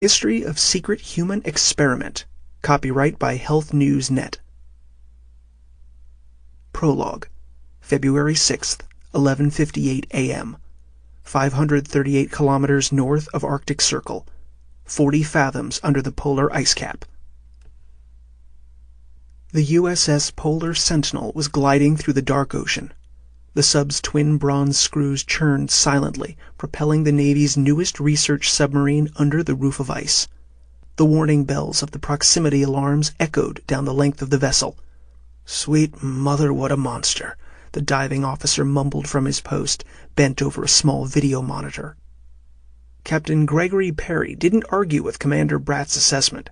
History of Secret Human Experiment. Copyright by Health News Net. Prologue. February 6th, 11:58 a.m. 538 kilometers north of Arctic Circle. 40 fathoms under the polar ice cap. The USS Polar Sentinel was gliding through the dark ocean. The sub's twin bronze screws churned silently, propelling the Navy's newest research submarine under the roof of ice. The warning bells of the proximity alarms echoed down the length of the vessel. "Sweet mother, what a monster!" the diving officer mumbled from his post, bent over a small video monitor. Captain Gregory Perry didn't argue with Commander Bratt's assessment.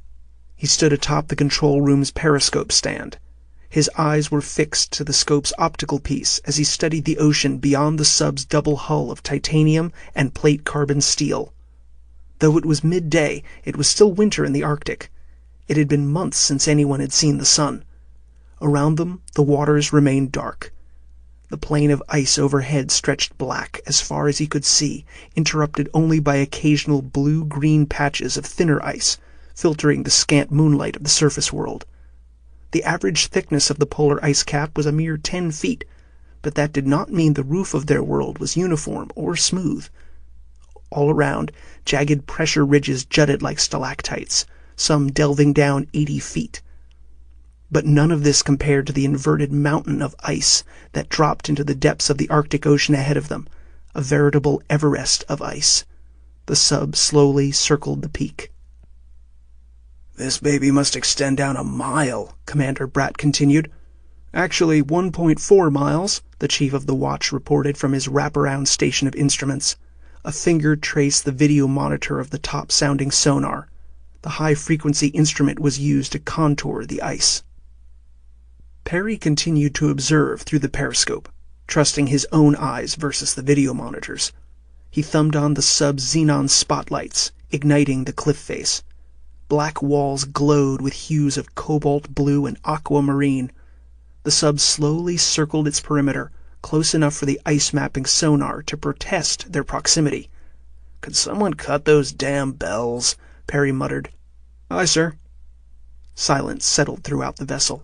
He stood atop the control room's periscope stand. His eyes were fixed to the scope's optical piece as he studied the ocean beyond the sub's double hull of titanium and plate carbon steel. Though it was midday, it was still winter in the Arctic. It had been months since anyone had seen the sun. Around them, the waters remained dark. The plain of ice overhead stretched black as far as he could see, interrupted only by occasional blue-green patches of thinner ice, filtering the scant moonlight of the surface world. The average thickness of the polar ice cap was a mere 10 feet, but that did not mean the roof of their world was uniform or smooth. All around, jagged pressure ridges jutted like stalactites, some delving down 80 feet. But none of this compared to the inverted mountain of ice that dropped into the depths of the Arctic Ocean ahead of them, a veritable Everest of ice. The sub slowly circled the peak. "This baby must extend down a mile," Commander Bratt continued. "Actually, 1.4 miles, the chief of the watch reported from his wraparound station of instruments. A finger traced the video monitor of the top-sounding sonar. The high-frequency instrument was used to contour the ice. Perry continued to observe through the periscope, trusting his own eyes versus the video monitors. He thumbed on the sub's xenon spotlights, igniting the cliff face. Black walls glowed with hues of cobalt blue and aquamarine. The sub slowly circled its perimeter, close enough for the ice-mapping sonar to protest their proximity. "Could someone cut those damn bells?" Perry muttered. "Aye, sir." Silence settled throughout the vessel.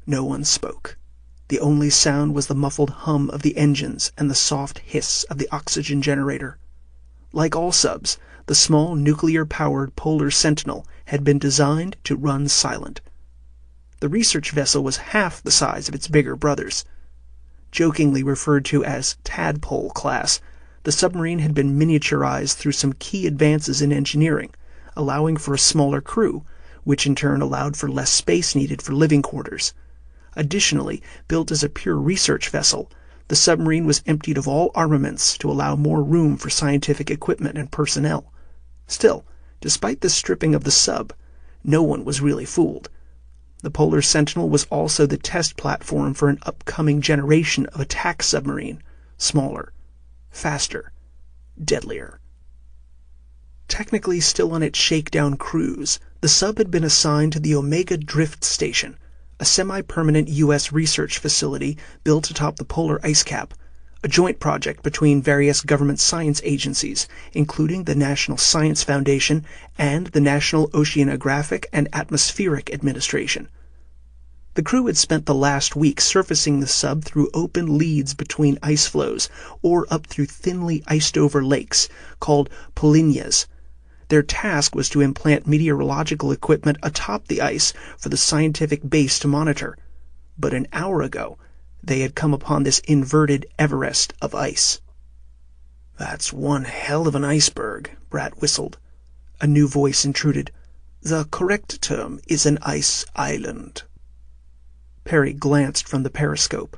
No one spoke. The only sound was the muffled hum of the engines and the soft hiss of the oxygen generator. Like all subs, the small nuclear-powered Polar Sentinel had been designed to run silent. The research vessel was half the size of its bigger brothers. Jokingly referred to as Tadpole class, the submarine had been miniaturized through some key advances in engineering, allowing for a smaller crew, which in turn allowed for less space needed for living quarters. Additionally, built as a pure research vessel, the submarine was emptied of all armaments to allow more room for scientific equipment and personnel. Still, despite the stripping of the sub, no one was really fooled. The Polar Sentinel was also the test platform for an upcoming generation of attack submarine, smaller, faster, deadlier. Technically still on its shakedown cruise, the sub had been assigned to the Omega Drift Station, a semi-permanent U.S. research facility built atop the polar ice cap, a joint project between various government science agencies, including the National Science Foundation and the National Oceanographic and Atmospheric Administration. The crew had spent the last week surfacing the sub through open leads between ice flows or up through thinly iced-over lakes called polynyas. Their task was to implant meteorological equipment atop the ice for the scientific base to monitor. But an hour ago, they had come upon this inverted Everest of ice. "That's one hell of an iceberg," Bratt whistled. A new voice intruded. "The correct term is an ice island." Perry glanced from the periscope.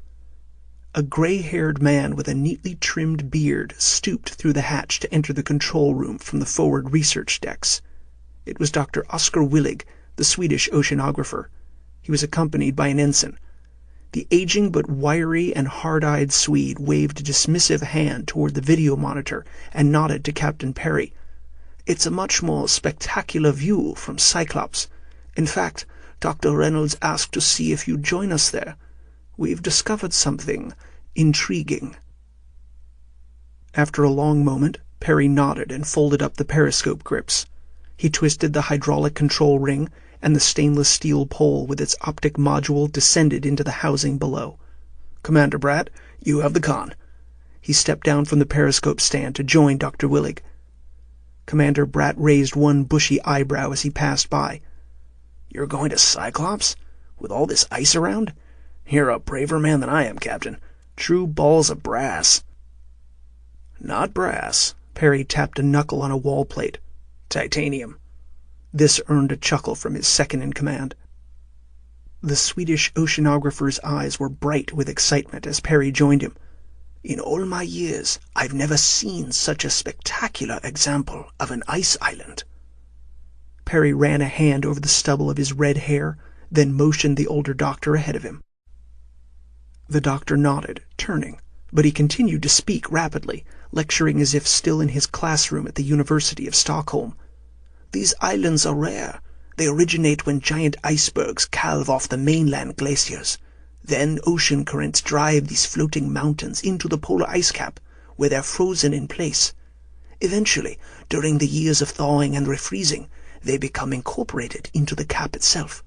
A gray-haired man with a neatly trimmed beard stooped through the hatch to enter the control room from the forward research decks. It was Dr. Oskar Willig, the Swedish oceanographer. He was accompanied by an ensign. The aging but wiry and hard-eyed Swede waved a dismissive hand toward the video monitor and nodded to Captain Perry. "It's a much more spectacular view from Cyclops. In fact, Dr. Reynolds asked to see if you'd join us there. We've discovered something intriguing." After a long moment, Perry nodded and folded up the periscope grips. He twisted the hydraulic control ring, and the stainless steel pole with its optic module descended into the housing below. "Commander Bratt, you have the con." He stepped down from the periscope stand to join Dr. Willig. Commander Bratt raised one bushy eyebrow as he passed by. "You're going to Cyclops? With all this ice around? You're a braver man than I am, Captain. True balls of brass." "Not brass." Perry tapped a knuckle on a wall plate. "Titanium." This earned a chuckle from his second-in-command. The Swedish oceanographer's eyes were bright with excitement as Perry joined him. "In all my years, I've never seen such a spectacular example of an ice island." Perry ran a hand over the stubble of his red hair, then motioned the older doctor ahead of him. The doctor nodded, turning, but he continued to speak rapidly, lecturing as if still in his classroom at the University of Stockholm. "These islands are rare. They originate when giant icebergs calve off the mainland glaciers. Then ocean currents drive these floating mountains into the polar ice cap, where they're frozen in place. Eventually, during the years of thawing and refreezing, they become incorporated into the cap itself."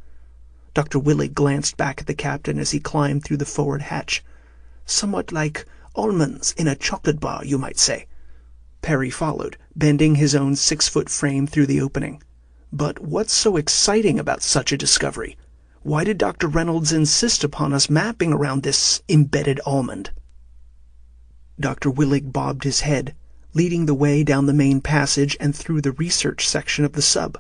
Dr. Willig glanced back at the captain as he climbed through the forward hatch. "Somewhat like almonds in a chocolate bar, you might say." Perry followed, bending his own 6-foot frame through the opening. "But what's so exciting about such a discovery? Why did Dr. Reynolds insist upon us mapping around this embedded almond?" Dr. Willig bobbed his head, leading the way down the main passage and through the research section of the sub.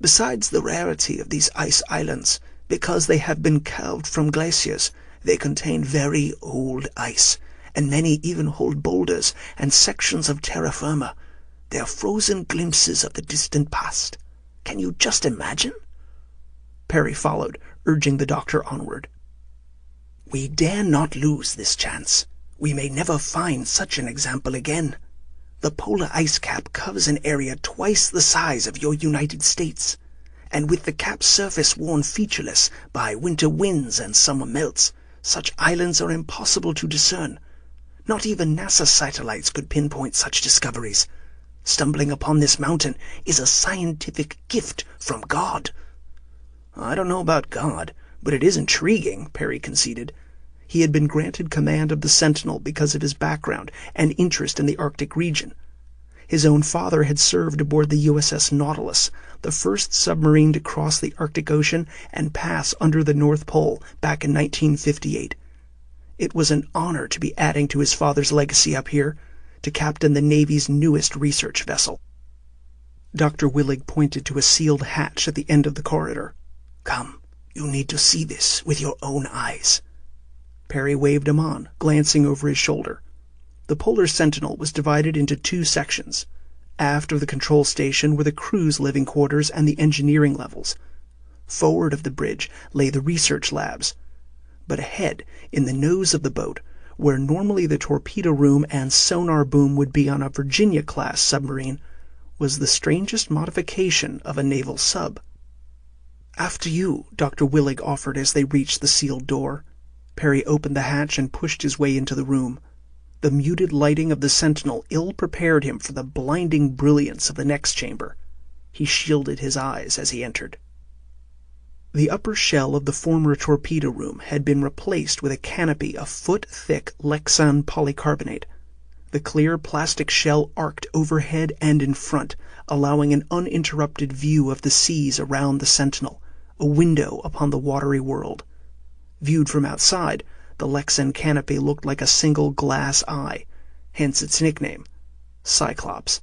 "Besides the rarity of these ice islands, because they have been calved from glaciers, they contain very old ice, and many even hold boulders and sections of terra firma. They are frozen glimpses of the distant past. Can you just imagine?" Perry followed, urging the doctor onward. "We dare not lose this chance. We may never find such an example again. The polar ice cap covers an area twice the size of your United States, and with the cap's surface worn featureless by winter winds and summer melts, such islands are impossible to discern. Not even NASA satellites could pinpoint such discoveries. Stumbling upon this mountain is a scientific gift from God." "I don't know about God, but it is intriguing," Perry conceded. He had been granted command of the Sentinel because of his background and interest in the Arctic region. His own father had served aboard the USS Nautilus, the first submarine to cross the Arctic Ocean and pass under the North Pole back in 1958. It was an honor to be adding to his father's legacy up here, to captain the Navy's newest research vessel. Dr. Willig pointed to a sealed hatch at the end of the corridor. "Come, you need to see this with your own eyes." Perry waved him on, glancing over his shoulder. The Polar Sentinel was divided into two sections. Aft of the control station were the crew's living quarters and the engineering levels. Forward of the bridge lay the research labs. But ahead, in the nose of the boat, where normally the torpedo room and sonar boom would be on a Virginia-class submarine, was the strangest modification of a naval sub. "After you," Dr. Willig offered as they reached the sealed door. Perry opened the hatch and pushed his way into the room. The muted lighting of the Sentinel ill-prepared him for the blinding brilliance of the next chamber. He shielded his eyes as he entered. The upper shell of the former torpedo room had been replaced with a canopy of foot-thick Lexan polycarbonate. The clear plastic shell arced overhead and in front, allowing an uninterrupted view of the seas around the Sentinel, a window upon the watery world. Viewed from outside, the Lexan canopy looked like a single glass eye, hence its nickname, Cyclops.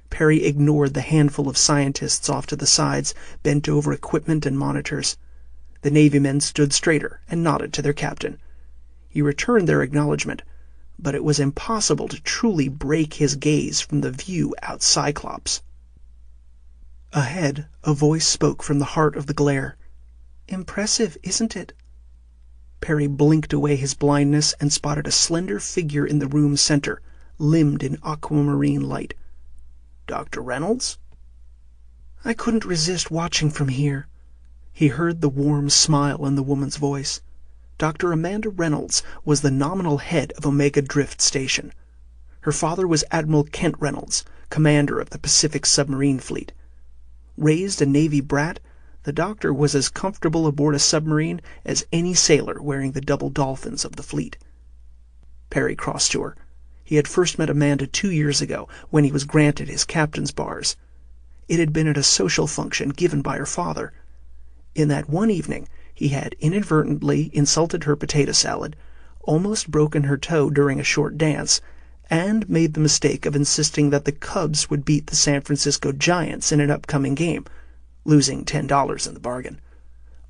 Perry ignored the handful of scientists off to the sides, bent over equipment and monitors. The Navymen stood straighter and nodded to their captain. He returned their acknowledgement, but it was impossible to truly break his gaze from the view out Cyclops. Ahead, a voice spoke from the heart of the glare. "Impressive, isn't it?" Perry blinked away his blindness and spotted a slender figure in the room's center, limned in aquamarine light. "Dr. Reynolds?" "I couldn't resist watching from here." He heard the warm smile in the woman's voice. Dr. Amanda Reynolds was the nominal head of Omega Drift Station. Her father was Admiral Kent Reynolds, commander of the Pacific Submarine Fleet. Raised a Navy brat, the doctor was as comfortable aboard a submarine as any sailor wearing the double dolphins of the fleet. Perry crossed to her. He had first met Amanda 2 years ago when he was granted his captain's bars. It had been at a social function given by her father. In that one evening he had inadvertently insulted her potato salad, almost broken her toe during a short dance, and made the mistake of insisting that the Cubs would beat the San Francisco Giants in an upcoming game, losing $10 in the bargain.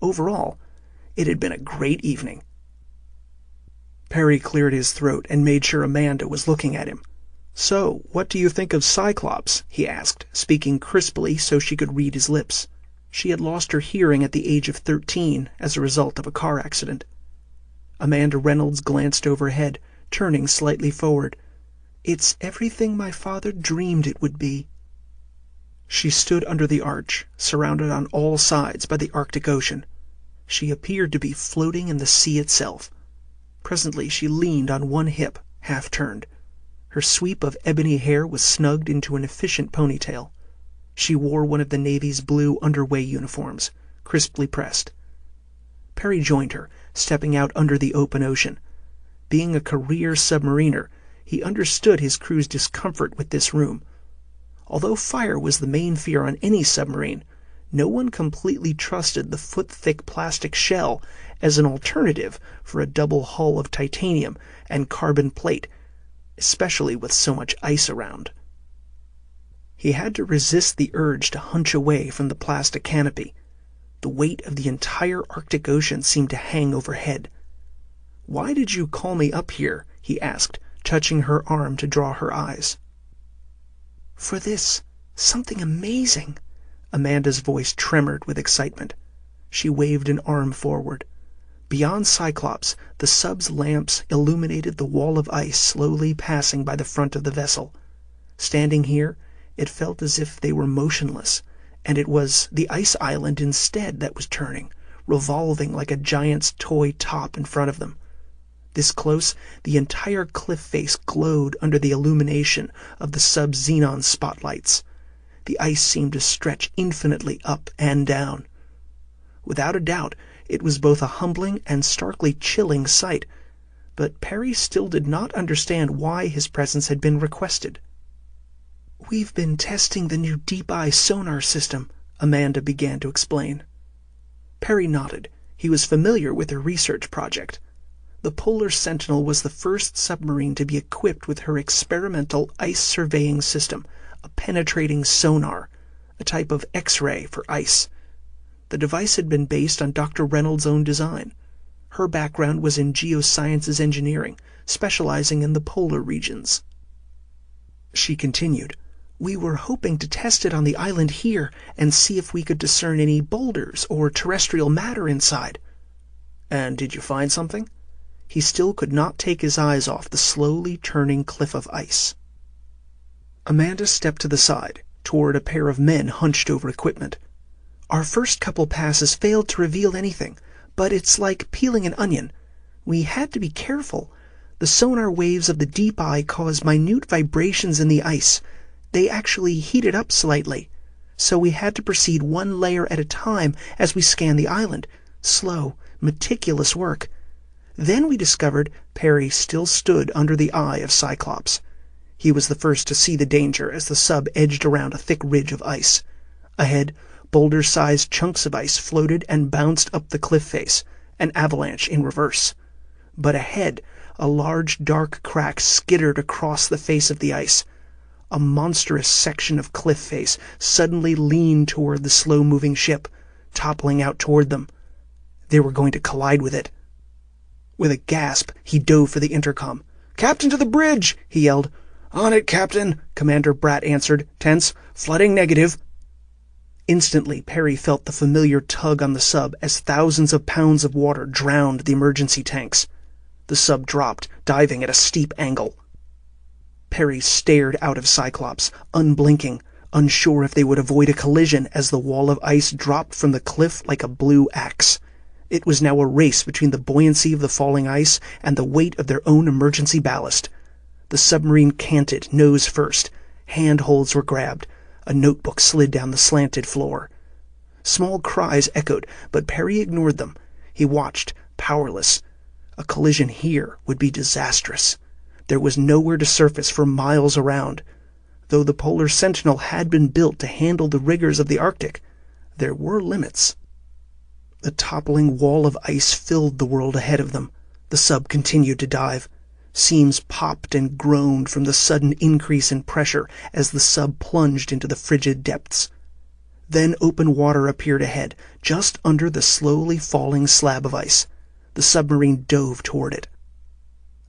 Overall, it had been a great evening. Perry cleared his throat and made sure Amanda was looking at him. "So, what do you think of Cyclops?" he asked, speaking crisply so she could read his lips. She had lost her hearing at the age of 13 as a result of a car accident. Amanda Reynolds glanced overhead, turning slightly forward. "It's everything my father dreamed it would be." She stood under the arch, surrounded on all sides by the Arctic Ocean. She appeared to be floating in the sea itself. Presently she leaned on one hip, half turned. Her sweep of ebony hair was snugged into an efficient ponytail. She wore one of the Navy's blue underway uniforms, crisply pressed. Perry joined her, stepping out under the open ocean. Being a career submariner, he understood his crew's discomfort with this room. Although fire was the main fear on any submarine, no one completely trusted the foot-thick plastic shell as an alternative for a double hull of titanium and carbon plate, especially with so much ice around. He had to resist the urge to hunch away from the plastic canopy. The weight of the entire Arctic Ocean seemed to hang overhead. "Why did you call me up here?" he asked, touching her arm to draw her eyes. "For this. Something amazing." Amanda's voice tremored with excitement. She waved an arm forward. Beyond Cyclops, the sub's lamps illuminated the wall of ice slowly passing by the front of the vessel. Standing here, it felt as if they were motionless, and it was the ice island instead that was turning, revolving like a giant's toy top in front of them. This close, the entire cliff face glowed under the illumination of the sub's xenon spotlights. The ice seemed to stretch infinitely up and down. Without a doubt, it was both a humbling and starkly chilling sight, but Perry still did not understand why his presence had been requested. "We've been testing the new deep-eye sonar system," Amanda began to explain. Perry nodded. He was familiar with her research project. The Polar Sentinel was the first submarine to be equipped with her experimental ice surveying system, a penetrating sonar, a type of X-ray for ice. The device had been based on Dr. Reynolds' own design. Her background was in geosciences engineering, specializing in the polar regions. She continued, "We were hoping to test it on the island here and see if we could discern any boulders or terrestrial matter inside." "And did you find something?" He still could not take his eyes off the slowly turning cliff of ice. Amanda stepped to the side, toward a pair of men hunched over equipment. "Our first couple passes failed to reveal anything, but it's like peeling an onion. We had to be careful. The sonar waves of the deep eye cause minute vibrations in the ice. They actually heated up slightly. So we had to proceed one layer at a time as we scanned the island. Slow, meticulous work. Then we discovered Perry still stood under the eye of Cyclops. He was the first to see the danger as the sub edged around a thick ridge of ice. Ahead, boulder-sized chunks of ice floated and bounced up the cliff face, an avalanche in reverse. But ahead, a large dark crack skittered across the face of the ice. A monstrous section of cliff face suddenly leaned toward the slow-moving ship, toppling out toward them. They were going to collide with it. With a gasp, he dove for the intercom. "Captain to the bridge!" he yelled. "On it, Captain," Commander Bratt answered, tense. "Flooding negative." Instantly, Perry felt the familiar tug on the sub as thousands of pounds of water drowned the emergency tanks. The sub dropped, diving at a steep angle. Perry stared out of Cyclops, unblinking, unsure if they would avoid a collision as the wall of ice dropped from the cliff like a blue axe. It was now a race between the buoyancy of the falling ice and the weight of their own emergency ballast. The submarine canted, nose first. Handholds were grabbed. A notebook slid down the slanted floor. Small cries echoed, but Perry ignored them. He watched, powerless. A collision here would be disastrous. There was nowhere to surface for miles around. Though the Polar Sentinel had been built to handle the rigors of the Arctic, there were limits. The toppling wall of ice filled the world ahead of them. The sub continued to dive. Seams popped and groaned from the sudden increase in pressure as the sub plunged into the frigid depths. Then open water appeared ahead, just under the slowly falling slab of ice. The submarine dove toward it.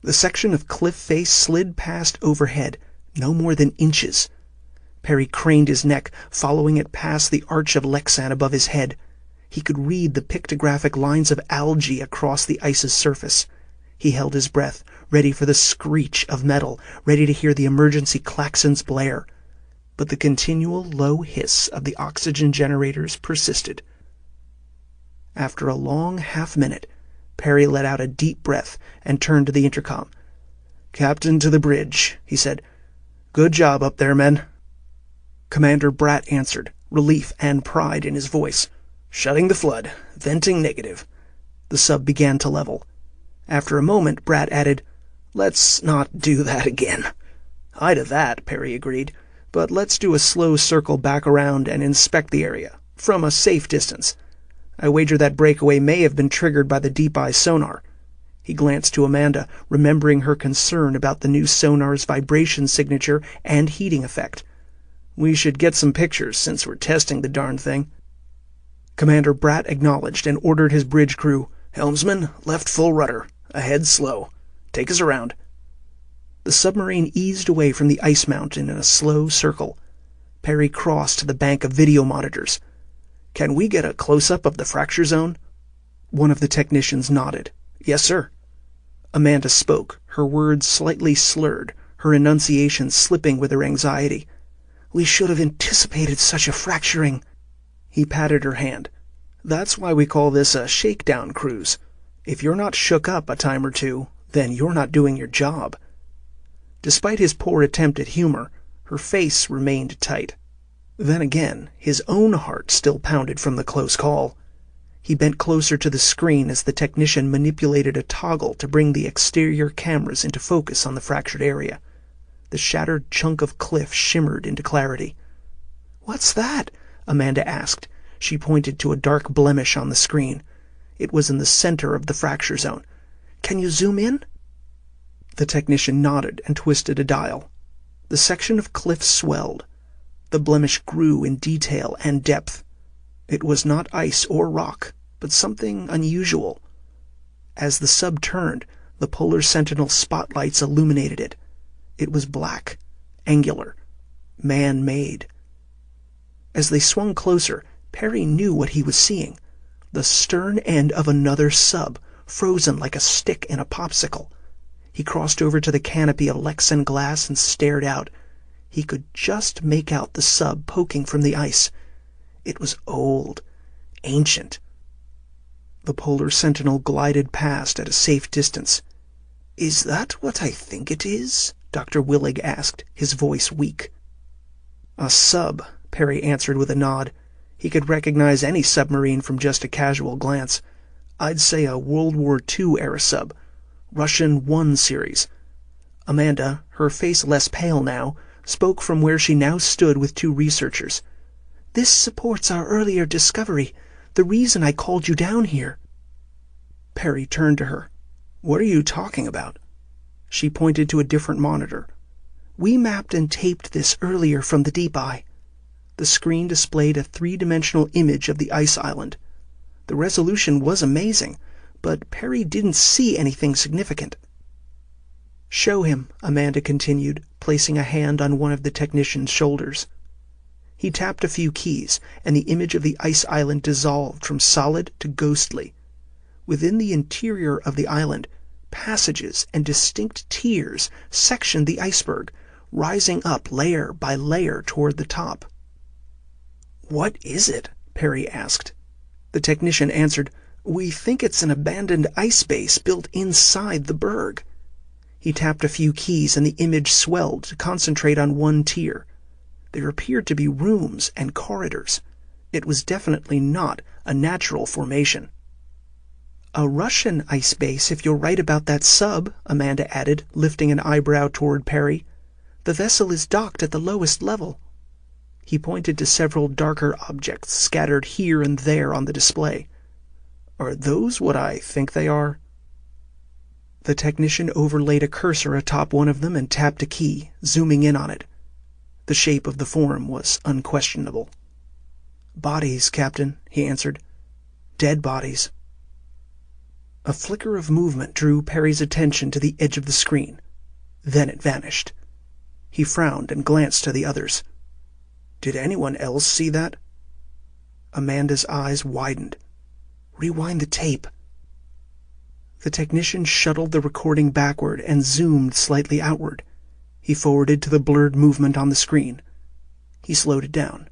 The section of cliff face slid past overhead, no more than inches. Perry craned his neck, following it past the arch of Lexan above his head. He could read the pictographic lines of algae across the ice's surface. He held his breath, ready for the screech of metal, ready to hear the emergency klaxons blare. But the continual low hiss of the oxygen generators persisted. After a long half-minute, Perry let out a deep breath and turned to the intercom. "Captain to the bridge," he said. "Good job up there, men." Commander Bratt answered, relief and pride in his voice. "Shutting the flood. Venting negative." The sub began to level. After a moment, Bratt added, "Let's not do that again." "Aye to that," Perry agreed. "But let's do a slow circle back around and inspect the area, from a safe distance. I wager that breakaway may have been triggered by the deep eye sonar." He glanced to Amanda, remembering her concern about the new sonar's vibration signature and heating effect. "We should get some pictures since we're testing the darn thing." Commander Bratt acknowledged and ordered his bridge crew, "Helmsman, left full rudder. Ahead slow. Take us around." The submarine eased away from the ice mountain in a slow circle. Perry crossed to the bank of video monitors. "Can we get a close-up of the fracture zone?" One of the technicians nodded. "Yes, sir." Amanda spoke, her words slightly slurred, her enunciation slipping with her anxiety. "We should have anticipated such a fracturing." He patted her hand. "That's why we call this a shakedown cruise. If you're not shook up a time or two, then you're not doing your job." Despite his poor attempt at humor, her face remained tight. Then again, his own heart still pounded from the close call. He bent closer to the screen as the technician manipulated a toggle to bring the exterior cameras into focus on the fractured area. The shattered chunk of cliff shimmered into clarity. "What's that?" Amanda asked. She pointed to a dark blemish on the screen. It was in the center of the fracture zone. "Can you zoom in?" The technician nodded and twisted a dial. The section of cliff swelled. The blemish grew in detail and depth. It was not ice or rock, but something unusual. As the sub turned, the Polar Sentinel spotlights illuminated it. It was black, angular, man-made. As they swung closer, Perry knew what he was seeing. The stern end of another sub, frozen like a stick in a popsicle. He crossed over to the canopy of Lexan glass and stared out. He could just make out the sub poking from the ice. It was old, ancient. The Polar Sentinel glided past at a safe distance. "Is that what I think it is?" Dr. Willig asked, his voice weak. "A sub," Perry answered with a nod. He could recognize any submarine from just a casual glance. "I'd say a World War II-era sub. Russian 1 series." Amanda, her face less pale now, spoke from where she now stood with two researchers. "This supports our earlier discovery, the reason I called you down here." Perry turned to her. "What are you talking about?" She pointed to a different monitor. "We mapped and taped this earlier from the deep eye." The screen displayed a three-dimensional image of the ice island. The resolution was amazing, but Perry didn't see anything significant. "Show him," Amanda continued, placing a hand on one of the technician's shoulders. He tapped a few keys, and the image of the ice island dissolved from solid to ghostly. Within the interior of the island, passages and distinct tiers sectioned the iceberg, rising up layer by layer toward the top. "What is it?" Perry asked. The technician answered, "We think it's an abandoned ice base built inside the berg." He tapped a few keys and the image swelled to concentrate on one tier. There appeared to be rooms and corridors. It was definitely not a natural formation. "A Russian ice base, if you're right about that sub," Amanda added, lifting an eyebrow toward Perry. "The vessel is docked at the lowest level." He pointed to several darker objects scattered here and there on the display. "Are those what I think they are?" The technician overlaid a cursor atop one of them and tapped a key, zooming in on it. The shape of the form was unquestionable. "Bodies, Captain," he answered. "Dead bodies." A flicker of movement drew Perry's attention to the edge of the screen. Then it vanished. He frowned and glanced to the others. "Did anyone else see that?" Amanda's eyes widened. "Rewind the tape." The technician shuttled the recording backward and zoomed slightly outward. He forwarded to the blurred movement on the screen. He slowed it down.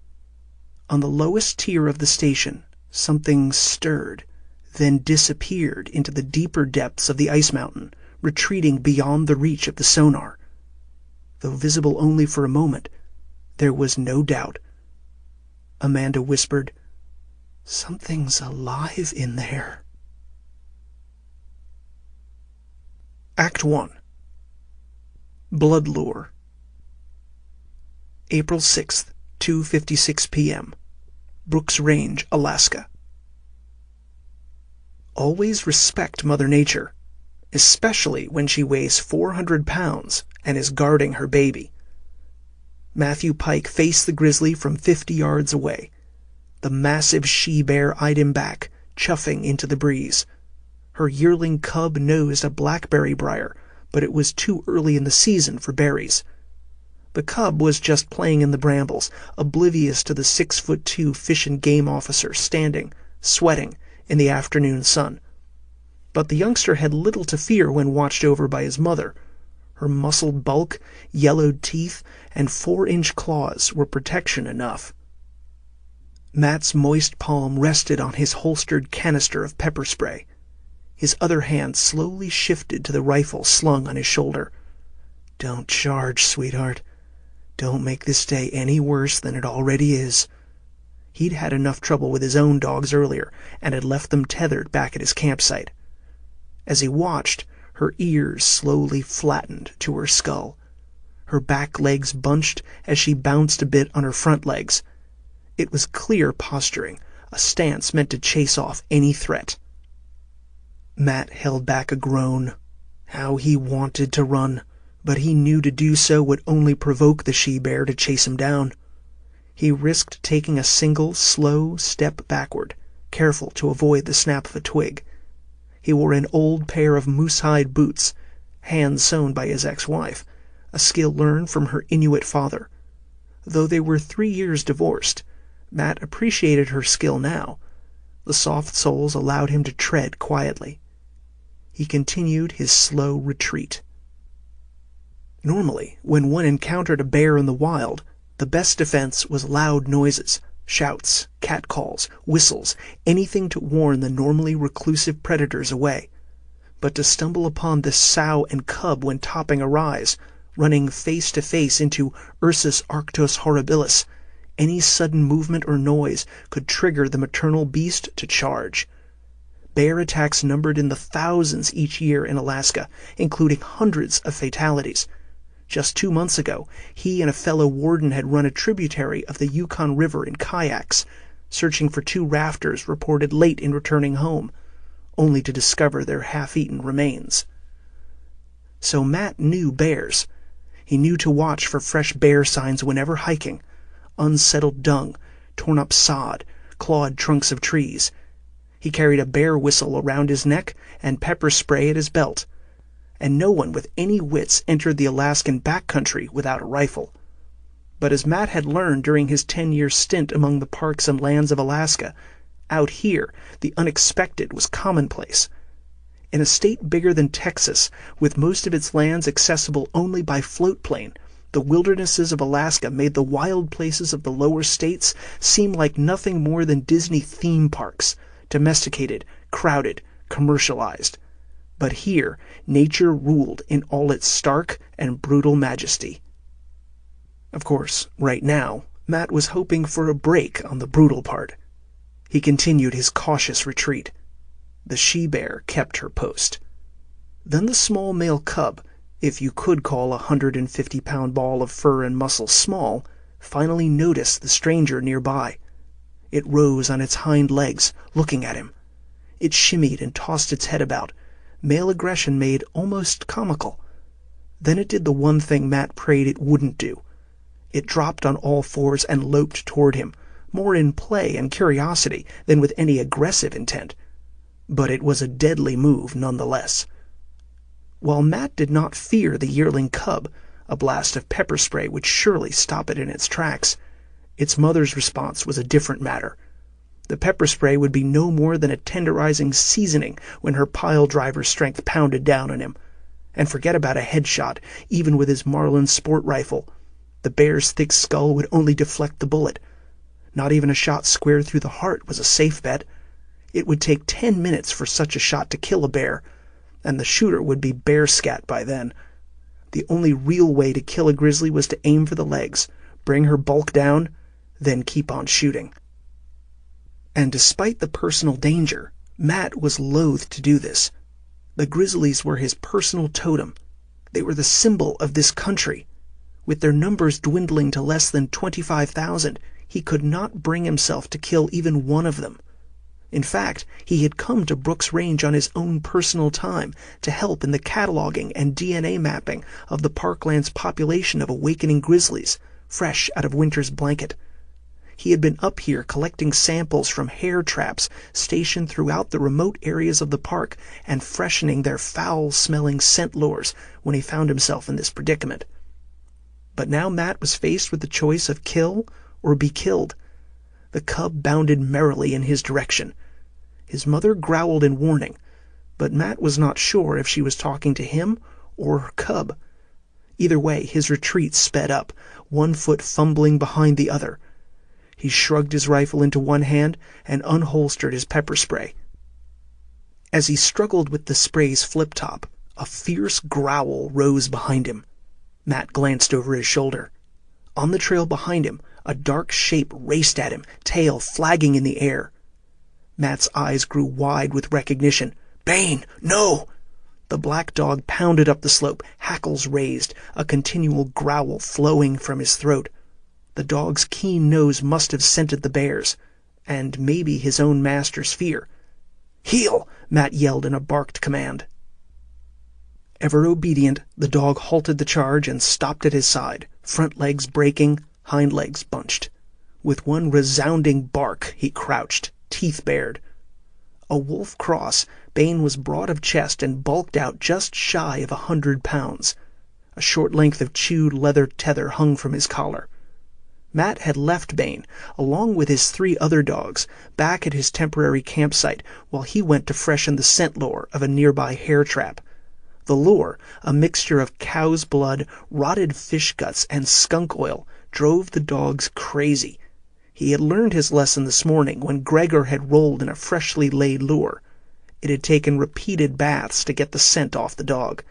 On the lowest tier of the station, something stirred, then disappeared into the deeper depths of the ice mountain, retreating beyond the reach of the sonar. Though visible only for a moment, there was no doubt. Amanda whispered, "Something's alive in there." Act 1. Blood Lure. April 6th, 2:56 p.m. Brooks Range, Alaska. Always respect Mother Nature, especially when she weighs 400 pounds and is guarding her baby. Matthew Pike faced the grizzly from 50 yards away. The massive she-bear eyed him back, chuffing into the breeze. Her yearling cub nosed a blackberry briar, but it was too early in the season for berries. The cub was just playing in the brambles, oblivious to the 6'2" fish and game officer standing, sweating, in the afternoon sun. But the youngster had little to fear when watched over by his mother. Her muscled bulk, yellowed teeth, and 4-inch claws were protection enough. Matt's moist palm rested on his holstered canister of pepper spray. His other hand slowly shifted to the rifle slung on his shoulder. "Don't charge, sweetheart. Don't make this day any worse than it already is." He'd had enough trouble with his own dogs earlier and had left them tethered back at his campsite. As he watched, her ears slowly flattened to her skull. Her back legs bunched as she bounced a bit on her front legs. It was clear posturing, a stance meant to chase off any threat. Matt held back a groan. How he wanted to run, but he knew to do so would only provoke the she-bear to chase him down. He risked taking a single, slow step backward, careful to avoid the snap of a twig. He wore an old pair of moose-hide boots, hand-sewn by his ex-wife, a skill learned from her Inuit father. Though they were 3 years divorced, Matt appreciated her skill now. The soft soles allowed him to tread quietly. He continued his slow retreat. Normally, when one encountered a bear in the wild, the best defense was loud noises, shouts, catcalls, whistles, anything to warn the normally reclusive predators away. But to stumble upon this sow and cub when topping a rise, running face to face into Ursus arctos horribilis, any sudden movement or noise could trigger the maternal beast to charge. Bear attacks numbered in the thousands each year in Alaska, including hundreds of fatalities. Just 2 months ago, he and a fellow warden had run a tributary of the Yukon River in kayaks, searching for 2 rafters reported late in returning home, only to discover their half-eaten remains. So Matt knew bears. He knew to watch for fresh bear signs whenever hiking: unsettled dung, torn up sod, clawed trunks of trees. He carried a bear whistle around his neck and pepper spray at his belt. And no one with any wits entered the Alaskan backcountry without a rifle. But as Matt had learned during his 10-year stint among the parks and lands of Alaska, out here the unexpected was commonplace. In a state bigger than Texas, with most of its lands accessible only by float plane, the wildernesses of Alaska made the wild places of the lower states seem like nothing more than Disney theme parks, domesticated, crowded, commercialized. But here, nature ruled in all its stark and brutal majesty. Of course, right now, Matt was hoping for a break on the brutal part. He continued his cautious retreat. The she-bear kept her post. Then the small male cub, if you could call a 150-pound ball of fur and muscle small, finally noticed the stranger nearby. It rose on its hind legs, looking at him. It shimmied and tossed its head about, male aggression made almost comical. Then it did the one thing Matt prayed it wouldn't do. It dropped on all fours and loped toward him, more in play and curiosity than with any aggressive intent. But it was a deadly move nonetheless. While Matt did not fear the yearling cub, a blast of pepper spray would surely stop it in its tracks. Its mother's response was a different matter. The pepper spray would be no more than a tenderizing seasoning when her pile-driver strength pounded down on him. And forget about a headshot, even with his Marlin sport rifle. The bear's thick skull would only deflect the bullet. Not even a shot square through the heart was a safe bet. It would take 10 minutes for such a shot to kill a bear, and the shooter would be bear scat by then. The only real way to kill a grizzly was to aim for the legs, bring her bulk down, then keep on shooting. And despite the personal danger, Matt was loath to do this. The grizzlies were his personal totem. They were the symbol of this country. With their numbers dwindling to less than 25,000, he could not bring himself to kill even one of them. In fact, he had come to Brooks Range on his own personal time to help in the cataloging and DNA mapping of the parkland's population of awakening grizzlies, fresh out of winter's blanket. He had been up here collecting samples from hare traps stationed throughout the remote areas of the park and freshening their foul-smelling scent lures when he found himself in this predicament. But now Matt was faced with the choice of kill or be killed. The cub bounded merrily in his direction. His mother growled in warning, but Matt was not sure if she was talking to him or her cub. Either way, his retreat sped up, one foot fumbling behind the other. He shrugged his rifle into one hand and unholstered his pepper spray. As he struggled with the spray's flip top, a fierce growl rose behind him. Matt glanced over his shoulder. On the trail behind him, a dark shape raced at him, tail flagging in the air. Matt's eyes grew wide with recognition. "Bane, no!" The black dog pounded up the slope, hackles raised, a continual growl flowing from his throat. The dog's keen nose must have scented the bear's, and maybe his own master's fear. "Heel!" Matt yelled in a barked command. Ever obedient, the dog halted the charge and stopped at his side, front legs breaking, hind legs bunched. With one resounding bark, he crouched, teeth bared. A wolf cross, Bane was broad of chest and bulked out just shy of 100 pounds. A short length of chewed leather tether hung from his collar. Matt had left Bane, along with his 3 other dogs, back at his temporary campsite while he went to freshen the scent lure of a nearby hare trap. The lure, a mixture of cow's blood, rotted fish guts, and skunk oil, drove the dogs crazy. He had learned his lesson this morning when Gregor had rolled in a freshly laid lure. It had taken repeated baths to get the scent off the dog.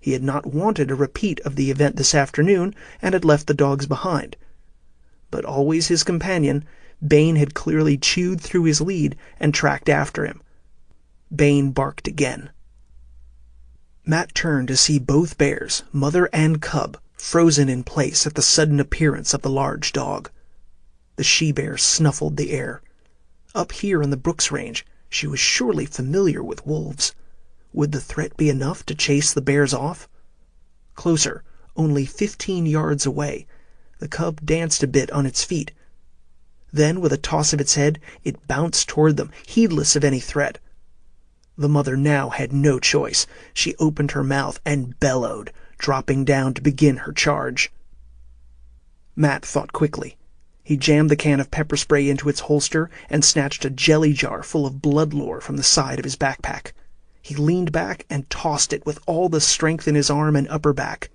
He had not wanted a repeat of the event this afternoon and had left the dogs behind. But always his companion, Bane had clearly chewed through his lead and tracked after him. Bane barked again. Matt turned to see both bears, mother and cub, frozen in place at the sudden appearance of the large dog. The she-bear snuffled the air. Up here on the Brooks Range, she was surely familiar with wolves. Would the threat be enough to chase the bears off? Closer, only 15 yards away, the cub danced a bit on its feet. Then, with a toss of its head, it bounced toward them, heedless of any threat. The mother now had no choice. She opened her mouth and bellowed, dropping down to begin her charge. Matt thought quickly. He jammed the can of pepper spray into its holster and snatched a jelly jar full of blood lore from the side of his backpack. He leaned back and tossed it with all the strength in his arm and upper back.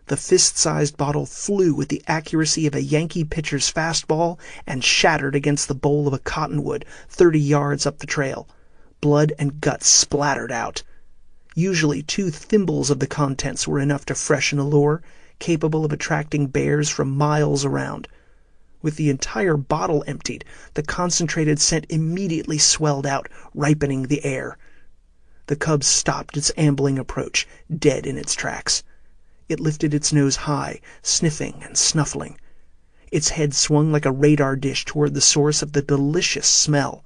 The fist-sized bottle flew with the accuracy of a Yankee pitcher's fastball and shattered against the bowl of a cottonwood 30 yards up the trail. Blood and guts splattered out. Usually 2 thimbles of the contents were enough to freshen a lure, capable of attracting bears from miles around. With the entire bottle emptied, the concentrated scent immediately swelled out, ripening the air. The cub stopped its ambling approach, dead in its tracks. It lifted its nose high, sniffing and snuffling. Its head swung like a radar dish toward the source of the delicious smell.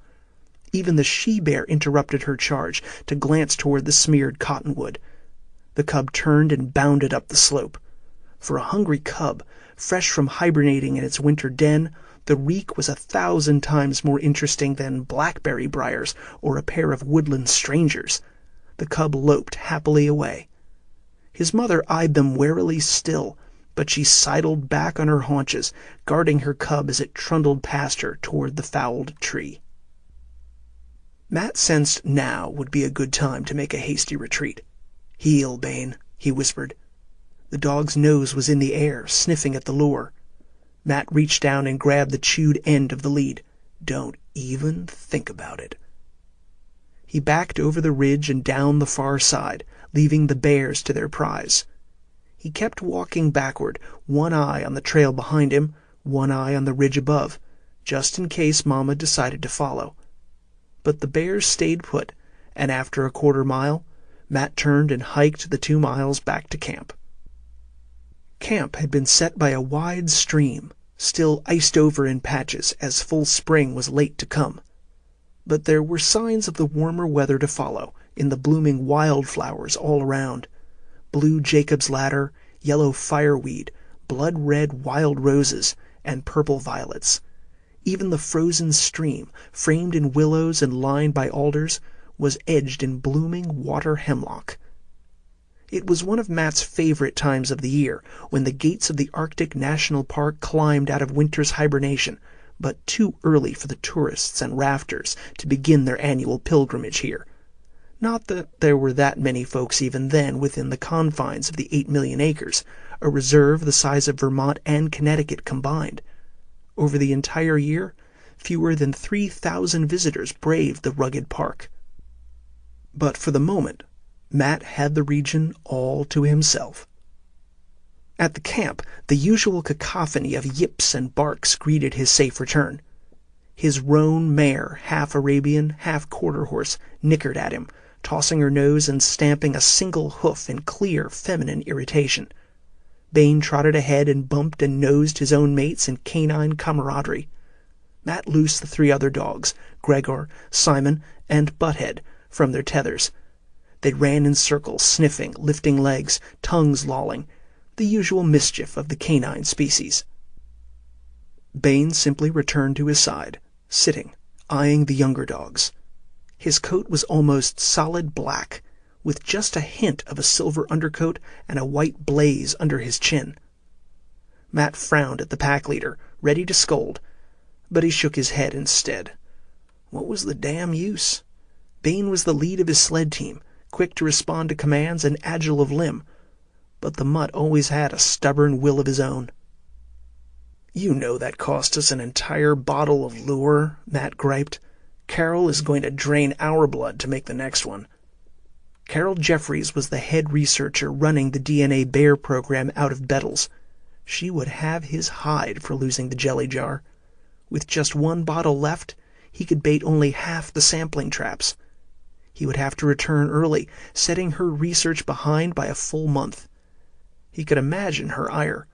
Even the she-bear interrupted her charge to glance toward the smeared cottonwood. The cub turned and bounded up the slope. For a hungry cub, fresh from hibernating in its winter den, the reek was 1,000 times more interesting than blackberry briars or a pair of woodland strangers. The cub loped happily away. His mother eyed them warily still, but she sidled back on her haunches, guarding her cub as it trundled past her toward the fouled tree. Matt sensed now would be a good time to make a hasty retreat. "Heel, Bane," he whispered. The dog's nose was in the air, sniffing at the lure. Matt reached down and grabbed the chewed end of the lead. "Don't even think about it." He backed over the ridge and down the far side, leaving the bears to their prize. He kept walking backward, one eye on the trail behind him, one eye on the ridge above, just in case Mama decided to follow. But the bears stayed put, and after a quarter mile, Matt turned and hiked the 2 miles back to camp. Camp had been set by a wide stream, still iced over in patches as full spring was late to come. But there were signs of the warmer weather to follow in the blooming wildflowers all around. Blue Jacob's ladder, yellow fireweed, blood-red wild roses, and purple violets. Even the frozen stream, framed in willows and lined by alders, was edged in blooming water hemlock. It was one of Matt's favorite times of the year, when the gates of the Arctic National Park climbed out of winter's hibernation, but too early for the tourists and rafters to begin their annual pilgrimage here. Not that there were that many folks even then within the confines of the 8 million acres, a reserve the size of Vermont and Connecticut combined. Over the entire year, fewer than 3,000 visitors braved the rugged park. But for the moment, Matt had the region all to himself. At the camp, the usual cacophony of yips and barks greeted his safe return. His roan mare, half Arabian, half quarter horse, nickered at him, tossing her nose and stamping a single hoof in clear feminine irritation. Bane trotted ahead and bumped and nosed his own mates in canine camaraderie. Matt loosed the 3 other dogs, Gregor, Simon, and Butthead, from their tethers. They ran in circles, sniffing, lifting legs, tongues lolling, the usual mischief of the canine species. Bane simply returned to his side, sitting, eyeing the younger dogs. His coat was almost solid black, with just a hint of a silver undercoat and a white blaze under his chin. Matt frowned at the pack leader, ready to scold, but he shook his head instead. What was the damn use? Bane was the lead of his sled team, quick to respond to commands and agile of limb, but the mutt always had a stubborn will of his own. "You know that cost us an entire bottle of lure," Matt griped. "Carol is going to drain our blood to make the next one." Carol Jeffries was the head researcher running the DNA bear program out of Bettles. She would have his hide for losing the jelly jar. With just 1 bottle left, he could bait only half the sampling traps. He would have to return early, setting her research behind by a full month. He could imagine her ire.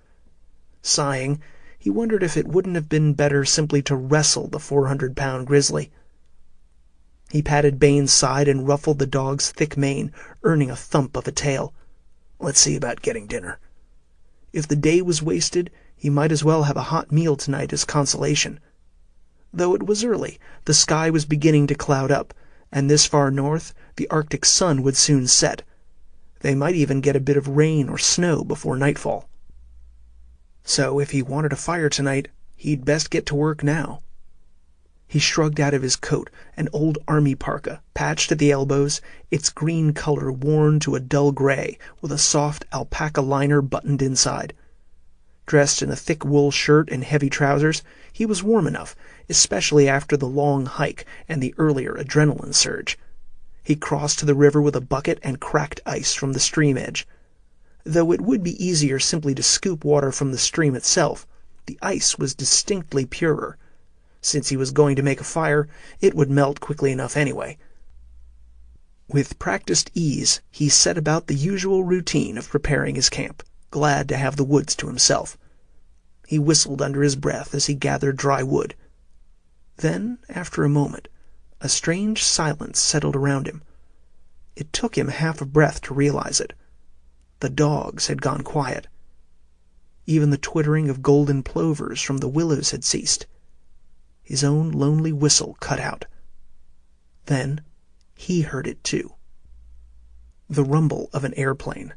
Sighing, he wondered if it wouldn't have been better simply to wrestle the 400-pound grizzly. He patted Bane's side and ruffled the dog's thick mane, earning a thump of a tail. "Let's see about getting dinner." If the day was wasted, he might as well have a hot meal tonight as consolation. Though it was early, the sky was beginning to cloud up, and this far north the Arctic sun would soon set. They might even get a bit of rain or snow before nightfall. So if he wanted a fire tonight, he'd best get to work now. He shrugged out of his coat an old army parka, patched at the elbows, its green color worn to a dull gray, with a soft alpaca liner buttoned inside. Dressed in a thick wool shirt and heavy trousers, he was warm enough, especially after the long hike and the earlier adrenaline surge. He crossed to the river with a bucket and cracked ice from the stream edge. Though it would be easier simply to scoop water from the stream itself, the ice was distinctly purer. Since he was going to make a fire, it would melt quickly enough anyway. With practiced ease, he set about the usual routine of preparing his camp, glad to have the woods to himself. He whistled under his breath as he gathered dry wood. Then, after a moment, a strange silence settled around him. It took him half a breath to realize it. The dogs had gone quiet. Even the twittering of golden plovers from the willows had ceased. His own lonely whistle cut out. Then he heard it too. The rumble of an airplane.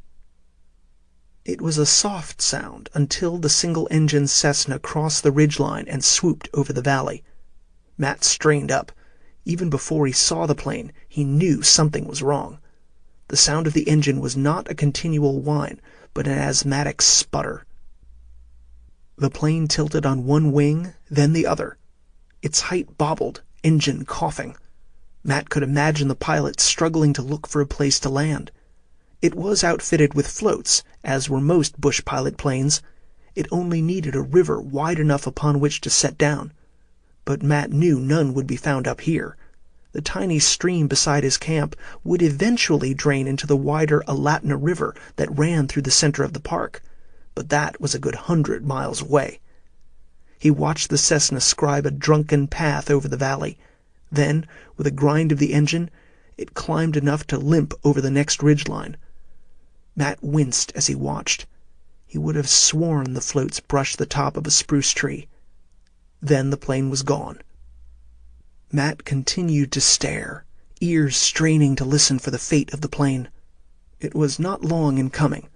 It was a soft sound until the single-engine Cessna crossed the ridgeline and swooped over the valley. Matt strained up. Even before he saw the plane, he knew something was wrong. The sound of the engine was not a continual whine, but an asthmatic sputter. The plane tilted on one wing, then the other. Its height bobbled, engine coughing. Matt could imagine the pilot struggling to look for a place to land. It was outfitted with floats, as were most bush pilot planes. It only needed a river wide enough upon which to set down. But Matt knew none would be found up here. The tiny stream beside his camp would eventually drain into the wider Alatna River that ran through the center of the park, but that was a good 100 miles away. He watched the Cessna scribe a drunken path over the valley. Then, with a grind of the engine, it climbed enough to limp over the next ridgeline. Matt winced as he watched. He would have sworn the floats brushed the top of a spruce tree. Then the plane was gone. Matt continued to stare, ears straining to listen for the fate of the plane. It was not long in coming.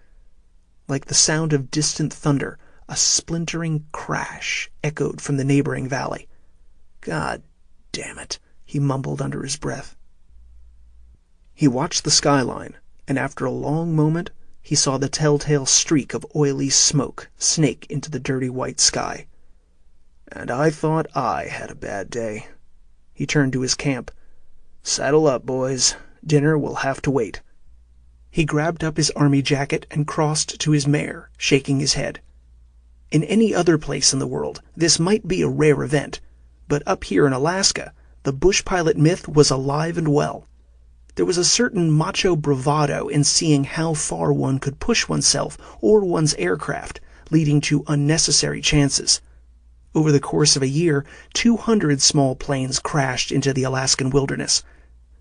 Like the sound of distant thunder, a splintering crash echoed from the neighboring valley. "God damn it," he mumbled under his breath. He watched the skyline, and after a long moment he saw the telltale streak of oily smoke snake into the dirty white sky. "And I thought I had a bad day." He turned to his camp. "Saddle up, boys. Dinner will have to wait." He grabbed up his army jacket and crossed to his mare, shaking his head. In any other place in the world, this might be a rare event, but up here in Alaska, the bush pilot myth was alive and well. There was a certain macho bravado in seeing how far one could push oneself or one's aircraft, leading to unnecessary chances. Over the course of a year, 200 small planes crashed into the Alaskan wilderness.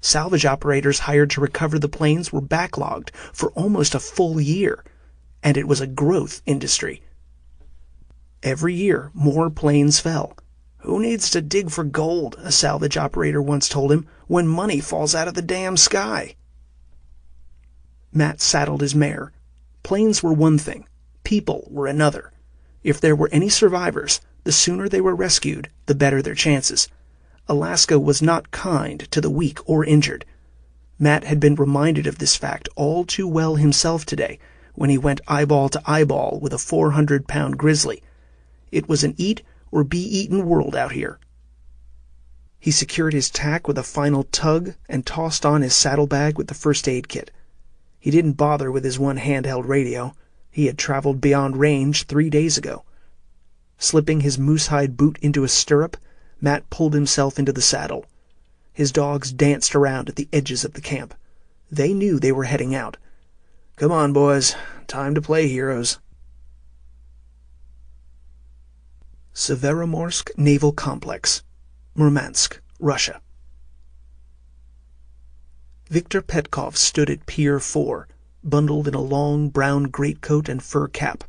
Salvage operators hired to recover the planes were backlogged for almost a full year, and it was a growth industry. Every year, more planes fell. "Who needs to dig for gold," a salvage operator once told him, "when money falls out of the damn sky?" Matt saddled his mare. Planes were one thing. People were another. If there were any survivors, the sooner they were rescued, the better their chances. Alaska was not kind to the weak or injured. Matt had been reminded of this fact all too well himself today when he went eyeball to eyeball with a 400-pound grizzly. It was an eat or be eaten world out here. He secured his tack with a final tug and tossed on his saddlebag with the first aid kit. He didn't bother with his one handheld radio. He had traveled beyond range 3 days ago. Slipping his moosehide boot into a stirrup, Matt pulled himself into the saddle. His dogs danced around at the edges of the camp. They knew they were heading out. "Come on, boys. Time to play heroes." Severomorsk Naval Complex, Murmansk, Russia. Viktor Petkov stood at Pier 4, bundled in a long brown greatcoat and fur cap.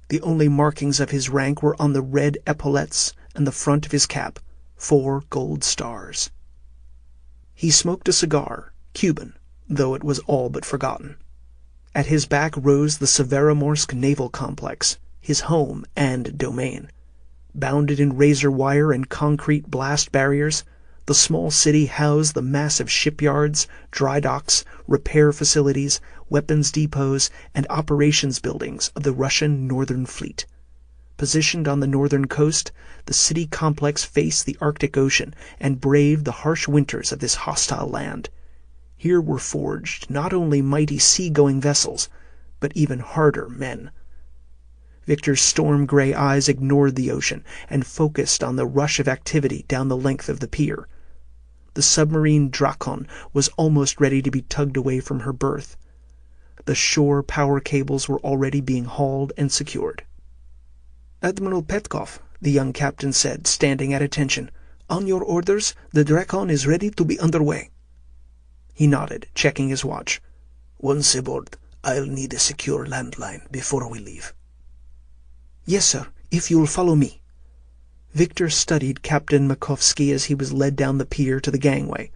The only markings of his rank were on the red epaulettes and the front of his cap, 4 gold stars. He smoked a cigar, Cuban, though it was all but forgotten. At his back rose the Severomorsk Naval Complex, his home and domain. Bounded in razor wire and concrete blast barriers, the small city housed the massive shipyards, dry docks, repair facilities, weapons depots, and operations buildings of the Russian Northern Fleet. Positioned on the northern coast, the city complex faced the Arctic Ocean and braved the harsh winters of this hostile land. Here were forged not only mighty sea-going vessels, but even harder men. Victor's storm-gray eyes ignored the ocean and focused on the rush of activity down the length of the pier. The submarine Drakon was almost ready to be tugged away from her berth. The shore power cables were already being hauled and secured. "Admiral Petkov," the young captain said, standing at attention, "on your orders, the Drakon is ready to be underway." He nodded, checking his watch. "Once aboard, I'll need a secure landline before we leave." "Yes, sir, if you'll follow me." Victor studied Captain Makovsky as he was led down the pier to the gangway.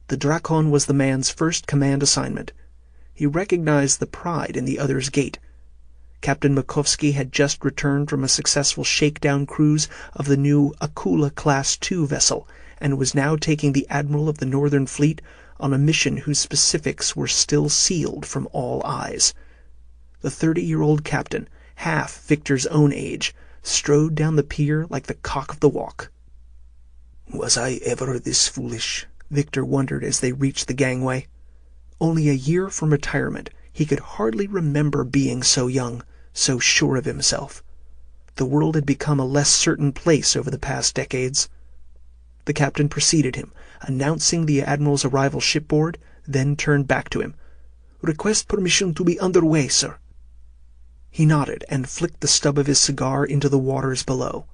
The Drakon was the man's first command assignment. He recognized the pride in the other's gait. Captain Makovsky had just returned from a successful shakedown cruise of the new Akula Class II vessel, and was now taking the Admiral of the Northern Fleet on a mission whose specifics were still sealed from all eyes. The 30-year-old captain, half Victor's own age, strode down the pier like the cock of the walk. "Was I ever this foolish?" Victor wondered as they reached the gangway. Only a year from retirement, he could hardly remember being so young, so sure of himself. The world had become a less certain place over the past decades. The captain preceded him, announcing the Admiral's arrival shipboard, then turned back to him. "Request permission to be underway, sir." He nodded and flicked the stub of his cigar into the waters below.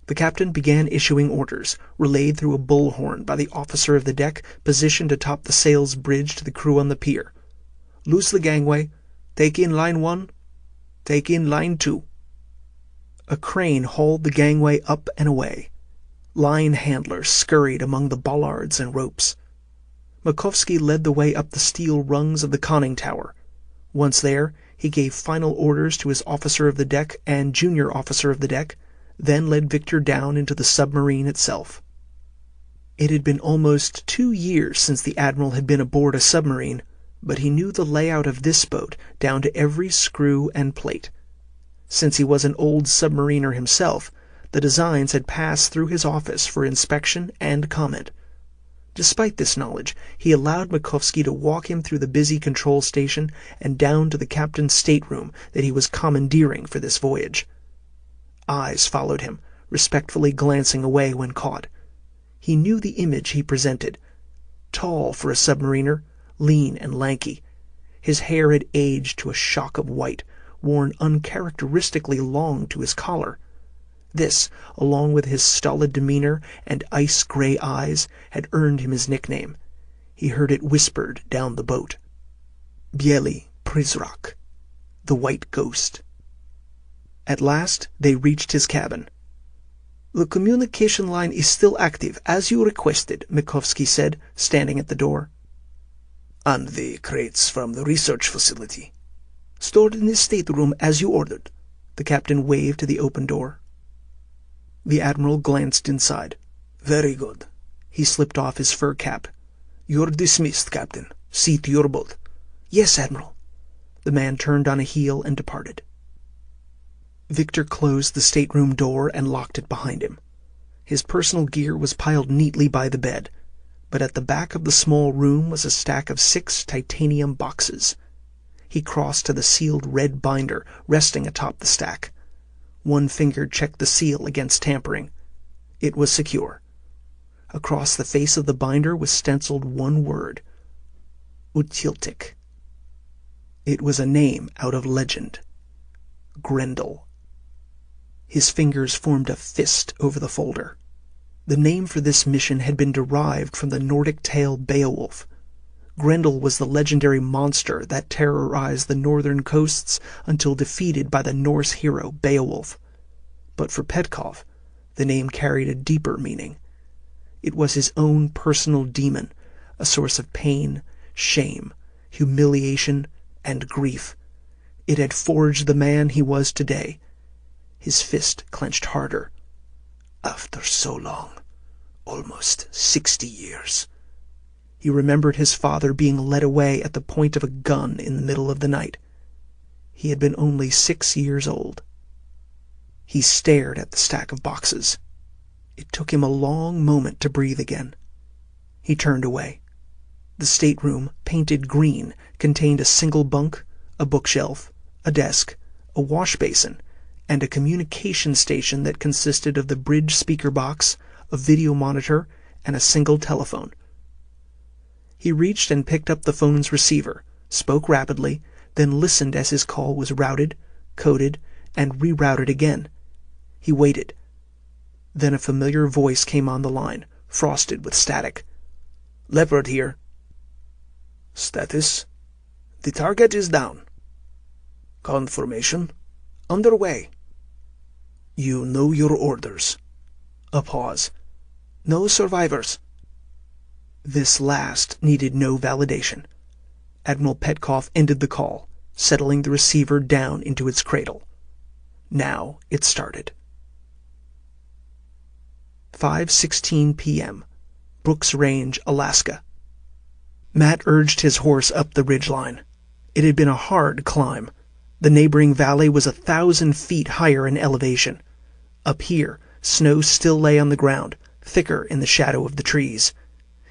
The captain began issuing orders, relayed through a bullhorn by the officer of the deck positioned atop the sails bridge to the crew on the pier. "Loose the gangway. Take in line 1. Take in line 2. A crane hauled the gangway up and away. Line handlers scurried among the bollards and ropes. Makovsky led the way up the steel rungs of the conning tower. Once there, he gave final orders to his officer of the deck and junior officer of the deck, then led Victor down into the submarine itself. It had been almost 2 years since the Admiral had been aboard a submarine, but he knew the layout of this boat down to every screw and plate. Since he was an old submariner himself, the designs had passed through his office for inspection and comment. Despite this knowledge, he allowed Makovsky to walk him through the busy control station and down to the captain's stateroom that he was commandeering for this voyage. Eyes followed him, respectfully glancing away when caught. He knew the image he presented. Tall for a submariner, lean and lanky. His hair had aged to a shock of white, worn uncharacteristically long to his collar. This, along with his stolid demeanor and ice-gray eyes, had earned him his nickname. He heard it whispered down the boat. Bieli Prizrak, the White Ghost. At last they reached his cabin. "The communication line is still active, as you requested," Makovsky said, standing at the door. "And the crates from the research facility?" "Stored in the stateroom as you ordered." The captain waved to the open door. The Admiral glanced inside. "Very good." He slipped off his fur cap. "You're dismissed, Captain. See to your boat." "Yes, Admiral." The man turned on a heel and departed. Victor closed the stateroom door and locked it behind him. His personal gear was piled neatly by the bed, but at the back of the small room was a stack of 6 titanium boxes. He crossed to the sealed red binder resting atop the stack. One finger checked the seal against tampering. It was secure. Across the face of the binder was stenciled one word: Utiltik. It was a name out of legend. Grenle. His fingers formed a fist over the folder. The name for this mission had been derived from the Nordic tale Beowulf. Grenle was the legendary monster that terrorized the northern coasts until defeated by the Norse hero Beowulf. But for Petkov, the name carried a deeper meaning. It was his own personal demon, a source of pain, shame, humiliation, and grief. It had forged the man he was today. His fist clenched harder. After so long, almost 60 years. He remembered his father being led away at the point of a gun in the middle of the night. He had been only 6 years old. He stared at the stack of boxes. It took him a long moment to breathe again. He turned away. The stateroom, painted green, contained a single bunk, a bookshelf, a desk, a wash basin, and a communication station that consisted of the bridge speaker box, a video monitor, and a single telephone. He reached and picked up the phone's receiver, spoke rapidly, then listened as his call was routed, coded, and rerouted again. He waited. Then a familiar voice came on the line, frosted with static. "Leopard here." "Status? The target is down." "Confirmation? Underway." "You know your orders." A pause. "No survivors." This last needed no validation. Admiral Petkoff ended the call, settling the receiver down into its cradle. Now it started. 5:16 p.m. Brooks Range, Alaska. Matt urged his horse up the ridgeline. It had been a hard climb. The neighboring valley was 1,000 feet higher in elevation. Up here, snow still lay on the ground, thicker in the shadow of the trees.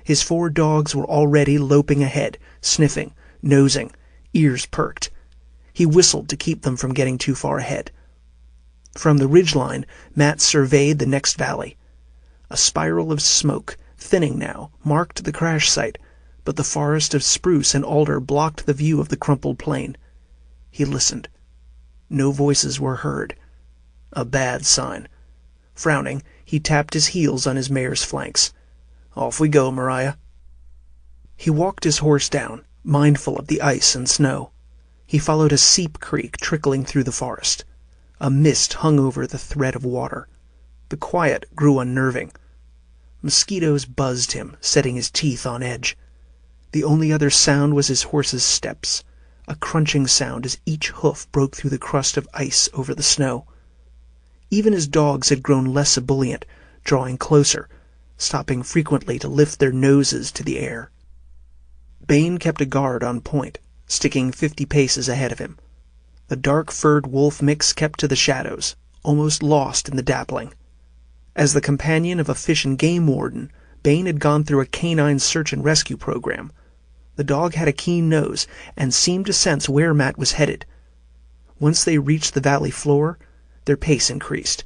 His 4 dogs were already loping ahead, sniffing, nosing, ears perked. He whistled to keep them from getting too far ahead. From the ridgeline, Matt surveyed the next valley. A spiral of smoke, thinning now, marked the crash site, but the forest of spruce and alder blocked the view of the crumpled plain. He listened. No voices were heard. A bad sign. Frowning, he tapped his heels on his mare's flanks. "Off we go, Mariah." He walked his horse down, mindful of the ice and snow. He followed a seep creek trickling through the forest. A mist hung over the thread of water. The quiet grew unnerving. Mosquitoes buzzed him, setting his teeth on edge. The only other sound was his horse's steps, a crunching sound as each hoof broke through the crust of ice over the snow. Even his dogs had grown less ebullient, drawing closer, stopping frequently to lift their noses to the air. Bane kept a guard on point, sticking 50 paces ahead of him. The dark-furred wolf mix kept to the shadows, almost lost in the dappling. As the companion of a fish and game warden, Bane had gone through a canine search and rescue program. The dog had a keen nose and seemed to sense where Matt was headed. Once they reached the valley floor, their pace increased.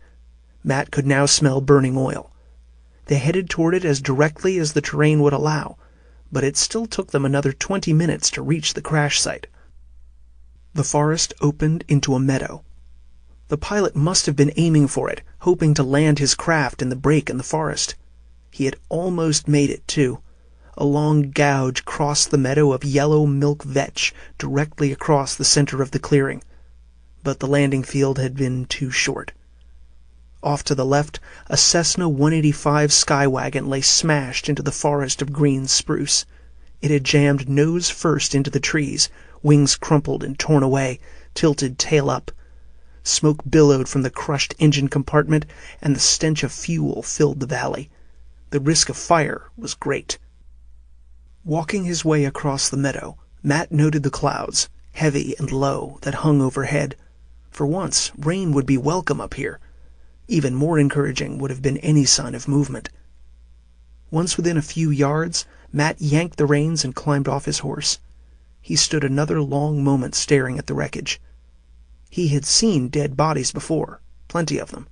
Matt could now smell burning oil. They headed toward it as directly as the terrain would allow, but it still took them another 20 minutes to reach the crash site. The forest opened into a meadow. The pilot must have been aiming for it, hoping to land his craft in the break in the forest. He had almost made it, too. A long gouge crossed the meadow of yellow milk vetch directly across the center of the clearing. But the landing field had been too short. Off to the left, a Cessna 185 Skywagon lay smashed into the forest of green spruce. It had jammed nose first into the trees, wings crumpled and torn away, tilted tail up. Smoke billowed from the crushed engine compartment, and the stench of fuel filled the valley. The risk of fire was great. Walking his way across the meadow, Matt noted the clouds, heavy and low, that hung overhead. For once, rain would be welcome up here. Even more encouraging would have been any sign of movement. Once within a few yards, Matt yanked the reins and climbed off his horse. He stood another long moment staring at the wreckage. He had seen dead bodies before, plenty of them.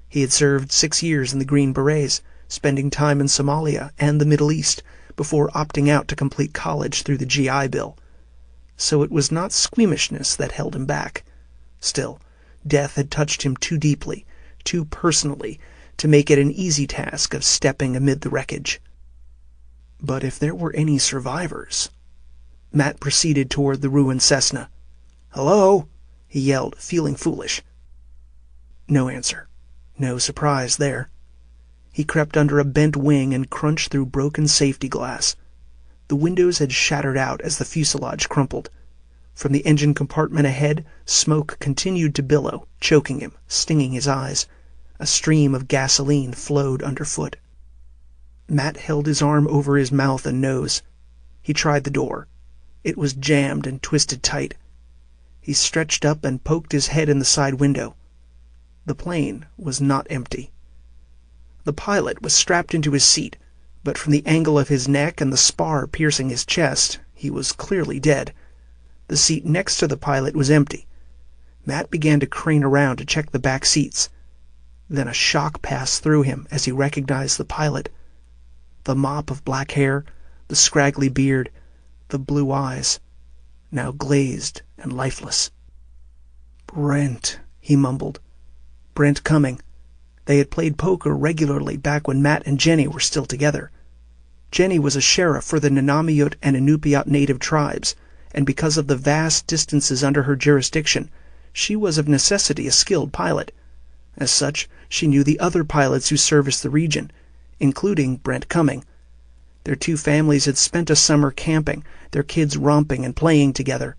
He had served 6 years in the Green Berets, spending time in Somalia and the Middle East, before opting out to complete college through the GI Bill. So it was not squeamishness that held him back. Still, death had touched him too deeply, too personally, to make it an easy task of stepping amid the wreckage. But if there were any survivors... Matt proceeded toward the ruined Cessna. "Hello?" he yelled, feeling foolish. No answer. No surprise there. He crept under a bent wing and crunched through broken safety glass. The windows had shattered out as the fuselage crumpled. From the engine compartment ahead, smoke continued to billow, choking him, stinging his eyes. A stream of gasoline flowed underfoot. Matt held his arm over his mouth and nose. He tried the door. It was jammed and twisted tight. He stretched up and poked his head in the side window. The plane was not empty. The pilot was strapped into his seat, but from the angle of his neck and the spar piercing his chest, he was clearly dead. The seat next to the pilot was empty. Matt began to crane around to check the back seats. Then a shock passed through him as he recognized the pilot. The mop of black hair, the scraggly beard, the blue eyes, now glazed and lifeless. "Brent," he mumbled. Brent Cumming. They had played poker regularly back when Matt and Jenny were still together. Jenny was a sheriff for the Nunamiyut and Inupiat native tribes, and because of the vast distances under her jurisdiction, she was of necessity a skilled pilot. As such, she knew the other pilots who serviced the region, including Brent Cumming. Their two families had spent a summer camping, their kids romping and playing together.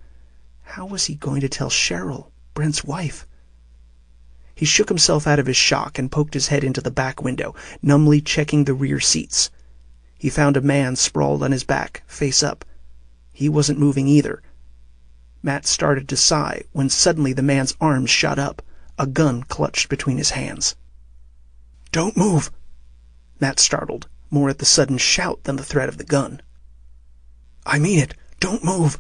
How was he going to tell Cheryl, Brent's wife? He shook himself out of his shock and poked his head into the back window, numbly checking the rear seats. He found a man sprawled on his back, face up. He wasn't moving either. Matt started to sigh when suddenly the man's arms shot up, a gun clutched between his hands. "Don't move!" Matt startled, more at the sudden shout than the threat of the gun. "I mean it! Don't move!"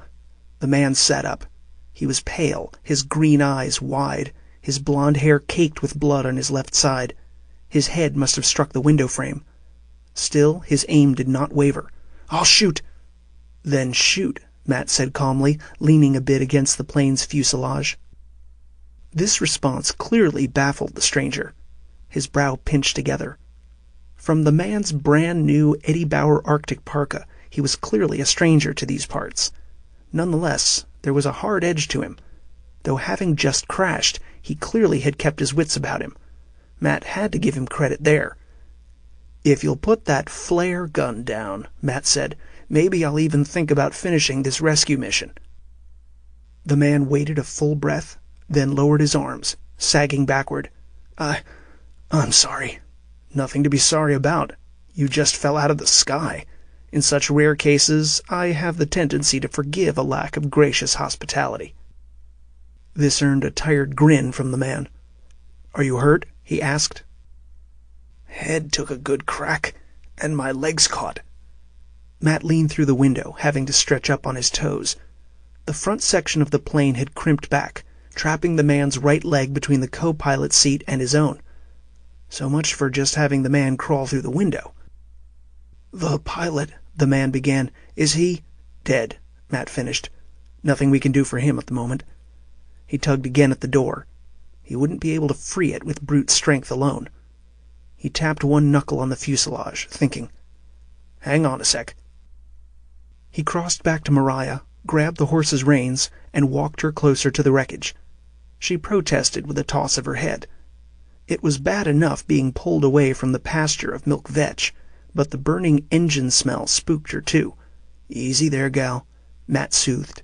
The man sat up. He was pale, his green eyes wide, his blond hair caked with blood on his left side. His head must have struck the window frame. Still, his aim did not waver. "I'll shoot!" "Then shoot," Matt said calmly, leaning a bit against the plane's fuselage. This response clearly baffled the stranger. His brow pinched together. From the man's brand-new Eddie Bauer Arctic parka, he was clearly a stranger to these parts. Nonetheless, there was a hard edge to him. Though having just crashed, he clearly had kept his wits about him. Matt had to give him credit there. "If you'll put that flare gun down," Matt said, "maybe I'll even think about finishing this rescue mission." The man waited a full breath, then lowered his arms, sagging backward. I'm sorry." "Nothing to be sorry about. You just fell out of the sky. In such rare cases, I have the tendency to forgive a lack of gracious hospitality." This earned a tired grin from the man. "Are you hurt?" he asked. "Head took a good crack, and my legs caught." Matt leaned through the window, having to stretch up on his toes. The front section of the plane had crimped back, trapping the man's right leg between the co-pilot's seat and his own. So much for just having the man crawl through the window. "The pilot," the man began. "Is he—" "Dead," Matt finished. "Nothing we can do for him at the moment." He tugged again at the door. He wouldn't be able to free it with brute strength alone. He tapped one knuckle on the fuselage, thinking. "Hang on a sec." He crossed back to Mariah, grabbed the horse's reins, and walked her closer to the wreckage. She protested with a toss of her head. It was bad enough being pulled away from the pasture of milk vetch, but the burning engine smell spooked her too. "Easy there, gal," Matt soothed.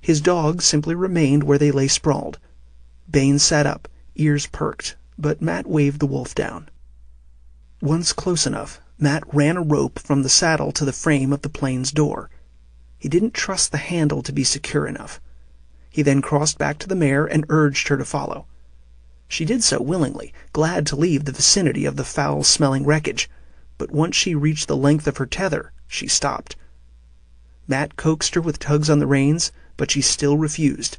His dogs simply remained where they lay sprawled. Bane sat up, ears perked, but Matt waved the wolf down. Once close enough, Matt ran a rope from the saddle to the frame of the plane's door. He didn't trust the handle to be secure enough. He then crossed back to the mare and urged her to follow. She did so willingly, glad to leave the vicinity of the foul-smelling wreckage, but once she reached the length of her tether, she stopped. Matt coaxed her with tugs on the reins, but she still refused.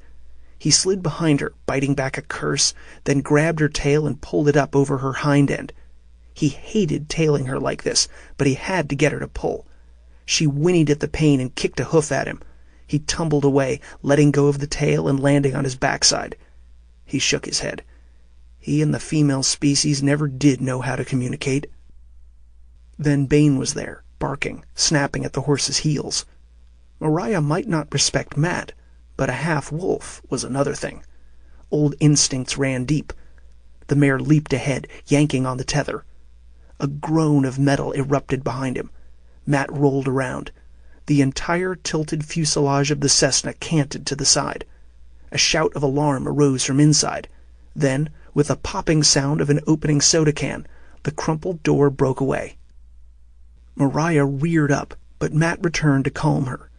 He slid behind her, biting back a curse, then grabbed her tail and pulled it up over her hind end. He hated tailing her like this, but he had to get her to pull. She whinnied at the pain and kicked a hoof at him. He tumbled away, letting go of the tail and landing on his backside. He shook his head. He and the female species never did know how to communicate. Then Bane was there, barking, snapping at the horse's heels. Mariah might not respect Matt, but a half-wolf was another thing. Old instincts ran deep. The mare leaped ahead, yanking on the tether. A groan of metal erupted behind him. Matt rolled around. The entire tilted fuselage of the Cessna canted to the side. A shout of alarm arose from inside. Then, with a popping sound of an opening soda can, the crumpled door broke away. Mariah reared up, but Matt returned to calm her.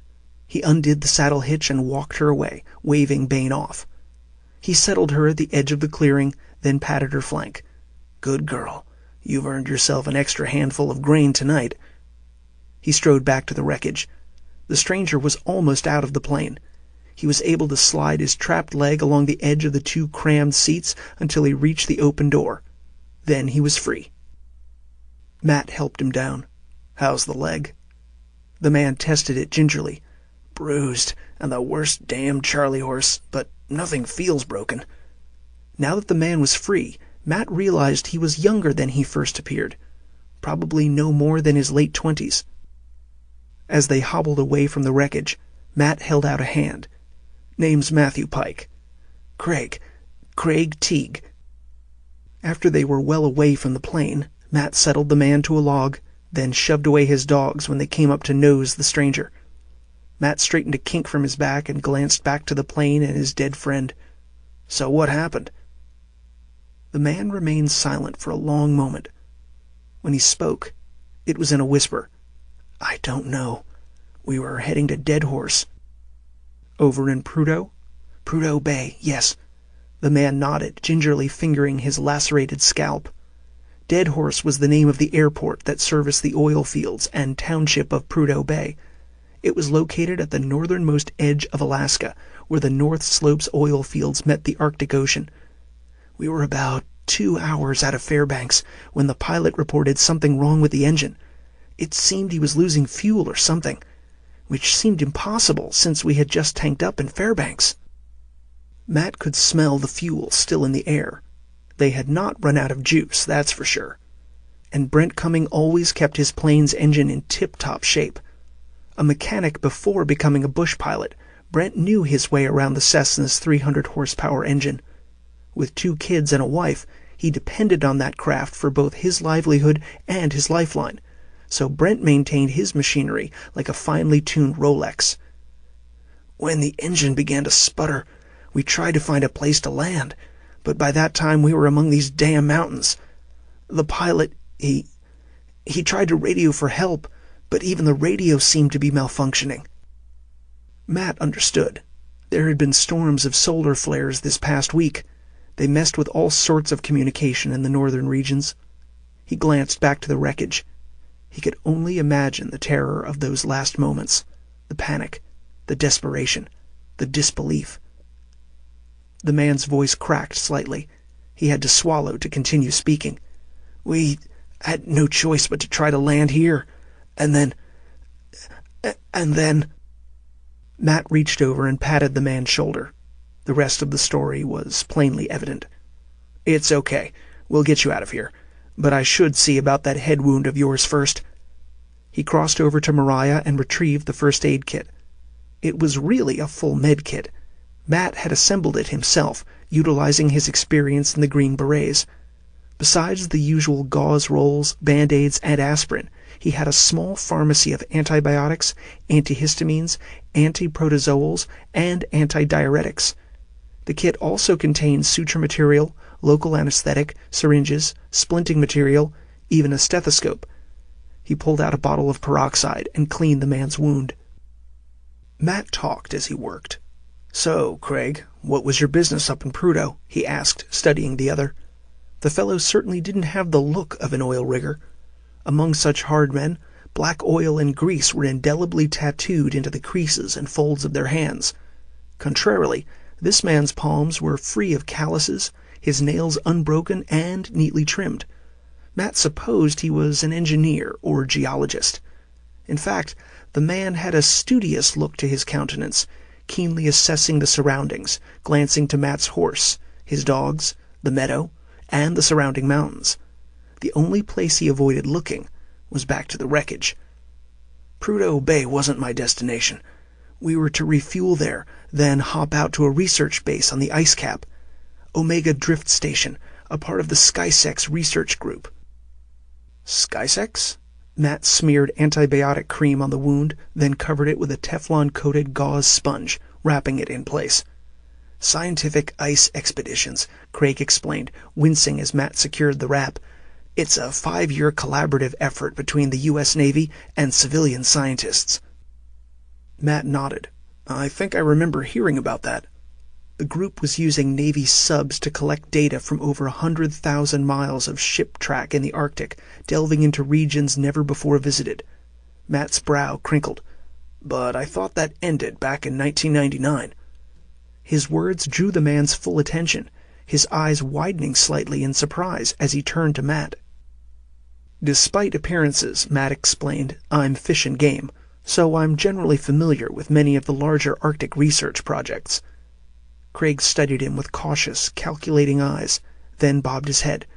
He undid the saddle hitch and walked her away, waving Bane off. He settled her at the edge of the clearing, then patted her flank. "Good girl. You've earned yourself an extra handful of grain tonight. He strode back to the wreckage. The stranger was almost out of the plane. He was able to slide his trapped leg along the edge of the two crammed seats until he reached the open door. Then he was free. Matt helped him down. "How's the leg?" The man tested it gingerly. "Bruised, and the worst damn Charlie horse, but nothing feels broken." Now that the man was free, Matt realized he was younger than he first appeared. Probably no more than his late 20s. As they hobbled away from the wreckage, Matt held out a hand. "Name's Matthew Pike." "Craig Teague." After they were well away from the plane, Matt settled the man to a log, then shoved away his dogs when they came up to nose the stranger. Matt straightened a kink from his back and glanced back to the plane and his dead friend. "So what happened?" The man remained silent for a long moment. When he spoke, it was in a whisper. "I don't know. We were heading to Dead Horse." "Over in Prudo?" "Prudo Bay, yes." The man nodded, gingerly fingering his lacerated scalp. Dead Horse was the name of the airport that serviced the oil fields and township of Prudo Bay. It was located at the northernmost edge of Alaska, where the North Slopes oil fields met the Arctic Ocean. "We were about 2 hours out of Fairbanks when the pilot reported something wrong with the engine. It seemed he was losing fuel or something, which seemed impossible since we had just tanked up in Fairbanks." Matt could smell the fuel still in the air. They had not run out of juice, that's for sure. And Brent Cumming always kept his plane's engine in tip-top shape. A mechanic before becoming a bush pilot, Brent knew his way around the Cessna's 300-horsepower engine. With 2 kids and a wife, he depended on that craft for both his livelihood and his lifeline, so Brent maintained his machinery like a finely tuned Rolex. "When the engine began to sputter, we tried to find a place to land, but by that time we were among these damn mountains. The pilot, he tried to radio for help, but even the radio seemed to be malfunctioning." Matt understood. There had been storms of solar flares this past week. They messed with all sorts of communication in the northern regions. He glanced back to the wreckage. He could only imagine the terror of those last moments, the panic, the desperation, the disbelief. The man's voice cracked slightly. He had to swallow to continue speaking. "We had no choice but to try to land here, and then... Matt reached over and patted the man's shoulder. The rest of the story was plainly evident. "It's okay. We'll get you out of here. But I should see about that head wound of yours first." He crossed over to Mariah and retrieved the first aid kit. It was really a full med kit. Matt had assembled it himself, utilizing his experience in the Green Berets. Besides the usual gauze rolls, Band-Aids, and aspirin, he had a small pharmacy of antibiotics, antihistamines, antiprotozoals, and antidiuretics. The kit also contained suture material, local anesthetic, syringes, splinting material, even a stethoscope. He pulled out a bottle of peroxide and cleaned the man's wound. Matt talked as he worked. "So, Craig, what was your business up in Prudo?" he asked, studying the other. The fellow certainly didn't have the look of an oil rigger. Among such hard men, black oil and grease were indelibly tattooed into the creases and folds of their hands. Contrarily, this man's palms were free of calluses, his nails unbroken and neatly trimmed. Matt supposed he was an engineer or geologist. In fact, the man had a studious look to his countenance, keenly assessing the surroundings, glancing to Matt's horse, his dogs, the meadow, and the surrounding mountains. The only place he avoided looking was back to the wreckage. "Prudo Bay wasn't my destination. We were to refuel there, then hop out to a research base on the ice cap. Omega Drift Station, a part of the SkySex research group." "SkySex?" Matt smeared antibiotic cream on the wound, then covered it with a Teflon-coated gauze sponge, wrapping it in place. "Scientific ice expeditions," Craig explained, wincing as Matt secured the wrap. "It's a 5-year collaborative effort between the U.S. Navy and civilian scientists." Matt nodded. "I think I remember hearing about that." The group was using Navy subs to collect data from over 100,000 miles of ship track in the Arctic, delving into regions never before visited. Matt's brow crinkled. "But I thought that ended back in 1999. His words drew the man's full attention, his eyes widening slightly in surprise as he turned to Matt. "Despite appearances," Matt explained, "I'm Fish and Game, so I'm generally familiar with many of the larger Arctic research projects." Craig studied him with cautious, calculating eyes, then bobbed his head.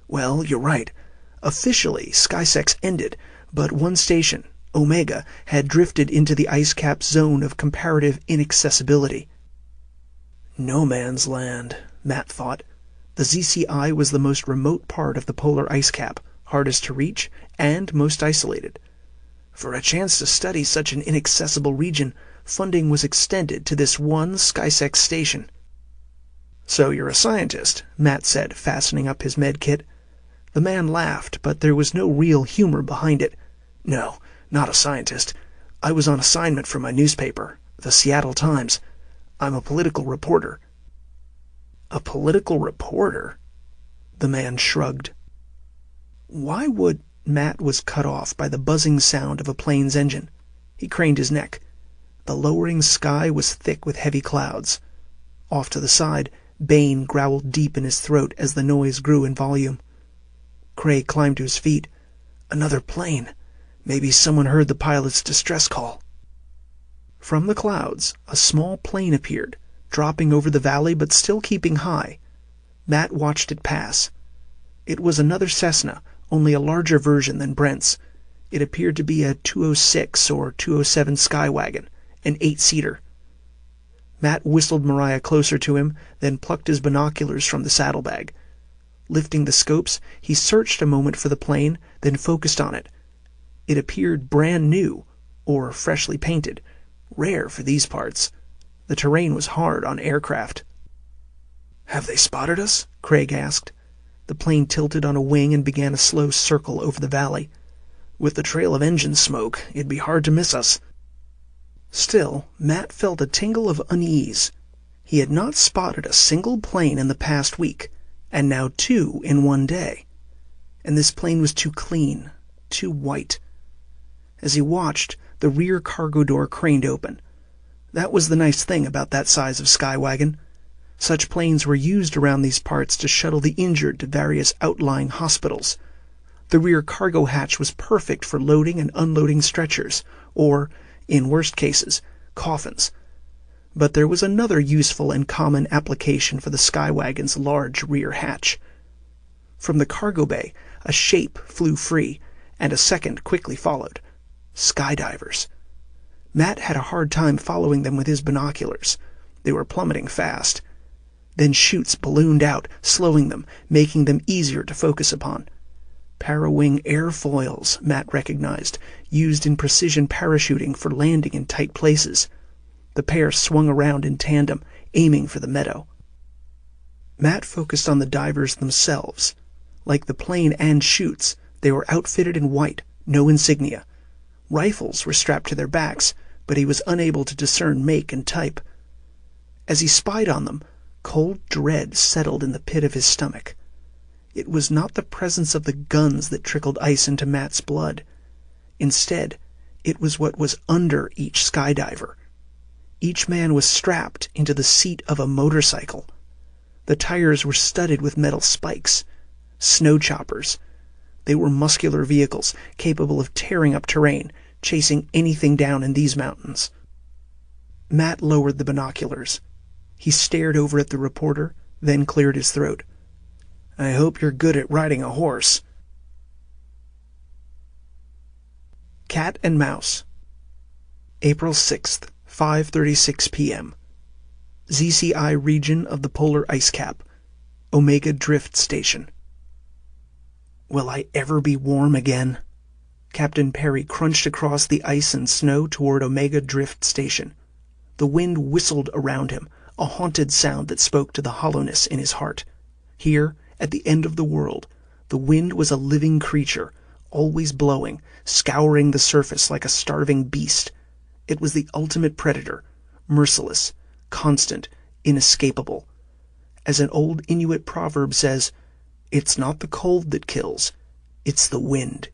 "Well, you're right. Officially, SkySex ended, but one station, Omega, had drifted into the ice cap zone of comparative inaccessibility." No man's land, Matt thought. The ZCI was the most remote part of the polar ice cap, hardest to reach, and most isolated. For a chance to study such an inaccessible region, funding was extended to this one SkySex station. "So you're a scientist," Matt said, fastening up his med kit. The man laughed, but there was no real humor behind it. "No, not a scientist. I was on assignment for my newspaper, the Seattle Times. I'm a political reporter." "A political reporter?" The man shrugged. "Why would—" Matt was cut off by the buzzing sound of a plane's engine. He craned his neck. The lowering sky was thick with heavy clouds. Off to the side, Bane growled deep in his throat as the noise grew in volume. Craig climbed to his feet. Another plane. Maybe someone heard the pilot's distress call. From the clouds, a small plane appeared, dropping over the valley but still keeping high. Matt watched it pass. It was another Cessna, only a larger version than Brent's. It appeared to be a 206 or 207 Skywagon, an 8-seater. Matt whistled Mariah closer to him, then plucked his binoculars from the saddlebag. Lifting the scopes, he searched a moment for the plane, then focused on it. It appeared brand new, or freshly painted, rare for these parts. The terrain was hard on aircraft. "Have they spotted us?" Craig asked. The plane tilted on a wing and began a slow circle over the valley. "With the trail of engine smoke, it'd be hard to miss us." Still, Matt felt a tingle of unease. He had not spotted a single plane in the past week, and now 2 in one day. And this plane was too clean, too white. As he watched, the rear cargo door craned open. That was the nice thing about that size of Skywagon. Such planes were used around these parts to shuttle the injured to various outlying hospitals. The rear cargo hatch was perfect for loading and unloading stretchers, or, in worst cases, coffins. But there was another useful and common application for the Skywagon's large rear hatch. From the cargo bay, a shape flew free, and a second quickly followed. Skydivers. Matt had a hard time following them with his binoculars. They were plummeting fast. Then chutes ballooned out, slowing them, making them easier to focus upon. Parawing airfoils, Matt recognized, used in precision parachuting for landing in tight places. The pair swung around in tandem, aiming for the meadow. Matt focused on the divers themselves. Like the plane and chutes, they were outfitted in white, no insignia. Rifles were strapped to their backs, but he was unable to discern make and type. As he spied on them, cold dread settled in the pit of his stomach. It was not the presence of the guns that trickled ice into Matt's blood. Instead, it was what was under each skydiver. Each man was strapped into the seat of a motorcycle. The tires were studded with metal spikes. Snow choppers. They were muscular vehicles capable of tearing up terrain, chasing anything down in these mountains. Matt lowered the binoculars. He stared over at the reporter, then cleared his throat. "I hope you're good at riding a horse." Cat and Mouse. April 6th, 5:36 p.m. ZCI region of the polar ice cap. Omega Drift Station. Will I ever be warm again? Captain Perry crunched across the ice and snow toward Omega Drift Station. The wind whistled around him, a haunted sound that spoke to the hollowness in his heart. Here, at the end of the world, the wind was a living creature, always blowing, scouring the surface like a starving beast. It was the ultimate predator, merciless, constant, inescapable. As an old Inuit proverb says, "It's not the cold that kills, it's the wind."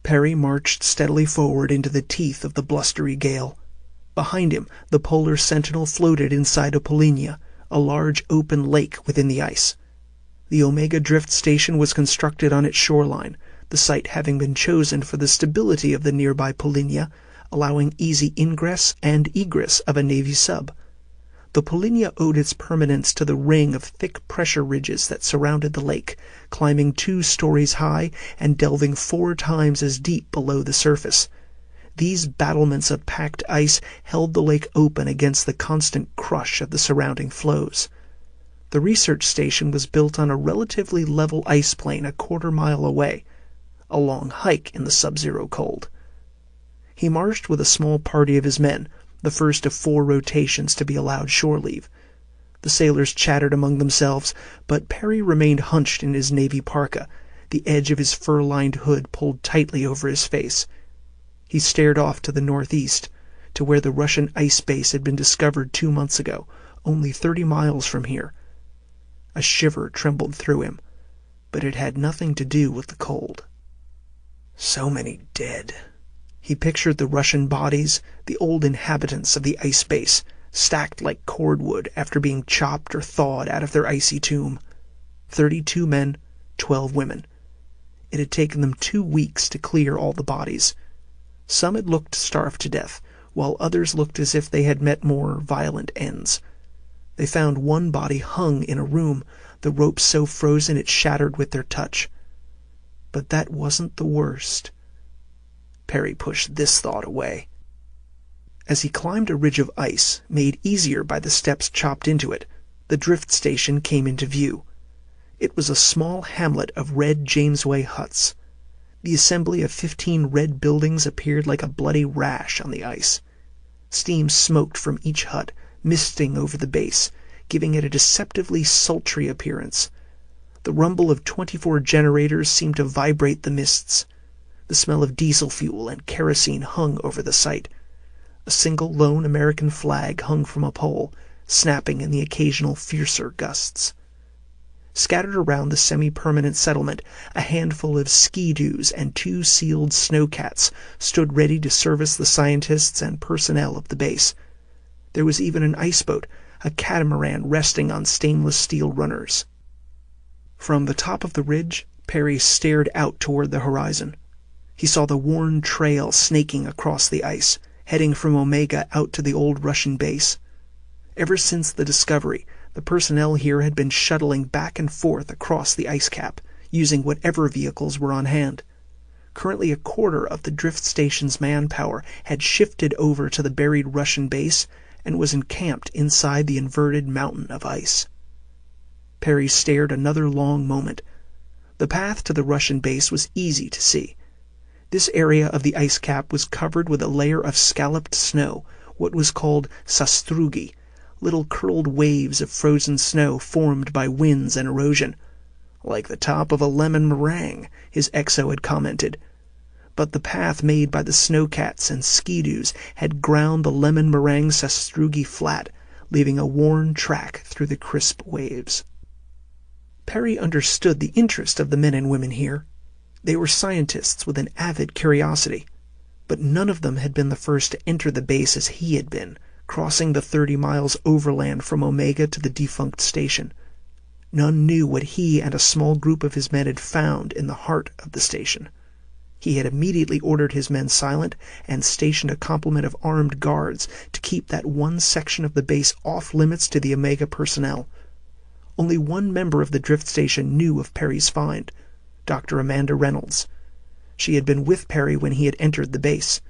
Perry marched steadily forward into the teeth of the blustery gale. Behind him, the Polar Sentinel floated inside a Polinia, a large open lake within the ice. The Omega Drift Station was constructed on its shoreline, the site having been chosen for the stability of the nearby Polinia, allowing easy ingress and egress of a Navy sub. The Polinia owed its permanence to the ring of thick pressure ridges that surrounded the lake, climbing 2 stories high and delving 4 times as deep below the surface. These battlements of packed ice held the lake open against the constant crush of the surrounding floes. The research station was built on a relatively level ice plain a quarter-mile away, a long hike in the sub-zero cold. He marched with a small party of his men, the first of 4 rotations to be allowed shore leave. The sailors chattered among themselves, but Perry remained hunched in his navy parka, the edge of his fur-lined hood pulled tightly over his face. He stared off to the northeast, to where the Russian ice base had been discovered 2 months ago, only 30 miles from here. A shiver trembled through him, but it had nothing to do with the cold. So many dead. He pictured the Russian bodies, the old inhabitants of the ice base, stacked like cordwood after being chopped or thawed out of their icy tomb. 32 men, 12 women. It had taken them 2 weeks to clear all the bodies. Some had looked starved to death, while others looked as if they had met more violent ends. They found one body hung in a room, the rope so frozen it shattered with their touch. But that wasn't the worst. Perry pushed this thought away. As he climbed a ridge of ice, made easier by the steps chopped into it, the drift station came into view. It was a small hamlet of red Jamesway huts. The assembly of 15 red buildings appeared like a bloody rash on the ice. Steam smoked from each hut, misting over the base, giving it a deceptively sultry appearance. The rumble of 24 generators seemed to vibrate the mists. The smell of diesel fuel and kerosene hung over the site. A single lone American flag hung from a pole, snapping in the occasional fiercer gusts. Scattered around the semi-permanent settlement, a handful of ski-doos and 2 sealed snowcats stood ready to service the scientists and personnel of the base. There was even an iceboat, a catamaran resting on stainless steel runners. From the top of the ridge, Perry stared out toward the horizon. He saw the worn trail snaking across the ice, heading from Omega out to the old Russian base. Ever since the discovery, the personnel here had been shuttling back and forth across the ice cap, using whatever vehicles were on hand. Currently a quarter of the drift station's manpower had shifted over to the buried Russian base and was encamped inside the inverted mountain of ice. Perry stared another long moment. The path to the Russian base was easy to see. This area of the ice cap was covered with a layer of scalloped snow, what was called sastrugi, little curled waves of frozen snow formed by winds and erosion. Like the top of a lemon meringue, his exo had commented. But the path made by the snowcats and ski-doos had ground the lemon meringue sastrugi flat, leaving a worn track through the crisp waves. Perry understood the interest of the men and women here. They were scientists with an avid curiosity, but none of them had been the first to enter the base as he had been, crossing the 30 miles overland from Omega to the defunct station. None knew what he and a small group of his men had found in the heart of the station. He had immediately ordered his men silent and stationed a complement of armed guards to keep that one section of the base off limits to the Omega personnel. Only one member of the drift station knew of Perry's find, Dr. Amanda Reynolds. She had been with Perry when he had entered the base.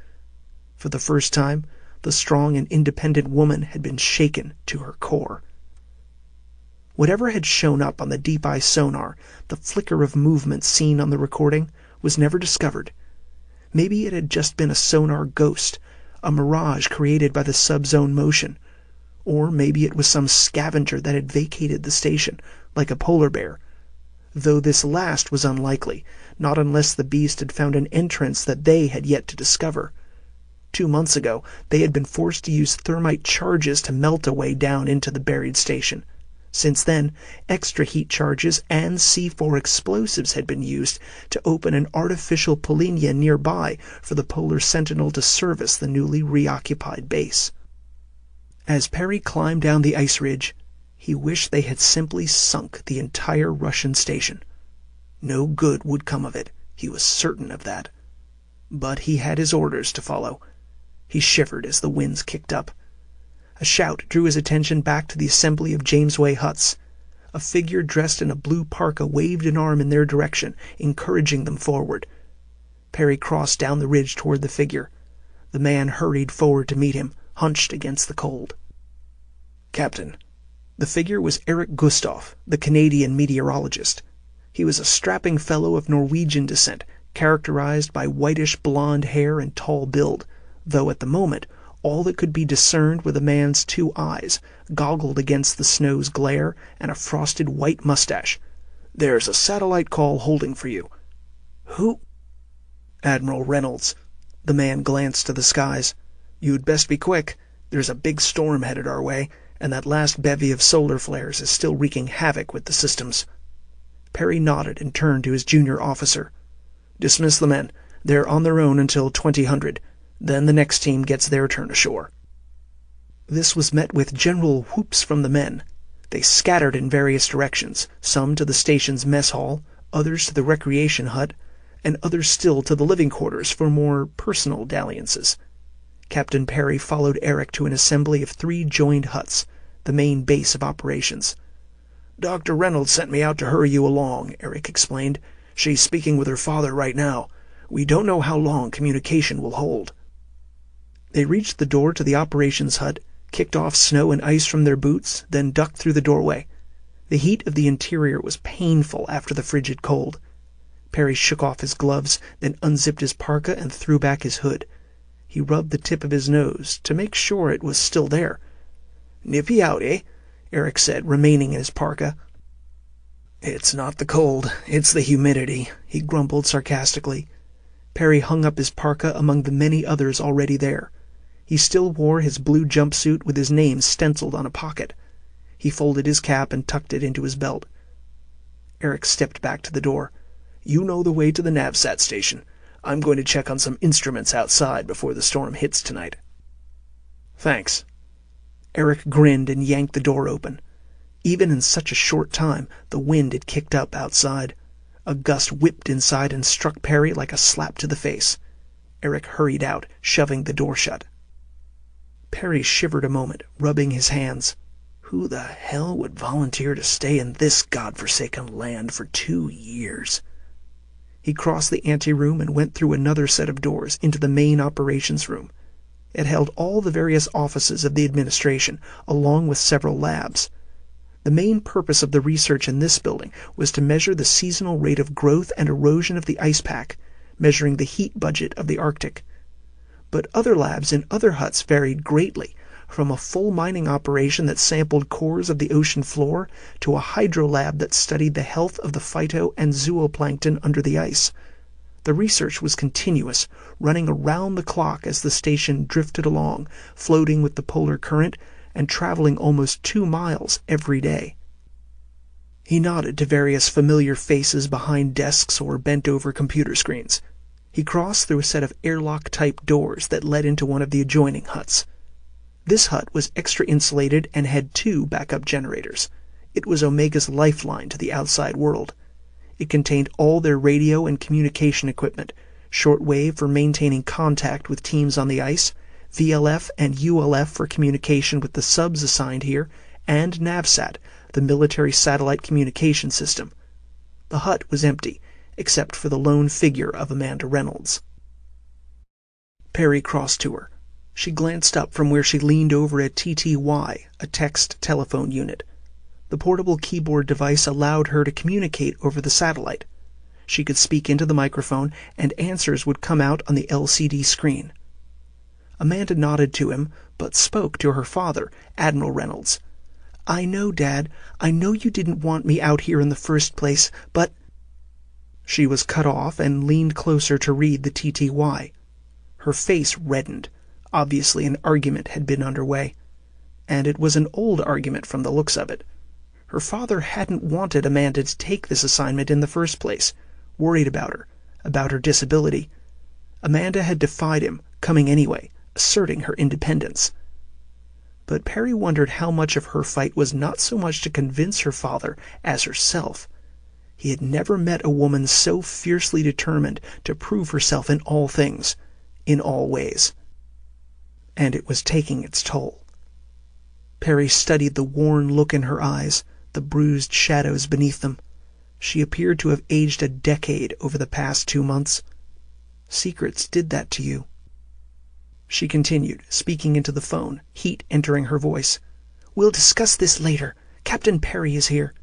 For the first time, the strong and independent woman had been shaken to her core. Whatever had shown up on the deep ice sonar, the flicker of movement seen on the recording, was never discovered. Maybe it had just been a sonar ghost, a mirage created by the subzone motion. Or maybe it was some scavenger that had vacated the station, like a polar bear. Though this last was unlikely, not unless the beast had found an entrance that they had yet to discover. 2 months ago, they had been forced to use thermite charges to melt a way down into the buried station. Since then, extra heat charges and C4 explosives had been used to open an artificial polynya nearby for the Polar Sentinel to service the newly reoccupied base. As Perry climbed down the ice ridge, he wished they had simply sunk the entire Russian station. No good would come of it, he was certain of that. But he had his orders to follow. He shivered as the winds kicked up. A shout drew his attention back to the assembly of Jamesway huts. A figure dressed in a blue parka waved an arm in their direction, encouraging them forward. Perry crossed down the ridge toward the figure. The man hurried forward to meet him, hunched against the cold. "Captain." The figure was Eric Gustav, the Canadian meteorologist. He was a strapping fellow of Norwegian descent, characterized by whitish blonde hair and tall build, though at the moment all that could be discerned were the man's two eyes, goggled against the snow's glare, and a frosted white mustache. "There's a satellite call holding for you." "Who?" "Admiral Reynolds." The man glanced to the skies. "You'd best be quick. There's a big storm headed our way, and that last bevy of solar flares is still wreaking havoc with the systems." Perry nodded and turned to his junior officer. "Dismiss the men. They're on their own until 2000. Then the next team gets their turn ashore." This was met with general whoops from the men. They scattered in various directions, some to the station's mess hall, others to the recreation hut, and others still to the living quarters for more personal dalliances. Captain Perry followed Eric to an assembly of 3 joined huts, the main base of operations. "Dr. Reynolds sent me out to hurry you along," Eric explained. "She's speaking with her father right now. We don't know how long communication will hold." They reached the door to the operations hut, kicked off snow and ice from their boots, then ducked through the doorway. The heat of the interior was painful after the frigid cold. Perry shook off his gloves, then unzipped his parka and threw back his hood. He rubbed the tip of his nose to make sure it was still there. "Nippy out, eh?" Eric said, remaining in his parka. "It's not the cold, it's the humidity," he grumbled sarcastically. Perry hung up his parka among the many others already there. He still wore his blue jumpsuit with his name stenciled on a pocket. He folded his cap and tucked it into his belt. Eric stepped back to the door. "You know the way to the NavSat station. I'm going to check on some instruments outside before the storm hits tonight." "Thanks." Eric grinned and yanked the door open. Even in such a short time, the wind had kicked up outside. A gust whipped inside and struck Perry like a slap to the face. Eric hurried out, shoving the door shut. Perry shivered a moment, rubbing his hands. Who the hell would volunteer to stay in this godforsaken land for 2 years? He crossed the anteroom and went through another set of doors into the main operations room. It held all the various offices of the administration, along with several labs. The main purpose of the research in this building was to measure the seasonal rate of growth and erosion of the ice pack, measuring the heat budget of the Arctic. But other labs in other huts varied greatly, from a full mining operation that sampled cores of the ocean floor to a hydro lab that studied the health of the phyto and zooplankton under the ice. The research was continuous, running around the clock as the station drifted along, floating with the polar current and traveling almost 2 miles every day. He nodded to various familiar faces behind desks or bent over computer screens. He crossed through a set of airlock-type doors that led into one of the adjoining huts. This hut was extra insulated and had 2 backup generators. It was Omega's lifeline to the outside world. It contained all their radio and communication equipment, shortwave for maintaining contact with teams on the ice, VLF and ULF for communication with the subs assigned here, and NavSat, the military satellite communication system. The hut was empty, except for the lone figure of Amanda Reynolds. Perry crossed to her. She glanced up from where she leaned over a TTY, a text telephone unit. The portable keyboard device allowed her to communicate over the satellite. She could speak into the microphone, and answers would come out on the LCD screen. Amanda nodded to him, but spoke to her father, Admiral Reynolds. "I know, Dad. I know you didn't want me out here in the first place, but—" She was cut off and leaned closer to read the TTY. Her face reddened. Obviously an argument had been underway. And it was an old argument from the looks of it. Her father hadn't wanted Amanda to take this assignment in the first place, worried about her disability. Amanda had defied him, coming anyway, asserting her independence. But Perry wondered how much of her fight was not so much to convince her father as herself. He had never met a woman so fiercely determined to prove herself in all things, in all ways. And it was taking its toll. Perry studied the worn look in her eyes, the bruised shadows beneath them. She appeared to have aged a decade over the past 2 months. Secrets did that to you. She continued, speaking into the phone, heat entering her voice. "We'll discuss this later. Captain Perry is here."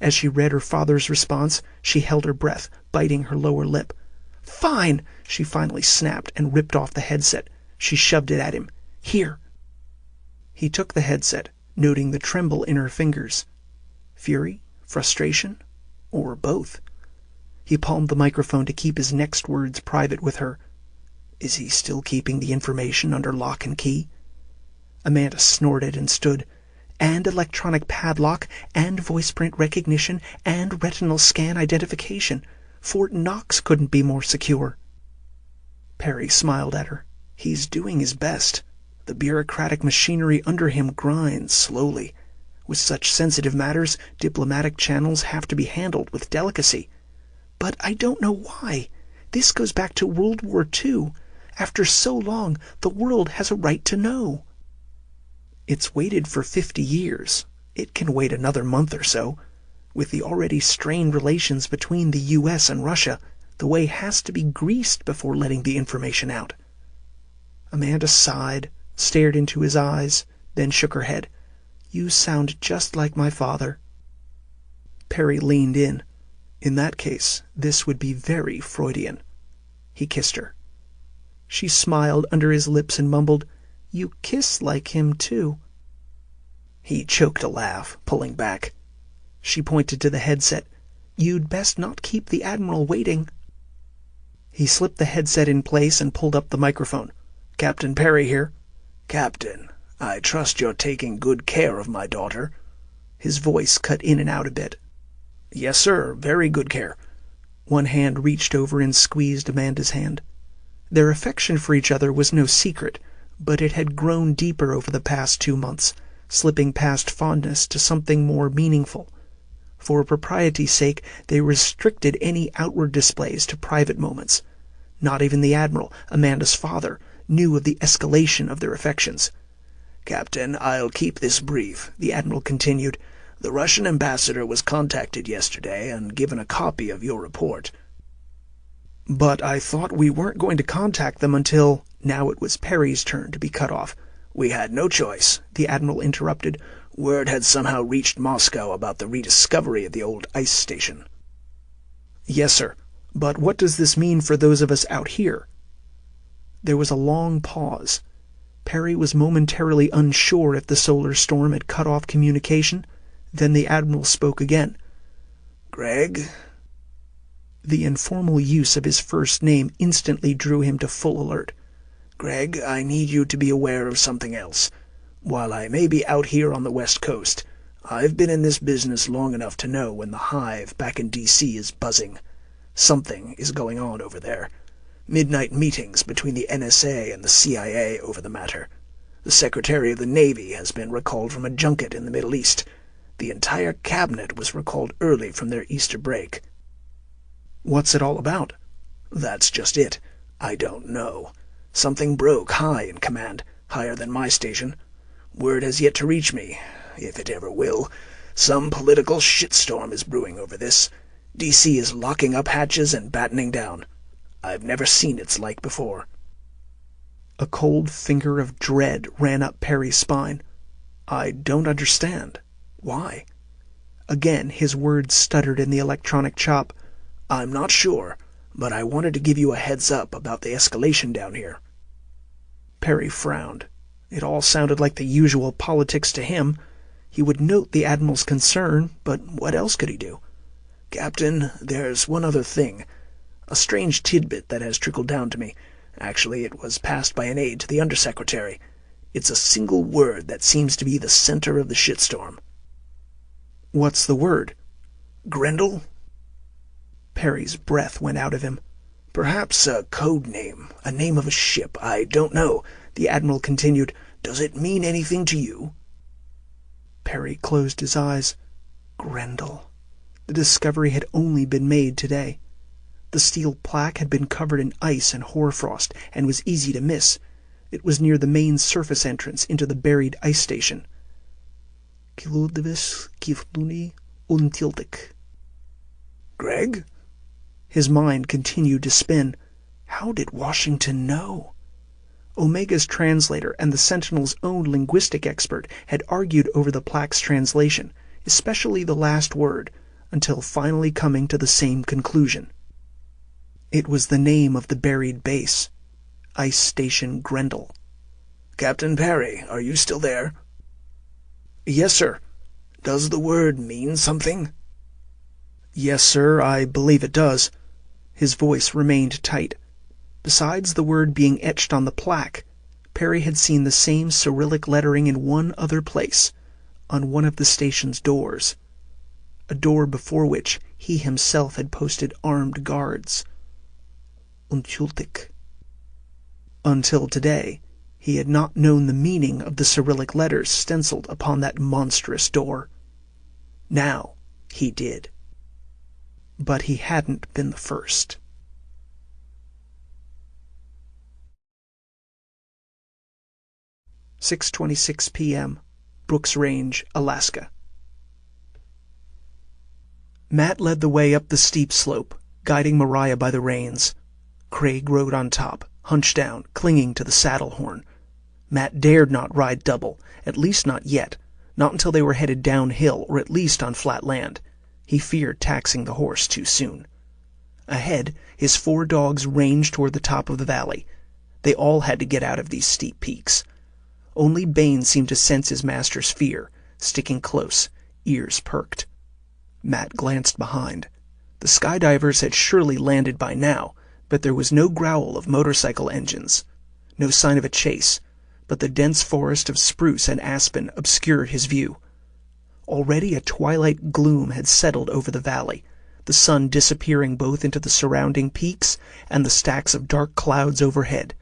As she read her father's response, she held her breath, biting her lower lip. "Fine!" she finally snapped and ripped off the headset. She shoved it at him. "Here." He took the headset, noting the tremble in her fingers. Fury? Frustration? Or both? He palmed the microphone to keep his next words private with her. Is he still keeping the information under lock and key? Amanda snorted and stood. And electronic padlock, and voice print recognition, and retinal scan identification. Fort Knox couldn't be more secure. Perry smiled at her. He's doing his best. The bureaucratic machinery under him grinds slowly. With such sensitive matters, diplomatic channels have to be handled with delicacy. But I don't know why. This goes back to World War II. After so long, the world has a right to know. It's waited for 50 years. It can wait another month or so. With the already strained relations between the U.S. and Russia, the way has to be greased before letting the information out. Amanda sighed, stared into his eyes, then shook her head. You sound just like my father. Perry leaned in. In that case, this would be very Freudian. He kissed her. She smiled under his lips and mumbled, "You kiss like him, too." He choked a laugh, pulling back. She pointed to the headset. "You'd best not keep the Admiral waiting." He slipped the headset in place and pulled up the microphone. "Captain Perry here." "Captain, I trust you're taking good care of my daughter." His voice cut in and out a bit. "Yes, sir, very good care." One hand reached over and squeezed Amanda's hand. Their affection for each other was no secret, but it had grown deeper over the past 2 months, slipping past fondness to something more meaningful. For propriety's sake, they restricted any outward displays to private moments. Not even the Admiral, Amanda's father, knew of the escalation of their affections. "Captain, I'll keep this brief," the Admiral continued. "The Russian ambassador was contacted yesterday and given a copy of your report." "But I thought we weren't going to contact them until—" Now it was Perry's turn to be cut off. "We had no choice," the Admiral interrupted. "Word had somehow reached Moscow about the rediscovery of the old ice station." "Yes, sir. But what does this mean for those of us out here?" There was a long pause. Perry was momentarily unsure if the solar storm had cut off communication. Then the Admiral spoke again. "Greg?" The informal use of his first name instantly drew him to full alert. "Greg, I need you to be aware of something else. While I may be out here on the West Coast, I've been in this business long enough to know when the hive back in D.C. is buzzing. Something is going on over there. Midnight meetings between the NSA and the CIA over the matter. The Secretary of the Navy has been recalled from a junket in the Middle East. The entire cabinet was recalled early from their Easter break." "What's it all about?" "That's just it. I don't know. Something broke high in command, higher than my station. Word has yet to reach me, if it ever will. Some political shitstorm is brewing over this. D.C. is locking up hatches and battening down. I've never seen its like before." A cold finger of dread ran up Perry's spine. "I don't understand. Why?" Again his words stuttered in the electronic chop. "I'm not sure, but I wanted to give you a heads up about the escalation down here." Perry frowned. It all sounded like the usual politics to him. He would note the Admiral's concern, but what else could he do? "Captain, there's one other thing. A strange tidbit that has trickled down to me. Actually, it was passed by an aide to the Undersecretary. It's a single word that seems to be the center of the shitstorm." "What's the word?" Grendel? Perry's breath went out of him. Perhaps a code name, a name of a ship. I don't know. The Admiral continued. Does it mean anything to you? Perry closed his eyes. Grendel. The discovery had only been made today. The steel plaque had been covered in ice and hoarfrost, and was easy to miss. It was near the main surface entrance into the buried ice station. Kiludvis kifluni untiltik. Greg? His mind continued to spin. How did Washington know? Omega's translator and the Sentinel's own linguistic expert had argued over the plaque's translation, especially the last word, until finally coming to the same conclusion. It was the name of the buried base, Ice Station Grendel. Captain Perry, are you still there? Yes, sir. Does the word mean something? Yes, sir, I believe it does. His voice remained tight. Besides the word being etched on the plaque, Perry had seen the same Cyrillic lettering in one other place, on one of the station's doors, a door before which he himself had posted armed guards. Unchultik. Until today, he had not known the meaning of the Cyrillic letters stenciled upon that monstrous door. Now he did. But he hadn't been the first. 6:26 p.m., Brooks Range, Alaska. Matt led the way up the steep slope, guiding Mariah by the reins. Craig rode on top, hunched down, clinging to the saddle horn. Matt dared not ride double, at least not yet, not until they were headed downhill or at least on flat land. He feared taxing the horse too soon. Ahead, his 4 dogs ranged toward the top of the valley. They all had to get out of these steep peaks. Only Bane seemed to sense his master's fear, sticking close, ears perked. Matt glanced behind. The skydivers had surely landed by now, but there was no growl of motorcycle engines. No sign of a chase, but the dense forest of spruce and aspen obscured his view. Already a twilight gloom had settled over the valley, the sun disappearing both into the surrounding peaks and the stacks of dark clouds overhead.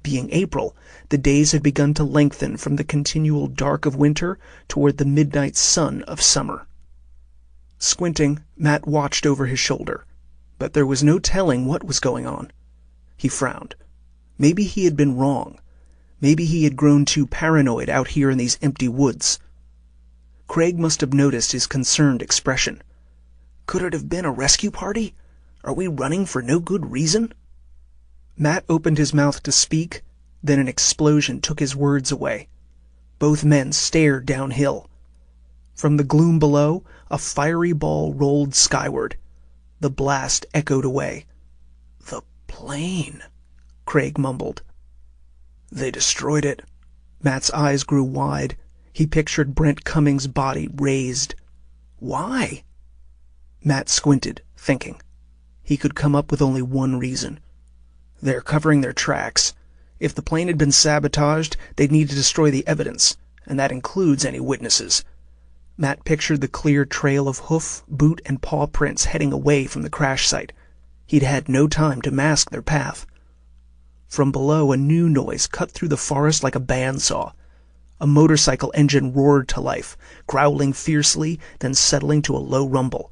Being April, the days had begun to lengthen from the continual dark of winter toward the midnight sun of summer. Squinting, Matt watched over his shoulder, but there was no telling what was going on. He frowned. Maybe he had been wrong. Maybe he had grown too paranoid out here in these empty woods. Craig must have noticed his concerned expression. Could it have been a rescue party? Are we running for no good reason? Matt opened his mouth to speak, then an explosion took his words away. Both men stared downhill. From the gloom below, a fiery ball rolled skyward. The blast echoed away. "The plane," Craig mumbled. "They destroyed it." Matt's eyes grew wide. He pictured Brent Cummings' body raised. Why? Matt squinted, thinking. He could come up with only one reason. They're covering their tracks. If the plane had been sabotaged, they'd need to destroy the evidence, and that includes any witnesses. Matt pictured the clear trail of hoof, boot, and paw prints heading away from the crash site. He'd had no time to mask their path. From below, a new noise cut through the forest like a bandsaw. A motorcycle engine roared to life, growling fiercely, then settling to a low rumble.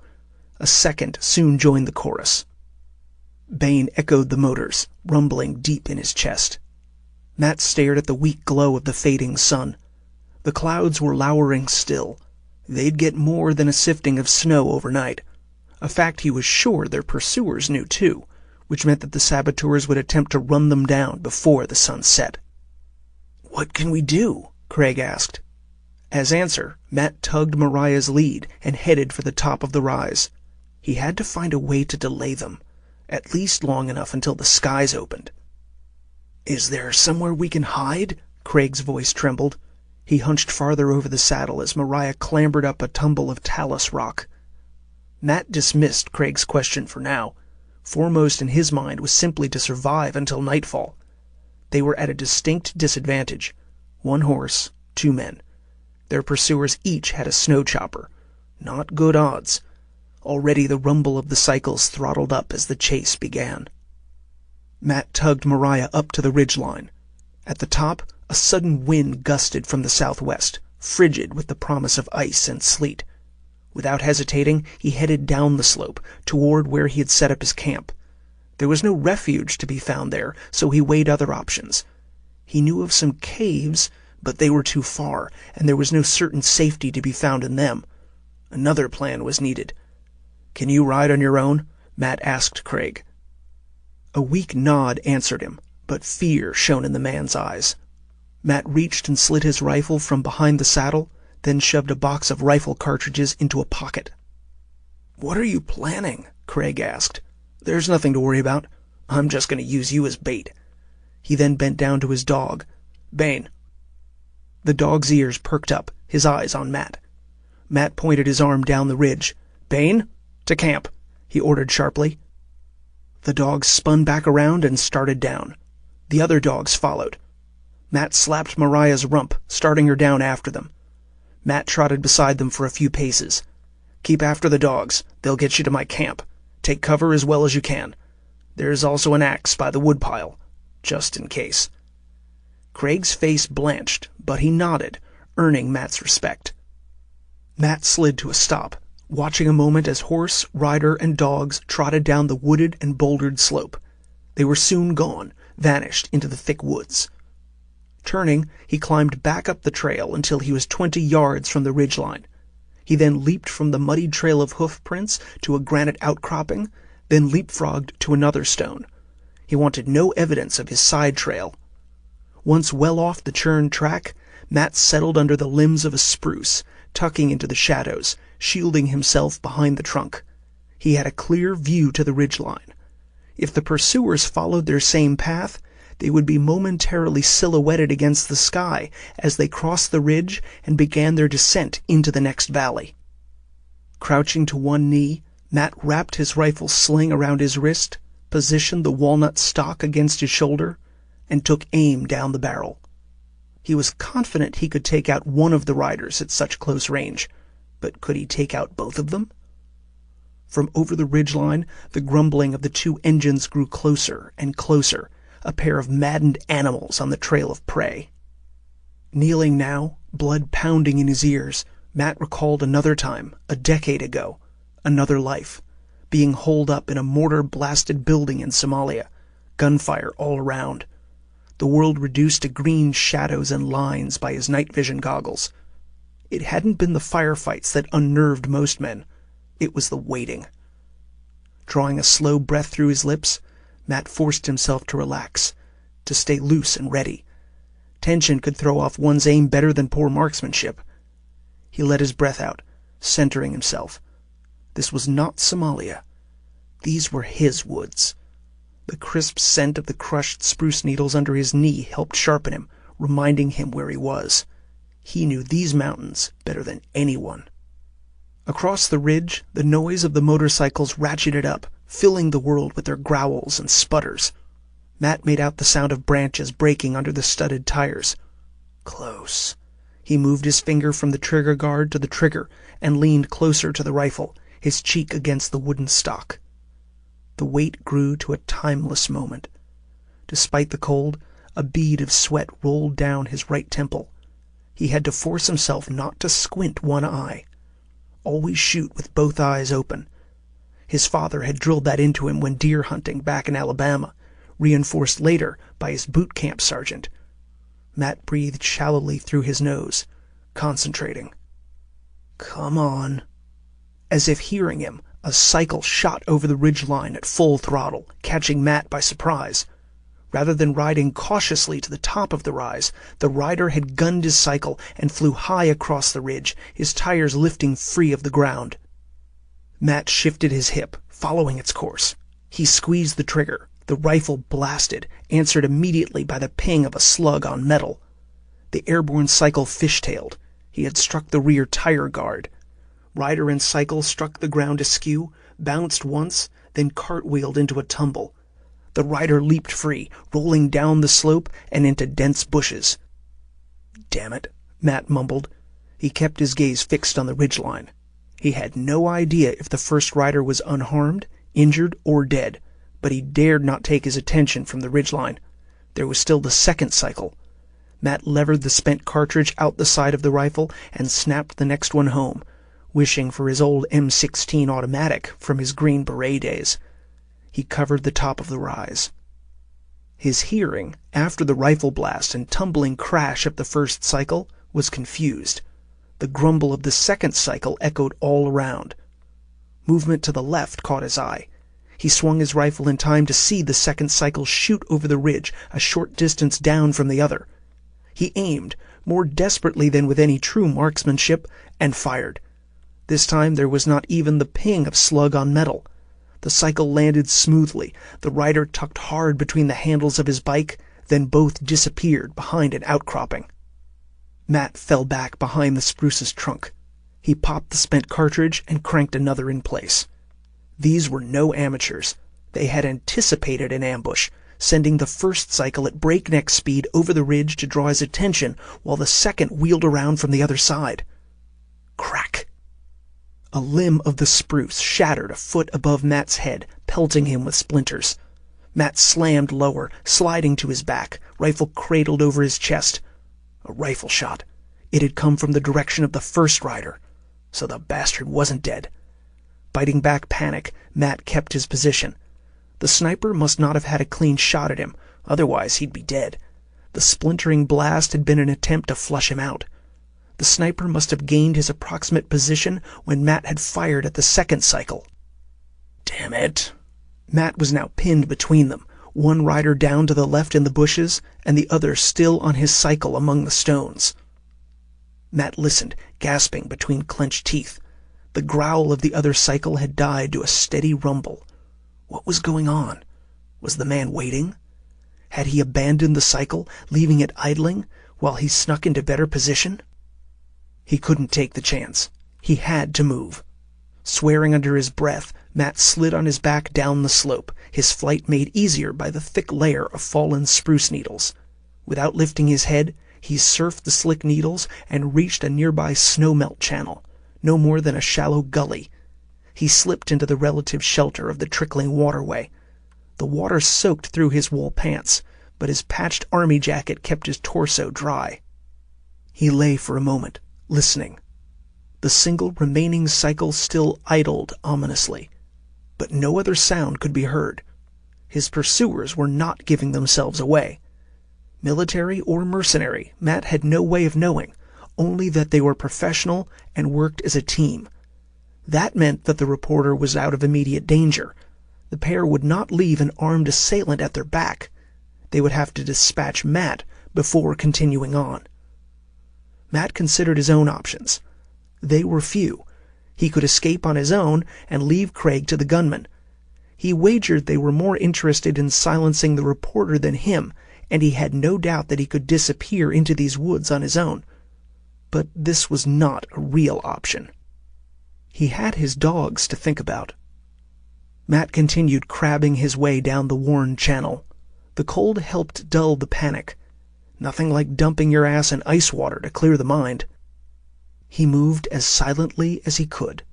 A second soon joined the chorus. Bane echoed the motors, rumbling deep in his chest. Matt stared at the weak glow of the fading sun. The clouds were lowering still. They'd get more than a sifting of snow overnight. A fact he was sure their pursuers knew too, which meant that the saboteurs would attempt to run them down before the sun set. "What can we do?" Craig asked. As answer, Matt tugged Mariah's lead and headed for the top of the rise. He had to find a way to delay them, at least long enough until the skies opened. "Is there somewhere we can hide?" Craig's voice trembled. He hunched farther over the saddle as Mariah clambered up a tumble of talus rock. Matt dismissed Craig's question for now. Foremost in his mind was simply to survive until nightfall. They were at a distinct disadvantage. 1 horse, 2 men. Their pursuers each had a snow chopper. Not good odds. Already the rumble of the cycles throttled up as the chase began. Matt tugged Mariah up to the ridgeline. At the top, a sudden wind gusted from the southwest, frigid with the promise of ice and sleet. Without hesitating, he headed down the slope, toward where he had set up his camp. There was no refuge to be found there, so he weighed other options. He knew of some caves, but they were too far, and there was no certain safety to be found in them. Another plan was needed. "Can you ride on your own?" Matt asked Craig. A weak nod answered him, but fear shone in the man's eyes. Matt reached and slid his rifle from behind the saddle, then shoved a box of rifle cartridges into a pocket. "What are you planning?" Craig asked. "There's nothing to worry about. I'm just going to use you as bait." He then bent down to his dog. "Bane." The dog's ears perked up, his eyes on Matt. Matt pointed his arm down the ridge. "Bane, to camp," he ordered sharply. The dog spun back around and started down. The other dogs followed. Matt slapped Mariah's rump, starting her down after them. Matt trotted beside them for a few paces. "Keep after the dogs. They'll get you to my camp. Take cover as well as you can. There's also an axe by the woodpile, just in case." Craig's face blanched, but he nodded, earning Matt's respect. Matt slid to a stop, watching a moment as horse, rider, and dogs trotted down the wooded and bouldered slope. They were soon gone, vanished into the thick woods. Turning, he climbed back up the trail until he was 20 yards from the ridgeline. He then leaped from the muddied trail of hoof prints to a granite outcropping, then leapfrogged to another stone. He wanted no evidence of his side trail. Once well off the churned track, Matt settled under the limbs of a spruce, tucking into the shadows, shielding himself behind the trunk. He had a clear view to the ridgeline. If the pursuers followed their same path, they would be momentarily silhouetted against the sky as they crossed the ridge and began their descent into the next valley. Crouching to one knee, Matt wrapped his rifle sling around his wrist, positioned the walnut stock against his shoulder, and took aim down the barrel. He was confident he could take out one of the riders at such close range, but could he take out both of them? From over the ridgeline, the grumbling of the two engines grew closer and closer, a pair of maddened animals on the trail of prey. Kneeling now, blood pounding in his ears, Matt recalled another time, a decade ago, another life, being holed up in a mortar-blasted building in Somalia, gunfire all around. The world reduced to green shadows and lines by his night vision goggles. It hadn't been the firefights that unnerved most men. It was the waiting. Drawing a slow breath through his lips, Matt forced himself to relax, to stay loose and ready. Tension could throw off one's aim better than poor marksmanship. He let his breath out, centering himself. This was not Somalia. These were his woods. The crisp scent of the crushed spruce needles under his knee helped sharpen him, reminding him where he was. He knew these mountains better than anyone. Across the ridge, the noise of the motorcycles ratcheted up, filling the world with their growls and sputters. Matt made out the sound of branches breaking under the studded tires. Close. He moved his finger from the trigger guard to the trigger and leaned closer to the rifle, his cheek against the wooden stock. The wait grew to a timeless moment. Despite the cold, a bead of sweat rolled down his right temple. He had to force himself not to squint one eye. Always shoot with both eyes open. His father had drilled that into him when deer hunting back in Alabama, reinforced later by his boot camp sergeant. Matt breathed shallowly through his nose, concentrating. "Come on." As if hearing him, a cycle shot over the ridgeline at full throttle, catching Matt by surprise. Rather than riding cautiously to the top of the rise, the rider had gunned his cycle and flew high across the ridge, his tires lifting free of the ground. Matt shifted his hip, following its course. He squeezed the trigger. The rifle blasted, answered immediately by the ping of a slug on metal. The airborne cycle fishtailed. He had struck the rear tire guard. Rider and cycle struck the ground askew, bounced once, then cartwheeled into a tumble. The rider leaped free, rolling down the slope and into dense bushes. "Damn it," Matt mumbled. He kept his gaze fixed on the ridgeline. He had no idea if the first rider was unharmed, injured, or dead, but he dared not take his attention from the ridgeline. There was still the second cycle. Matt levered the spent cartridge out the side of the rifle and snapped the next one home, wishing for his old M16 automatic from his Green Beret days. He covered the top of the rise. His hearing, after the rifle blast and tumbling crash of the first cycle, was confused. The grumble of the second cycle echoed all around. Movement to the left caught his eye. He swung his rifle in time to see the second cycle shoot over the ridge a short distance down from the other. He aimed, more desperately than with any true marksmanship, and fired. This time there was not even the ping of slug on metal. The cycle landed smoothly. The rider tucked hard between the handles of his bike, then both disappeared behind an outcropping. Matt fell back behind the spruce's trunk. He popped the spent cartridge and cranked another in place. These were no amateurs. They had anticipated an ambush, sending the first cycle at breakneck speed over the ridge to draw his attention while the second wheeled around from the other side. Crack! A limb of the spruce shattered a foot above Matt's head, pelting him with splinters. Matt slammed lower, sliding to his back, rifle cradled over his chest. A rifle shot. It had come from the direction of the first rider. So the bastard wasn't dead. Biting back panic, Matt kept his position. The sniper must not have had a clean shot at him, otherwise he'd be dead. The splintering blast had been an attempt to flush him out. The sniper must have gained his approximate position when Matt had fired at the second cycle. Damn it! Matt was now pinned between them, one rider down to the left in the bushes, and the other still on his cycle among the stones. Matt listened, gasping between clenched teeth. The growl of the other cycle had died to a steady rumble. What was going on? Was the man waiting? Had he abandoned the cycle, leaving it idling, while he snuck into better position? He couldn't take the chance. He had to move. Swearing under his breath, Matt slid on his back down the slope, his flight made easier by the thick layer of fallen spruce needles. Without lifting his head, he surfed the slick needles and reached a nearby snowmelt channel, no more than a shallow gully. He slipped into the relative shelter of the trickling waterway. The water soaked through his wool pants, but his patched army jacket kept his torso dry. He lay for a moment, listening. The single remaining cycle still idled ominously, but no other sound could be heard. His pursuers were not giving themselves away. Military or mercenary, Matt had no way of knowing, only that they were professional and worked as a team. That meant that the reporter was out of immediate danger. The pair would not leave an armed assailant at their back. They would have to dispatch Matt before continuing on. Matt considered his own options. They were few. He could escape on his own and leave Craig to the gunmen. He wagered they were more interested in silencing the reporter than him, and he had no doubt that he could disappear into these woods on his own. But this was not a real option. He had his dogs to think about. Matt continued crabbing his way down the worn channel. The cold helped dull the panic. Nothing like dumping your ass in ice water to clear the mind. He moved as silently as he could.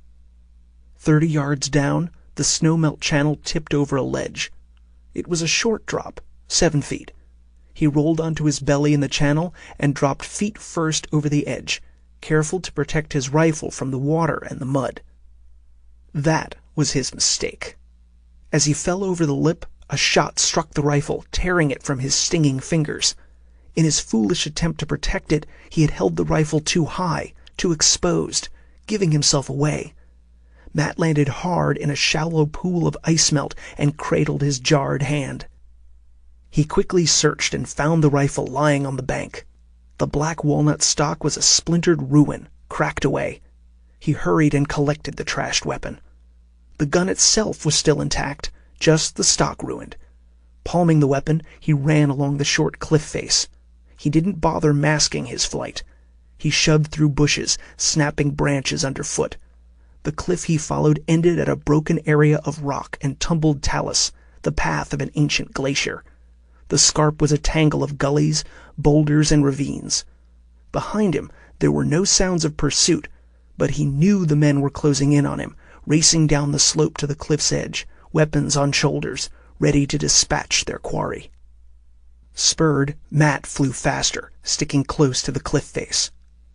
30 yards down, the snowmelt channel tipped over a ledge. It was a short drop, 7 feet. He rolled onto his belly in the channel and dropped feet first over the edge, careful to protect his rifle from the water and the mud. That was his mistake. As he fell over the lip, a shot struck the rifle, tearing it from his stinging fingers. In his foolish attempt to protect it, he had held the rifle too high, too exposed, giving himself away. Matt landed hard in a shallow pool of ice melt and cradled his jarred hand. He quickly searched and found the rifle lying on the bank. The black walnut stock was a splintered ruin, cracked away. He hurried and collected the trashed weapon. The gun itself was still intact, just the stock ruined. Palming the weapon, he ran along the short cliff face. He didn't bother masking his flight. He shoved through bushes, snapping branches underfoot. The cliff he followed ended at a broken area of rock and tumbled talus, the path of an ancient glacier. The scarp was a tangle of gullies, boulders, and ravines. Behind him there were no sounds of pursuit, but he knew the men were closing in on him, racing down the slope to the cliff's edge, weapons on shoulders, ready to dispatch their quarry. Spurred, Matt flew faster, sticking close to the cliff face.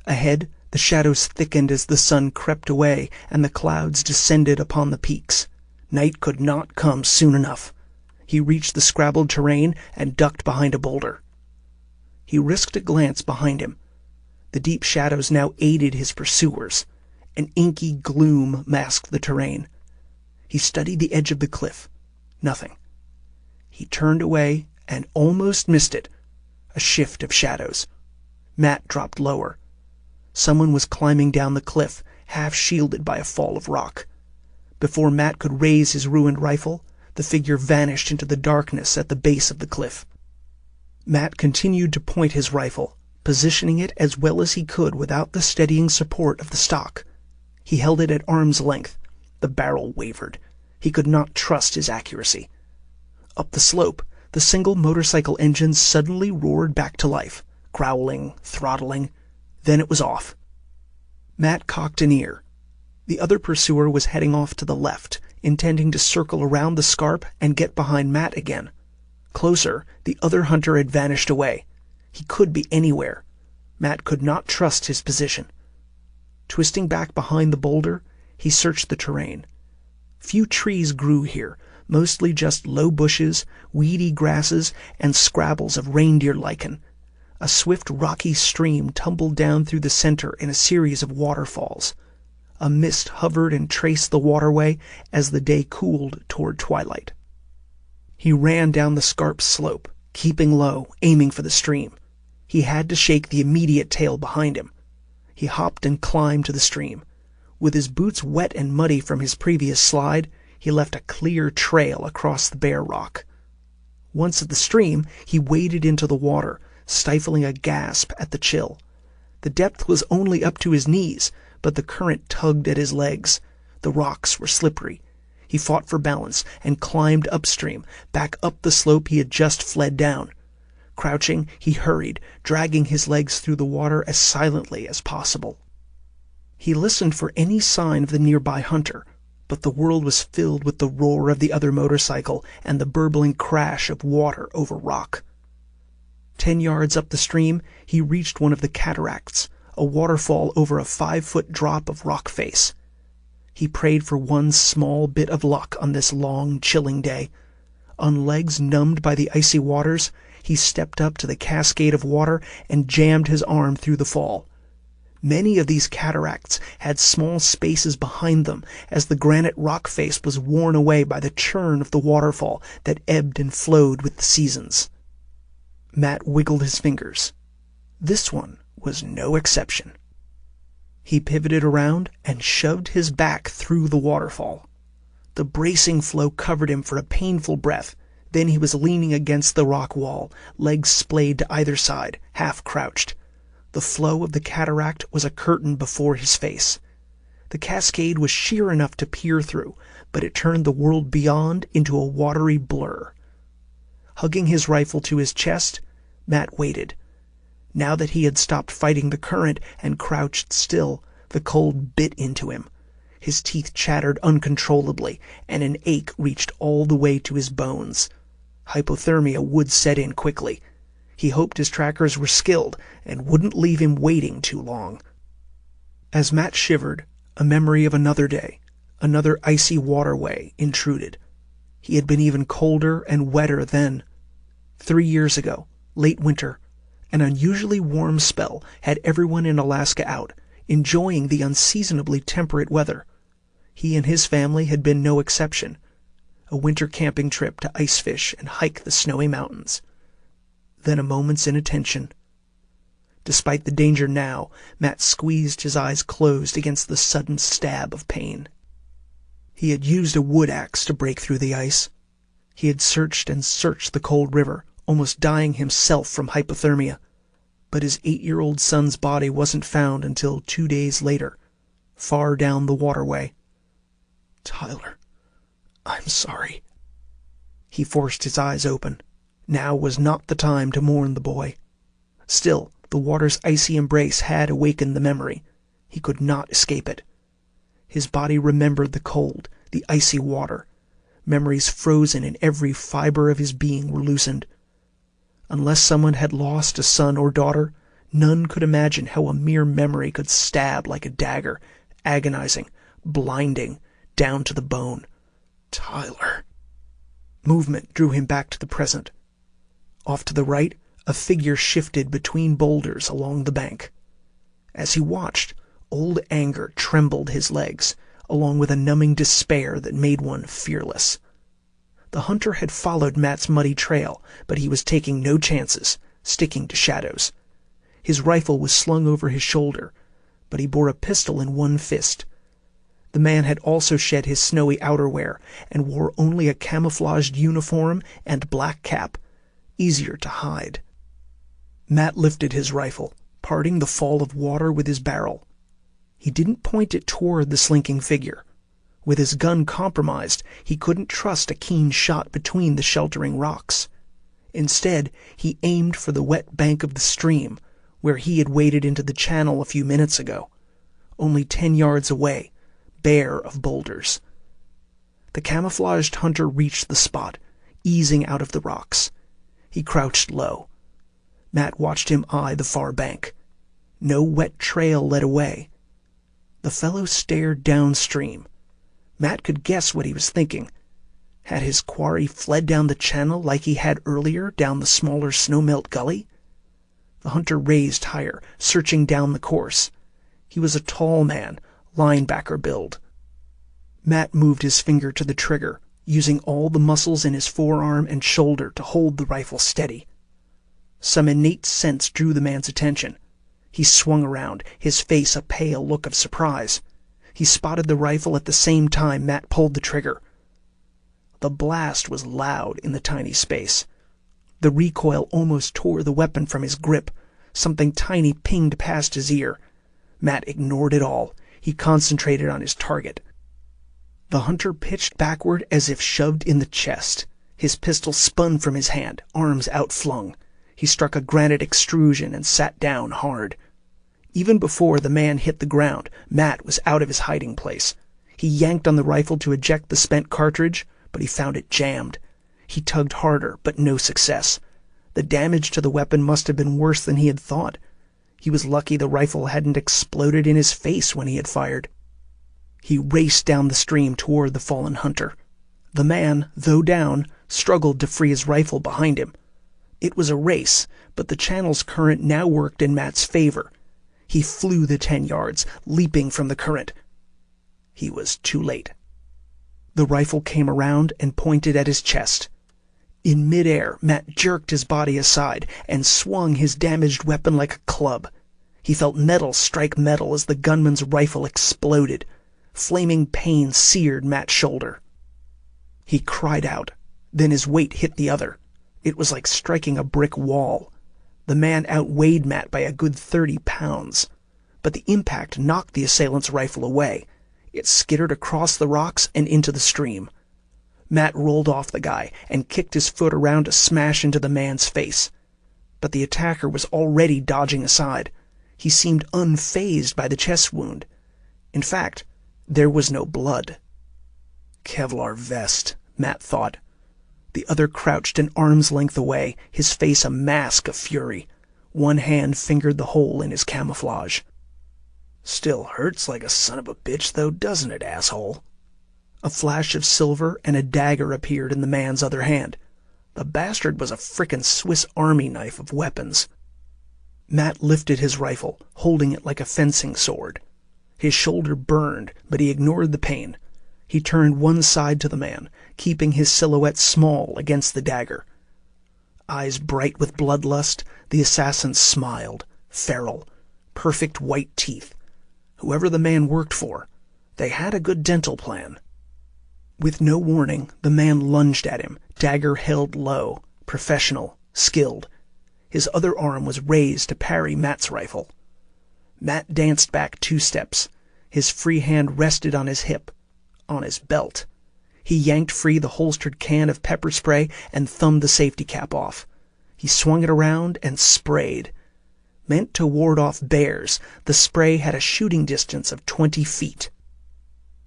Ahead, the shadows thickened as the sun crept away and the clouds descended upon the peaks. Night could not come soon enough. He reached the scrabbled terrain and ducked behind a boulder. He risked a glance behind him. The deep shadows now aided his pursuers. An inky gloom masked the terrain. He studied the edge of the cliff. Nothing. He turned away and almost missed it. A shift of shadows. Matt dropped lower. Someone was climbing down the cliff, half shielded by a fall of rock. Before Matt could raise his ruined rifle, the figure vanished into the darkness at the base of the cliff. Matt continued to point his rifle, positioning it as well as he could without the steadying support of the stock. He held it at arm's length. The barrel wavered. He could not trust his accuracy. Up the slope, the single motorcycle engine suddenly roared back to life, growling, throttling. Then it was off. Matt cocked an ear. The other pursuer was heading off to the left, intending to circle around the scarp and get behind Matt again. Closer, the other hunter had vanished away. He could be anywhere. Matt could not trust his position. Twisting back behind the boulder, he searched the terrain. Few trees grew here, mostly just low bushes, weedy grasses, and scrabbles of reindeer lichen. A swift rocky stream tumbled down through the center in a series of waterfalls. A mist hovered and traced the waterway as the day cooled toward twilight. He ran down the scarp slope, keeping low, aiming for the stream. He had to shake the immediate tail behind him. He hopped and climbed to the stream. With his boots wet and muddy from his previous slide, he left a clear trail across the bare rock. Once at the stream, he waded into the water, stifling a gasp at the chill. The depth was only up to his knees, but the current tugged at his legs. The rocks were slippery. He fought for balance and climbed upstream, back up the slope he had just fled down. Crouching, he hurried, dragging his legs through the water as silently as possible. He listened for any sign of the nearby hunter, but the world was filled with the roar of the other motorcycle and the burbling crash of water over rock. 10 yards up the stream, he reached one of the cataracts, a waterfall over a 5-foot drop of rock face. He prayed for one small bit of luck on this long, chilling day. On legs numbed by the icy waters, he stepped up to the cascade of water and jammed his arm through the fall. Many of these cataracts had small spaces behind them as the granite rock face was worn away by the churn of the waterfall that ebbed and flowed with the seasons. Matt wiggled his fingers. This one was no exception. He pivoted around and shoved his back through the waterfall. The bracing flow covered him for a painful breath. Then he was leaning against the rock wall, legs splayed to either side, half crouched. The flow of the cataract was a curtain before his face. The cascade was sheer enough to peer through, but it turned the world beyond into a watery blur. Hugging his rifle to his chest, Matt waited. Now that he had stopped fighting the current and crouched still, the cold bit into him. His teeth chattered uncontrollably, and an ache reached all the way to his bones. Hypothermia would set in quickly. He hoped his trackers were skilled and wouldn't leave him waiting too long. As Matt shivered, a memory of another day, another icy waterway, intruded. He had been even colder and wetter then. 3 years ago, late winter, an unusually warm spell had everyone in Alaska out, enjoying the unseasonably temperate weather. He and his family had been no exception. A winter camping trip to ice fish and hike the snowy mountains. Then a moment's inattention. Despite the danger now, Matt squeezed his eyes closed against the sudden stab of pain. He had used a wood axe to break through the ice. He had searched and searched the cold river, almost dying himself from hypothermia. But his 8-year-old son's body wasn't found until 2 days later, far down the waterway. "Tyler, I'm sorry." He forced his eyes open. Now was not the time to mourn the boy. Still, the water's icy embrace had awakened the memory. He could not escape it. His body remembered the cold, the icy water. Memories frozen in every fiber of his being were loosened. Unless someone had lost a son or daughter, none could imagine how a mere memory could stab like a dagger, agonizing, blinding, down to the bone. Tyler. Movement drew him back to the present. Off to the right, a figure shifted between boulders along the bank. As he watched, old anger trembled his legs, along with a numbing despair that made one fearless. The hunter had followed Matt's muddy trail, but he was taking no chances, sticking to shadows. His rifle was slung over his shoulder, but he bore a pistol in one fist. The man had also shed his snowy outerwear and wore only a camouflaged uniform and black cap, easier to hide. Matt lifted his rifle, parting the fall of water with his barrel. He didn't point it toward the slinking figure. With his gun compromised, he couldn't trust a keen shot between the sheltering rocks. Instead, he aimed for the wet bank of the stream, where he had waded into the channel a few minutes ago, only 10 yards away, bare of boulders. The camouflaged hunter reached the spot, easing out of the rocks. He crouched low. Matt watched him eye the far bank. No wet trail led away. The fellow stared downstream. Matt could guess what he was thinking. Had his quarry fled down the channel like he had earlier down the smaller snowmelt gully? The hunter raised higher, searching down the course. He was a tall man, linebacker build. Matt moved his finger to the trigger, using all the muscles in his forearm and shoulder to hold the rifle steady. Some innate sense drew the man's attention. He swung around, his face a pale look of surprise. He spotted the rifle at the same time Matt pulled the trigger. The blast was loud in the tiny space. The recoil almost tore the weapon from his grip. Something tiny pinged past his ear. Matt ignored it all. He concentrated on his target. The hunter pitched backward as if shoved in the chest. His pistol spun from his hand, arms outflung. He struck a granite extrusion and sat down hard. Even before the man hit the ground, Matt was out of his hiding place. He yanked on the rifle to eject the spent cartridge, but he found it jammed. He tugged harder, but no success. The damage to the weapon must have been worse than he had thought. He was lucky the rifle hadn't exploded in his face when he had fired. He raced down the stream toward the fallen hunter. The man, though down, struggled to free his rifle behind him. It was a race, but the channel's current now worked in Matt's favor. He flew the 10 yards, leaping from the current. He was too late. The rifle came around and pointed at his chest. In midair, Matt jerked his body aside and swung his damaged weapon like a club. He felt metal strike metal as the gunman's rifle exploded. Flaming pain seared Matt's shoulder. He cried out. Then his weight hit the other. It was like striking a brick wall. The man outweighed Matt by a good 30 pounds. But the impact knocked the assailant's rifle away. It skittered across the rocks and into the stream. Matt rolled off the guy and kicked his foot around to smash into the man's face. But the attacker was already dodging aside. He seemed unfazed by the chest wound. In fact, there was no blood. Kevlar vest, Matt thought. The other crouched an arm's length away, his face a mask of fury. One hand fingered the hole in his camouflage. Still hurts like a son of a bitch, though, doesn't it, asshole? A flash of silver and a dagger appeared in the man's other hand. The bastard was a frickin' Swiss Army knife of weapons. Matt lifted his rifle, holding it like a fencing sword. His shoulder burned, but he ignored the pain. He turned one side to the man, keeping his silhouette small against the dagger. Eyes bright with bloodlust, the assassin smiled, feral, perfect white teeth. Whoever the man worked for, they had a good dental plan. With no warning, the man lunged at him, dagger held low, professional, skilled. His other arm was raised to parry Matt's rifle. Matt danced back 2 steps. His free hand rested on his hip, on his belt. He yanked free the holstered can of pepper spray and thumbed the safety cap off. He swung it around and sprayed. Meant to ward off bears, the spray had a shooting distance of 20 feet.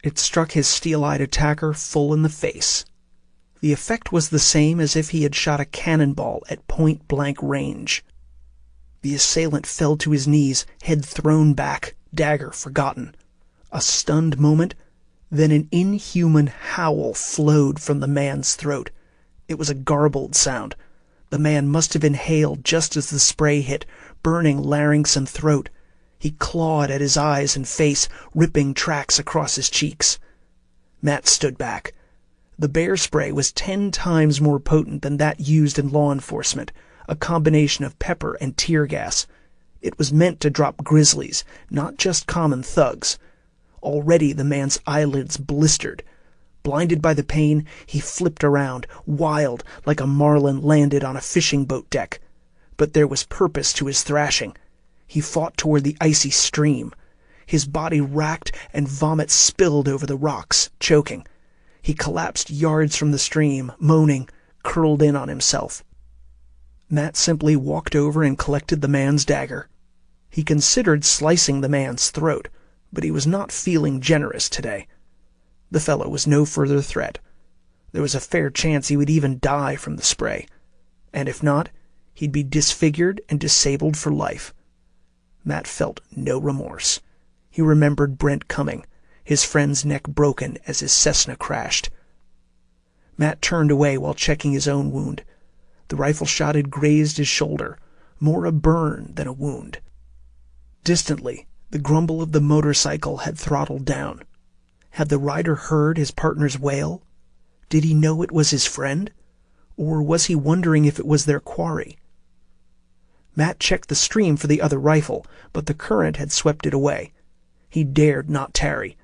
It struck his steel-eyed attacker full in the face. The effect was the same as if he had shot a cannonball at point-blank range. The assailant fell to his knees, head thrown back, dagger forgotten. A stunned moment, then an inhuman howl flowed from the man's throat. It was a garbled sound. The man must have inhaled just as the spray hit, burning larynx and throat. He clawed at his eyes and face, ripping tracks across his cheeks. Matt stood back. The bear spray was 10 times more potent than that used in law enforcement, a combination of pepper and tear gas. It was meant to drop grizzlies, not just common thugs. Already the man's eyelids blistered. Blinded by the pain, he flipped around, wild, like a marlin landed on a fishing boat deck. But there was purpose to his thrashing. He fought toward the icy stream. His body racked and vomit spilled over the rocks, choking. He collapsed yards from the stream, moaning, curled in on himself. Matt simply walked over and collected the man's dagger. He considered slicing the man's throat, but he was not feeling generous today. The fellow was no further threat. There was a fair chance he would even die from the spray. And if not, he'd be disfigured and disabled for life. Matt felt no remorse. He remembered Brent coming, his friend's neck broken as his Cessna crashed. Matt turned away while checking his own wound. The rifle shot had grazed his shoulder, more a burn than a wound. Distantly, the grumble of the motorcycle had throttled down. Had the rider heard his partner's wail? Did he know it was his friend? Or was he wondering if it was their quarry? Matt checked the stream for the other rifle, but the current had swept it away. He dared not tarry.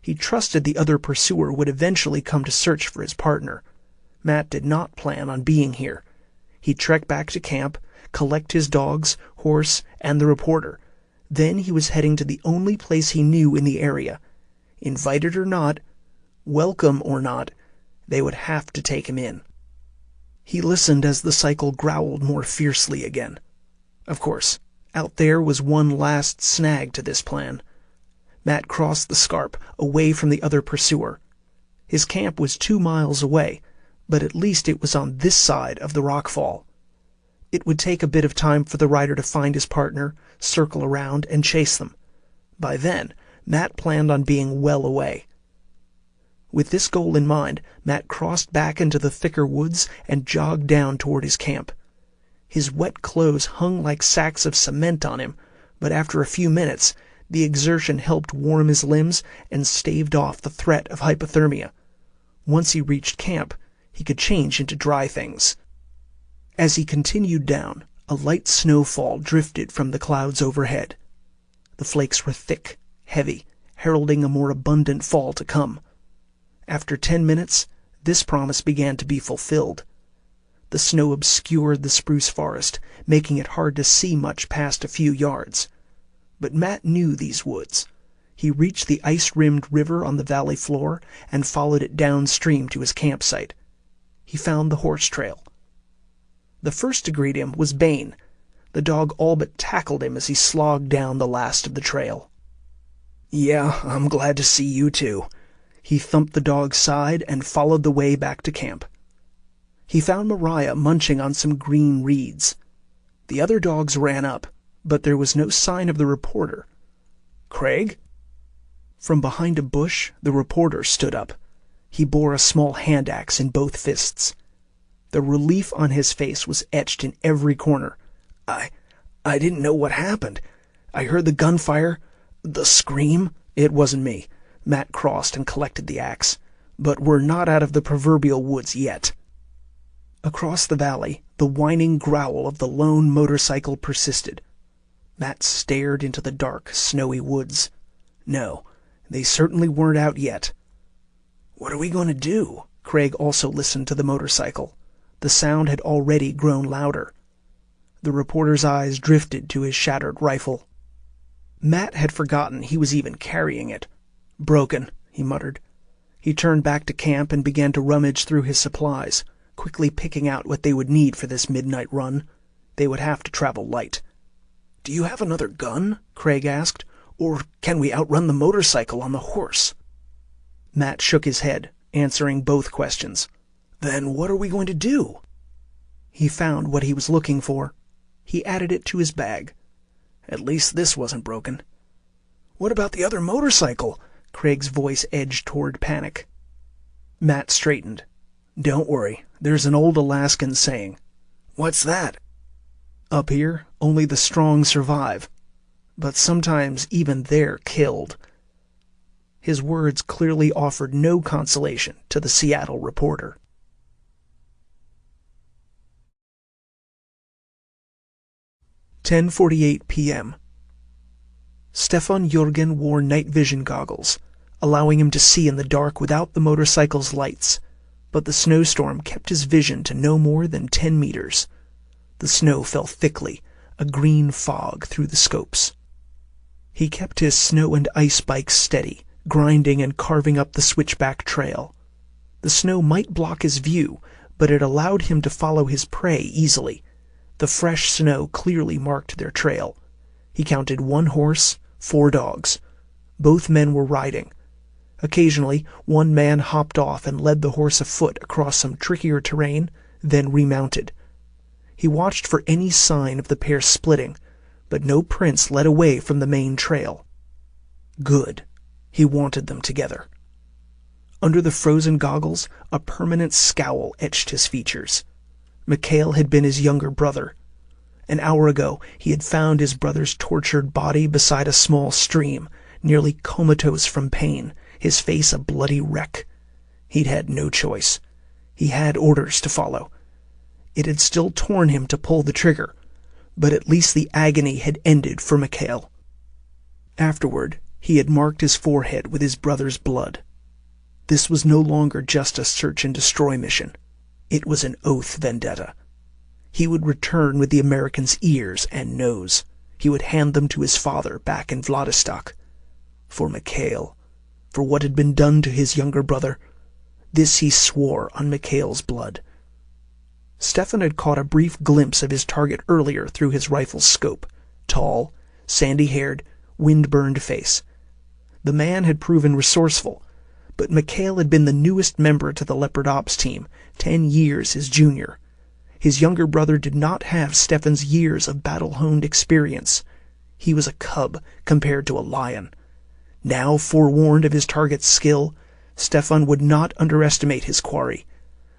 He trusted the other pursuer would eventually come to search for his partner. Matt did not plan on being here. He'd trek back to camp, collect his dogs, horse, and the reporter. Then he was heading to the only place he knew in the area. Invited or not, welcome or not, they would have to take him in. He listened as the cycle growled more fiercely again. Of course, out there was one last snag to this plan. Matt crossed the scarp, away from the other pursuer. His camp was 2 miles away, but at least it was on this side of the rockfall. It would take a bit of time for the rider to find his partner, circle around, and chase them. By then, Matt planned on being well away. With this goal in mind, Matt crossed back into the thicker woods and jogged down toward his camp. His wet clothes hung like sacks of cement on him, but after a few minutes, the exertion helped warm his limbs and staved off the threat of hypothermia. Once he reached camp, he could change into dry things. As he continued down, a light snowfall drifted from the clouds overhead. The flakes were thick, heavy, heralding a more abundant fall to come. After 10 minutes, this promise began to be fulfilled. The snow obscured the spruce forest, making it hard to see much past a few yards. But Matt knew these woods. He reached the ice-rimmed river on the valley floor and followed it downstream to his campsite. He found the horse trail. The first to greet him was Bane. The dog all but tackled him as he slogged down the last of the trail. "Yeah, I'm glad to see you too." He thumped the dog's side and followed the way back to camp. He found Mariah munching on some green reeds. The other dogs ran up, but there was no sign of the reporter. "Craig?" From behind a bush, the reporter stood up. He bore a small hand axe in both fists. The relief on his face was etched in every corner. I didn't know what happened. I heard the gunfire, the scream." "It wasn't me." Matt crossed and collected the axe. "But we're not out of the proverbial woods yet." Across the valley, the whining growl of the lone motorcycle persisted. Matt stared into the dark, snowy woods. No, they certainly weren't out yet. "What are we going to do?" Craig also listened to the motorcycle. The sound had already grown louder. The reporter's eyes drifted to his shattered rifle. Matt had forgotten he was even carrying it. "Broken," he muttered. He turned back to camp and began to rummage through his supplies, quickly picking out what they would need for this midnight run. They would have to travel light. "Do you have another gun?" Craig asked. "Or can we outrun the motorcycle on the horse?" Matt shook his head, answering both questions. "Then what are we going to do?" He found what he was looking for. He added it to his bag. At least this wasn't broken. "What about the other motorcycle?" Craig's voice edged toward panic. Matt straightened. "Don't worry. There's an old Alaskan saying." "What's that?" "Up here, only the strong survive. But sometimes even they're killed." His words clearly offered no consolation to the Seattle reporter. "10:48 p.m. Stefan Jurgen wore night vision goggles, allowing him to see in the dark without the motorcycle's lights, but the snowstorm kept his vision to no more than 10 meters. The snow fell thickly, a green fog through the scopes. He kept his snow and ice bike steady, grinding and carving up the switchback trail. The snow might block his view, but it allowed him to follow his prey easily. The fresh snow clearly marked their trail. He counted 1 horse, 4 dogs. Both men were riding. Occasionally, one man hopped off and led the horse afoot across some trickier terrain, then remounted. He watched for any sign of the pair splitting, but no prints led away from the main trail. Good. He wanted them together. Under the frozen goggles, a permanent scowl etched his features. Mikhail had been his younger brother. An hour ago, he had found his brother's tortured body beside a small stream, nearly comatose from pain, his face a bloody wreck. He'd had no choice. He had orders to follow. It had still torn him to pull the trigger, but at least the agony had ended for Mikhail. Afterward, he had marked his forehead with his brother's blood. This was no longer just a search and destroy mission. It was an oath vendetta. He would return with the American's ears and nose. He would hand them to his father back in Vladivostok. For Mikhail, for what had been done to his younger brother, this he swore on Mikhail's blood. Stefan had caught a brief glimpse of his target earlier through his rifle's scope. Tall, sandy-haired, wind-burned face. The man had proven resourceful, but Mikhail had been the newest member to the Leopard Ops team, 10 years his junior. His younger brother did not have Stefan's years of battle-honed experience. He was a cub compared to a lion. Now, forewarned of his target's skill, Stefan would not underestimate his quarry.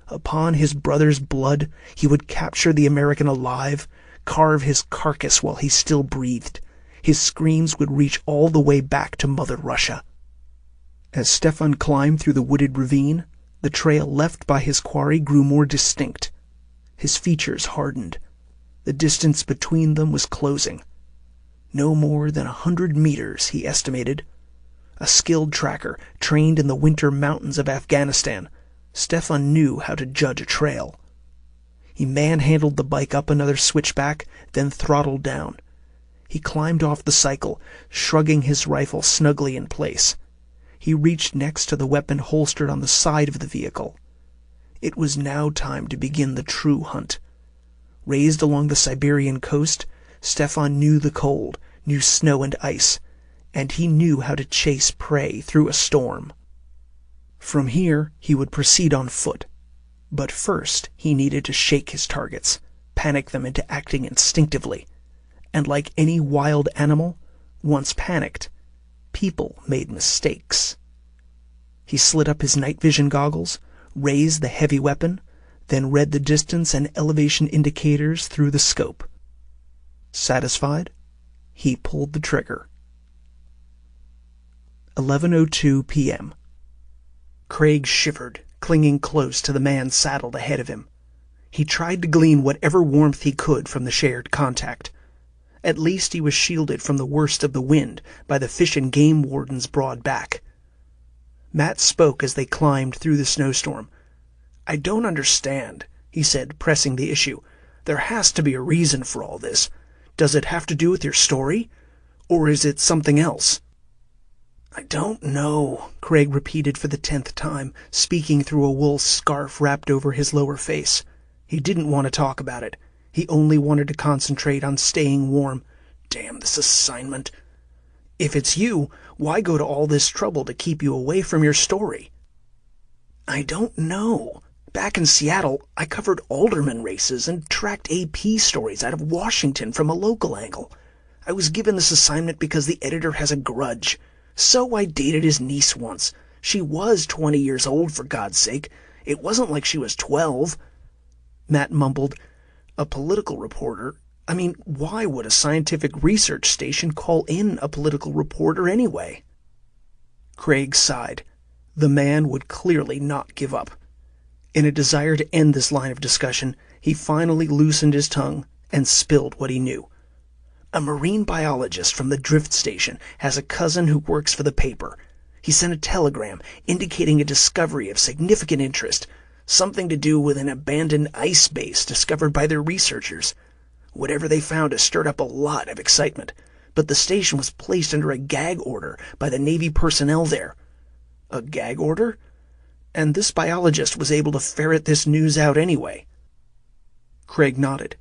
Upon his brother's blood, he would capture the American alive, carve his carcass while he still breathed. His screams would reach all the way back to Mother Russia. As Stefan climbed through the wooded ravine, the trail left by his quarry grew more distinct. His features hardened. The distance between them was closing. No more than 100 meters, he estimated. A skilled tracker, trained in the winter mountains of Afghanistan, Stefan knew how to judge a trail. He manhandled the bike up another switchback, then throttled down. He climbed off the cycle, shrugging his rifle snugly in place. He reached next to the weapon holstered on the side of the vehicle. It was now time to begin the true hunt. Raised along the Siberian coast, Stefan knew the cold, knew snow and ice, and he knew how to chase prey through a storm. From here, he would proceed on foot. But first, he needed to shake his targets, panic them into acting instinctively. And like any wild animal, once panicked, people made mistakes. He slid up his night vision goggles, raised the heavy weapon, then read the distance and elevation indicators through the scope. Satisfied, he pulled the trigger. 11:02 p.m. Craig shivered, clinging close to the man saddled ahead of him. He tried to glean whatever warmth he could from the shared contact. At least he was shielded from the worst of the wind by the Fish and Game Warden's broad back. Matt spoke as they climbed through the snowstorm. "I don't understand," he said, pressing the issue. "There has to be a reason for all this. Does it have to do with your story? Or is it something else?" "I don't know," Craig repeated for the 10th time, speaking through a wool scarf wrapped over his lower face. He didn't want to talk about it. He only wanted to concentrate on staying warm. Damn this assignment. If it's you, why go to all this trouble to keep you away from your story? I don't know. Back in Seattle, I covered alderman races and tracked AP stories out of Washington from a local angle. I was given this assignment because the editor has a grudge. So I dated his niece once. She was 20 years old, for God's sake. It wasn't like she was 12. Matt mumbled, a political reporter? I mean, why would a scientific research station call in a political reporter anyway? Craig sighed. The man would clearly not give up. In a desire to end this line of discussion, he finally loosened his tongue and spilled what he knew. A marine biologist from the drift station has a cousin who works for the paper. He sent a telegram indicating a discovery of significant interest, something to do with an abandoned ice base discovered by their researchers. Whatever they found has stirred up a lot of excitement, but the station was placed under a gag order by the Navy personnel there. A gag order? And this biologist was able to ferret this news out anyway. Craig nodded.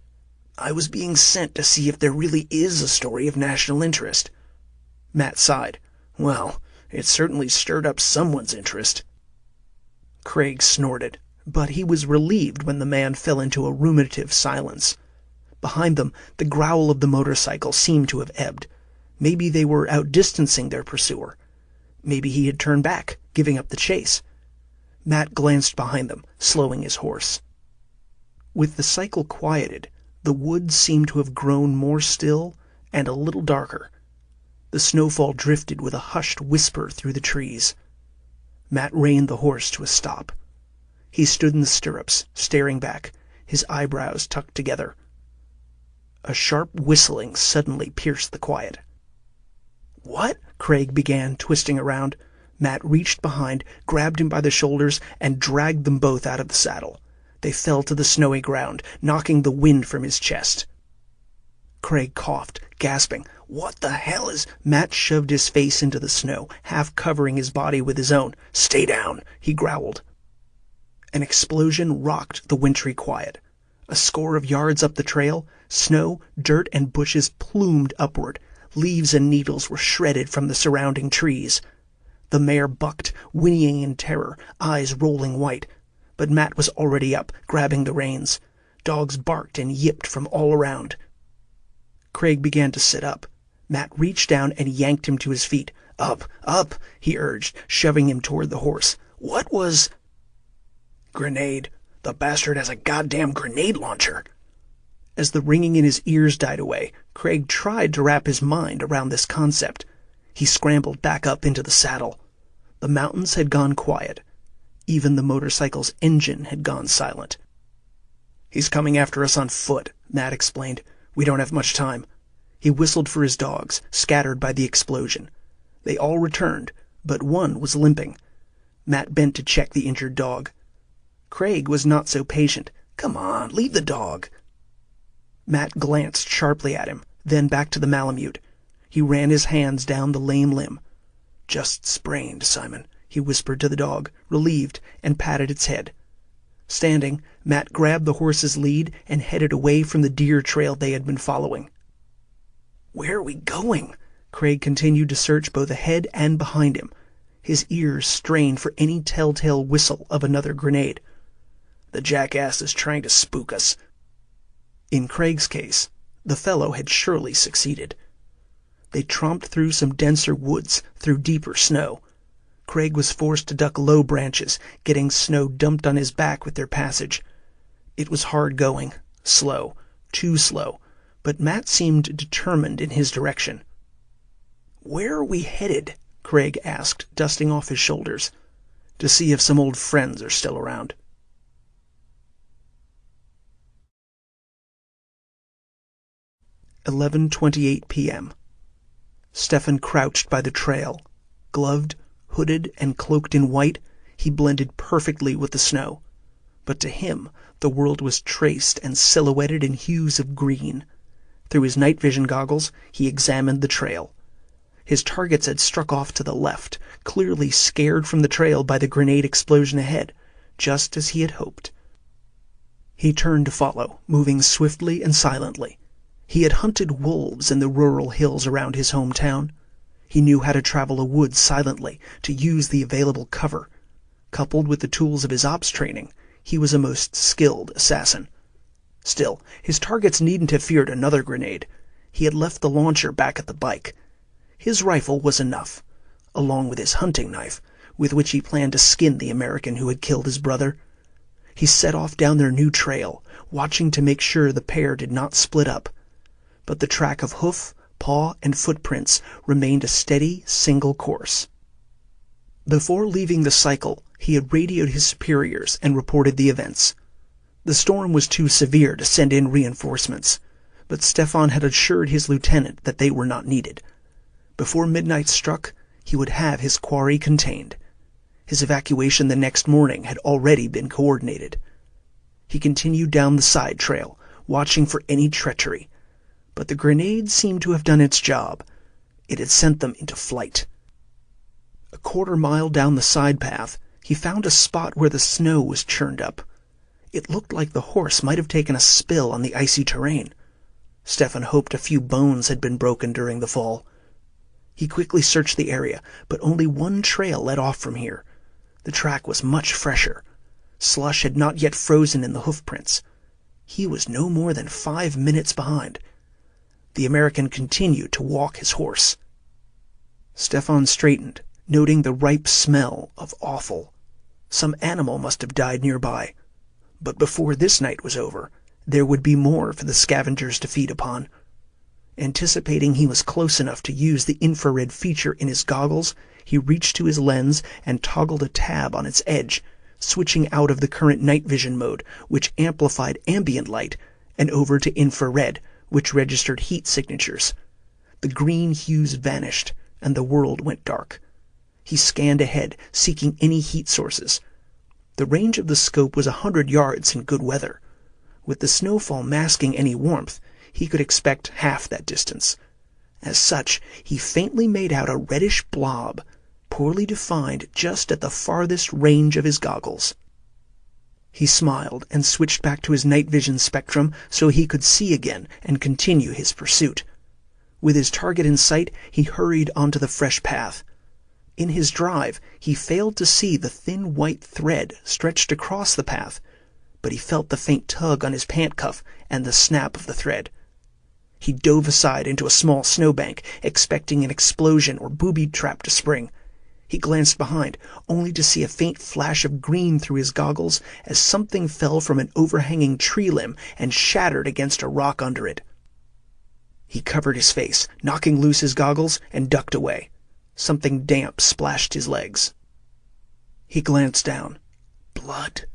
I was being sent to see if there really is a story of national interest. Matt sighed. Well, it certainly stirred up someone's interest. Craig snorted, but he was relieved when the man fell into a ruminative silence. Behind them, the growl of the motorcycle seemed to have ebbed. Maybe they were outdistancing their pursuer. Maybe he had turned back, giving up the chase. Matt glanced behind them, slowing his horse. With the cycle quieted, the woods seemed to have grown more still and a little darker. The snowfall drifted with a hushed whisper through the trees. Matt reined the horse to a stop. He stood in the stirrups, staring back, his eyebrows tucked together. A sharp whistling suddenly pierced the quiet. What? Craig began, twisting around. Matt reached behind, grabbed him by the shoulders, and dragged them both out of the saddle. They fell to the snowy ground, knocking the wind from his chest. Craig coughed, gasping. What the hell is... Matt shoved his face into the snow, half covering his body with his own. Stay down, he growled. An explosion rocked the wintry quiet. A score of yards up the trail, snow, dirt, and bushes plumed upward. Leaves and needles were shredded from the surrounding trees. The mare bucked, whinnying in terror, eyes rolling white. But Matt was already up, grabbing the reins. Dogs barked and yipped from all around. Craig began to sit up. Matt reached down and yanked him to his feet. Up, up, he urged, shoving him toward the horse. What was... Grenade. The bastard has a goddamn grenade launcher. As the ringing in his ears died away, Craig tried to wrap his mind around this concept. He scrambled back up into the saddle. The mountains had gone quiet. Even the motorcycle's engine had gone silent. He's coming after us on foot, Matt explained. We don't have much time. He whistled for his dogs, scattered by the explosion. They all returned, but one was limping. Matt bent to check the injured dog. Craig was not so patient. Come on, leave the dog. Matt glanced sharply at him, then back to the Malamute. He ran his hands down the lame limb. Just sprained, Simon, he whispered to the dog, relieved, and patted its head. Standing, Matt grabbed the horse's lead and headed away from the deer trail they had been following. Where are we going? Craig continued to search both ahead and behind him, his ears strained for any telltale whistle of another grenade. The jackass is trying to spook us. In Craig's case, the fellow had surely succeeded. They tromped through some denser woods, through deeper snow. Craig was forced to duck low branches, getting snow dumped on his back with their passage. It was hard going, slow, too slow, but Matt seemed determined in his direction. Where are we headed? Craig asked, dusting off his shoulders. To see if some old friends are still around. "11:28 p.m. Stefan crouched by the trail. Gloved, hooded, and cloaked in white, he blended perfectly with the snow. But to him the world was traced and silhouetted in hues of green. Through his night vision goggles he examined the trail. His targets had struck off to the left, clearly scared from the trail by the grenade explosion ahead, just as he had hoped. He turned to follow, moving swiftly and silently. He had hunted wolves in the rural hills around his hometown. He knew how to travel a wood silently, to use the available cover. Coupled with the tools of his ops training, he was a most skilled assassin. Still, his targets needn't have feared another grenade. He had left the launcher back at the bike. His rifle was enough, along with his hunting knife, with which he planned to skin the American who had killed his brother. He set off down their new trail, watching to make sure the pair did not split up. But the track of hoof, paw, and footprints remained a steady, single course. Before leaving the cycle, he had radioed his superiors and reported the events. The storm was too severe to send in reinforcements, but Stefan had assured his lieutenant that they were not needed. Before midnight struck, he would have his quarry contained. His evacuation the next morning had already been coordinated. He continued down the side trail, watching for any treachery, but the grenade seemed to have done its job. It had sent them into flight. A quarter-mile down the side path, he found a spot where the snow was churned up. It looked like the horse might have taken a spill on the icy terrain. Stefan hoped a few bones had been broken during the fall. He quickly searched the area, but only one trail led off from here. The track was much fresher. Slush had not yet frozen in the hoofprints. He was no more than 5 minutes behind. The American continued to walk his horse. Stefan straightened, noting the ripe smell of offal. Some animal must have died nearby. But before this night was over, there would be more for the scavengers to feed upon. Anticipating he was close enough to use the infrared feature in his goggles, he reached to his lens and toggled a tab on its edge, switching out of the current night vision mode, which amplified ambient light, and over to infrared, which registered heat signatures. The green hues vanished, and the world went dark. He scanned ahead, seeking any heat sources. The range of the scope was 100 yards in good weather. With the snowfall masking any warmth, he could expect half that distance. As such, he faintly made out a reddish blob, poorly defined just at the farthest range of his goggles. He smiled and switched back to his night vision spectrum so he could see again and continue his pursuit. With his target in sight, he hurried onto the fresh path. In his drive, he failed to see the thin white thread stretched across the path, but he felt the faint tug on his pant cuff and the snap of the thread. He dove aside into a small snowbank, expecting an explosion or booby trap to spring. He glanced behind, only to see a faint flash of green through his goggles as something fell from an overhanging tree limb and shattered against a rock under it. He covered his face, knocking loose his goggles, and ducked away. Something damp splashed his legs. He glanced down. Blood.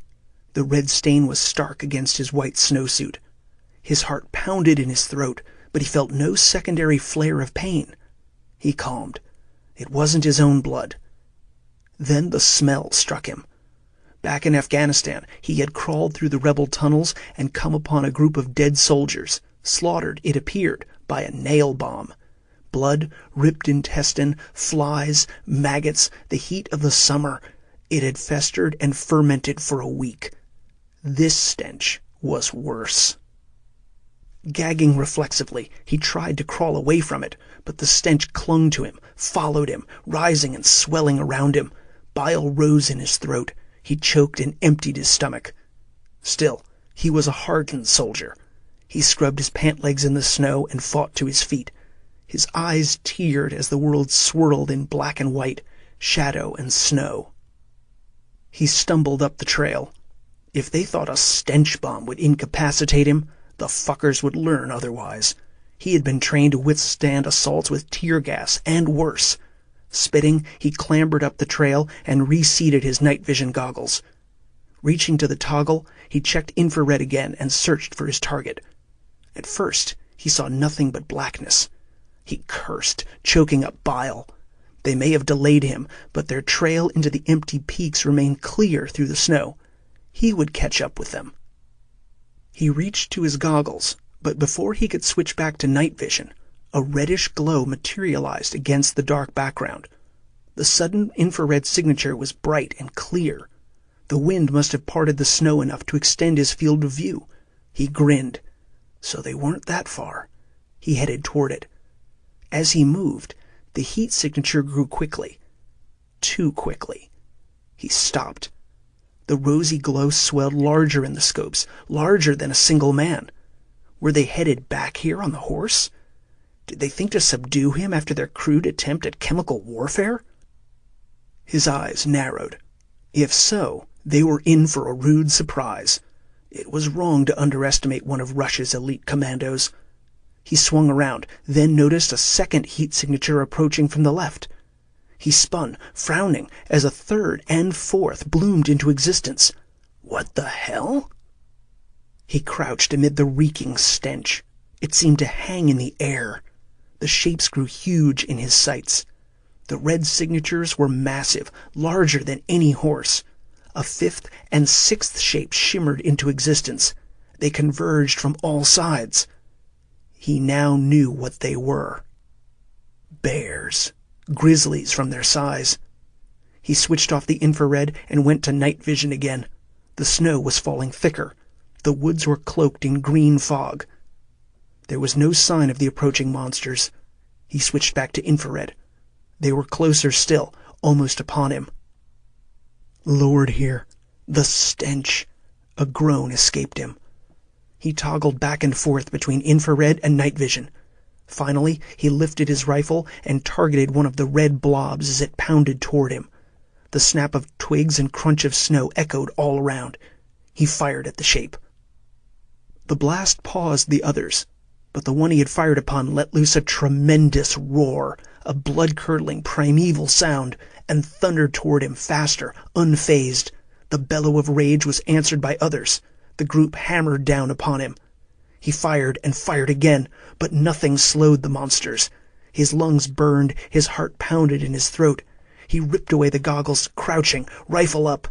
The red stain was stark against his white snowsuit. His heart pounded in his throat, but he felt no secondary flare of pain. He calmed. It wasn't his own blood. Then the smell struck him. Back in Afghanistan, he had crawled through the rebel tunnels and come upon a group of dead soldiers, slaughtered, it appeared, by a nail bomb. Blood, ripped intestine, flies, maggots, the heat of the summer. It had festered and fermented for a week. This stench was worse. Gagging reflexively, he tried to crawl away from it, but the stench clung to him, followed him, rising and swelling around him. Bile rose in his throat. He choked and emptied his stomach. Still, he was a hardened soldier. He scrubbed his pant legs in the snow and fought to his feet. His eyes teared as the world swirled in black and white, shadow and snow. He stumbled up the trail. If they thought a stench bomb would incapacitate him, the fuckers would learn otherwise. He had been trained to withstand assaults with tear gas and worse. Spitting, he clambered up the trail and reseated his night vision goggles. Reaching to the toggle, he checked infrared again and searched for his target. At first, he saw nothing but blackness. He cursed, choking up bile. They may have delayed him, but their trail into the empty peaks remained clear through the snow. He would catch up with them. He reached to his goggles, but before he could switch back to night vision, a reddish glow materialized against the dark background. The sudden infrared signature was bright and clear. The wind must have parted the snow enough to extend his field of view. He grinned. So they weren't that far. He headed toward it. As he moved, the heat signature grew quickly. Too quickly. He stopped. The rosy glow swelled larger in the scopes, larger than a single man. Were they headed back here on the horse? Did they think to subdue him after their crude attempt at chemical warfare? His eyes narrowed. If so, they were in for a rude surprise. It was wrong to underestimate one of Russia's elite commandos. He swung around, then noticed a second heat signature approaching from the left. He spun, frowning, as a third and fourth bloomed into existence. What the hell? He crouched amid the reeking stench. It seemed to hang in the air. The shapes grew huge in his sights. The red signatures were massive, larger than any horse. A fifth and sixth shape shimmered into existence. They converged from all sides. He now knew what they were. Bears. Grizzlies from their size. He switched off the infrared and went to night vision again. The snow was falling thicker. The woods were cloaked in green fog. There was no sign of the approaching monsters. He switched back to infrared. They were closer still, almost upon him. Lord here. The stench. A groan escaped him. He toggled back and forth between infrared and night vision. Finally, he lifted his rifle and targeted one of the red blobs as it pounded toward him. The snap of twigs and crunch of snow echoed all around. He fired at the shape. The blast paused the others, but the one he had fired upon let loose a tremendous roar, a blood-curdling primeval sound, and thundered toward him faster, unfazed. The bellow of rage was answered by others. The group hammered down upon him. He fired and fired again, but nothing slowed the monsters. His lungs burned, his heart pounded in his throat. He ripped away the goggles, crouching, rifle up.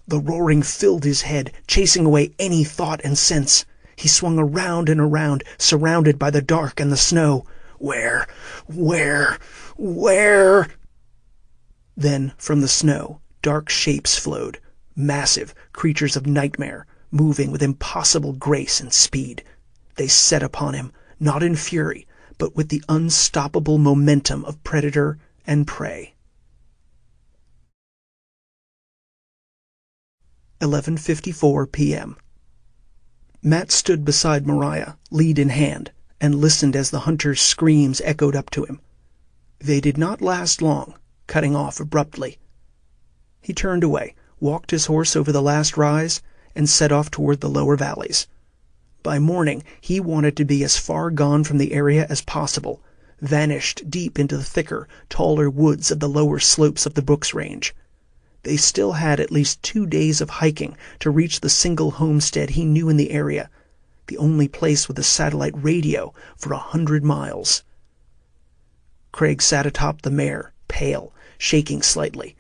The roaring filled his head, chasing away any thought and sense. He swung around and around, surrounded by the dark and the snow. Where? Then, from the snow, dark shapes flowed, massive creatures of nightmare, moving with impossible grace and speed. They set upon him, not in fury, but with the unstoppable momentum of predator and prey. 11:54 p.m. Matt stood beside Mariah, lead in hand, and listened as the hunter's screams echoed up to him. They did not last long, cutting off abruptly. He turned away, walked his horse over the last rise, and set off toward the lower valleys. By morning, he wanted to be as far gone from the area as possible, vanished deep into the thicker, taller woods of the lower slopes of the Brooks Range. They still had at least 2 days of hiking to reach the single homestead he knew in the area, the only place with a satellite radio for 100 miles. Craig sat atop the mare, pale, shaking slightly.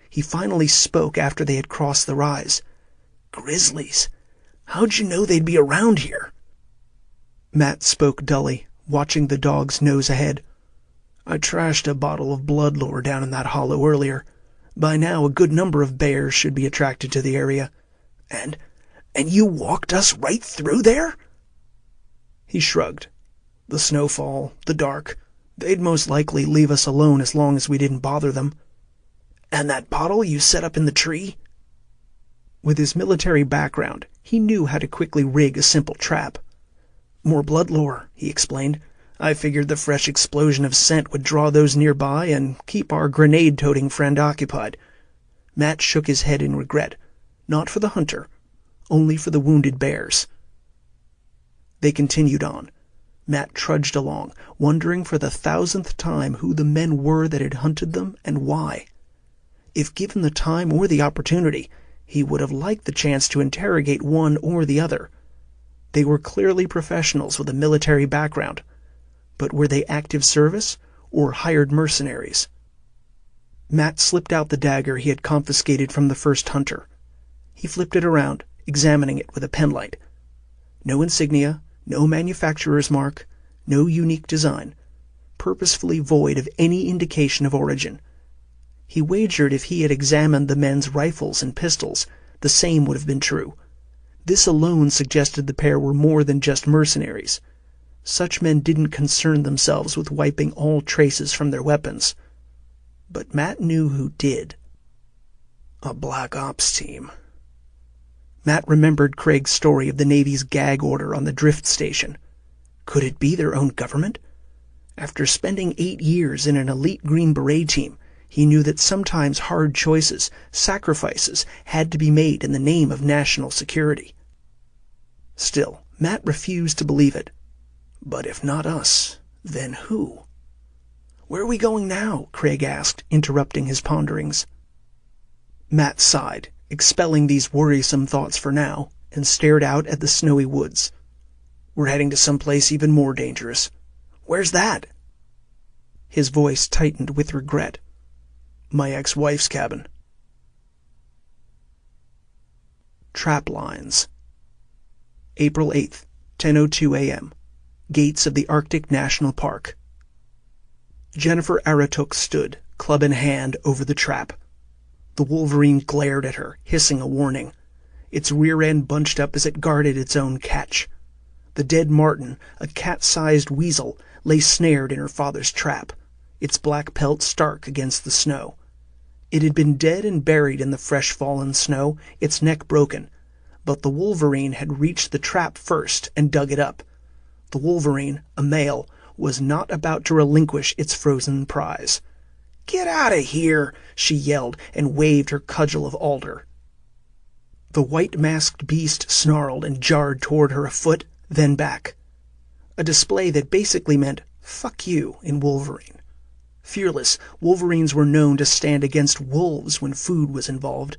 He finally spoke after they had crossed the rise. Grizzlies. How'd you know they'd be around here? Matt spoke dully, watching the dogs nose ahead. I trashed a bottle of blood lore down in that hollow earlier. By now a good number of bears should be attracted to the area. And you walked us right through there? He shrugged. The snowfall, the dark. They'd most likely leave us alone as long as we didn't bother them. And that bottle you set up in the tree? With his military background, he knew how to quickly rig a simple trap. More blood lore, he explained. I figured the fresh explosion of scent would draw those nearby and keep our grenade-toting friend occupied. Matt shook his head in regret. Not for the hunter, only for the wounded bears. They continued on. Matt trudged along, wondering for the 1,000th time who the men were that had hunted them and why. If given the time or the opportunity, he would have liked the chance to interrogate one or the other. They were clearly professionals with a military background. But were they active service or hired mercenaries? Matt slipped out the dagger he had confiscated from the first hunter. He flipped it around, examining it with a penlight. No insignia, no manufacturer's mark, no unique design, purposefully void of any indication of origin. He wagered if he had examined the men's rifles and pistols, the same would have been true. This alone suggested the pair were more than just mercenaries. Such men didn't concern themselves with wiping all traces from their weapons. But Matt knew who did. A Black Ops team. Matt remembered Craig's story of the Navy's gag order on the drift station. Could it be their own government? After spending 8 years in an elite Green Beret team, he knew that sometimes hard choices, sacrifices, had to be made in the name of national security. Still, Matt refused to believe it. But if not us, then who? "Where are we going now?" Craig asked, interrupting his ponderings. Matt sighed, expelling these worrisome thoughts for now, and stared out at the snowy woods. "We're heading to some place even more dangerous." "Where's that?" His voice tightened with regret. "My ex-wife's cabin." Trap lines. April 8th, 10:02 a.m. Gates of the Arctic National Park. Jennifer Aratuk stood, club in hand, over the trap. The wolverine glared at her, hissing a warning. Its rear end bunched up as it guarded its own catch. The dead marten, a cat-sized weasel, lay snared in her father's trap, its black pelt stark against the snow. It had been dead and buried in the fresh fallen snow, its neck broken, but the wolverine had reached the trap first and dug it up. The wolverine, a male, was not about to relinquish its frozen prize. "Get out of here!" she yelled, and waved her cudgel of alder. The white-masked beast snarled and jarred toward her a foot, then back. A display that basically meant, "fuck you," in Wolverine. Fearless, wolverines were known to stand against wolves when food was involved.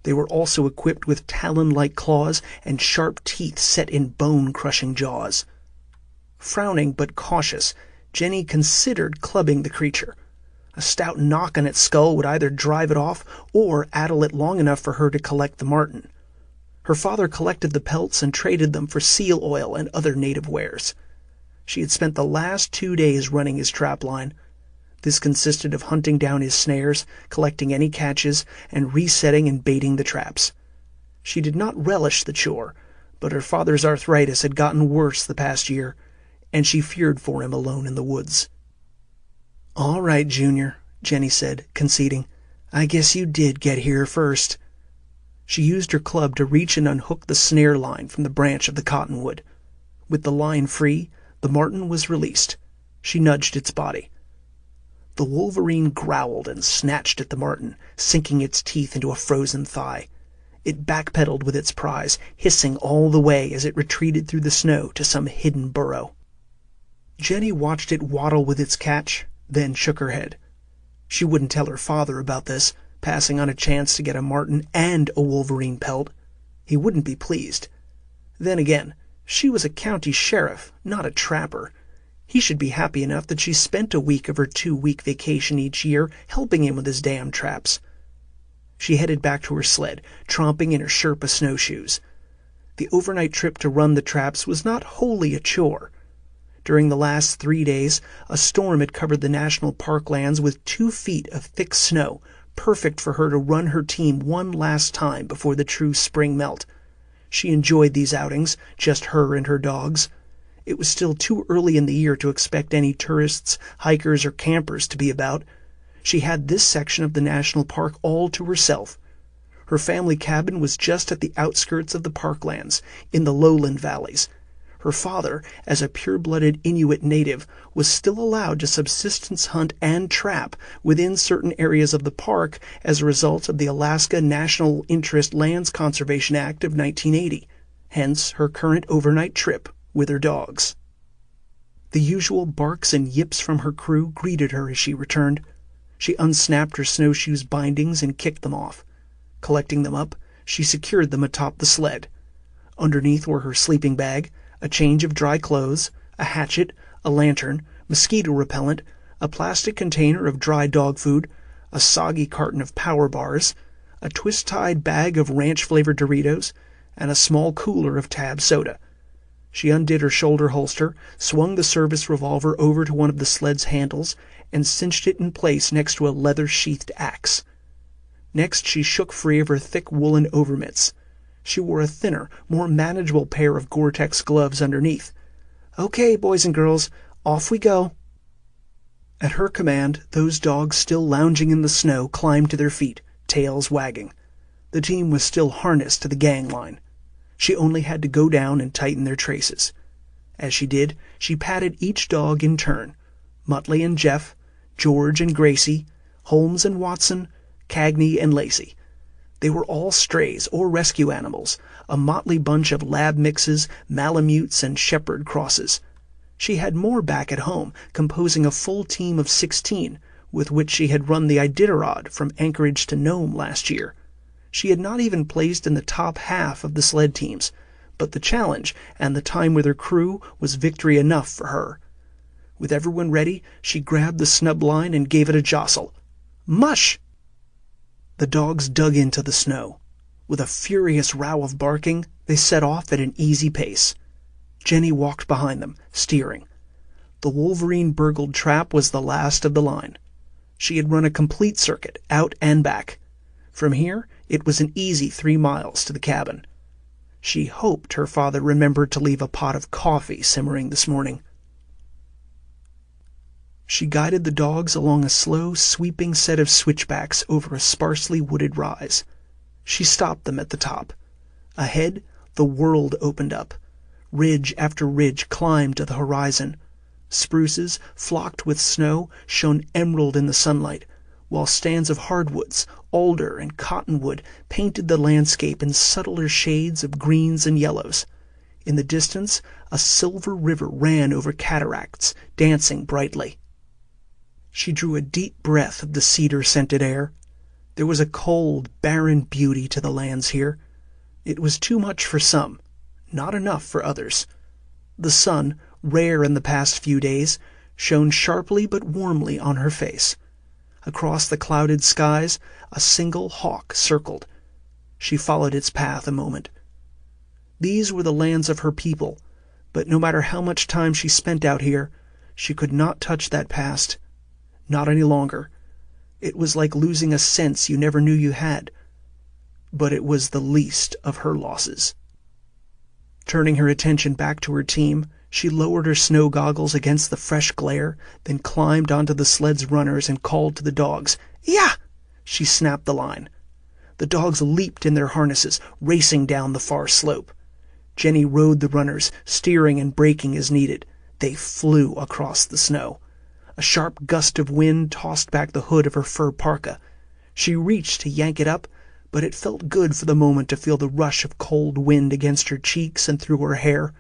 They were also equipped with talon-like claws and sharp teeth set in bone-crushing jaws. Frowning but cautious, Jenny considered clubbing the creature. A stout knock on its skull would either drive it off or addle it long enough for her to collect the marten. Her father collected the pelts and traded them for seal oil and other native wares. She had spent the last 2 days running his trap line. This consisted of hunting down his snares, collecting any catches, and resetting and baiting the traps. She did not relish the chore, but her father's arthritis had gotten worse the past year, and she feared for him alone in the woods. "All right, Junior," Jenny said, conceding. "I guess you did get here first." She used her club to reach and unhook the snare line from the branch of the cottonwood. With the line free, the marten was released. She nudged its body. The wolverine growled and snatched at the marten, sinking its teeth into a frozen thigh. It backpedaled with its prize, hissing all the way as it retreated through the snow to some hidden burrow. Jenny watched it waddle with its catch, then shook her head. She wouldn't tell her father about this, passing on a chance to get a marten and a wolverine pelt. He wouldn't be pleased. Then again, she was a county sheriff, not a trapper. He should be happy enough that she spent a week of her 2-week vacation each year helping him with his damn traps. She headed back to her sled, tromping in her Sherpa snowshoes. The overnight trip to run the traps was not wholly a chore. During the last 3 days, a storm had covered the national park lands with 2 feet of thick snow, perfect for her to run her team one last time before the true spring melt. She enjoyed these outings, just her and her dogs. It was still too early in the year to expect any tourists, hikers, or campers to be about. She had this section of the national park all to herself. Her family cabin was just at the outskirts of the parklands, in the lowland valleys. Her father, as a pure-blooded Inuit native, was still allowed to subsistence hunt and trap within certain areas of the park as a result of the Alaska National Interest Lands Conservation Act of 1980, hence her current overnight trip with her dogs. The usual barks and yips from her crew greeted her as she returned. She unsnapped her snowshoes' bindings and kicked them off. Collecting them up, she secured them atop the sled. Underneath were her sleeping bag, a change of dry clothes, a hatchet, a lantern, mosquito repellent, a plastic container of dry dog food, a soggy carton of power bars, a twist-tied bag of ranch-flavored Doritos, and a small cooler of Tab soda. She undid her shoulder holster, swung the service revolver over to one of the sled's handles, and cinched it in place next to a leather-sheathed axe. Next she shook free of her thick woolen overmitts. She wore a thinner, more manageable pair of Gore-Tex gloves underneath. "Okay, boys and girls, off we go." At her command, those dogs still lounging in the snow climbed to their feet, tails wagging. The team was still harnessed to the gang line. She only had to go down and tighten their traces. As she did, she patted each dog in turn: Muttley and Jeff, George and Gracie, Holmes and Watson, Cagney and Lacey. They were all strays or rescue animals, a motley bunch of lab mixes, malamutes, and shepherd crosses. She had more back at home, composing a full team of 16, with which she had run the Iditarod from Anchorage to Nome last year. She had not even placed in the top half of the sled teams, but the challenge and the time with her crew was victory enough for her. With everyone ready, she grabbed the snub line and gave it a jostle. "Mush!" The dogs dug into the snow. With a furious row of barking, they set off at an easy pace. Jenny walked behind them, steering. The Wolverine-burgled trap was the last of the line. She had run a complete circuit, out and back. From here, it was an easy 3 miles to the cabin. She hoped her father remembered to leave a pot of coffee simmering this morning. She guided the dogs along a slow, sweeping set of switchbacks over a sparsely wooded rise. She stopped them at the top. Ahead, the world opened up. Ridge after ridge climbed to the horizon. Spruces, flocked with snow, shone emerald in the sunlight, while stands of hardwoods, alder, and cottonwood painted the landscape in subtler shades of greens and yellows. In the distance, a silver river ran over cataracts, dancing brightly. She drew a deep breath of the cedar-scented air. There was a cold, barren beauty to the lands here. It was too much for some, not enough for others. The sun, rare in the past few days, shone sharply but warmly on her face. Across the clouded skies, a single hawk circled. She followed its path a moment. These were the lands of her people, but no matter how much time she spent out here, she could not touch that past. Not any longer. It was like losing a sense you never knew you had. But it was the least of her losses. Turning her attention back to her team, she lowered her snow goggles against the fresh glare, then climbed onto the sled's runners and called to the dogs. "Yeah!" She snapped the line. The dogs leaped in their harnesses, racing down the far slope. Jenny rode the runners, steering and braking as needed. They flew across the snow. A sharp gust of wind tossed back the hood of her fur parka. She reached to yank it up, but it felt good for the moment to feel the rush of cold wind against her cheeks and through her hair.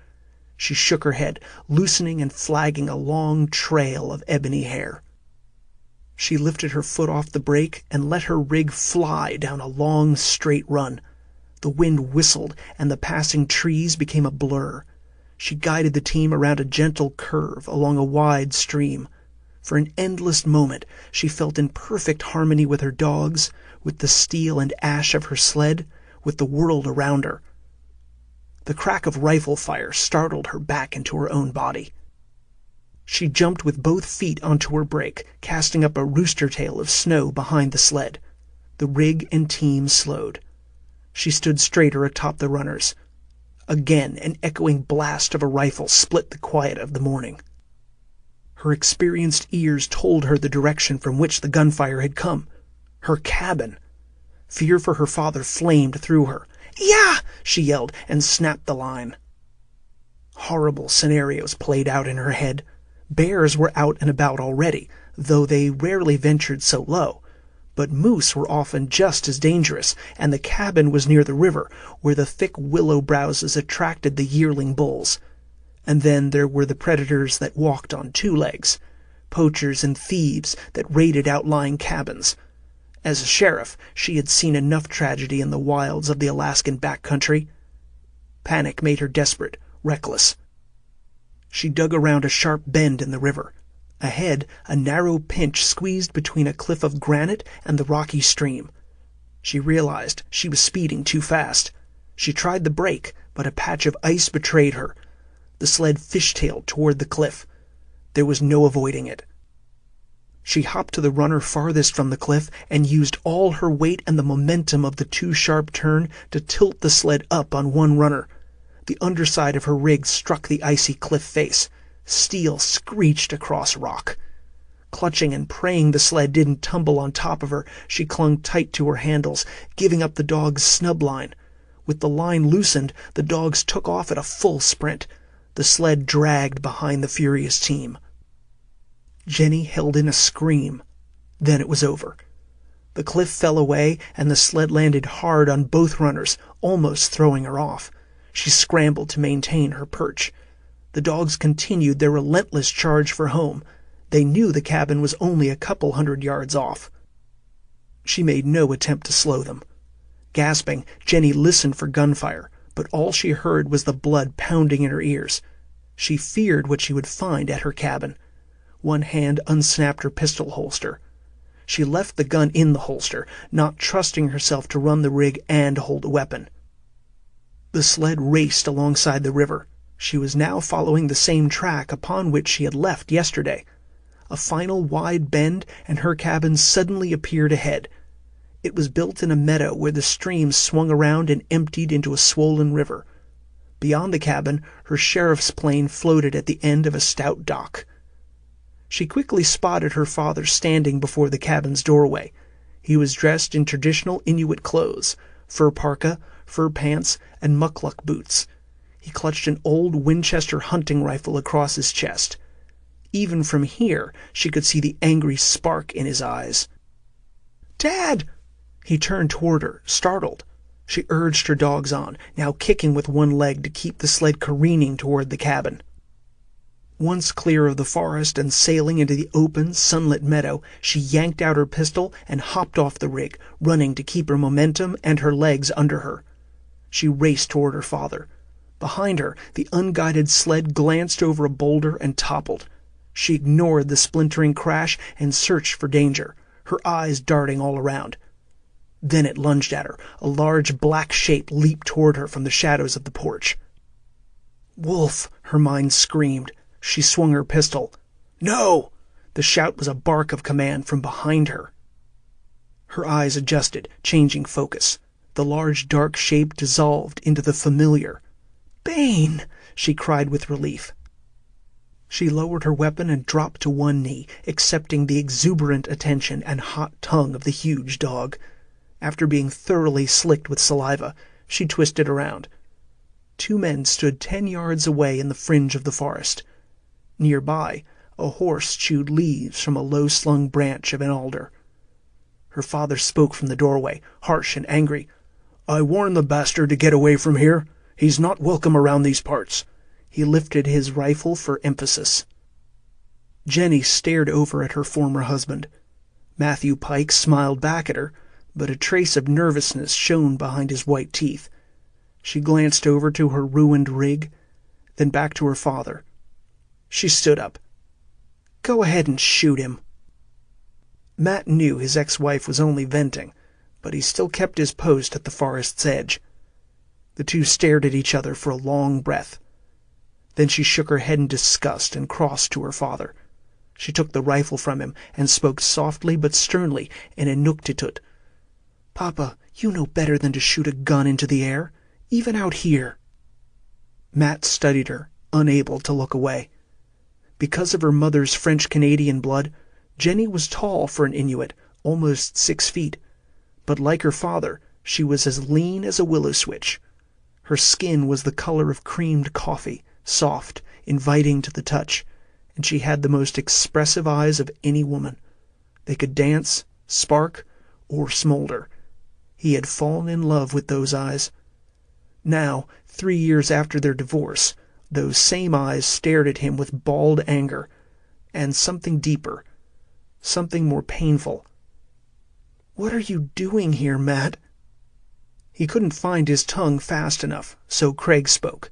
She shook her head, loosening and flagging a long trail of ebony hair. She lifted her foot off the brake and let her rig fly down a long, straight run. The wind whistled, and the passing trees became a blur. She guided the team around a gentle curve along a wide stream. For an endless moment she felt in perfect harmony with her dogs, with the steel and ash of her sled, with the world around her. The crack of rifle fire startled her back into her own body. She jumped with both feet onto her brake, casting up a rooster tail of snow behind the sled. The rig and team slowed. She stood straighter atop the runners. Again an echoing blast of a rifle split the quiet of the morning. Her experienced ears told her the direction from which the gunfire had come. Her cabin. Fear for her father flamed through her. "Yeah!" she yelled, and snapped the line. Horrible scenarios played out in her head. Bears were out and about already, though they rarely ventured so low. But moose were often just as dangerous, and the cabin was near the river, where the thick willow browses attracted the yearling bulls. And then there were the predators that walked on 2 legs, poachers and thieves that raided outlying cabins. As a sheriff, she had seen enough tragedy in the wilds of the Alaskan backcountry. Panic made her desperate, reckless. She dug around a sharp bend in the river. Ahead, a narrow pinch squeezed between a cliff of granite and the rocky stream. She realized she was speeding too fast. She tried the brake, but a patch of ice betrayed her. The sled fishtailed toward the cliff. There was no avoiding it. She hopped to the runner farthest from the cliff and used all her weight and the momentum of the too-sharp turn to tilt the sled up on one runner. The underside of her rig struck the icy cliff face. Steel screeched across rock. Clutching and praying the sled didn't tumble on top of her, she clung tight to her handles, giving up the dog's snub line. With the line loosened, the dogs took off at a full sprint. The sled dragged behind the furious team. Jenny held in a scream. Then it was over. The cliff fell away, and the sled landed hard on both runners, almost throwing her off. She scrambled to maintain her perch. The dogs continued their relentless charge for home. They knew the cabin was only a couple 100 yards off. She made no attempt to slow them. Gasping, Jenny listened for gunfire, but all she heard was the blood pounding in her ears. She feared what she would find at her cabin. One hand unsnapped her pistol holster. She left the gun in the holster, not trusting herself to run the rig and hold a weapon. The sled raced alongside the river. She was now following the same track upon which she had left yesterday. A final wide bend, and her cabin suddenly appeared ahead. It was built in a meadow where the stream swung around and emptied into a swollen river. Beyond the cabin, her sheriff's plane floated at the end of a stout dock. She quickly spotted her father standing before the cabin's doorway. He was dressed in traditional Inuit clothes, fur parka, fur pants, and mukluk boots. He clutched an old Winchester hunting rifle across his chest. Even from here, she could see the angry spark in his eyes. "Dad!" He turned toward her, startled. She urged her dogs on, now kicking with one leg to keep the sled careening toward the cabin. Once clear of the forest and sailing into the open, sunlit meadow, she yanked out her pistol and hopped off the rig, running to keep her momentum and her legs under her. She raced toward her father. Behind her, the unguided sled glanced over a boulder and toppled. She ignored the splintering crash and searched for danger, her eyes darting all around. Then it lunged at her. A large black shape leaped toward her from the shadows of the porch. "Wolf!" her mind screamed. She swung her pistol. "No!" The shout was a bark of command from behind her. Her eyes adjusted, changing focus. The large dark shape dissolved into the familiar. "Bane!" she cried with relief. She lowered her weapon and dropped to one knee, accepting the exuberant attention and hot tongue of the huge dog. After being thoroughly slicked with saliva, she twisted around. Two men stood 10 yards away in the fringe of the forest. Nearby, a horse chewed leaves from a low-slung branch of an alder. Her father spoke from the doorway, harsh and angry. "I warned the bastard to get away from here. He's not welcome around these parts." He lifted his rifle for emphasis. Jenny stared over at her former husband. Matthew Pike smiled back at her, but a trace of nervousness shone behind his white teeth. She glanced over to her ruined rig, then back to her father. She stood up. "Go ahead and shoot him." Matt knew his ex-wife was only venting, but he still kept his post at the forest's edge. The two stared at each other for a long breath. Then she shook her head in disgust and crossed to her father. She took the rifle from him and spoke softly but sternly in Inuktitut. "Papa, you know better than to shoot a gun into the air, even out here." Matt studied her, unable to look away. Because of her mother's French-Canadian blood, Jenny was tall for an Inuit, almost 6 feet. But like her father, she was as lean as a willow switch. Her skin was the color of creamed coffee, soft, inviting to the touch, and she had the most expressive eyes of any woman. They could dance, spark, or smolder. He had fallen in love with those eyes. Now, 3 years after their divorce, those same eyes stared at him with bald anger, and something deeper, something more painful. "What are you doing here, Matt?" He couldn't find his tongue fast enough, so Craig spoke.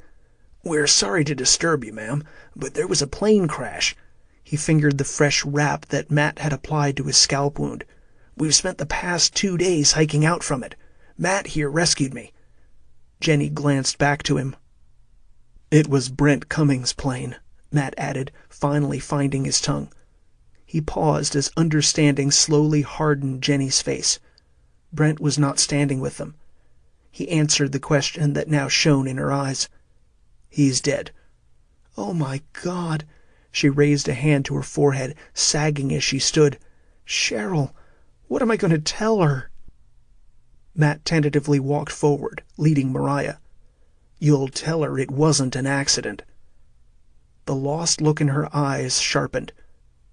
"We're sorry to disturb you, ma'am, but there was a plane crash." He fingered the fresh wrap that Matt had applied to his scalp wound. "We've spent the past 2 days hiking out from it. Matt here rescued me." Jenny glanced back to him. "It was Brent Cummings' plane," Matt added, finally finding his tongue. He paused as understanding slowly hardened Jenny's face. Brent was not standing with them. He answered the question that now shone in her eyes. He's dead." "Oh my God!" She raised a hand to her forehead, sagging as she stood. "Cheryl, what am I going to tell her?" Matt tentatively walked forward, leading Mariah. "You'll tell her it wasn't an accident." The lost look in her eyes sharpened.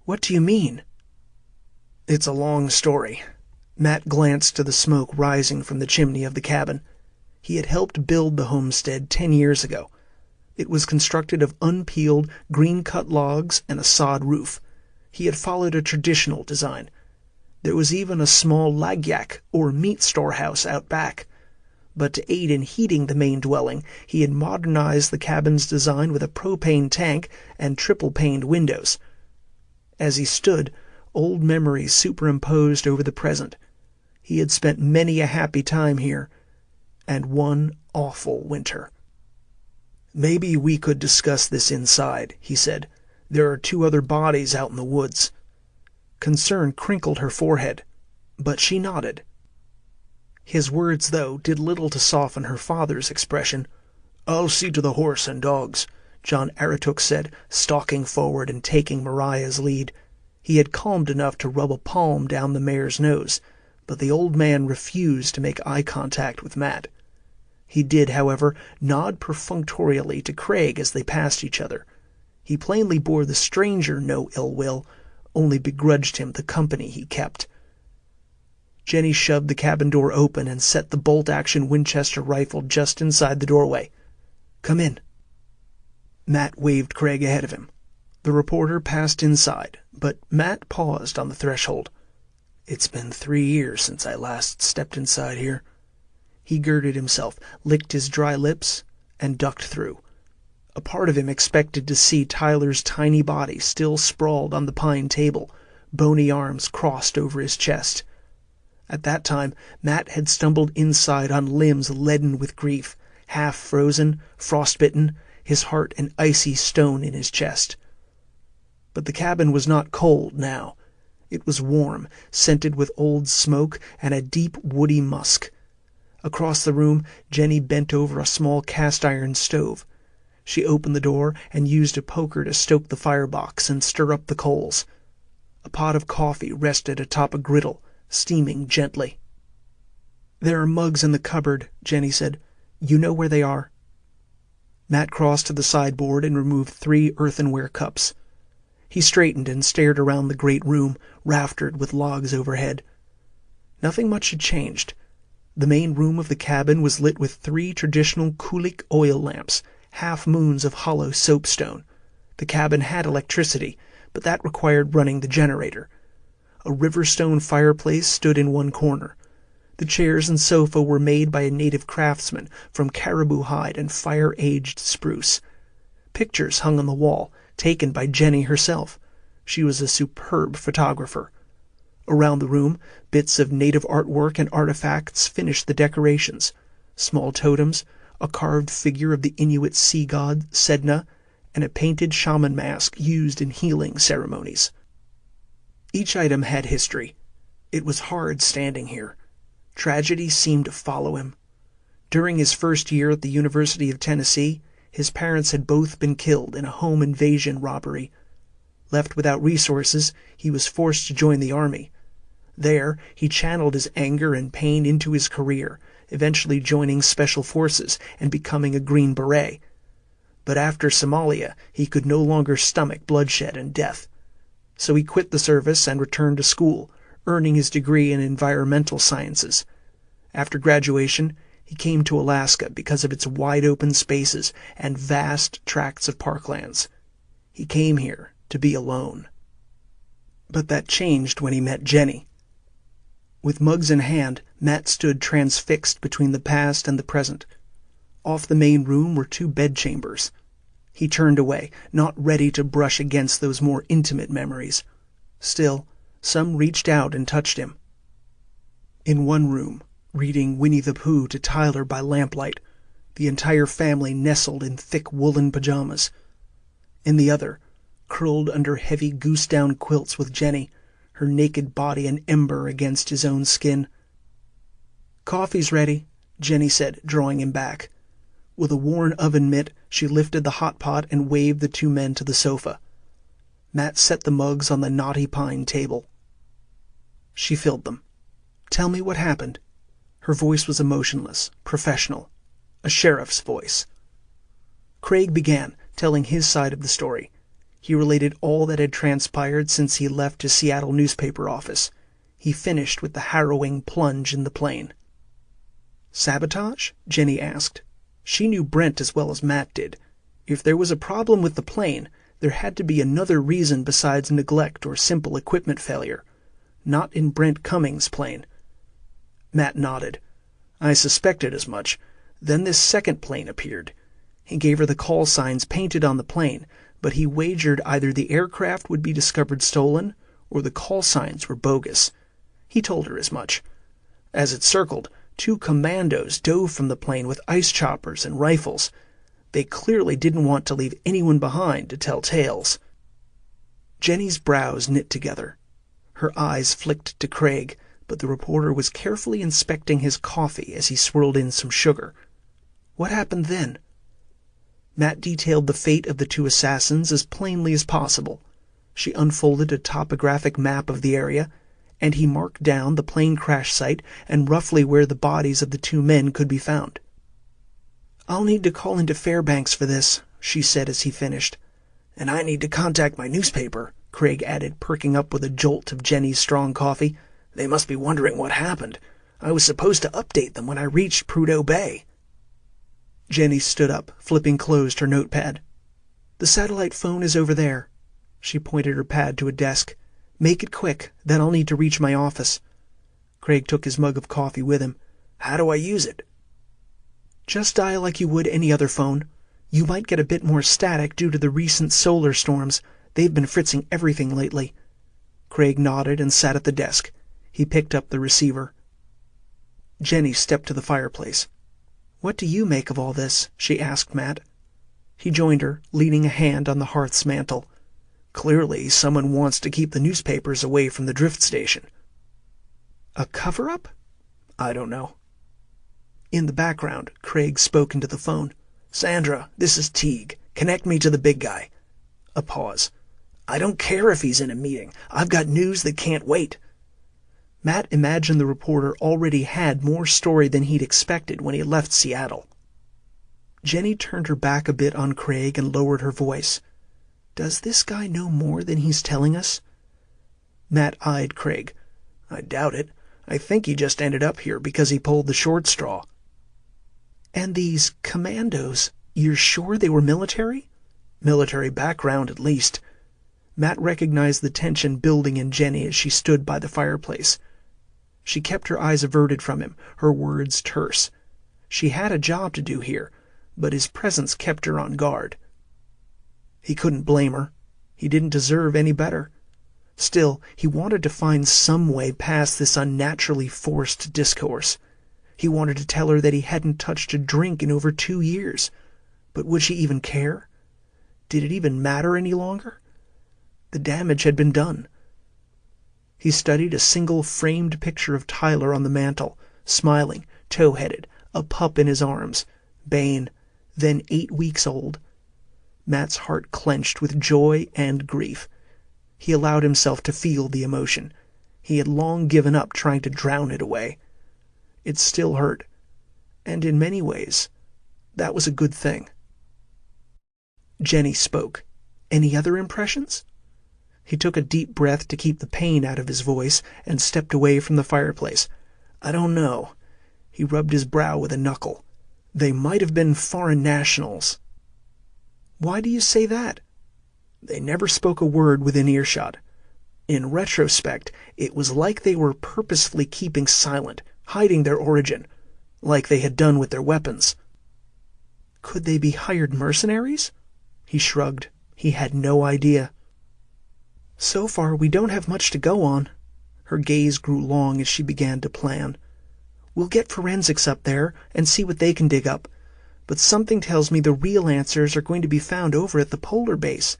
"What do you mean?" "It's a long story." Matt glanced to the smoke rising from the chimney of the cabin. He had helped build the homestead 10 years ago. It was constructed of unpeeled, green-cut logs and a sod roof. He had followed a traditional design. There was even a small lagyak, or meat storehouse, out back. But to aid in heating the main dwelling, he had modernized the cabin's design with a propane tank and triple-paned windows. As he stood, old memories superimposed over the present. He had spent many a happy time here, and one awful winter. "Maybe we could discuss this inside," he said. "There are 2 other bodies out in the woods." Concern crinkled her forehead, but she nodded. His words, though, did little to soften her father's expression. "I'll see to the horse and dogs," John Aratuk said, stalking forward and taking Mariah's lead. He had calmed enough to rub a palm down the mare's nose, but the old man refused to make eye contact with Matt. He did, however, nod perfunctorily to Craig as they passed each other. He plainly bore the stranger no ill will, only begrudged him the company he kept. Jenny shoved the cabin door open and set the bolt-action Winchester rifle just inside the doorway. "Come in." Matt waved Craig ahead of him. The reporter passed inside, but Matt paused on the threshold. "It's been 3 years since I last stepped inside here." He girded himself, licked his dry lips, and ducked through. A part of him expected to see Tyler's tiny body still sprawled on the pine table, bony arms crossed over his chest. At that time, Matt had stumbled inside on limbs leaden with grief, half frozen, frostbitten, his heart an icy stone in his chest. But the cabin was not cold now. It was warm, scented with old smoke and a deep woody musk. Across the room, Jenny bent over a small cast-iron stove. She opened the door and used a poker to stoke the firebox and stir up the coals. A pot of coffee rested atop a griddle, steaming gently. "There are mugs in the cupboard," Jenny said. "You know where they are." Matt crossed to the sideboard and removed 3 earthenware cups. He straightened and stared around the great room, raftered with logs overhead. Nothing much had changed. The main room of the cabin was lit with 3 traditional Kulik oil lamps, half-moons of hollow soapstone. The cabin had electricity, but that required running the generator. A riverstone fireplace stood in one corner. The chairs and sofa were made by a native craftsman from caribou hide and fire-aged spruce. Pictures hung on the wall, taken by Jenny herself. She was a superb photographer. Around the room, bits of native artwork and artifacts finished the decorations. Small totems, a carved figure of the Inuit sea god Sedna, and a painted shaman mask used in healing ceremonies. Each item had history. It was hard standing here. Tragedy seemed to follow him. During his first year at the University of Tennessee, his parents had both been killed in a home invasion robbery. Left without resources, he was forced to join the army. There, he channeled his anger and pain into his career, eventually joining Special Forces and becoming a Green Beret. But after Somalia, he could no longer stomach bloodshed and death. So he quit the service and returned to school, earning his degree in environmental sciences. After graduation, he came to Alaska because of its wide-open spaces and vast tracts of parklands. He came here to be alone. But that changed when he met Jenny. With mugs in hand, Matt stood transfixed between the past and the present. Off the main room were 2 bedchambers. He turned away, not ready to brush against those more intimate memories. Still, some reached out and touched him. In one room, reading Winnie the Pooh to Tyler by lamplight, the entire family nestled in thick woolen pajamas. In the other, curled under heavy goose-down quilts with Jenny, her naked body an ember against his own skin. "Coffee's ready," Jenny said, drawing him back. With a worn oven mitt, she lifted the hot pot and waved the two men to the sofa. Matt set the mugs on the knotty pine table. She filled them. "Tell me what happened." Her voice was emotionless, professional. A sheriff's voice. Craig began, telling his side of the story. He related all that had transpired since he left his Seattle newspaper office. He finished with the harrowing plunge in the plane. "Sabotage?" Jenny asked. She knew Brent as well as Matt did. If there was a problem with the plane, there had to be another reason besides neglect or simple equipment failure. Not in Brent Cummings' plane. Matt nodded. "I suspected as much. Then this second plane appeared. He gave her the call signs painted on the plane, but he wagered either the aircraft would be discovered stolen or the call signs were bogus. He told her as much. As it circled, two commandos dove from the plane with ice choppers and rifles. They clearly didn't want to leave anyone behind to tell tales." Jenny's brows knit together. Her eyes flicked to Craig, but the reporter was carefully inspecting his coffee as he swirled in some sugar. "What happened then?" Matt detailed the fate of the two assassins as plainly as possible. She unfolded a topographic map of the area, and he marked down the plane crash site and roughly where the bodies of the two men could be found. "I'll need to call into Fairbanks for this," she said as he finished. "And I need to contact my newspaper," Craig added, perking up with a jolt of Jenny's strong coffee. "They must be wondering what happened. I was supposed to update them when I reached Prudo Bay." Jenny stood up, flipping closed her notepad. "The satellite phone is over there." She pointed her pad to a desk. "Make it quick, then I'll need to reach my office." Craig took his mug of coffee with him. "How do I use it?" "Just dial like you would any other phone. You might get a bit more static due to the recent solar storms. They've been fritzing everything lately." Craig nodded and sat at the desk. He picked up the receiver. Jenny stepped to the fireplace. "What do you make of all this?" she asked Matt. He joined her, leaning a hand on the hearth's mantel. "Clearly someone wants to keep the newspapers away from the drift station." "A cover-up?" "I don't know." In the background, Craig spoke into the phone. "Sandra, this is Teague. Connect me to the big guy." A pause. "I don't care if he's in a meeting. I've got news that can't wait." Matt imagined the reporter already had more story than he'd expected when he left Seattle. Jenny turned her back a bit on Craig and lowered her voice. "Does this guy know more than he's telling us?" Matt eyed Craig. "I doubt it. I think he just ended up here because he pulled the short straw." "And these commandos, you're sure they were military?" "Military background, at least." Matt recognized the tension building in Jenny as she stood by the fireplace. She kept her eyes averted from him, her words terse. She had a job to do here, but his presence kept her on guard. He couldn't blame her. He didn't deserve any better. Still, he wanted to find some way past this unnaturally forced discourse. He wanted to tell her that he hadn't touched a drink in over 2 years. But would she even care? Did it even matter any longer? The damage had been done. He studied a single framed picture of Tyler on the mantel, smiling, tow-headed, a pup in his arms, Bane, then 8 weeks old. Matt's heart clenched with joy and grief. He allowed himself to feel the emotion. He had long given up trying to drown it away. It still hurt, and in many ways, that was a good thing. Jenny spoke. "Any other impressions?" He took a deep breath to keep the pain out of his voice and stepped away from the fireplace. "I don't know." He rubbed his brow with a knuckle. "They might have been foreign nationals." "Why do you say that?" "They never spoke a word within earshot. In retrospect, it was like they were purposefully keeping silent, hiding their origin, like they had done with their weapons." "Could they be hired mercenaries?" He shrugged. He had no idea. "So far, we don't have much to go on." Her gaze grew long as she began to plan. "We'll get forensics up there and see what they can dig up. But something tells me the real answers are going to be found over at the polar base.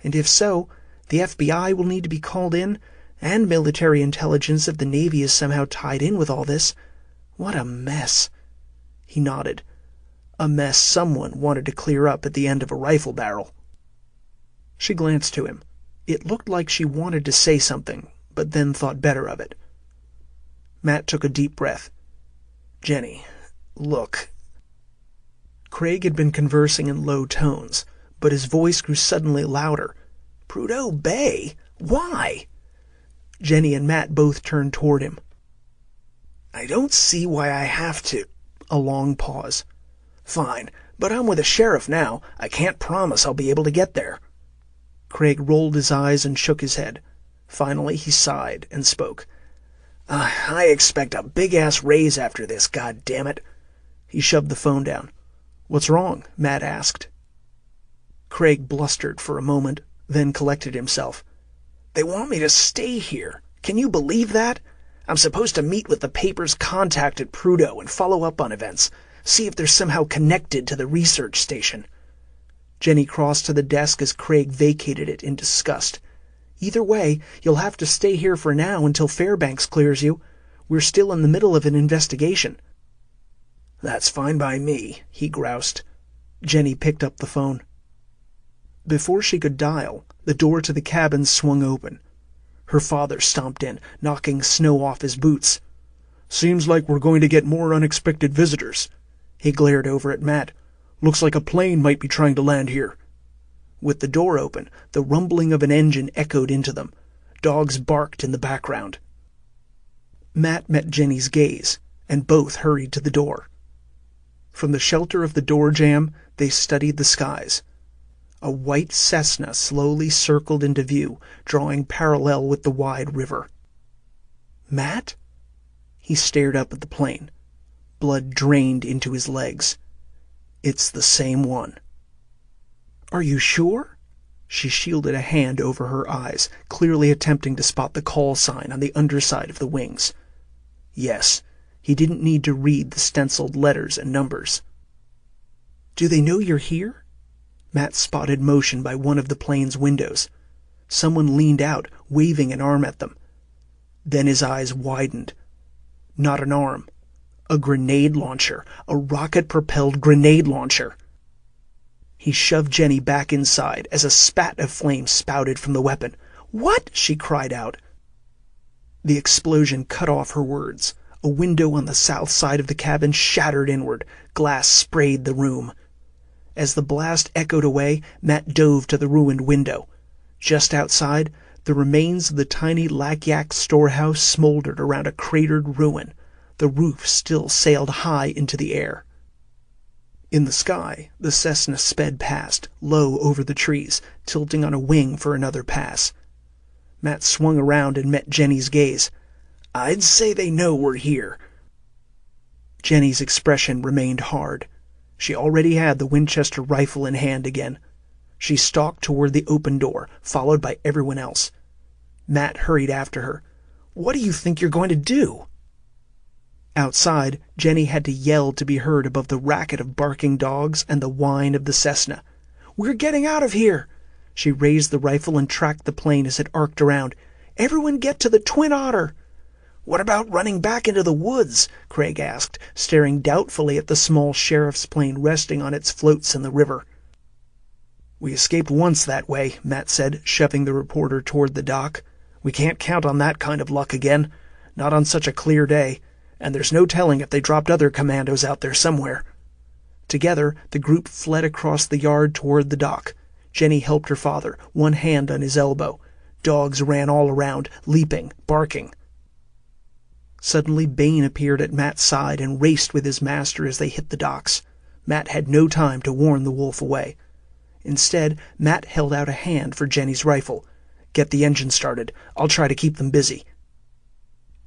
And if so, the FBI will need to be called in, and military intelligence if the Navy is somehow tied in with all this. What a mess." He nodded. A mess someone wanted to clear up at the end of a rifle barrel. She glanced to him. It looked like she wanted to say something, but then thought better of it. Matt took a deep breath. "Jenny, look." Craig had been conversing in low tones, but his voice grew suddenly louder. "Prudo Bay? Why?" Jenny and Matt both turned toward him. "I don't see why I have to." A long pause. "Fine, but I'm with the sheriff now. I can't promise I'll be able to get there." Craig rolled his eyes and shook his head. Finally he sighed and spoke. "I expect a big-ass raise after this, goddammit." He shoved the phone down. "What's wrong?" Matt asked. Craig blustered for a moment, then collected himself. "They want me to stay here. Can you believe that? I'm supposed to meet with the paper's contact at Prudo and follow up on events, see if they're somehow connected to the research station." Jenny crossed to the desk as Craig vacated it in disgust. "Either way, you'll have to stay here for now until Fairbanks clears you. We're still in the middle of an investigation." "That's fine by me," he groused. Jenny picked up the phone. Before she could dial, the door to the cabin swung open. Her father stomped in, knocking snow off his boots. "Seems like we're going to get more unexpected visitors." He glared over at Matt. "Looks like a plane might be trying to land here." With the door open, the rumbling of an engine echoed into them. Dogs barked in the background. Matt met Jenny's gaze, and both hurried to the door. From the shelter of the door jamb, they studied the skies. A white Cessna slowly circled into view, drawing parallel with the wide river. "Matt?" He stared up at the plane. Blood drained into his legs. "It's the same one." "Are you sure?" She shielded a hand over her eyes, clearly attempting to spot the call sign on the underside of the wings. "Yes." He didn't need to read the stenciled letters and numbers. "Do they know you're here?" Matt spotted motion by one of the plane's windows. Someone leaned out, waving an arm at them. Then his eyes widened. Not an arm. A grenade launcher. A rocket-propelled grenade launcher. He shoved Jenny back inside as a spat of flame spouted from the weapon. "What?" she cried out. The explosion cut off her words. A window on the south side of the cabin shattered inward. Glass sprayed the room. As the blast echoed away, Matt dove to the ruined window. Just outside, the remains of the tiny Lac-Yak storehouse smoldered around a cratered ruin. The roof still sailed high into the air. In the sky, the Cessna sped past, low over the trees, tilting on a wing for another pass. Matt swung around and met Jenny's gaze. "I'd say they know we're here." Jenny's expression remained hard. She already had the Winchester rifle in hand again. She stalked toward the open door, followed by everyone else. Matt hurried after her. "What do you think you're going to do?" Outside, Jenny had to yell to be heard above the racket of barking dogs and the whine of the Cessna. "We're getting out of here!" She raised the rifle and tracked the plane as it arced around. "Everyone get to the Twin Otter!" "What about running back into the woods?" Craig asked, staring doubtfully at the small sheriff's plane resting on its floats in the river. "We escaped once that way," Matt said, shoving the reporter toward the dock. "We can't count on that kind of luck again. Not on such a clear day. And there's no telling if they dropped other commandos out there somewhere." Together, the group fled across the yard toward the dock. Jenny helped her father, one hand on his elbow. Dogs ran all around, leaping, barking. Suddenly Bain appeared at Matt's side and raced with his master as they hit the docks. Matt had no time to warn the wolf away. Instead, Matt held out a hand for Jenny's rifle. "Get the engine started. I'll try to keep them busy."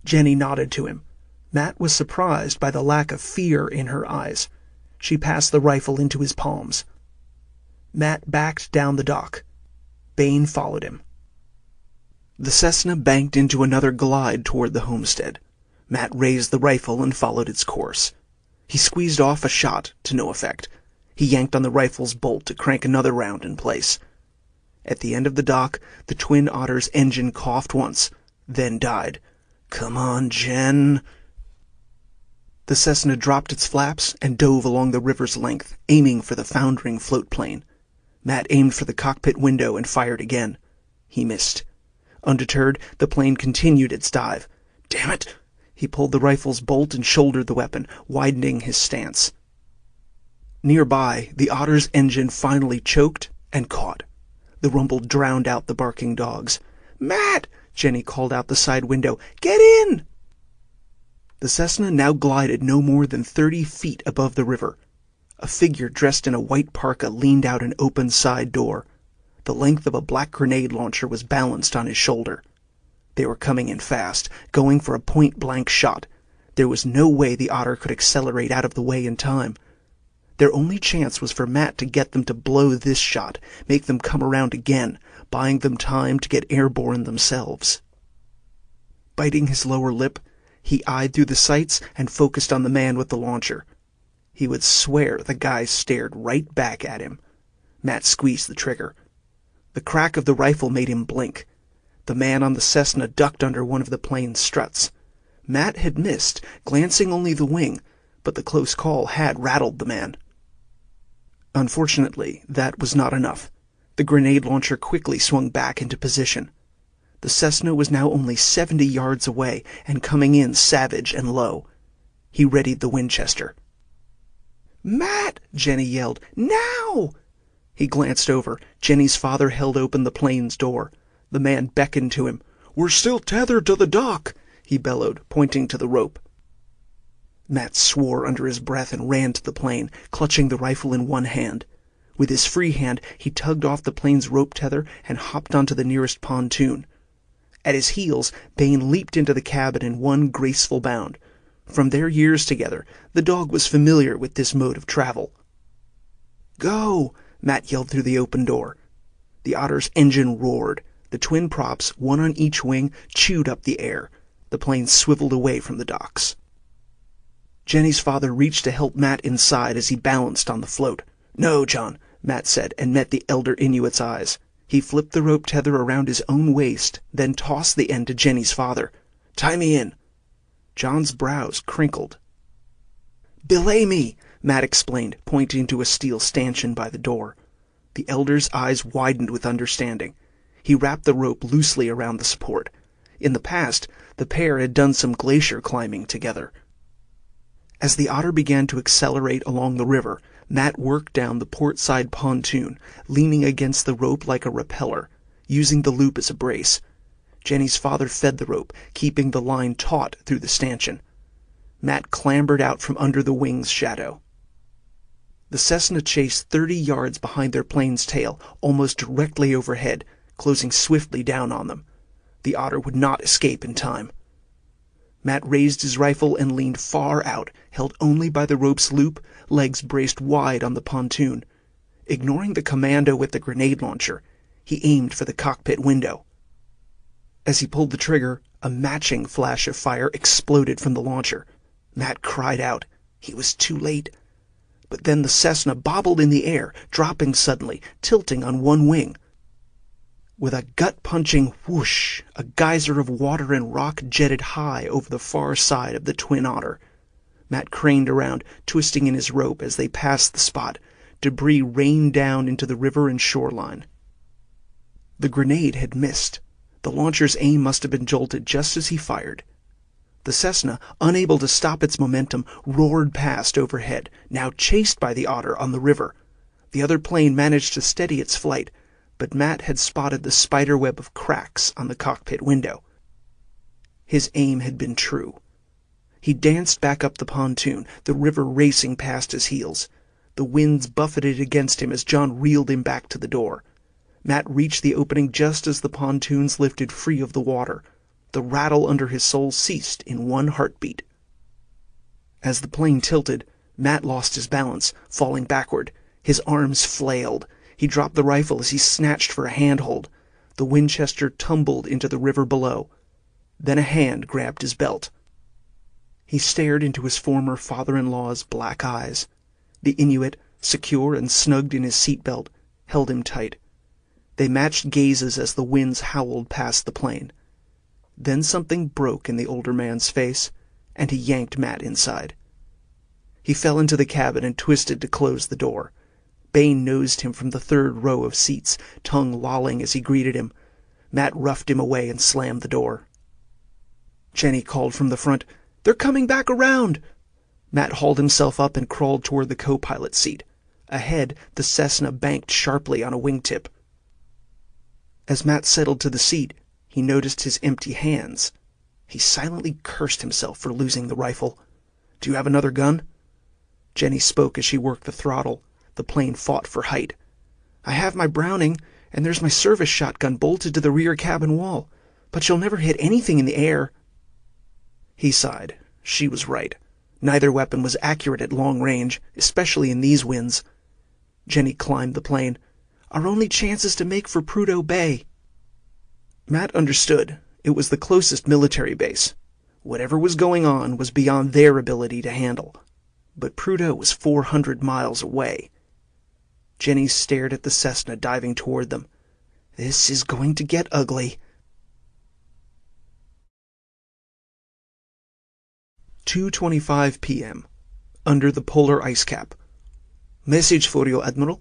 Jenny nodded to him. Matt was surprised by the lack of fear in her eyes. She passed the rifle into his palms. Matt backed down the dock. Bain followed him. The Cessna banked into another glide toward the homestead. Matt raised the rifle and followed its course. He squeezed off a shot, to no effect. He yanked on the rifle's bolt to crank another round in place. At the end of the dock, the Twin Otter's engine coughed once, then died. "Come on, Jen." The Cessna dropped its flaps and dove along the river's length, aiming for the foundering float plane. Matt aimed for the cockpit window and fired again. He missed. Undeterred, the plane continued its dive. Damn it! He pulled the rifle's bolt and shouldered the weapon, widening his stance. Nearby, the Otter's engine finally choked and caught. The rumble drowned out the barking dogs. "Matt!" Jenny called out the side window. "Get in!" The Cessna now glided no more than 30 feet above the river. A figure dressed in a white parka leaned out an open side door. The length of a black grenade launcher was balanced on his shoulder. They were coming in fast, going for a point-blank shot. There was no way the Otter could accelerate out of the way in time. Their only chance was for Matt to get them to blow this shot, make them come around again, buying them time to get airborne themselves. Biting his lower lip, he eyed through the sights and focused on the man with the launcher. He would swear the guy stared right back at him. Matt squeezed the trigger. The crack of the rifle made him blink. The man on the Cessna ducked under one of the plane's struts. Matt had missed, glancing only the wing, but the close call had rattled the man. Unfortunately, that was not enough. The grenade launcher quickly swung back into position. The Cessna was now only 70 yards away and coming in savage and low. He readied the Winchester. "Matt!" Jenny yelled. "Now!" He glanced over. Jenny's father held open the plane's door. The man beckoned to him. "We're still tethered to the dock," he bellowed, pointing to the rope. Matt swore under his breath and ran to the plane, clutching the rifle in one hand. With his free hand, he tugged off the plane's rope tether and hopped onto the nearest pontoon. At his heels, Bain leaped into the cabin in one graceful bound. From their years together, the dog was familiar with this mode of travel. "Go!" Matt yelled through the open door. The Otter's engine roared. The twin props, one on each wing, chewed up the air. The plane swiveled away from the docks. Jenny's father reached to help Matt inside as he balanced on the float. "No, John," Matt said, and met the elder Inuit's eyes. He flipped the rope tether around his own waist, then tossed the end to Jenny's father. "Tie me in." John's brows crinkled. "Belay me," Matt explained, pointing to a steel stanchion by the door. The elder's eyes widened with understanding. He wrapped the rope loosely around the support. In the past, the pair had done some glacier climbing together. As the Otter began to accelerate along the river, Matt worked down the port side pontoon, leaning against the rope like a repeller, using the loop as a brace. Jenny's father fed the rope, keeping the line taut through the stanchion. Matt clambered out from under the wing's shadow. The Cessna chased 30 yards behind their plane's tail, almost directly overhead, closing swiftly down on them. The Otter would not escape in time. Matt raised his rifle and leaned far out, held only by the rope's loop, legs braced wide on the pontoon. Ignoring the commando with the grenade launcher, he aimed for the cockpit window. As he pulled the trigger, a matching flash of fire exploded from the launcher. Matt cried out. He was too late. But then the Cessna bobbled in the air, dropping suddenly, tilting on one wing. With a gut-punching whoosh, a geyser of water and rock jetted high over the far side of the Twin Otter. Matt craned around, twisting in his rope as they passed the spot. Debris rained down into the river and shoreline. The grenade had missed. The launcher's aim must have been jolted just as he fired. The Cessna, unable to stop its momentum, roared past overhead, now chased by the Otter on the river. The other plane managed to steady its flight, but Matt had spotted the spiderweb of cracks on the cockpit window. His aim had been true. He danced back up the pontoon, the river racing past his heels. The winds buffeted against him as John reeled him back to the door. Matt reached the opening just as the pontoons lifted free of the water. The rattle under his soul ceased in one heartbeat. As the plane tilted, Matt lost his balance, falling backward. His arms flailed. He dropped the rifle as he snatched for a handhold. The Winchester tumbled into the river below. Then a hand grabbed his belt. He stared into his former father-in-law's black eyes. The Inuit, secure and snugged in his seatbelt, held him tight. They matched gazes as the winds howled past the plane. Then something broke in the older man's face, and he yanked Matt inside. He fell into the cabin and twisted to close the door. Bain nosed him from the third row of seats, tongue lolling as he greeted him. Matt roughed him away and slammed the door. Jenny called from the front, "They're coming back around!" Matt hauled himself up and crawled toward the co-pilot seat. Ahead, the Cessna banked sharply on a wingtip. As Matt settled to the seat, he noticed his empty hands. He silently cursed himself for losing the rifle. "Do you have another gun?" Jenny spoke as she worked the throttle. The plane fought for height. "I have my Browning, and there's my service shotgun bolted to the rear cabin wall. But you'll never hit anything in the air." He sighed. She was right. Neither weapon was accurate at long range, especially in these winds. Jenny climbed the plane. "Our only chance is to make for Prudo Bay." Matt understood. It was the closest military base. Whatever was going on was beyond their ability to handle. But Prudo was 400 miles away. Jenny stared at the Cessna diving toward them. "This is going to get ugly." 2:25 p.m. Under the polar ice cap. "Message for you, Admiral."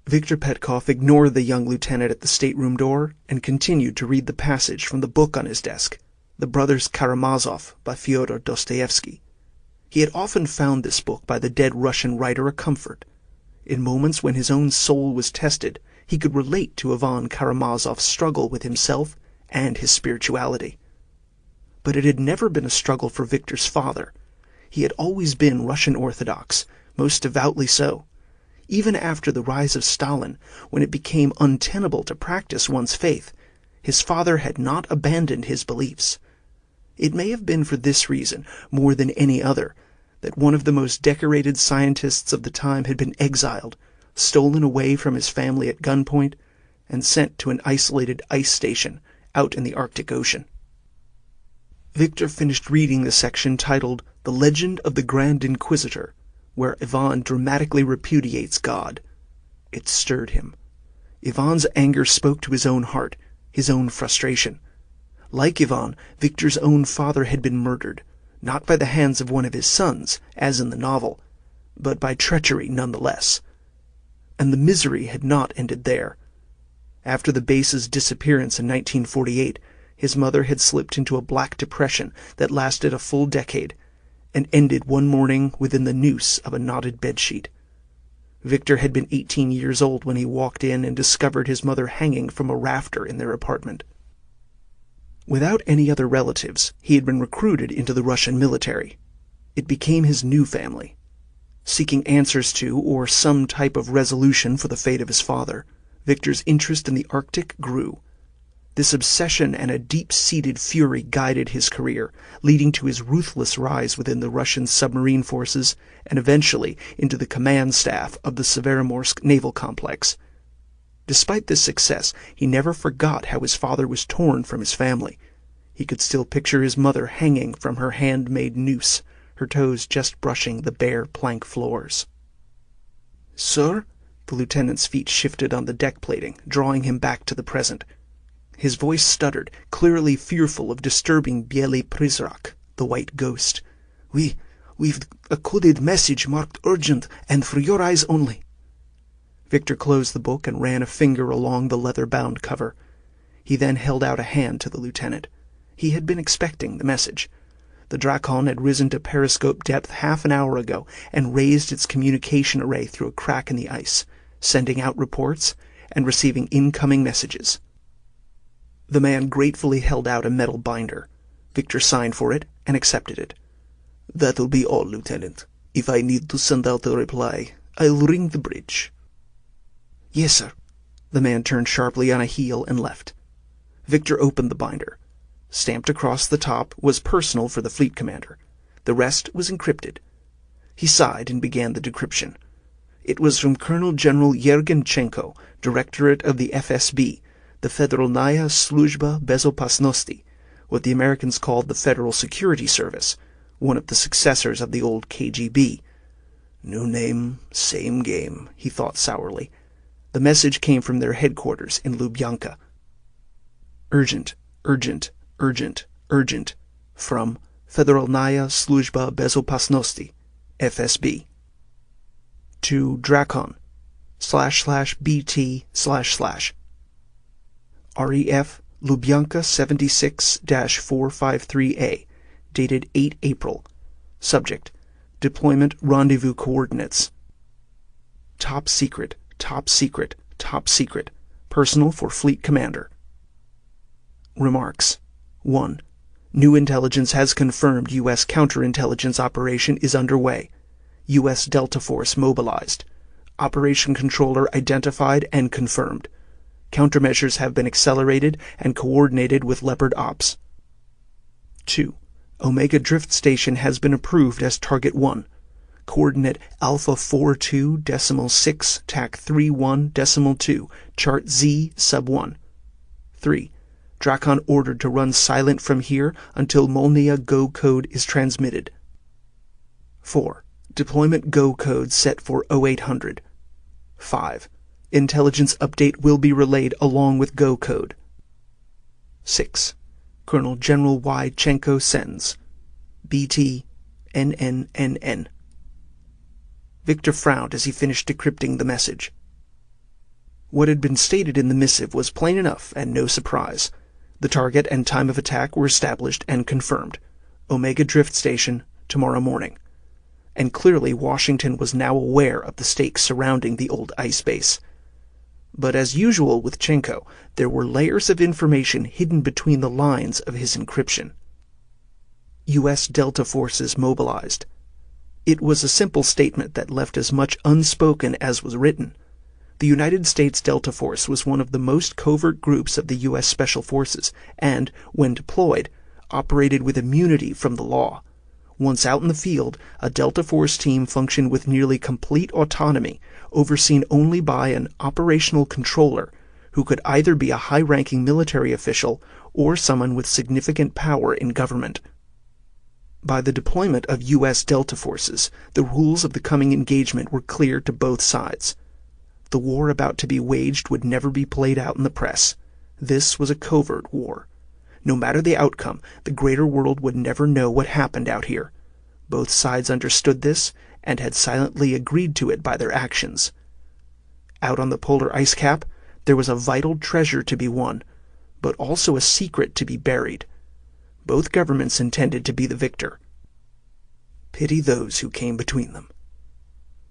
Viktor Petkov ignored the young lieutenant at the stateroom door and continued to read the passage from the book on his desk, The Brothers Karamazov by Fyodor Dostoevsky. He had often found this book by the dead Russian writer a comfort. In moments when his own soul was tested, he could relate to Ivan Karamazov's struggle with himself and his spirituality. But it had never been a struggle for Viktor's father. He had always been Russian Orthodox, most devoutly so. Even after the rise of Stalin, when it became untenable to practice one's faith, his father had not abandoned his beliefs. It may have been for this reason, more than any other, that one of the most decorated scientists of the time had been exiled, stolen away from his family at gunpoint, and sent to an isolated ice station out in the Arctic Ocean. Viktor finished reading the section titled The Legend of the Grand Inquisitor, where Ivan dramatically repudiates God. It stirred him. Ivan's anger spoke to his own heart, his own frustration. Like Ivan, Viktor's own father had been murdered, not by the hands of one of his sons, as in the novel, but by treachery nonetheless. And the misery had not ended there. After the base's disappearance in 1948, his mother had slipped into a black depression that lasted a full decade, and ended one morning within the noose of a knotted bedsheet. Viktor had been 18 years old when he walked in and discovered his mother hanging from a rafter in their apartment. Without any other relatives, he had been recruited into the Russian military. It became his new family. Seeking answers to, or some type of resolution for the fate of his father, Viktor's interest in the Arctic grew. This obsession and a deep-seated fury guided his career, leading to his ruthless rise within the Russian submarine forces and eventually into the command staff of the Severomorsk naval complex. Despite this success, he never forgot how his father was torn from his family. He could still picture his mother hanging from her handmade noose, her toes just brushing the bare plank floors. "Sir?" The lieutenant's feet shifted on the deck plating, drawing him back to the present. His voice stuttered, clearly fearful of disturbing Bielý Prizrak, the white ghost. We've a coded message marked urgent and for your eyes only." Viktor closed the book and ran a finger along the leather-bound cover. He then held out a hand to the lieutenant. He had been expecting the message. The Drakon had risen to periscope depth half an hour ago and raised its communication array through a crack in the ice, sending out reports and receiving incoming messages. The man gratefully held out a metal binder. Viktor signed for it and accepted it. "That'll be all, Lieutenant. If I need to send out a reply, I'll ring the bridge." "Yes, sir." The man turned sharply on a heel and left. Viktor opened the binder. Stamped across the top was personal for the fleet commander. The rest was encrypted. He sighed and began the decryption. It was from Colonel General Yergenchenko, Directorate of the FSB, the Federalnaya Sluzhba Bezopasnosti, what the Americans called the Federal Security Service, one of the successors of the old KGB. "New name, same game," he thought sourly. The message came from their headquarters in Lubyanka. Urgent, urgent, urgent, urgent. From Federalnaya Sluzhba Bezopasnosti. FSB. To Drakon, //BT // REF Lubyanka 76-453A, dated 8 April. Subject: Deployment Rendezvous Coordinates. Top secret, top secret, top secret. Personal for Fleet Commander. Remarks. 1. New intelligence has confirmed U.S. counterintelligence operation is underway. U.S. Delta Force mobilized. Operation Controller identified and confirmed. Countermeasures have been accelerated and coordinated with Leopard Ops. 2. Omega Drift Station has been approved as Target 1. Coordinate Alpha 42.6 TAC 31.2, Chart Z Sub 1. 3. Drakon ordered to run silent from here until Molnia Go code is transmitted. 4. Deployment Go code set for 0800. 5. Intelligence update will be relayed along with Go code. 6. Colonel General Y. Chenko sends. BT NNNN. Victor frowned as he finished decrypting the message. What had been stated in the missive was plain enough and no surprise. The target and time of attack were established and confirmed. Omega Drift Station, tomorrow morning. And clearly Washington was now aware of the stakes surrounding the old ice base. But as usual with Chenko, there were layers of information hidden between the lines of his encryption. U.S. Delta forces mobilized. It was a simple statement that left as much unspoken as was written. The United States Delta Force was one of the most covert groups of the U.S. Special Forces and, when deployed, operated with immunity from the law. Once out in the field, a Delta Force team functioned with nearly complete autonomy, overseen only by an operational controller who could either be a high-ranking military official or someone with significant power in government. By the deployment of U.S. Delta forces, the rules of the coming engagement were clear to both sides. The war about to be waged would never be played out in the press. This was a covert war. No matter the outcome, the greater world would never know what happened out here. Both sides understood this and had silently agreed to it by their actions. Out on the polar ice cap, there was a vital treasure to be won, but also a secret to be buried. Both governments intended to be the victor. Pity those who came between them.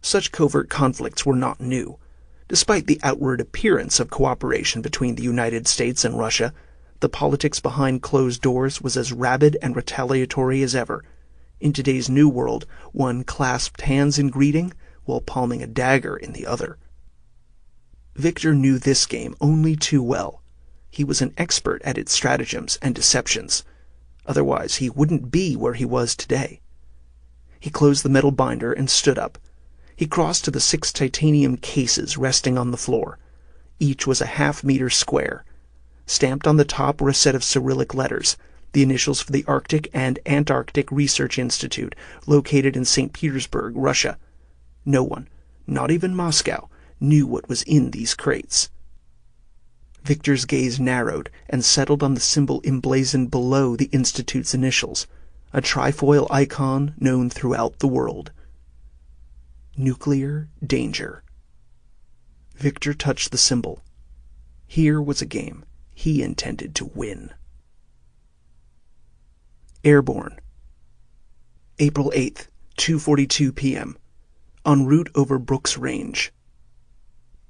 Such covert conflicts were not new. Despite the outward appearance of cooperation between the United States and Russia, the politics behind closed doors was as rabid and retaliatory as ever. In today's new world, one clasped hands in greeting while palming a dagger in the other. Victor knew this game only too well. He was an expert at its stratagems and deceptions. Otherwise, he wouldn't be where he was today. He closed the metal binder and stood up. He crossed to the 6 titanium cases resting on the floor. Each was a half-meter square. Stamped on the top were a set of Cyrillic letters, the initials for the Arctic and Antarctic Research Institute, located in St. Petersburg, Russia. No one, not even Moscow, knew what was in these crates. Victor's gaze narrowed and settled on the symbol emblazoned below the Institute's initials, a trifoil icon known throughout the world. Nuclear danger. Victor touched the symbol. Here was a game he intended to win. Airborne. April 8th, 2:42 p.m. En route over Brooks Range.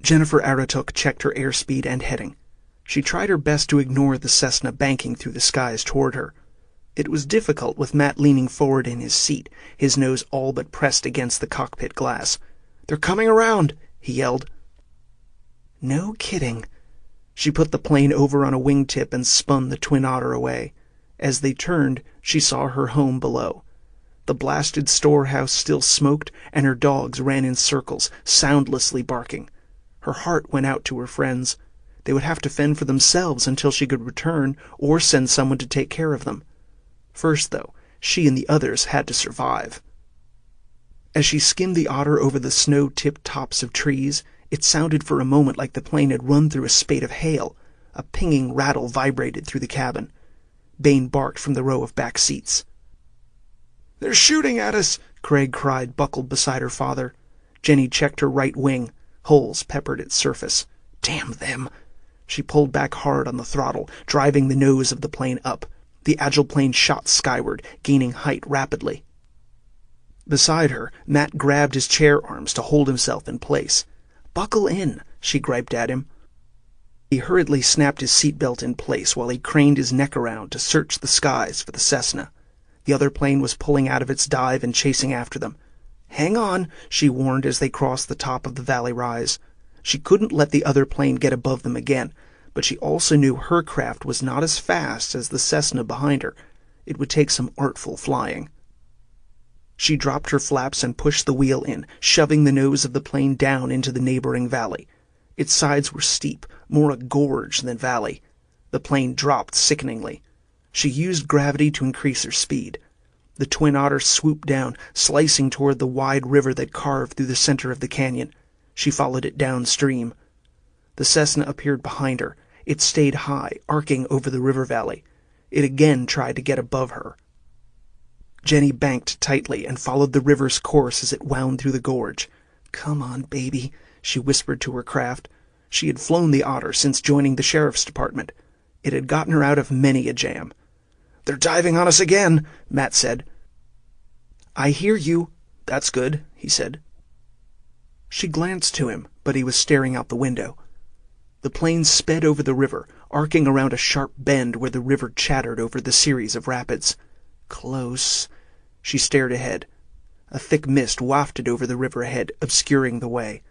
Jennifer Aratuk checked her airspeed and heading. She tried her best to ignore the Cessna banking through the skies toward her. It was difficult with Matt leaning forward in his seat, his nose all but pressed against the cockpit glass. "They're coming around!" he yelled. No kidding. She put the plane over on a wingtip and spun the Twin Otter away. As they turned, she saw her home below. The blasted storehouse still smoked, and her dogs ran in circles, soundlessly barking. Her heart went out to her friends. They would have to fend for themselves until she could return or send someone to take care of them. First, though, she and the others had to survive. As she skimmed the Otter over the snow-tipped tops of trees, it sounded for a moment like the plane had run through a spate of hail. A pinging rattle vibrated through the cabin. Bain barked from the row of back seats. "They're shooting at us!" Craig cried, buckled beside her father. Jenny checked her right wing. Holes peppered its surface. Damn them! She pulled back hard on the throttle, driving the nose of the plane up. The agile plane shot skyward, gaining height rapidly. Beside her, Matt grabbed his chair arms to hold himself in place. "Buckle in," she griped at him. He hurriedly snapped his seatbelt in place while he craned his neck around to search the skies for the Cessna. The other plane was pulling out of its dive and chasing after them. "Hang on," she warned as they crossed the top of the valley rise. She couldn't let the other plane get above them again, but she also knew her craft was not as fast as the Cessna behind her. It would take some artful flying. She dropped her flaps and pushed the wheel in, shoving the nose of the plane down into the neighboring valley. Its sides were steep, more a gorge than valley. The plane dropped sickeningly. She used gravity to increase her speed. The Twin Otter swooped down, slicing toward the wide river that carved through the center of the canyon. She followed it downstream. The Cessna appeared behind her. It stayed high, arcing over the river valley. It again tried to get above her. Jenny banked tightly and followed the river's course as it wound through the gorge. "Come on, baby," she whispered to her craft. She had flown the Otter since joining the sheriff's department. It had gotten her out of many a jam. "They're diving on us again," Matt said. "I hear you." "That's good," he said. She glanced to him, but he was staring out the window. The plane sped over the river, arcing around a sharp bend where the river chattered over the series of rapids. Close. She stared ahead. A thick mist wafted over the river ahead, obscuring the way.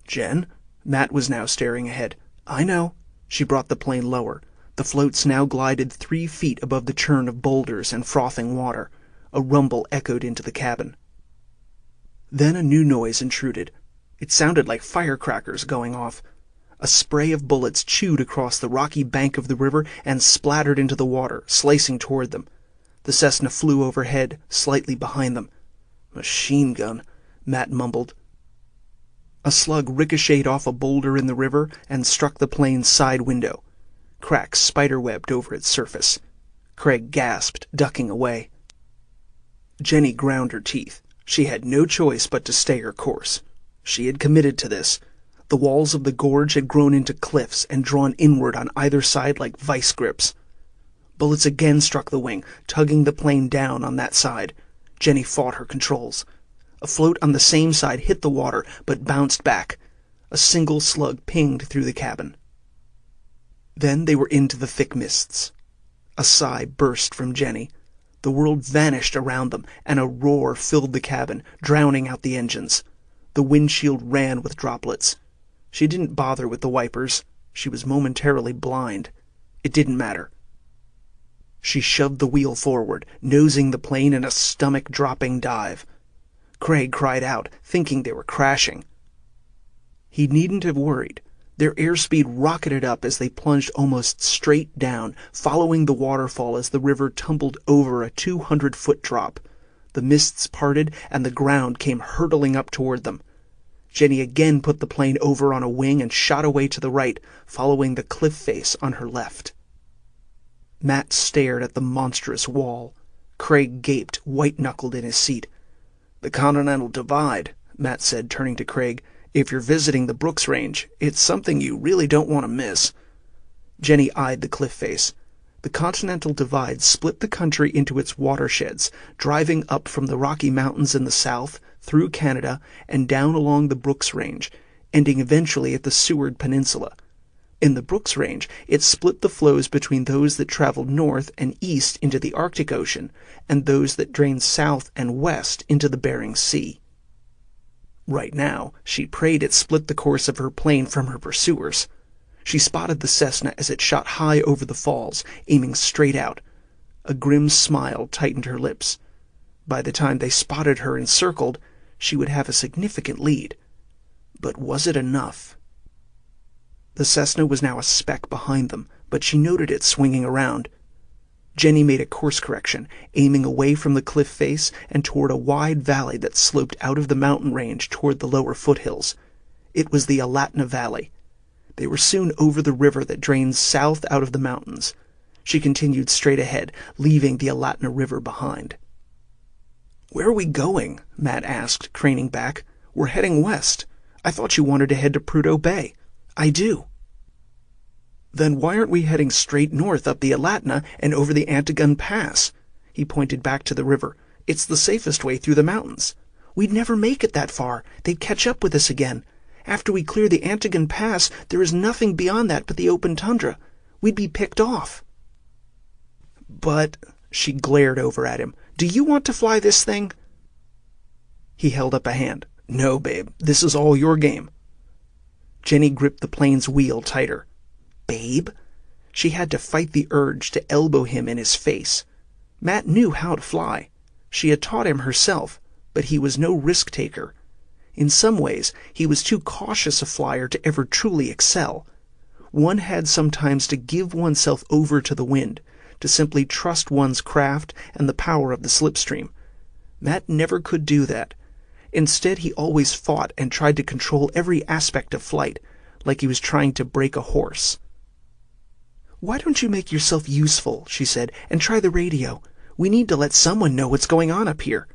"Jen?" Matt was now staring ahead. "I know." She brought the plane lower. The floats now glided 3 feet above the churn of boulders and frothing water. A rumble echoed into the cabin. Then a new noise intruded. It sounded like firecrackers going off. A spray of bullets chewed across the rocky bank of the river and splattered into the water, slicing toward them. The Cessna flew overhead, slightly behind them. "Machine gun," Matt mumbled. A slug ricocheted off a boulder in the river and struck the plane's side window. Cracks spiderwebbed over its surface. Craig gasped, ducking away. Jenny ground her teeth. She had no choice but to stay her course. She had committed to this. The walls of the gorge had grown into cliffs and drawn inward on either side like vice grips. Bullets again struck the wing, tugging the plane down on that side. Jenny fought her controls. A float on the same side hit the water, but bounced back. A single slug pinged through the cabin. Then they were into the thick mists. A sigh burst from Jenny. The world vanished around them, and a roar filled the cabin, drowning out the engines. The windshield ran with droplets. She didn't bother with the wipers. She was momentarily blind. It didn't matter. She shoved the wheel forward, nosing the plane in a stomach-dropping dive. Craig cried out, thinking they were crashing. He needn't have worried. Their airspeed rocketed up as they plunged almost straight down, following the waterfall as the river tumbled over a 200-foot drop. The mists parted, and the ground came hurtling up toward them. Jenny again put the plane over on a wing and shot away to the right, following the cliff face on her left. Matt stared at the monstrous wall. Craig gaped, white-knuckled in his seat. "The Continental Divide," Matt said, turning to Craig. "If you're visiting the Brooks Range, it's something you really don't want to miss." Jenny eyed the cliff face. The Continental Divide split the country into its watersheds, driving up from the Rocky Mountains in the south, through Canada, and down along the Brooks Range, ending eventually at the Seward Peninsula. In the Brooks Range, it split the flows between those that traveled north and east into the Arctic Ocean and those that drained south and west into the Bering Sea. Right now, she prayed it split the course of her plane from her pursuers. She spotted the Cessna as it shot high over the falls, aiming straight out. A grim smile tightened her lips. By the time they spotted her and circled, she would have a significant lead. But was it enough? The Cessna was now a speck behind them, but she noted it swinging around. Jenny made a course correction, aiming away from the cliff face and toward a wide valley that sloped out of the mountain range toward the lower foothills. It was the Alatna Valley. They were soon over the river that drains south out of the mountains. She continued straight ahead, leaving the Alatna River behind. "Where are we going?" Matt asked, craning back. "We're heading west. I thought you wanted to head to Prudo Bay." "I do." "Then why aren't we heading straight north up the Alatna and over the Antigun Pass?" He pointed back to the river. "It's the safest way through the mountains." "We'd never make it that far. They'd catch up with us again. After we clear the Antigun Pass, there is nothing beyond that but the open tundra. We'd be picked off." "But," she glared over at him, "do you want to fly this thing?" He held up a hand. "No, babe, this is all your game." Jenny gripped the plane's wheel tighter. "Babe?" She had to fight the urge to elbow him in his face. Matt knew how to fly. She had taught him herself, but he was no risk-taker. In some ways, he was too cautious a flyer to ever truly excel. One had sometimes to give oneself over to the wind, to simply trust one's craft and the power of the slipstream. Matt never could do that. Instead, he always fought and tried to control every aspect of flight, like he was trying to break a horse. "Why don't you make yourself useful," she said, "and try the radio? We need to let someone know what's going on up here."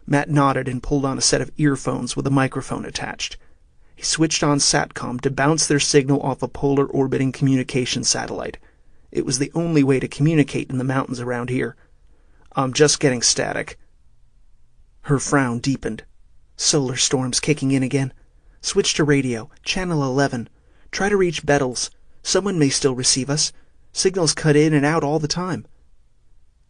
Matt nodded and pulled on a set of earphones with a microphone attached. He switched on SATCOM to bounce their signal off a polar orbiting communication satellite. It was the only way to communicate in the mountains around here. "I'm just getting static." Her frown deepened. "Solar storm's kicking in again. Switch to radio, channel 11. Try to reach Bettles. Someone may still receive us. Signals cut in and out all the time."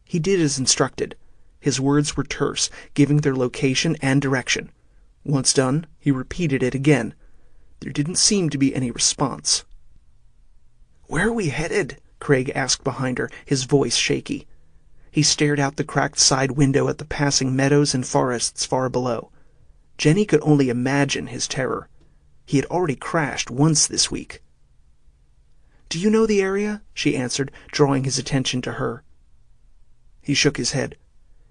He did as instructed. His words were terse, giving their location and direction. Once done, he repeated it again. There didn't seem to be any response. "Where are we headed?" Craig asked behind her, his voice shaky. He stared out the cracked side window at the passing meadows and forests far below. Jenny could only imagine his terror. He had already crashed once this week. "Do you know the area?" she answered, drawing his attention to her. He shook his head.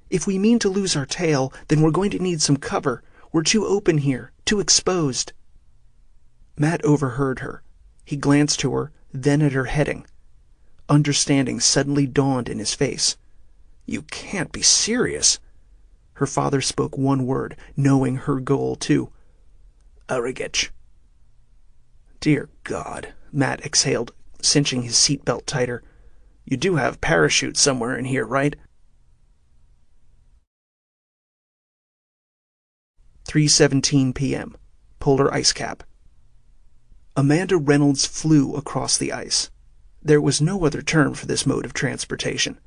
"If we mean to lose our tail, then we're going to need some cover. We're too open here, too exposed." Matt overheard her. He glanced to her, then at her heading. Understanding suddenly dawned in his face. "You can't be serious." Her father spoke one word, knowing her goal too. "Arigech." "Dear God," Matt exhaled, cinching his seatbelt tighter. "You do have parachutes somewhere in here, right?" 3:17 p.m. Polar ice cap. Amanda Reynolds flew across the ice. There was no other term for this mode of transportation.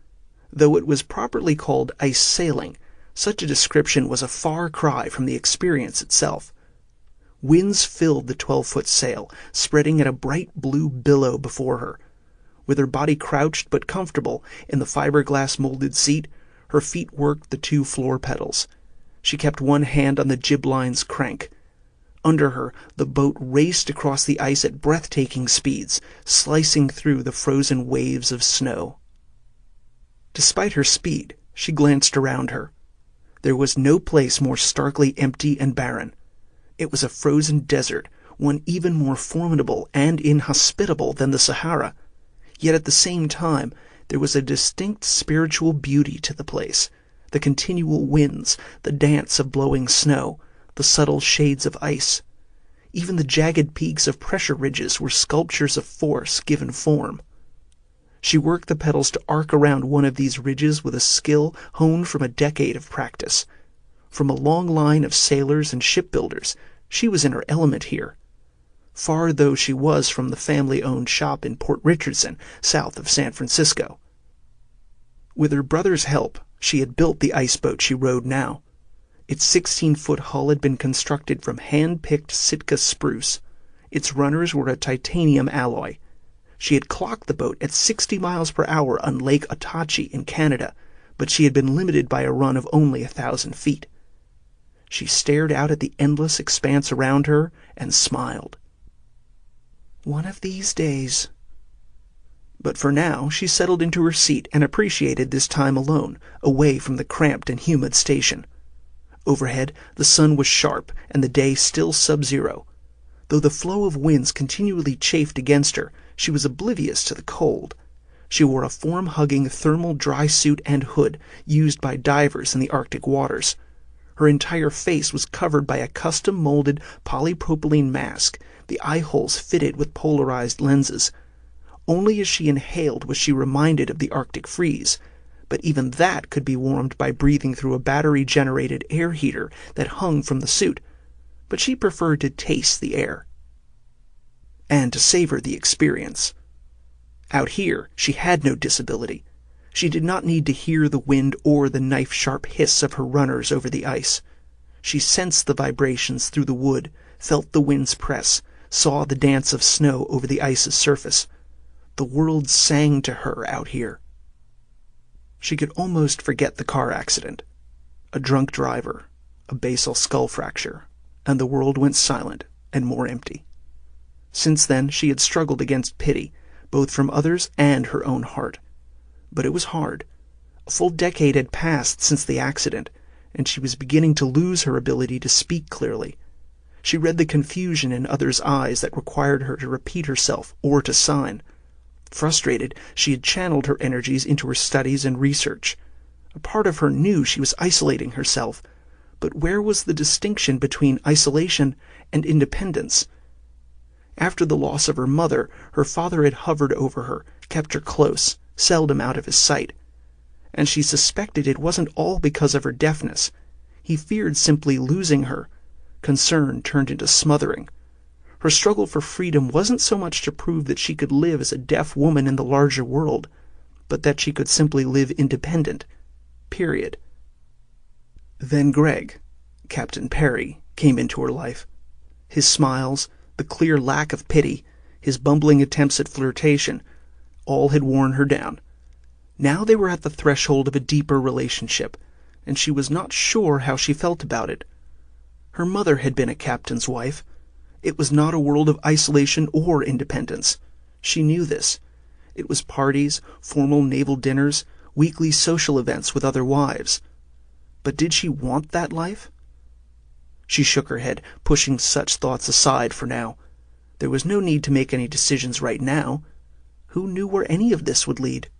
Though it was properly called ice sailing, such a description was a far cry from the experience itself. Winds filled the 12-foot sail, spreading in a bright blue billow before her. With her body crouched but comfortable in the fiberglass molded seat, her feet worked the two floor pedals. She kept one hand on the jib line's crank. Under her, the boat raced across the ice at breathtaking speeds, slicing through the frozen waves of snow. Despite her speed, she glanced around her. There was no place more starkly empty and barren. It was a frozen desert, one even more formidable and inhospitable than the Sahara. Yet at the same time, there was a distinct spiritual beauty to the place. The continual winds, the dance of blowing snow, the subtle shades of ice. Even the jagged peaks of pressure ridges were sculptures of force given form. She worked the pedals to arc around one of these ridges with a skill honed from a decade of practice. From a long line of sailors and shipbuilders, she was in her element here. Far though she was from the family-owned shop in Port Richardson, south of San Francisco. With her brother's help, she had built the ice boat she rode now. Its 16-foot hull had been constructed from hand-picked Sitka spruce. Its runners were a titanium alloy. She had clocked the boat at 60 miles per hour on Lake Otachi in Canada, but she had been limited by a run of only 1,000 feet. She stared out at the endless expanse around her and smiled. "One of these days." But for now she settled into her seat and appreciated this time alone, away from the cramped and humid station. Overhead, the sun was sharp and the day still sub-zero. Though the flow of winds continually chafed against her, she was oblivious to the cold. She wore a form-hugging thermal dry suit and hood used by divers in the Arctic waters. Her entire face was covered by a custom-molded polypropylene mask, the eye holes fitted with polarized lenses. Only as she inhaled was she reminded of the Arctic freeze, but even that could be warmed by breathing through a battery-generated air heater that hung from the suit. But she preferred to taste the air and to savor the experience. Out here, she had no disability. She did not need to hear the wind or the knife-sharp hiss of her runners over the ice. She sensed the vibrations through the wood, felt the wind's press, saw the dance of snow over the ice's surface. The world sang to her out here. She could almost forget the car accident. A drunk driver, a basal skull fracture, and the world went silent and more empty. Since then, she had struggled against pity, both from others and her own heart. But it was hard. A full decade had passed since the accident, and she was beginning to lose her ability to speak clearly. She read the confusion in others' eyes that required her to repeat herself or to sign. Frustrated, she had channeled her energies into her studies and research. A part of her knew she was isolating herself, but where was the distinction between isolation and independence? After the loss of her mother, her father had hovered over her, kept her close, seldom out of his sight. And she suspected it wasn't all because of her deafness. He feared simply losing her. Concern turned into smothering. Her struggle for freedom wasn't so much to prove that she could live as a deaf woman in the larger world, but that she could simply live independent. Period. Then Greg, Captain Perry, came into her life. His smiles, the clear lack of pity, his bumbling attempts at flirtation, all had worn her down. Now they were at the threshold of a deeper relationship, and she was not sure how she felt about it. Her mother had been a captain's wife. It was not a world of isolation or independence. She knew this. It was parties, formal naval dinners, weekly social events with other wives. But did she want that life? She shook her head, pushing such thoughts aside for now. There was no need to make any decisions right now. Who knew where any of this would lead?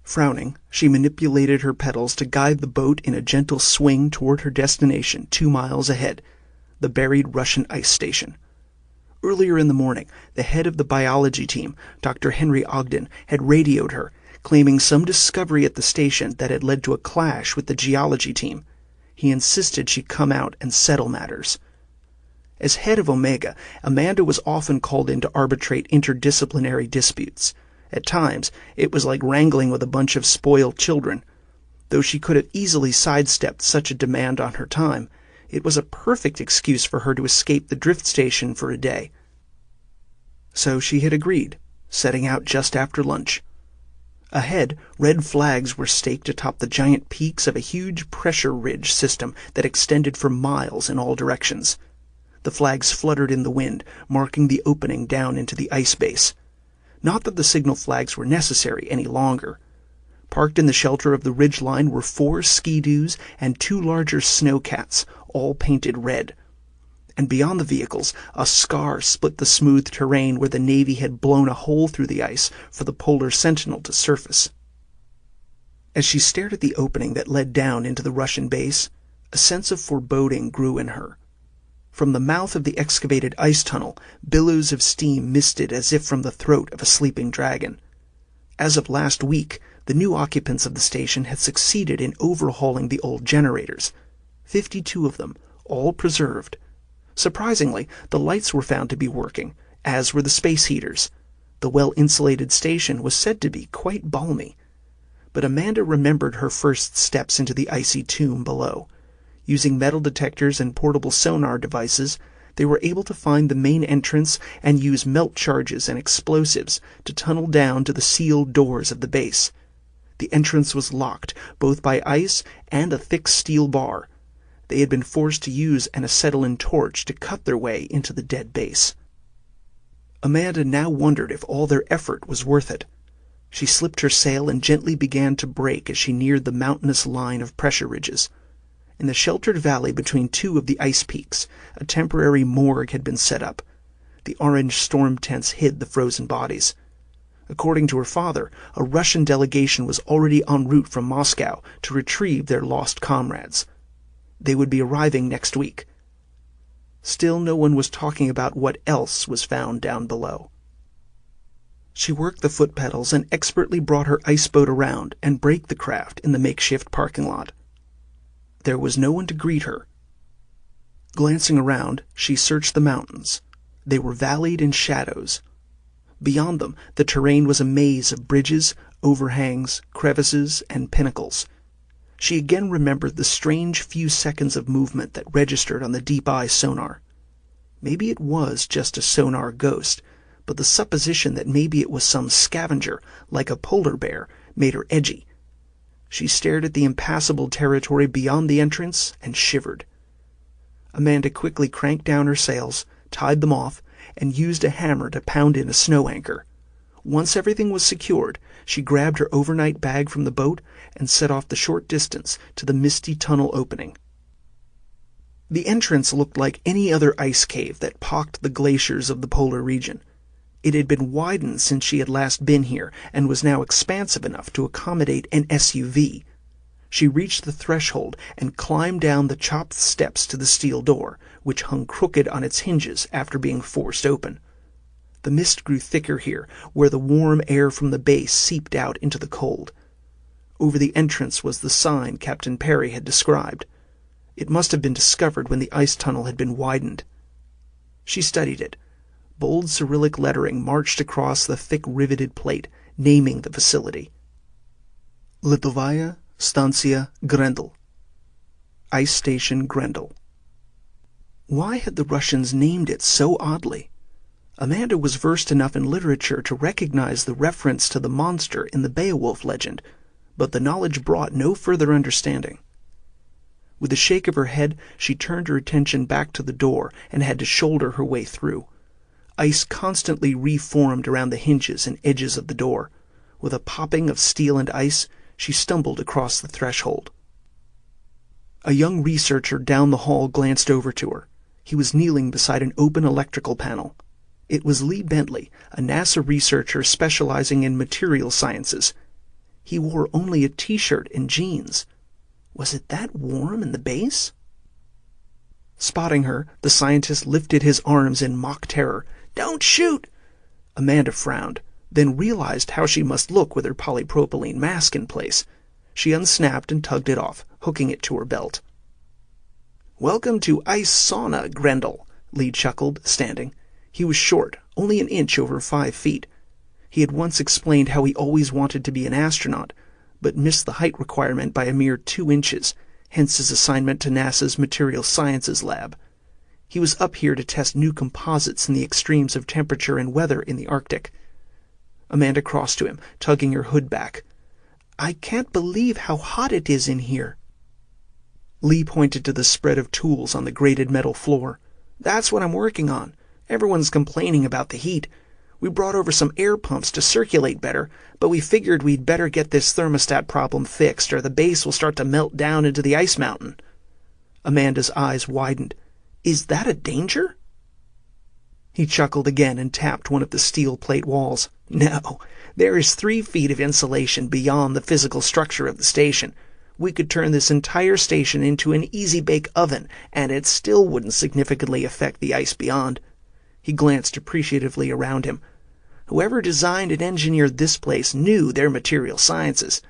Frowning, she manipulated her pedals to guide the boat in a gentle swing toward her destination 2 miles ahead, the buried Russian ice station. Earlier in the morning, the head of the biology team, Dr. Henry Ogden, had radioed her, claiming some discovery at the station that had led to a clash with the geology team. He insisted she come out and settle matters. As head of Omega, Amanda was often called in to arbitrate interdisciplinary disputes. At times, it was like wrangling with a bunch of spoiled children. Though she could have easily sidestepped such a demand on her time, it was a perfect excuse for her to escape the drift station for a day. So she had agreed, setting out just after lunch. Ahead, red flags were staked atop the giant peaks of a huge pressure ridge system that extended for miles in all directions. The flags fluttered in the wind, marking the opening down into the ice base. Not that the signal flags were necessary any longer. Parked in the shelter of the ridge line were 4 ski-doos and 2 larger snowcats, all painted red. And beyond the vehicles, a scar split the smooth terrain where the Navy had blown a hole through the ice for the Polar Sentinel to surface. As she stared at the opening that led down into the Russian base, a sense of foreboding grew in her. From the mouth of the excavated ice tunnel, billows of steam misted as if from the throat of a sleeping dragon. As of last week, the new occupants of the station had succeeded in overhauling the old generators. 52 of them, all preserved. Surprisingly, the lights were found to be working, as were the space heaters. The well-insulated station was said to be quite balmy. But Amanda remembered her first steps into the icy tomb below. Using metal detectors and portable sonar devices, they were able to find the main entrance and use melt charges and explosives to tunnel down to the sealed doors of the base. The entrance was locked, both by ice and a thick steel bar. They had been forced to use an acetylene torch to cut their way into the dead base. Amanda now wondered if all their effort was worth it. She slipped her sail and gently began to brake as she neared the mountainous line of pressure ridges. In the sheltered valley between 2 of the ice peaks, a temporary morgue had been set up. The orange storm tents hid the frozen bodies. According to her father, a Russian delegation was already en route from Moscow to retrieve their lost comrades. They would be arriving next week. Still no one was talking about what else was found down below. She worked the foot pedals and expertly brought her ice boat around and braked the craft in the makeshift parking lot. There was no one to greet her. Glancing around, she searched the mountains. They were valleyed in shadows. Beyond them, the terrain was a maze of bridges, overhangs, crevices, and pinnacles. She again remembered the strange few seconds of movement that registered on the deep-eye sonar. Maybe it was just a sonar ghost, but the supposition that maybe it was some scavenger, like a polar bear, made her edgy. She stared at the impassable territory beyond the entrance and shivered. Amanda quickly cranked down her sails, tied them off, and used a hammer to pound in a snow anchor. Once everything was secured, she grabbed her overnight bag from the boat and set off the short distance to the misty tunnel opening. The entrance looked like any other ice cave that pocked the glaciers of the polar region. It had been widened since she had last been here and was now expansive enough to accommodate an SUV. She reached the threshold and climbed down the chopped steps to the steel door, which hung crooked on its hinges after being forced open. The mist grew thicker here, where the warm air from the base seeped out into the cold. Over the entrance was the sign Captain Perry had described. It must have been discovered when the ice tunnel had been widened. She studied it. Bold Cyrillic lettering marched across the thick riveted plate, naming the facility. Litovaya Stanция Grenle. Ice Station Grenle. Why had the Russians named it so oddly? Amanda was versed enough in literature to recognize the reference to the monster in the Beowulf legend, but the knowledge brought no further understanding. With a shake of her head, she turned her attention back to the door and had to shoulder her way through. Ice constantly reformed around the hinges and edges of the door. With a popping of steel and ice, she stumbled across the threshold. A young researcher down the hall glanced over to her. He was kneeling beside an open electrical panel. It was Lee Bentley, a NASA researcher specializing in material sciences. He wore only a t-shirt and jeans. Was it that warm in the base? Spotting her, the scientist lifted his arms in mock terror. "Don't shoot!" Amanda frowned, then realized how she must look with her polypropylene mask in place. She unsnapped and tugged it off, hooking it to her belt. "Welcome to Ice Sauna, Grenle," Lee chuckled, standing. He was short, only an inch over 5 feet. He had once explained how he always wanted to be an astronaut, but missed the height requirement by a mere 2 inches, hence his assignment to NASA's Material Sciences Lab. He was up here to test new composites in the extremes of temperature and weather in the Arctic. Amanda crossed to him, tugging her hood back. "I can't believe how hot it is in here." Lee pointed to the spread of tools on the grated metal floor. "That's what I'm working on. Everyone's complaining about the heat. We brought over some air pumps to circulate better, but we figured we'd better get this thermostat problem fixed or the base will start to melt down into the ice mountain." Amanda's eyes widened. "Is that a danger?" He chuckled again and tapped one of the steel plate walls. "No, there is 3 feet of insulation beyond the physical structure of the station. We could turn this entire station into an easy-bake oven, and it still wouldn't significantly affect the ice beyond." He glanced appreciatively around him. "Whoever designed and engineered this place knew their material sciences.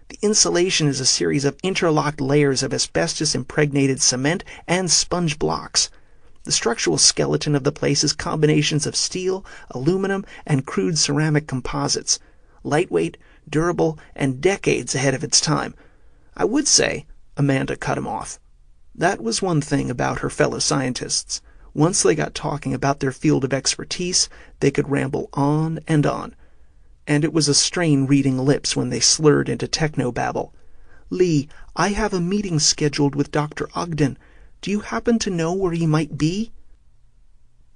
The insulation is a series of interlocked layers of asbestos-impregnated cement and sponge blocks. The structural skeleton of the place is combinations of steel, aluminum, and crude ceramic composites. Lightweight, durable, and decades ahead of its time. I would say," Amanda cut him off. That was one thing about her fellow scientists. Once they got talking about their field of expertise, they could ramble on, and it was a strain reading lips when they slurred into technobabble. "Lee, I have a meeting scheduled with Dr. Ogden. Do you happen to know where he might be?"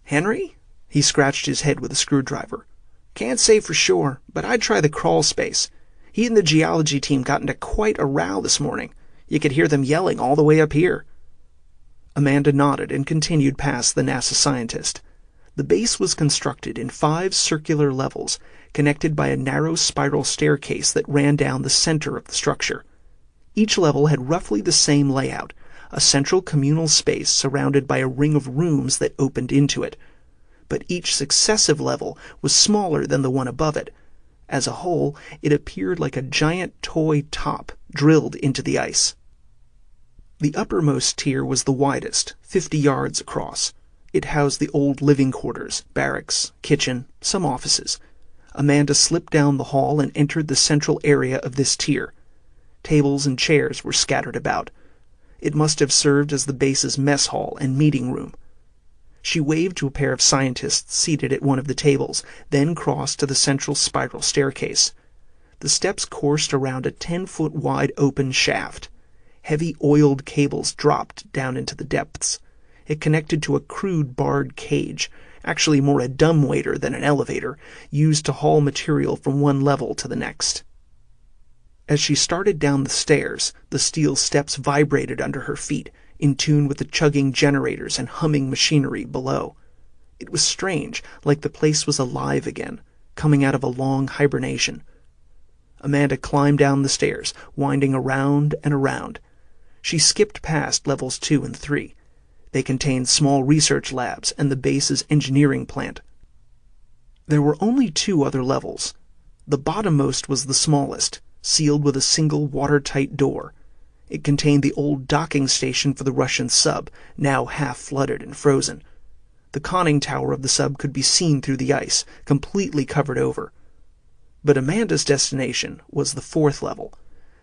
"Henry?" He scratched his head with a screwdriver. "Can't say for sure, but I'd try the crawl space. He and the geology team got into quite a row this morning. You could hear them yelling all the way up here." Amanda nodded and continued past the NASA scientist. The base was constructed in 5 circular levels, connected by a narrow spiral staircase that ran down the center of the structure. Each level had roughly the same layout, a central communal space surrounded by a ring of rooms that opened into it. But each successive level was smaller than the one above it. As a whole, it appeared like a giant toy top drilled into the ice. The uppermost tier was the widest, 50 yards across. It housed the old living quarters, barracks, kitchen, some offices. Amanda slipped down the hall and entered the central area of this tier. Tables and chairs were scattered about. It must have served as the base's mess hall and meeting room. She waved to a pair of scientists seated at one of the tables, then crossed to the central spiral staircase. The steps coursed around a 10-foot wide open shaft. Heavy oiled cables dropped down into the depths. It connected to a crude barred cage, actually more a dumbwaiter than an elevator, used to haul material from one level to the next. As she started down the stairs, the steel steps vibrated under her feet, in tune with the chugging generators and humming machinery below. It was strange, like the place was alive again, coming out of a long hibernation. Amanda climbed down the stairs, winding around and around. She skipped past levels 2 and 3. They contained small research labs and the base's engineering plant. There were only 2 other levels. The bottommost was the smallest, sealed with a single watertight door. It contained the old docking station for the Russian sub, now half flooded and frozen. The conning tower of the sub could be seen through the ice, completely covered over. But Amanda's destination was the 4th level.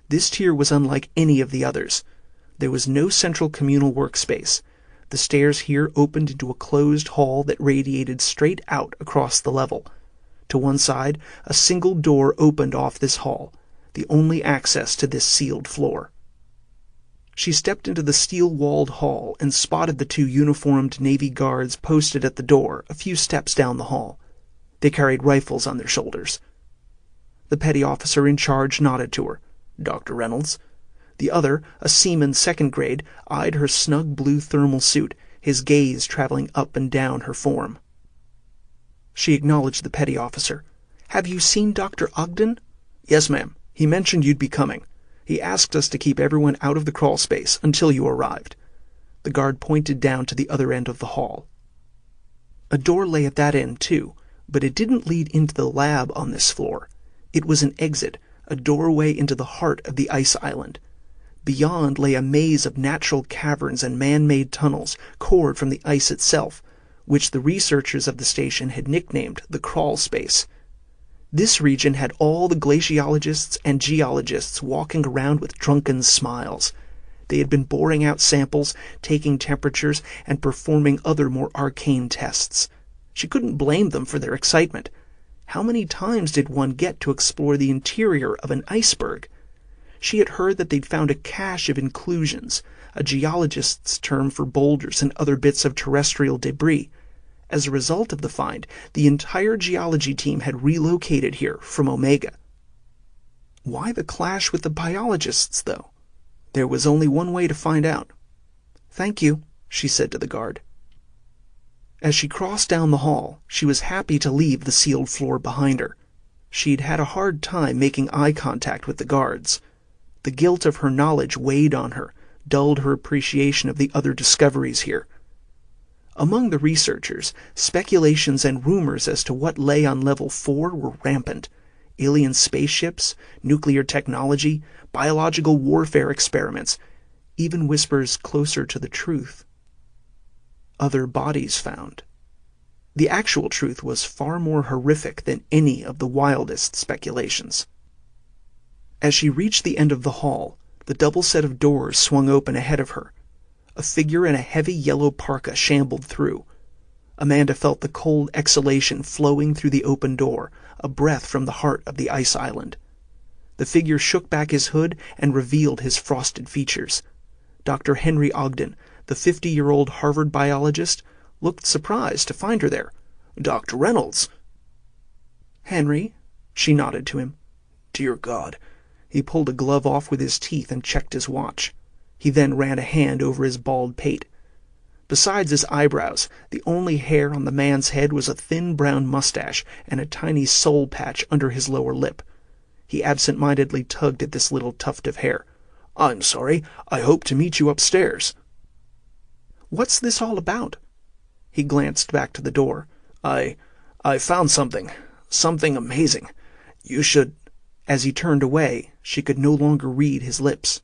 This tier was unlike any of the others. There was no central communal workspace. The stairs here opened into a closed hall that radiated straight out across the level. To one side, a single door opened off this hall, the only access to this sealed floor. She stepped into the steel-walled hall and spotted the 2 uniformed Navy guards posted at the door a few steps down the hall. They carried rifles on their shoulders. The petty officer in charge nodded to her. Dr. Reynolds. The other, a seaman 2nd grade, eyed her snug blue thermal suit, his gaze traveling up and down her form. She acknowledged the petty officer. "Have you seen Dr. Ogden?" "Yes, ma'am. He mentioned you'd be coming. He asked us to keep everyone out of the crawl space until you arrived." The guard pointed down to the other end of the hall. A door lay at that end, too, but it didn't lead into the lab on this floor. It was an exit, a doorway into the heart of the ice island. Beyond lay a maze of natural caverns and man-made tunnels, cored from the ice itself, which the researchers of the station had nicknamed the crawl space. This region had all the glaciologists and geologists walking around with drunken smiles. They had been boring out samples, taking temperatures, and performing other more arcane tests. She couldn't blame them for their excitement. How many times did one get to explore the interior of an iceberg? She had heard that they'd found a cache of inclusions, a geologist's term for boulders and other bits of terrestrial debris. As a result of the find, the entire geology team had relocated here from Omega. Why the clash with the biologists, though? There was only one way to find out. "Thank you," she said to the guard. As she crossed down the hall, she was happy to leave the sealed floor behind her. She'd had a hard time making eye contact with the guards. The guilt of her knowledge weighed on her, dulled her appreciation of the other discoveries here. Among the researchers, speculations and rumors as to what lay on level 4 were rampant. Alien spaceships, nuclear technology, biological warfare experiments, even whispers closer to the truth. Other bodies found. The actual truth was far more horrific than any of the wildest speculations. As she reached the end of the hall, the double set of doors swung open ahead of her. A figure in a heavy yellow parka shambled through. Amanda felt the cold exhalation flowing through the open door, a breath from the heart of the ice island. The figure shook back his hood and revealed his frosted features. Dr. Henry Ogden, the 50-year-old Harvard biologist, looked surprised to find her there. "Dr. Reynolds." "Henry?" She nodded to him. "Dear God." He pulled a glove off with his teeth and checked his watch. He then ran a hand over his bald pate. Besides his eyebrows, the only hair on the man's head was a thin brown mustache and a tiny soul patch under his lower lip. He absent-mindedly tugged at this little tuft of hair. "I'm sorry. I hope to meet you upstairs." "What's this all about?" He glanced back to the door. I found something. Something amazing. You should—" As he turned away, she could no longer read his lips.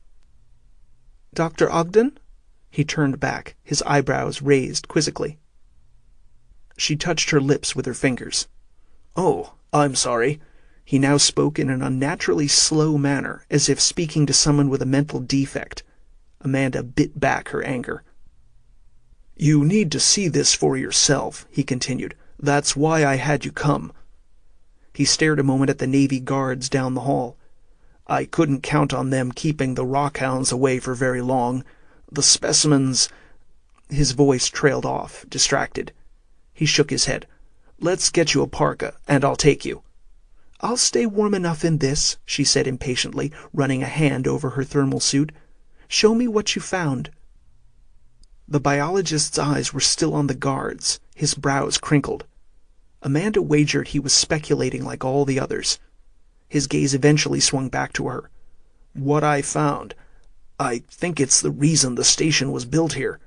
"Dr. Ogden?" He turned back, his eyebrows raised quizzically. She touched her lips with her fingers. "Oh, I'm sorry." He now spoke in an unnaturally slow manner, as if speaking to someone with a mental defect. Amanda bit back her anger. "You need to see this for yourself," he continued. "That's why I had you come." He stared a moment at the Navy guards down the hall. "I couldn't count on them keeping the rockhounds away for very long. The specimens—" His voice trailed off, distracted. He shook his head. "Let's get you a parka, and I'll take you." "I'll stay warm enough in this," she said impatiently, running a hand over her thermal suit. "Show me what you found." The biologist's eyes were still on the guards, his brows crinkled. Amanda wagered he was speculating like all the others. His gaze eventually swung back to her. "What I found. I think it's the reason the station was built here."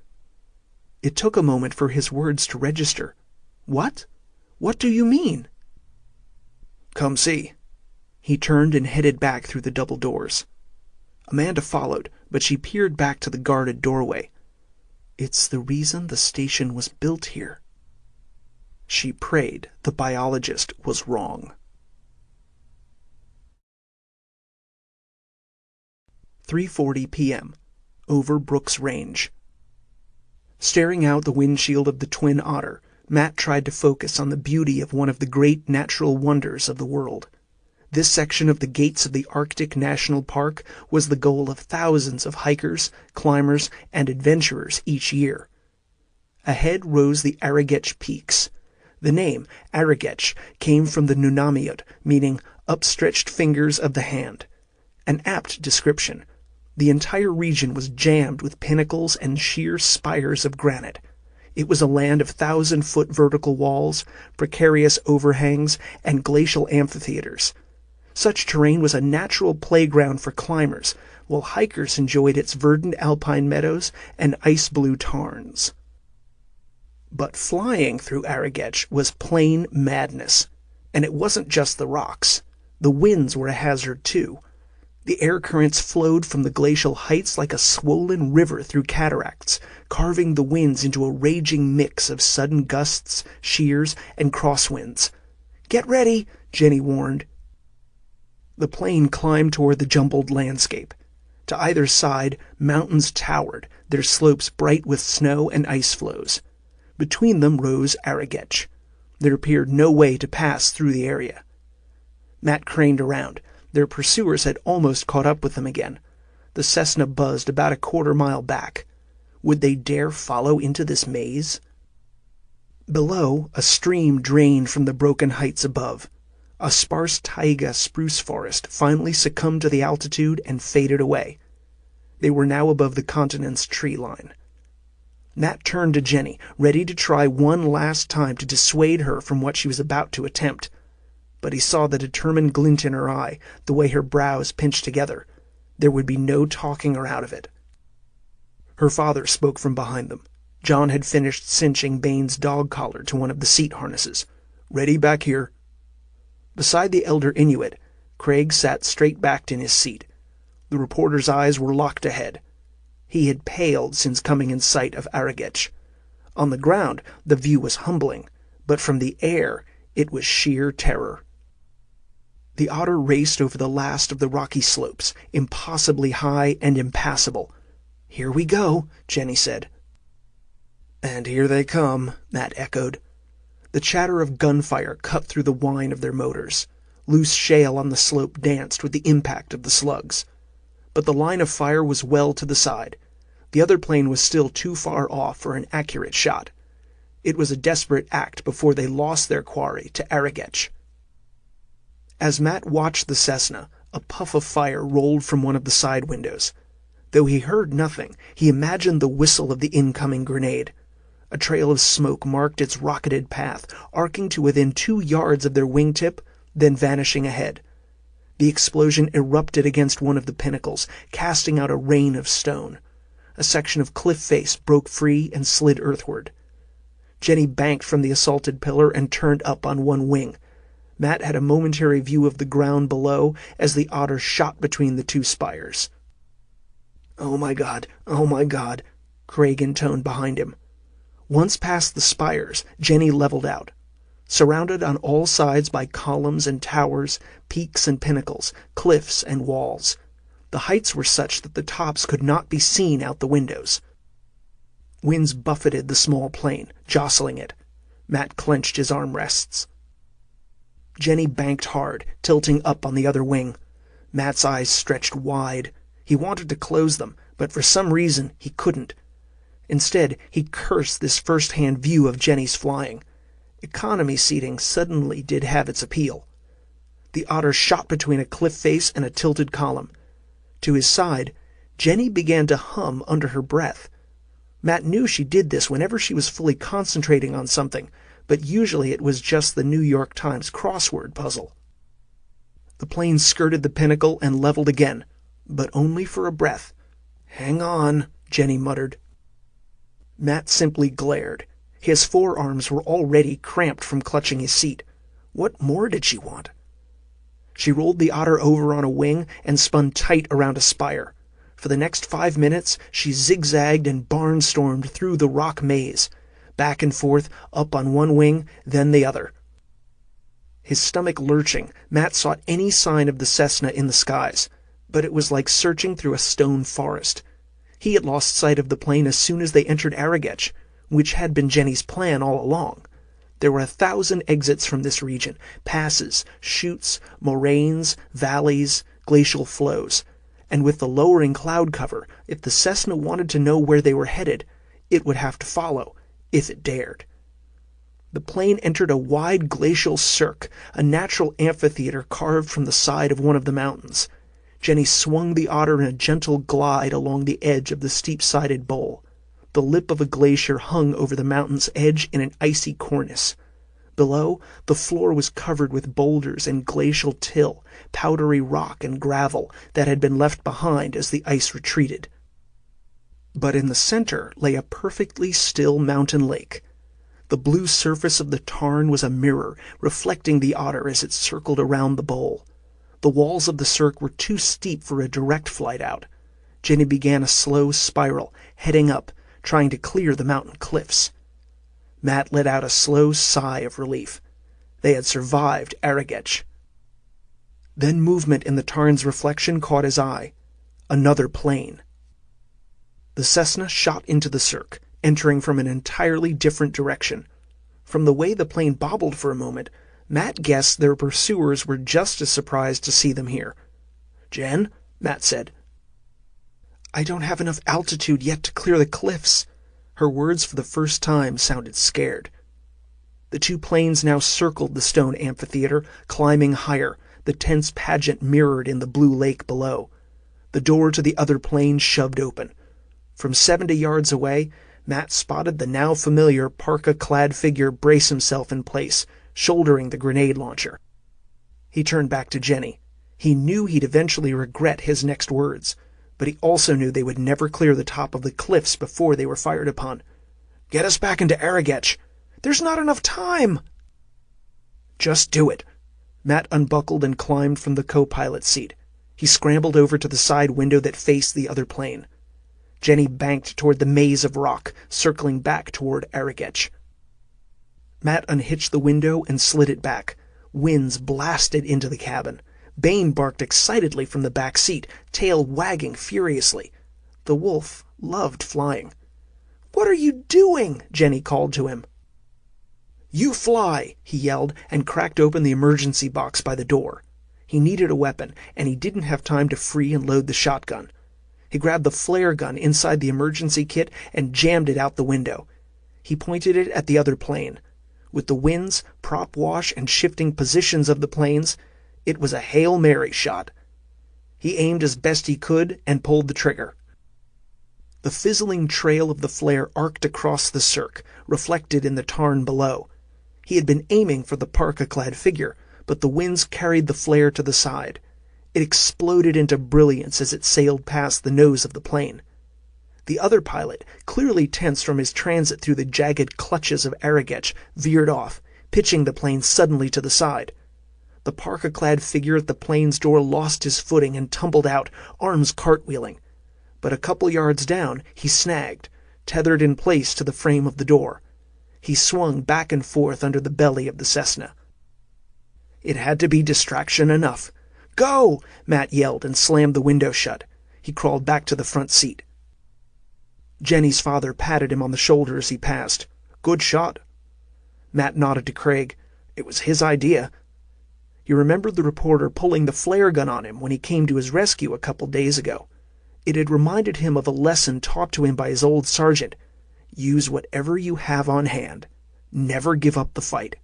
It took a moment for his words to register. "What? What do you mean?" "Come see." He turned and headed back through the double doors. Amanda followed, but she peered back to the guarded doorway. "It's the reason the station was built here." She prayed the biologist was wrong. 3:40 p.m. Over Brooks Range. Staring out the windshield of the Twin Otter, Matt tried to focus on the beauty of one of the great natural wonders of the world. This section of the gates of the Arctic National Park was the goal of thousands of hikers, climbers, and adventurers each year. Ahead rose the Arrogech Peaks. The name, Arrogech, came from the Nunamiut, meaning upstretched fingers of the hand. An apt description. The entire region was jammed with pinnacles and sheer spires of granite. It was a land of 1,000-foot vertical walls, precarious overhangs, and glacial amphitheaters. Such terrain was a natural playground for climbers, while hikers enjoyed its verdant alpine meadows and ice-blue tarns. But flying through Arrogech was plain madness. And it wasn't just the rocks. The winds were a hazard too. The air currents flowed from the glacial heights like a swollen river through cataracts, carving the winds into a raging mix of sudden gusts, shears, and crosswinds. "Get ready," Jenny warned. The plane climbed toward the jumbled landscape. To either side, mountains towered, their slopes bright with snow and ice floes. Between them rose Arrogech. There appeared no way to pass through the area. Matt craned around. Their pursuers had almost caught up with them again. The Cessna buzzed about a quarter-mile back. Would they dare follow into this maze? Below, a stream drained from the broken heights above. A sparse taiga spruce forest finally succumbed to the altitude and faded away. They were now above the continent's tree line. Matt turned to Jenny, ready to try one last time to dissuade her from what she was about to attempt. But he saw the determined glint in her eye, the way her brows pinched together. There would be no talking her out of it. Her father spoke from behind them. John had finished cinching Bain's dog collar to one of the seat harnesses. "Ready back here." Beside the elder Inuit, Craig sat straight-backed in his seat. The reporter's eyes were locked ahead. He had paled since coming in sight of Arrogech. On the ground, the view was humbling, but from the air it was sheer terror. The Otter raced over the last of the rocky slopes, impossibly high and impassable. "Here we go," Jenny said. "And here they come," Matt echoed. The chatter of gunfire cut through the whine of their motors. Loose shale on the slope danced with the impact of the slugs. But the line of fire was well to the side. The other plane was still too far off for an accurate shot. It was a desperate act before they lost their quarry to Arrogech. As Matt watched the Cessna, a puff of fire rolled from one of the side windows. Though he heard nothing, he imagined the whistle of the incoming grenade. A trail of smoke marked its rocketed path, arcing to within 2 yards of their wingtip, then vanishing ahead. The explosion erupted against one of the pinnacles, casting out a rain of stone. A section of cliff face broke free and slid earthward. Jenny banked from the assaulted pillar and turned up on one wing. Matt had a momentary view of the ground below as the otter shot between the 2 spires. "Oh my God, oh my God," Craig intoned behind him. Once past the spires, Jenny leveled out. Surrounded on all sides by columns and towers, peaks and pinnacles, cliffs and walls. The heights were such that the tops could not be seen out the windows. Winds buffeted the small plane, jostling it. Matt clenched his armrests. Jenny banked hard, tilting up on the other wing. Matt's eyes stretched wide. He wanted to close them, but for some reason he couldn't. Instead, he cursed this first-hand view of Jenny's flying. Economy seating suddenly did have its appeal. The otter shot between a cliff face and a tilted column. To his side, Jenny began to hum under her breath. Matt knew she did this whenever she was fully concentrating on something, but usually it was just the New York Times crossword puzzle. The plane skirted the pinnacle and leveled again, but only for a breath. "Hang on," Jenny muttered. Matt simply glared. His forearms were already cramped from clutching his seat. What more did she want? She rolled the otter over on a wing and spun tight around a spire. For the next 5 minutes she zigzagged and barnstormed through the rock maze, back and forth, up on one wing, then the other. His stomach lurching, Matt sought any sign of the Cessna in the skies, but it was like searching through a stone forest. He had lost sight of the plane as soon as they entered Arrogech, which had been Jenny's plan all along. There were 1,000 exits from this region, passes, chutes, moraines, valleys, glacial flows. And with the lowering cloud cover, if the Cessna wanted to know where they were headed, it would have to follow, if it dared. The plane entered a wide glacial cirque, a natural amphitheater carved from the side of one of the mountains. Jenny swung the otter in a gentle glide along the edge of the steep-sided bowl. The lip of a glacier hung over the mountain's edge in an icy cornice. Below, the floor was covered with boulders and glacial till, powdery rock and gravel that had been left behind as the ice retreated. But in the center lay a perfectly still mountain lake. The blue surface of the tarn was a mirror, reflecting the otter as it circled around the bowl. The walls of the cirque were too steep for a direct flight out. Jenny began a slow spiral, heading up, trying to clear the mountain cliffs. Matt let out a slow sigh of relief. They had survived Arrogech. Then movement in the tarn's reflection caught his eye. Another plane. The Cessna shot into the cirque, entering from an entirely different direction. From the way the plane bobbled for a moment, Matt guessed their pursuers were just as surprised to see them here. "Jen," Matt said. "I don't have enough altitude yet to clear the cliffs." Her words for the first time sounded scared. The 2 planes now circled the stone amphitheater, climbing higher, the tense pageant mirrored in the blue lake below. The door to the other plane shoved open. From 70 yards away, Matt spotted the now familiar parka-clad figure brace himself in place, shouldering the grenade launcher. He turned back to Jenny. He knew he'd eventually regret his next words, but he also knew they would never clear the top of the cliffs before they were fired upon. "Get us back into Arrogech." "There's not enough time." "Just do it." Matt unbuckled and climbed from the co-pilot seat. He scrambled over to the side window that faced the other plane. Jenny banked toward the maze of rock, circling back toward Arrogech. Matt unhitched the window and slid it back. Winds blasted into the cabin. Bane barked excitedly from the back seat, tail wagging furiously. The wolf loved flying. "What are you doing?" Jenny called to him. "You fly!" he yelled, and cracked open the emergency box by the door. He needed a weapon, and he didn't have time to free and load the shotgun. He grabbed the flare gun inside the emergency kit and jammed it out the window. He pointed it at the other plane. With the winds, prop wash, and shifting positions of the planes, it was a Hail Mary shot. He aimed as best he could and pulled the trigger. The fizzling trail of the flare arced across the cirque, reflected in the tarn below. He had been aiming for the parka-clad figure, but the winds carried the flare to the side. It exploded into brilliance as it sailed past the nose of the plane. The other pilot, clearly tense from his transit through the jagged clutches of Arrogetch, veered off, pitching the plane suddenly to the side. The parka-clad figure at the plane's door lost his footing and tumbled out, arms cartwheeling. But a couple yards down, he snagged, tethered in place to the frame of the door. He swung back and forth under the belly of the Cessna. It had to be distraction enough. "Go!" Matt yelled and slammed the window shut. He crawled back to the front seat. Jenny's father patted him on the shoulder as he passed. "Good shot." Matt nodded to Craig. "It was his idea." He remembered the reporter pulling the flare gun on him when he came to his rescue a couple days ago. It had reminded him of a lesson taught to him by his old sergeant. Use whatever you have on hand. Never give up the fight.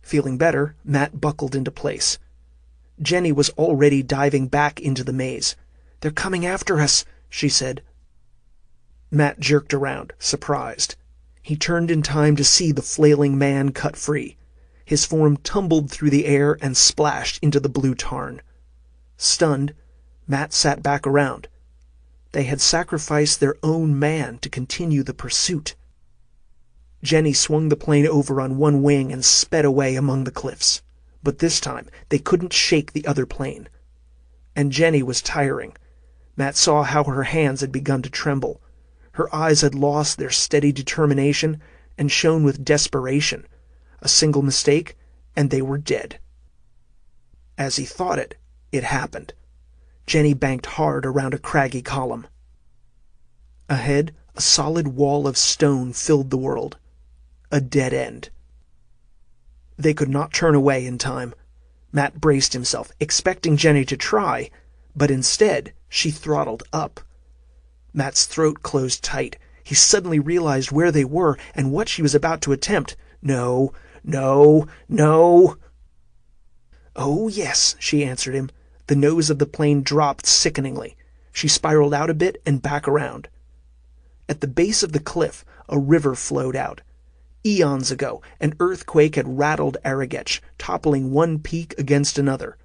Feeling better, Matt buckled into place. Jenny was already diving back into the maze. "They're coming after us," she said. Matt jerked around, surprised. He turned in time to see the flailing man cut free. His form tumbled through the air and splashed into the blue tarn. Stunned, Matt sat back around. They had sacrificed their own man to continue the pursuit. Jenny swung the plane over on one wing and sped away among the cliffs. But this time, they couldn't shake the other plane. And Jenny was tiring. Matt saw how her hands had begun to tremble. Her eyes had lost their steady determination and shone with desperation. A single mistake, and they were dead. As he thought it, it happened. Jenny banked hard around a craggy column. Ahead, a solid wall of stone filled the world. A dead end. They could not turn away in time. Matt braced himself, expecting Jenny to try, but instead she throttled up. Matt's throat closed tight. He suddenly realized where they were and what she was about to attempt. "No, no, no." "Oh, yes," she answered him. The nose of the plane dropped sickeningly. She spiraled out a bit and back around. At the base of the cliff, a river flowed out. Eons ago, an earthquake had rattled Arrogetch, toppling one peak against another.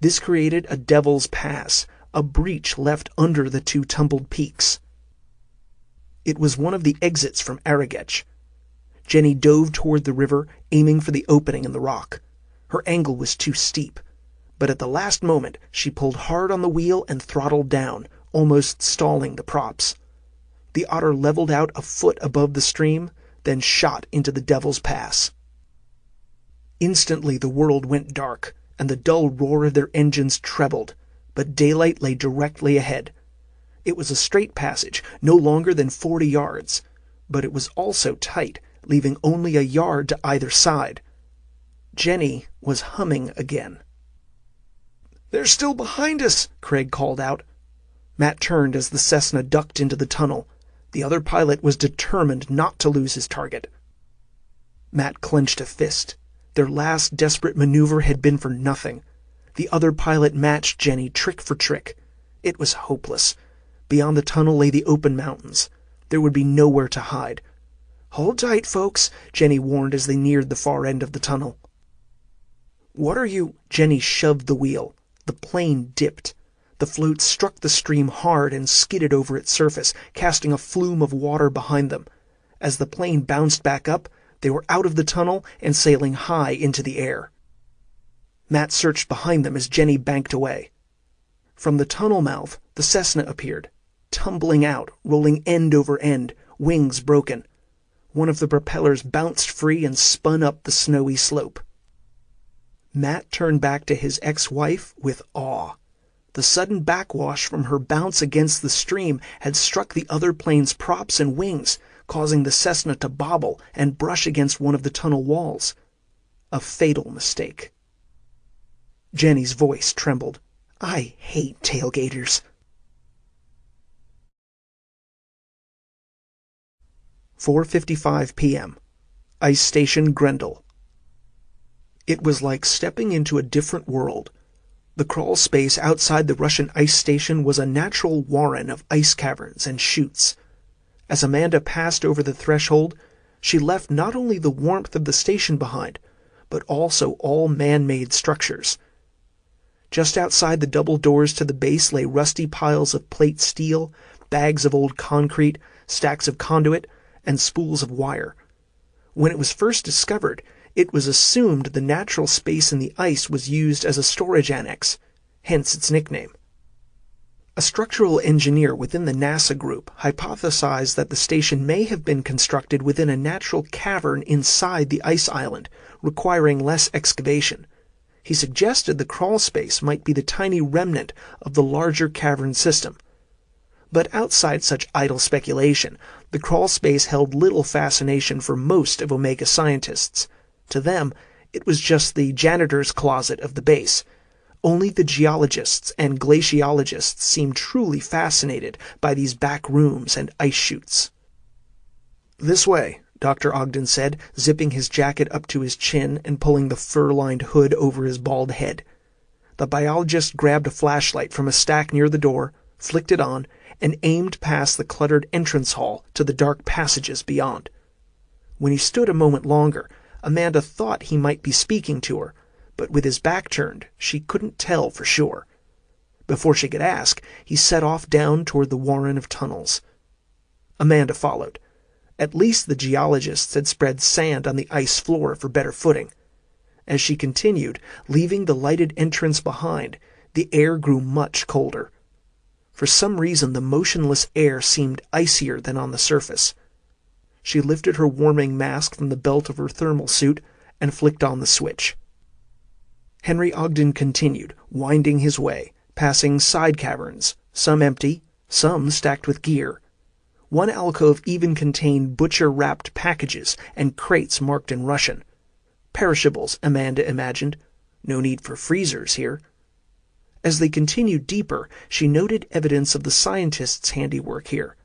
This created a Devil's Pass, a breach left under the two tumbled peaks. It was one of the exits from Arrogetch. Jenny dove toward the river, aiming for the opening in the rock. Her angle was too steep, but at the last moment she pulled hard on the wheel and throttled down, almost stalling the props. The otter leveled out a foot above the stream, then shot into the Devil's Pass. Instantly the world went dark, and the dull roar of their engines trebled, but daylight lay directly ahead. It was a straight passage, no longer than 40 yards, but it was also tight, leaving only a yard to either side. Jenny was humming again. "They're still behind us," Craig called out. Matt turned as the Cessna ducked into the tunnel. The other pilot was determined not to lose his target. Matt clenched a fist. Their last desperate maneuver had been for nothing. The other pilot matched Jenny trick for trick. It was hopeless. Beyond the tunnel lay the open mountains. There would be nowhere to hide. "Hold tight, folks," Jenny warned as they neared the far end of the tunnel. "What are you—" Jenny shoved the wheel. The plane dipped. The float struck the stream hard and skidded over its surface, casting a flume of water behind them. As the plane bounced back up, they were out of the tunnel and sailing high into the air. Matt searched behind them as Jenny banked away. From the tunnel mouth, the Cessna appeared, tumbling out, rolling end over end, wings broken. One of the propellers bounced free and spun up the snowy slope. Matt turned back to his ex-wife with awe. The sudden backwash from her bounce against the stream had struck the other plane's props and wings, causing the Cessna to bobble and brush against one of the tunnel walls. A fatal mistake. Jenny's voice trembled. "I hate tailgaters." 4:55 p.m. Ice Station Grenle. It was like stepping into a different world. The crawl space outside the Russian ice station was a natural warren of ice caverns and chutes. As Amanda passed over the threshold, she left not only the warmth of the station behind, but also all man-made structures. Just outside the double doors to the base lay rusty piles of plate steel, bags of old concrete, stacks of conduit, and spools of wire. When it was first discovered, it was assumed the natural space in the ice was used as a storage annex, hence its nickname. A structural engineer within the NASA group hypothesized that the station may have been constructed within a natural cavern inside the ice island, requiring less excavation. He suggested the crawl space might be the tiny remnant of the larger cavern system. But outside such idle speculation, the crawl space held little fascination for most of Omega scientists. To them, it was just the janitor's closet of the base. Only the geologists and glaciologists seemed truly fascinated by these back rooms and ice chutes. "This way," Dr. Ogden said, zipping his jacket up to his chin and pulling the fur-lined hood over his bald head. The biologist grabbed a flashlight from a stack near the door, flicked it on, and aimed past the cluttered entrance hall to the dark passages beyond. When he stood a moment longer, Amanda thought he might be speaking to her, but with his back turned, she couldn't tell for sure. Before she could ask, he set off down toward the warren of tunnels. Amanda followed. At least the geologists had spread sand on the ice floor for better footing. As she continued, leaving the lighted entrance behind, the air grew much colder. For some reason, the motionless air seemed icier than on the surface. She lifted her warming mask from the belt of her thermal suit and flicked on the switch. Henry Ogden continued, winding his way, passing side caverns, some empty, some stacked with gear. One alcove even contained butcher-wrapped packages and crates marked in Russian. Perishables, Amanda imagined. No need for freezers here. As they continued deeper, she noted evidence of the scientists' handiwork here.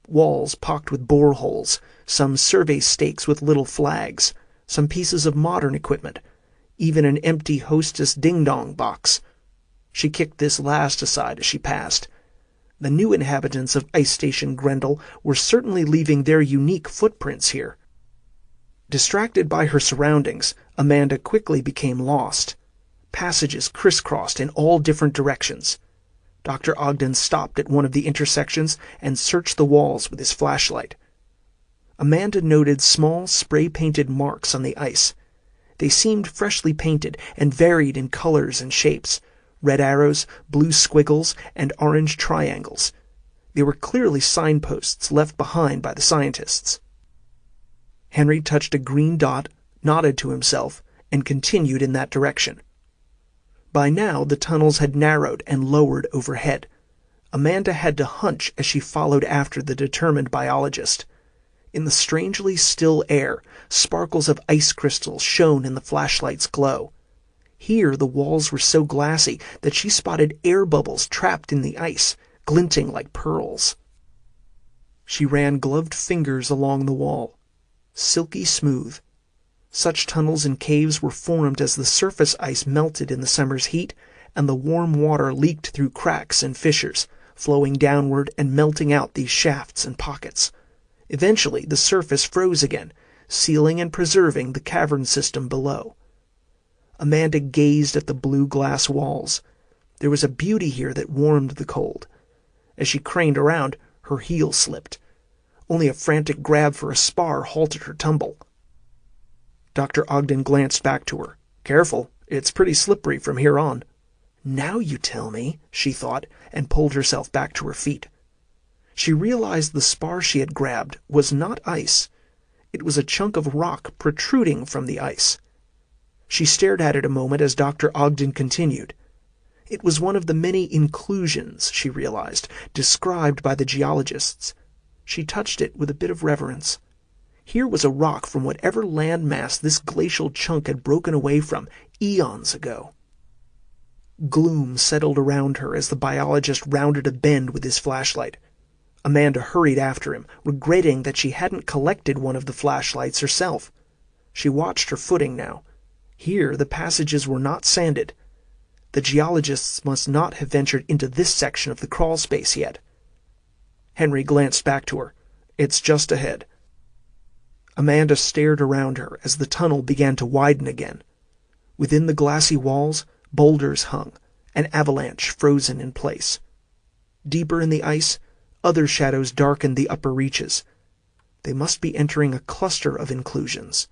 Walls pocked with boreholes, some survey stakes with little flags, some pieces of modern equipment, even an empty hostess ding-dong box. She kicked this last aside as she passed. The new inhabitants of Ice Station Grenle were certainly leaving their unique footprints here. Distracted by her surroundings, Amanda quickly became lost. Passages crisscrossed in all different directions. Dr. Ogden stopped at one of the intersections and searched the walls with his flashlight. Amanda noted small spray-painted marks on the ice. They seemed freshly painted and varied in colors and shapes. Red arrows, blue squiggles, and orange triangles. They were clearly signposts left behind by the scientists. Henry touched a green dot, nodded to himself, and continued in that direction. By now the tunnels had narrowed and lowered overhead. Amanda had to hunch as she followed after the determined biologist. In the strangely still air, sparkles of ice crystals shone in the flashlight's glow. Here the walls were so glassy that she spotted air bubbles trapped in the ice, glinting like pearls. She ran gloved fingers along the wall. Silky smooth. Such tunnels and caves were formed as the surface ice melted in the summer's heat, and the warm water leaked through cracks and fissures, flowing downward and melting out these shafts and pockets. Eventually the surface froze again, sealing and preserving the cavern system below. Amanda gazed at the blue glass walls. There was a beauty here that warmed the cold. As she craned around, her heel slipped. Only a frantic grab for a spar halted her tumble. Dr. Ogden glanced back to her. "Careful, it's pretty slippery from here on." "Now you tell me," she thought, and pulled herself back to her feet. She realized the spar she had grabbed was not ice. It was a chunk of rock protruding from the ice. She stared at it a moment as Dr. Ogden continued. It was one of the many inclusions, she realized, described by the geologists. She touched it with a bit of reverence. Here was a rock from whatever landmass this glacial chunk had broken away from eons ago. Gloom settled around her as the biologist rounded a bend with his flashlight. Amanda hurried after him, regretting that she hadn't collected one of the flashlights herself. She watched her footing now. Here the passages were not sanded. The geologists must not have ventured into this section of the crawl space yet. Henry glanced back to her. "It's just ahead." Amanda stared around her as the tunnel began to widen again. Within the glassy walls, boulders hung, an avalanche frozen in place. Deeper in the ice, other shadows darkened the upper reaches. They must be entering a cluster of inclusions.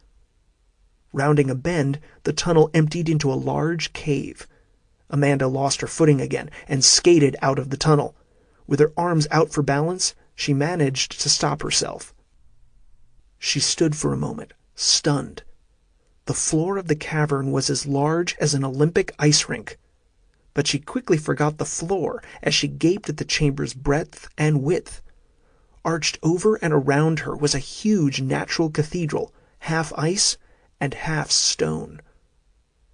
Rounding a bend, the tunnel emptied into a large cave. Amanda lost her footing again and skated out of the tunnel. With her arms out for balance, she managed to stop herself. She stood for a moment, stunned. The floor of the cavern was as large as an Olympic ice rink. But she quickly forgot the floor as she gaped at the chamber's breadth and width. Arched over and around her was a huge natural cathedral, half ice and half stone.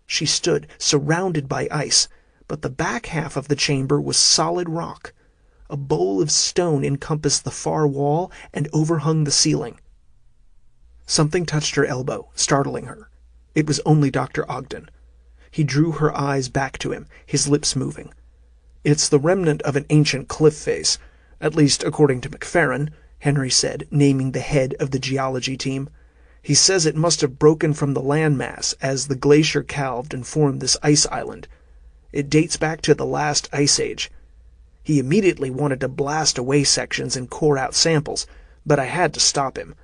She stood, surrounded by ice, but the back half of the chamber was solid rock. A bowl of stone encompassed the far wall and overhung the ceiling. Something touched her elbow, startling her. It was only Dr. Ogden. He drew her eyes back to him, his lips moving. "It's the remnant of an ancient cliff face, at least according to McFerrin," Henry said, naming the head of the geology team. "He says it must have broken from the landmass as the glacier calved and formed this ice island. It dates back to the last ice age. He immediately wanted to blast away sections and core out samples, but I had to stop him."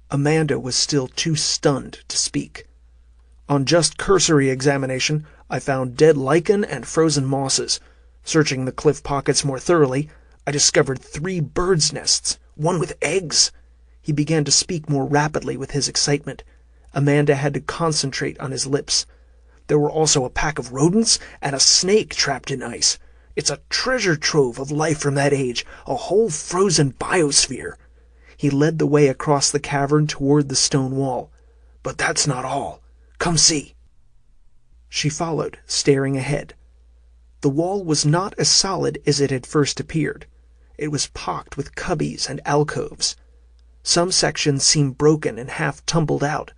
Amanda was still too stunned to speak. "On just cursory examination, I found dead lichen and frozen mosses. Searching the cliff pockets more thoroughly, I discovered 3 birds' nests, one with eggs." He began to speak more rapidly with his excitement. Amanda had to concentrate on his lips. "There were also a pack of rodents and a snake trapped in ice. It's a treasure trove of life from that age, a whole frozen biosphere." He led the way across the cavern toward the stone wall. "But that's not all. Come see." She followed, staring ahead. The wall was not as solid as it had first appeared. It was pocked with cubbies and alcoves. Some sections seemed broken and half tumbled out.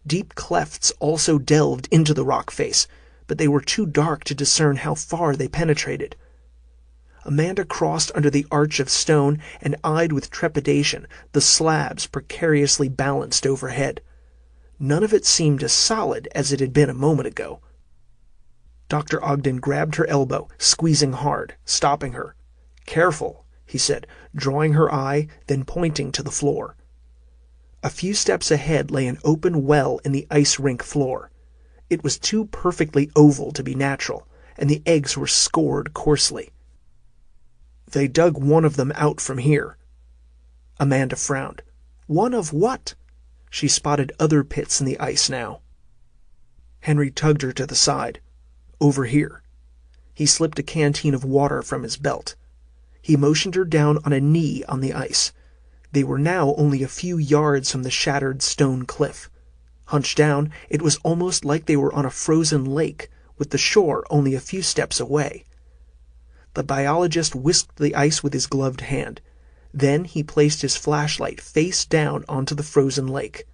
Deep clefts also delved into the rock face, but they were too dark to discern how far they penetrated. Amanda crossed under the arch of stone and eyed with trepidation the slabs precariously balanced overhead. None of it seemed as solid as it had been a moment ago. Dr. Ogden grabbed her elbow, squeezing hard, stopping her. "Careful," he said, drawing her eye, then pointing to the floor. A few steps ahead lay an open well in the ice rink floor. It was too perfectly oval to be natural, and the eggs were scored coarsely. "They dug one of them out from here." Amanda frowned. "One of what?" She spotted other pits in the ice now. Henry tugged her to the side. "Over here." He slipped a canteen of water from his belt. He motioned her down on a knee on the ice. They were now only a few yards from the shattered stone cliff. Hunched down, it was almost like they were on a frozen lake, with the shore only a few steps away. The biologist whisked the ice with his gloved hand. Then he placed his flashlight face down onto the frozen lake.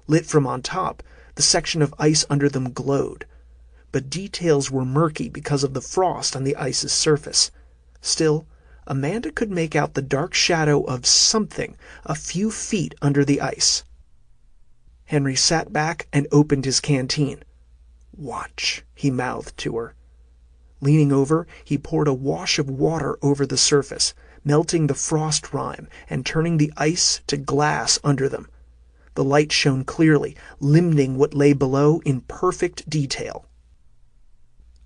Lit from on top, the section of ice under them glowed. But details were murky because of the frost on the ice's surface. Still, Amanda could make out the dark shadow of something a few feet under the ice. Henry sat back and opened his canteen. "Watch," he mouthed to her. Leaning over, he poured a wash of water over the surface, melting the frost rime and turning the ice to glass under them. The light shone clearly, limning what lay below in perfect detail.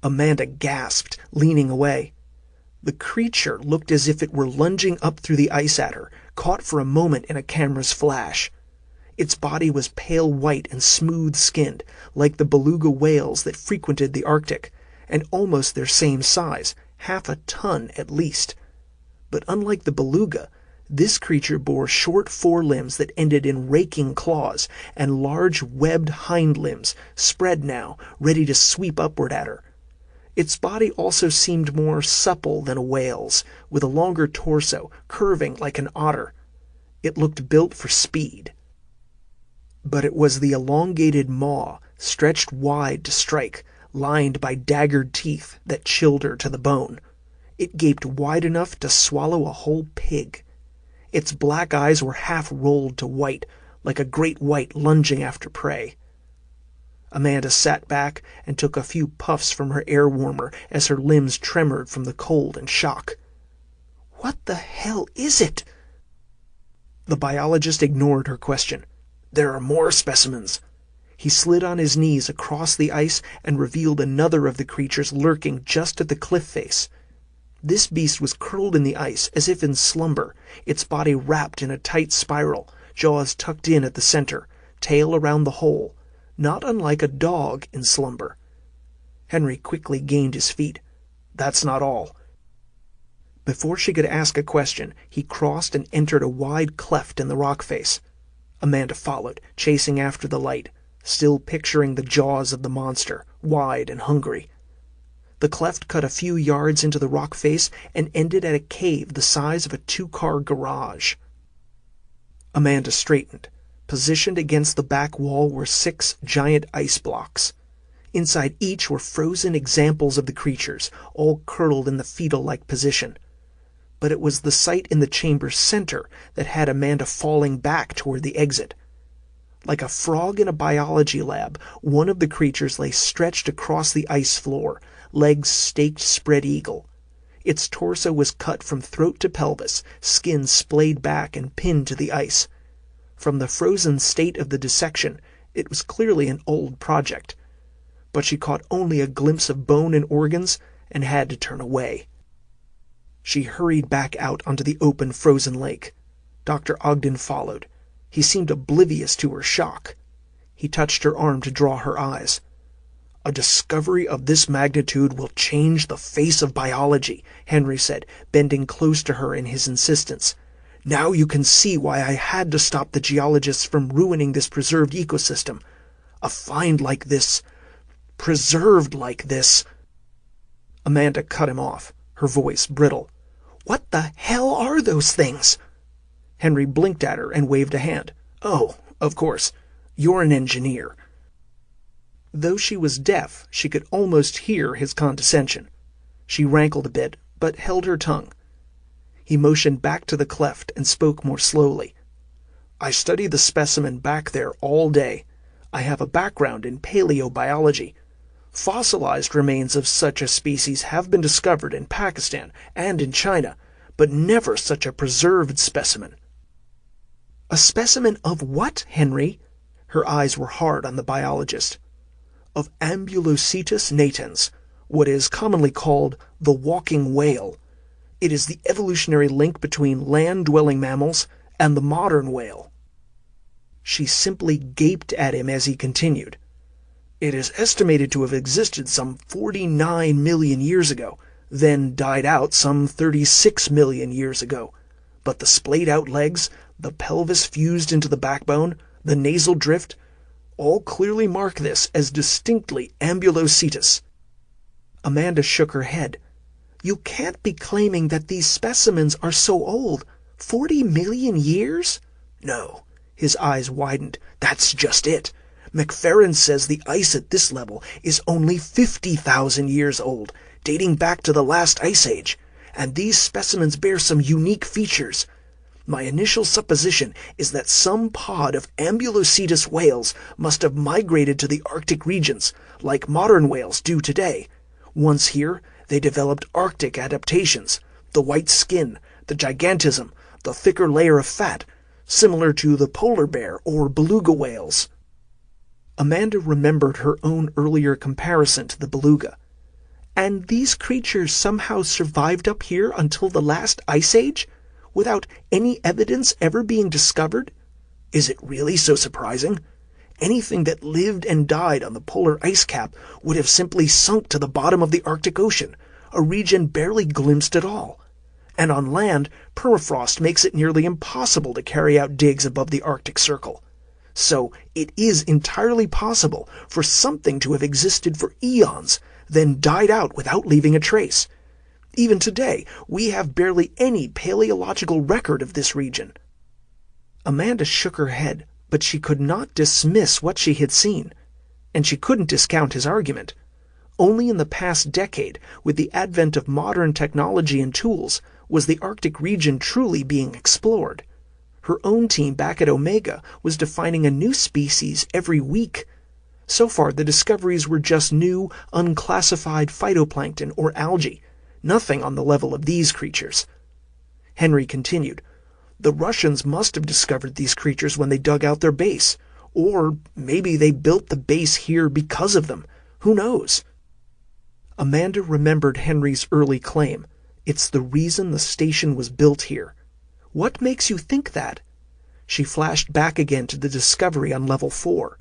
Amanda gasped, leaning away. The creature looked as if it were lunging up through the ice at her, caught for a moment in a camera's flash. Its body was pale white and smooth-skinned, like the beluga whales that frequented the Arctic, and almost their same size, 1/2 a ton at least. But unlike the beluga, this creature bore short forelimbs that ended in raking claws, and large webbed hind limbs, spread now, ready to sweep upward at her. Its body also seemed more supple than a whale's, with a longer torso, curving like an otter. It looked built for speed. But it was the elongated maw, stretched wide to strike, lined by daggered teeth that chilled her to the bone. It gaped wide enough to swallow a whole pig. Its black eyes were half rolled to white, like a great white lunging after prey. Amanda sat back and took a few puffs from her air warmer as her limbs tremored from the cold and shock. "What the hell is it?" The biologist ignored her question. "There are more specimens." He slid on his knees across the ice and revealed another of the creatures lurking just at the cliff face. This beast was curled in the ice as if in slumber, its body wrapped in a tight spiral, jaws tucked in at the center, tail around the hole, not unlike a dog in slumber. Henry quickly gained his feet. "That's not all." Before she could ask a question, he crossed and entered a wide cleft in the rock face. Amanda followed, chasing after the light, still picturing the jaws of the monster, wide and hungry. The cleft cut a few yards into the rock face and ended at a cave the size of a two-car garage. Amanda straightened. Positioned against the back wall were 6 giant ice blocks. Inside each were frozen examples of the creatures, all curled in the fetal-like position. But it was the sight in the chamber's center that had Amanda falling back toward the exit. Like a frog in a biology lab, one of the creatures lay stretched across the ice floor, legs staked spread eagle. Its torso was cut from throat to pelvis, skin splayed back and pinned to the ice. From the frozen state of the dissection, it was clearly an old project. But she caught only a glimpse of bone and organs and had to turn away. She hurried back out onto the open frozen lake. Dr. Ogden followed. He seemed oblivious to her shock. He touched her arm to draw her eyes. "A discovery of this magnitude will change the face of biology," Henry said, bending close to her in his insistence. "Now you can see why I had to stop the geologists from ruining this preserved ecosystem. A find like this, preserved like this—" Amanda cut him off, her voice brittle. "What the hell are those things?" Henry blinked at her and waved a hand. "Oh, of course. You're an engineer." Though she was deaf, she could almost hear his condescension. She rankled a bit, but held her tongue. He motioned back to the cleft and spoke more slowly. "I studied the specimen back there all day. I have a background in paleobiology. Fossilized remains of such a species have been discovered in Pakistan and in China, but never such a preserved specimen." "A specimen of what, Henry?" Her eyes were hard on the biologist. "Of Ambulocetus natans, what is commonly called the walking whale. It is the evolutionary link between land-dwelling mammals and the modern whale." She simply gaped at him as he continued. "It is estimated to have existed some 49 million years ago, then died out some 36 million years ago. But the splayed-out legs, the pelvis fused into the backbone, the nasal drift, all clearly mark this as distinctly Ambulocetus." Amanda shook her head. "You can't be claiming that these specimens are so old. 40 million years?" "No." His eyes widened. "That's just it. McFerrin says the ice at this level is only 50,000 years old, dating back to the last ice age, and these specimens bear some unique features. My initial supposition is that some pod of Ambulocetus whales must have migrated to the Arctic regions, like modern whales do today. Once here, they developed Arctic adaptations, the white skin, the gigantism, the thicker layer of fat, similar to the polar bear or beluga whales." Amanda remembered her own earlier comparison to the beluga. "And these creatures somehow survived up here until the last ice age, without any evidence ever being discovered?" "Is it really so surprising? Anything that lived and died on the polar ice cap would have simply sunk to the bottom of the Arctic Ocean, a region barely glimpsed at all. And on land, permafrost makes it nearly impossible to carry out digs above the Arctic Circle. So it is entirely possible for something to have existed for eons, then died out without leaving a trace. Even today, we have barely any paleological record of this region." Amanda shook her head, but she could not dismiss what she had seen, and she couldn't discount his argument. Only in the past decade, with the advent of modern technology and tools, was the Arctic region truly being explored. Her own team back at Omega was defining a new species every week. So far, the discoveries were just new, unclassified phytoplankton or algae, nothing on the level of these creatures. Henry continued, "The Russians must have discovered these creatures when they dug out their base. Or maybe they built the base here because of them. Who knows?" Amanda remembered Henry's early claim. "It's the reason the station was built here." "What makes you think that?" She flashed back again to the discovery on level 4.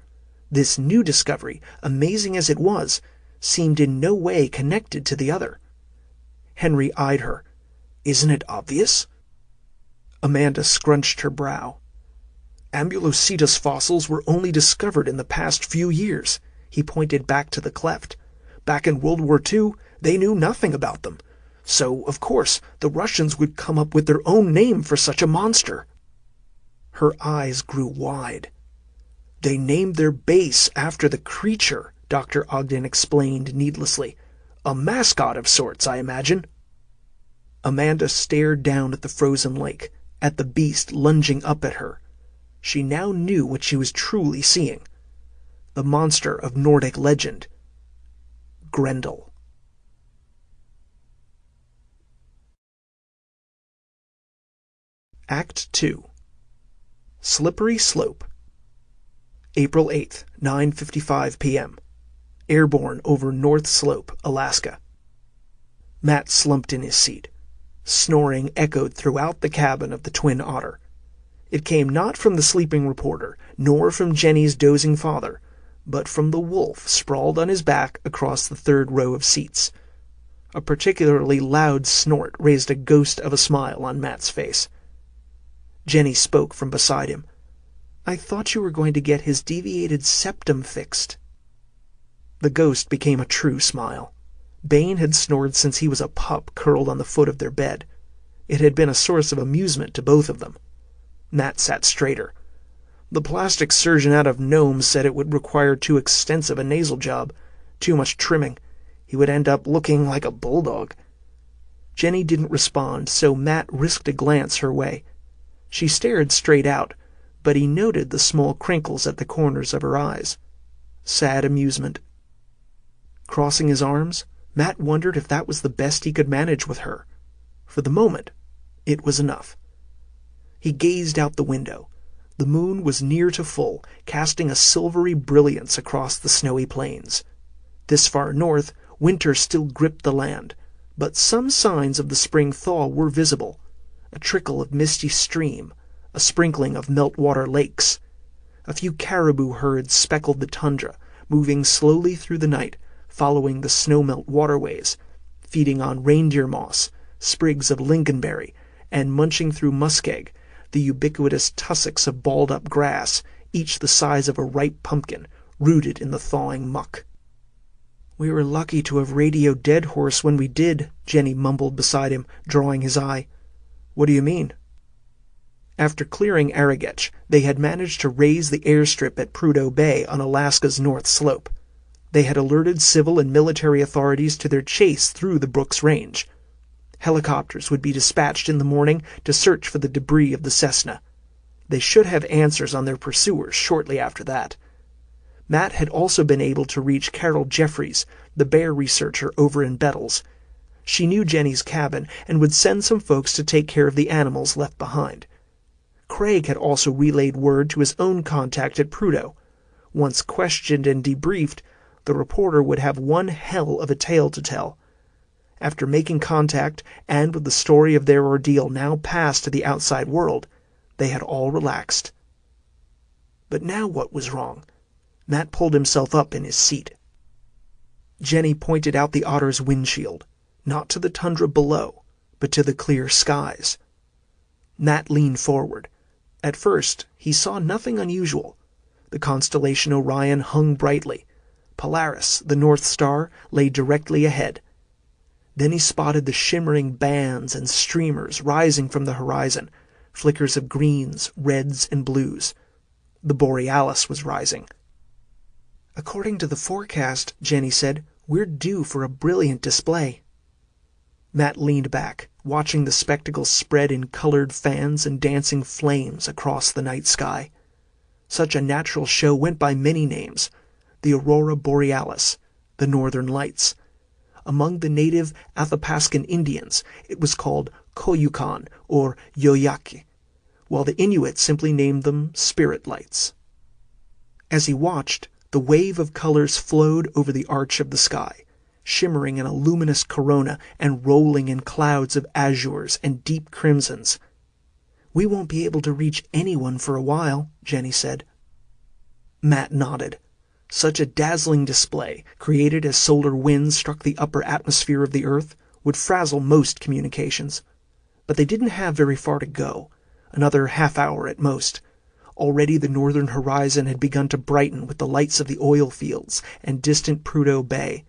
This new discovery, amazing as it was, seemed in no way connected to the other. Henry eyed her. "Isn't it obvious?" Amanda scrunched her brow. "Ambulocetus fossils were only discovered in the past few years." He pointed back to the cleft. "Back in World War II, they knew nothing about them. So, of course, the Russians would come up with their own name for such a monster." Her eyes grew wide. "They named their base after the creature," Dr. Ogden explained needlessly. "A mascot of sorts, I imagine." Amanda stared down at the frozen lake, at the beast lunging up at her. She now knew what she was truly seeing. The monster of Nordic legend. Grenle. Act 2. Slippery Slope. April 8th, 9:55 p.m. Airborne over North Slope, Alaska. Matt slumped in his seat. Snoring echoed throughout the cabin of the Twin Otter. It came not from the sleeping reporter, nor from Jenny's dozing father, but from the wolf sprawled on his back across the third row of seats. A particularly loud snort raised a ghost of a smile on Matt's face. Jenny spoke from beside him. "I thought you were going to get his deviated septum fixed." The ghost became a true smile. Bane had snored since he was a pup curled on the foot of their bed. It had been a source of amusement to both of them. Matt sat straighter. "The plastic surgeon out of Nome said it would require too extensive a nasal job. Too much trimming. He would end up looking like a bulldog." Jenny didn't respond, so Matt risked a glance her way. She stared straight out, but he noted the small crinkles at the corners of her eyes. Sad amusement. Crossing his arms, Matt wondered if that was the best he could manage with her. For the moment, it was enough. He gazed out the window. The moon was near to full, casting a silvery brilliance across the snowy plains. This far north, winter still gripped the land, but some signs of the spring thaw were visible. A trickle of misty stream, a sprinkling of meltwater lakes. A few caribou herds speckled the tundra, moving slowly through the night, following the snowmelt waterways, feeding on reindeer moss, sprigs of lingonberry, and munching through muskeg, the ubiquitous tussocks of balled-up grass, each the size of a ripe pumpkin, rooted in the thawing muck. "We were lucky to have radioed Dead Horse when we did," Jenny mumbled beside him, drawing his eye. "What do you mean?" After clearing Aragetch, they had managed to raise the airstrip at Prudo Bay on Alaska's North Slope. They had alerted civil and military authorities to their chase through the Brooks Range. Helicopters would be dispatched in the morning to search for the debris of the Cessna. They should have answers on their pursuers shortly after that. Matt had also been able to reach Carol Jeffries, the bear researcher over in Bettles. She knew Jenny's cabin and would send some folks to take care of the animals left behind. Craig had also relayed word to his own contact at Prudo. Once questioned and debriefed, the reporter would have one hell of a tale to tell. After making contact, and with the story of their ordeal now passed to the outside world, they had all relaxed. But now what was wrong? Matt pulled himself up in his seat. Jenny pointed out the Otter's windshield, not to the tundra below, but to the clear skies. Matt leaned forward. At first, he saw nothing unusual. The constellation Orion hung brightly. Polaris, the North Star, lay directly ahead. Then he spotted the shimmering bands and streamers rising from the horizon, flickers of greens, reds, and blues. The Borealis was rising. "According to the forecast," Jenny said, We're due for a brilliant display. Matt leaned back, watching the spectacle spread in colored fans and dancing flames across the night sky. Such a natural show went by many names: the Aurora Borealis, the Northern Lights. Among the native Athapascan Indians, it was called Koyukon or Yoyaki, while the Inuit simply named them Spirit Lights. As he watched, the wave of colors flowed over the arch of the sky, shimmering in a luminous corona and rolling in clouds of azures and deep crimsons. "We won't be able to reach anyone for a while," Jenny said. Matt nodded. Such a dazzling display, created as solar winds struck the upper atmosphere of the Earth, would frazzle most communications. But they didn't have very far to go, another half hour at most. Already the northern horizon had begun to brighten with the lights of the oil fields and distant Prudo Bay.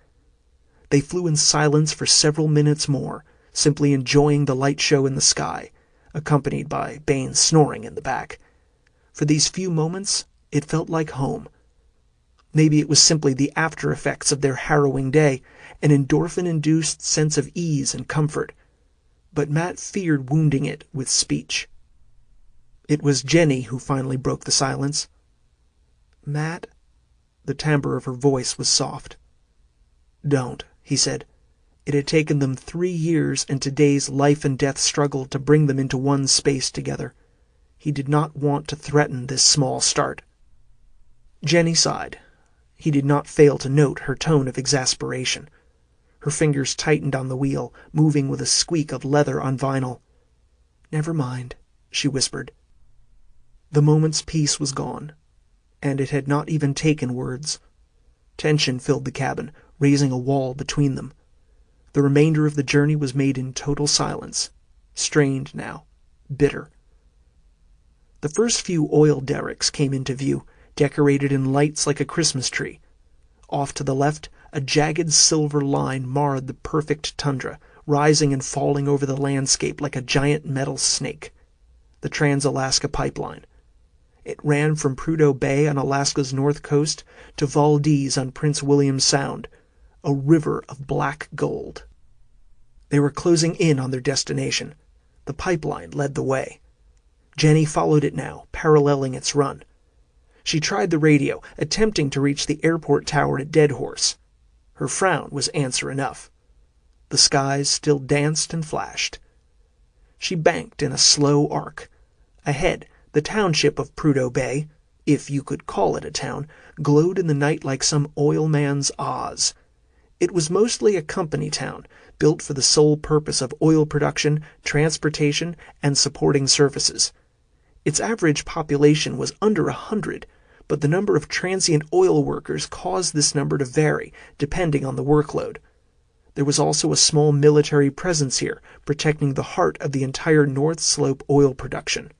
They flew in silence for several minutes more, simply enjoying the light show in the sky, accompanied by Bain's snoring in the back. For these few moments, it felt like home. Maybe it was simply the after effects of their harrowing day, an endorphin-induced sense of ease and comfort. But Matt feared wounding it with speech. It was Jenny who finally broke the silence. "Matt?" The timbre of her voice was soft. "Don't," he said. It had taken them 3 years and today's life-and-death struggle to bring them into one space together. He did not want to threaten this small start. Jenny sighed. He did not fail to note her tone of exasperation. Her fingers tightened on the wheel, moving with a squeak of leather on vinyl. "Never mind," she whispered. The moment's peace was gone, and it had not even taken words. Tension filled the cabin, raising a wall between them. The remainder of the journey was made in total silence, strained now, bitter. The first few oil derricks came into view, decorated in lights like a Christmas tree. Off to the left, a jagged silver line marred the perfect tundra, rising and falling over the landscape like a giant metal snake. The Trans-Alaska Pipeline. It ran from Prudo Bay on Alaska's north coast to Valdez on Prince William Sound, a river of black gold. They were closing in on their destination. The pipeline led the way. Jenny followed it now, paralleling its run. She tried the radio, attempting to reach the airport tower at Deadhorse. Her frown was answer enough. The skies still danced and flashed. She banked in a slow arc. Ahead, the township of Prudo Bay, if you could call it a town, glowed in the night like some oil man's Oz. It was mostly a company town, built for the sole purpose of oil production, transportation, and supporting services. Its average population was under 100, but the number of transient oil workers caused this number to vary, depending on the workload. There was also a small military presence here, protecting the heart of the entire North Slope oil production.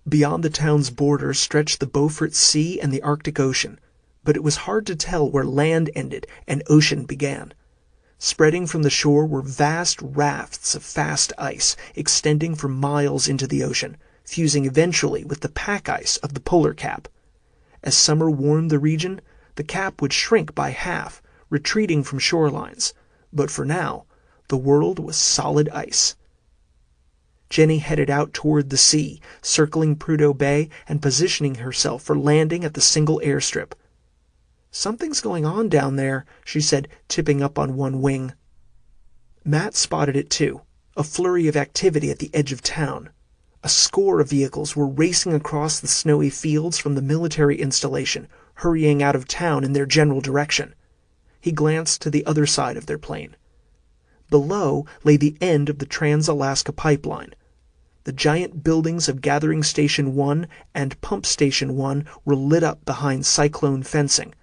Beyond the town's borders stretched the Beaufort Sea and the Arctic Ocean, but it was hard to tell where land ended and ocean began. Spreading from the shore were vast rafts of fast ice, extending for miles into the ocean, fusing eventually with the pack ice of the polar cap. As summer warmed the region, the cap would shrink by half, retreating from shorelines, but for now, the world was solid ice. Jenny headed out toward the sea, circling Prudo Bay and positioning herself for landing at the single airstrip. "Something's going on down there," she said, tipping up on one wing. Matt spotted it too, a flurry of activity at the edge of town. A score of vehicles were racing across the snowy fields from the military installation, hurrying out of town in their general direction. He glanced to the other side of their plane. Below lay the end of the Trans-Alaska Pipeline. The giant buildings of Gathering Station 1 and Pump Station 1 were lit up behind cyclone fencing.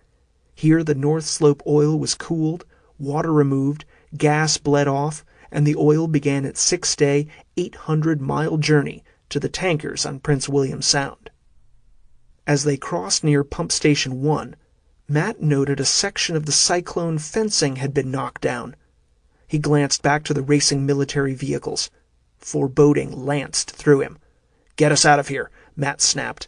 Here the North Slope oil was cooled, water removed, gas bled off, and the oil began its 6-day, 800-mile journey to the tankers on Prince William Sound. As they crossed near Pump Station 1, Matt noted a section of the cyclone fencing had been knocked down. He glanced back to the racing military vehicles. Foreboding lanced through him. "Get us out of here," Matt snapped.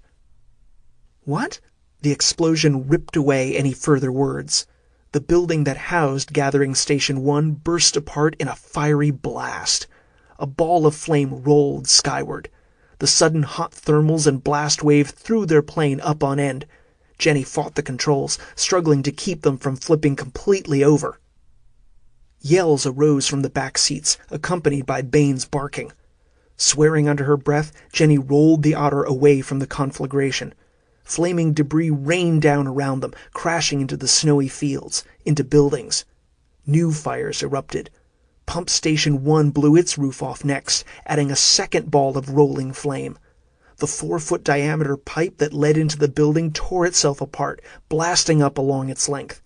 "What?" The explosion ripped away any further words. The building that housed Gathering Station 1 burst apart in a fiery blast. A ball of flame rolled skyward. The sudden hot thermals and blast wave threw their plane up on end. Jenny fought the controls, struggling to keep them from flipping completely over. Yells arose from the back seats, accompanied by Bane's barking. Swearing under her breath, Jenny rolled the otter away from the conflagration. Flaming debris rained down around them, crashing into the snowy fields, into buildings. New fires erupted. Pump Station 1 blew its roof off next, adding a second ball of rolling flame. The 4-foot diameter pipe that led into the building tore itself apart, blasting up along its length.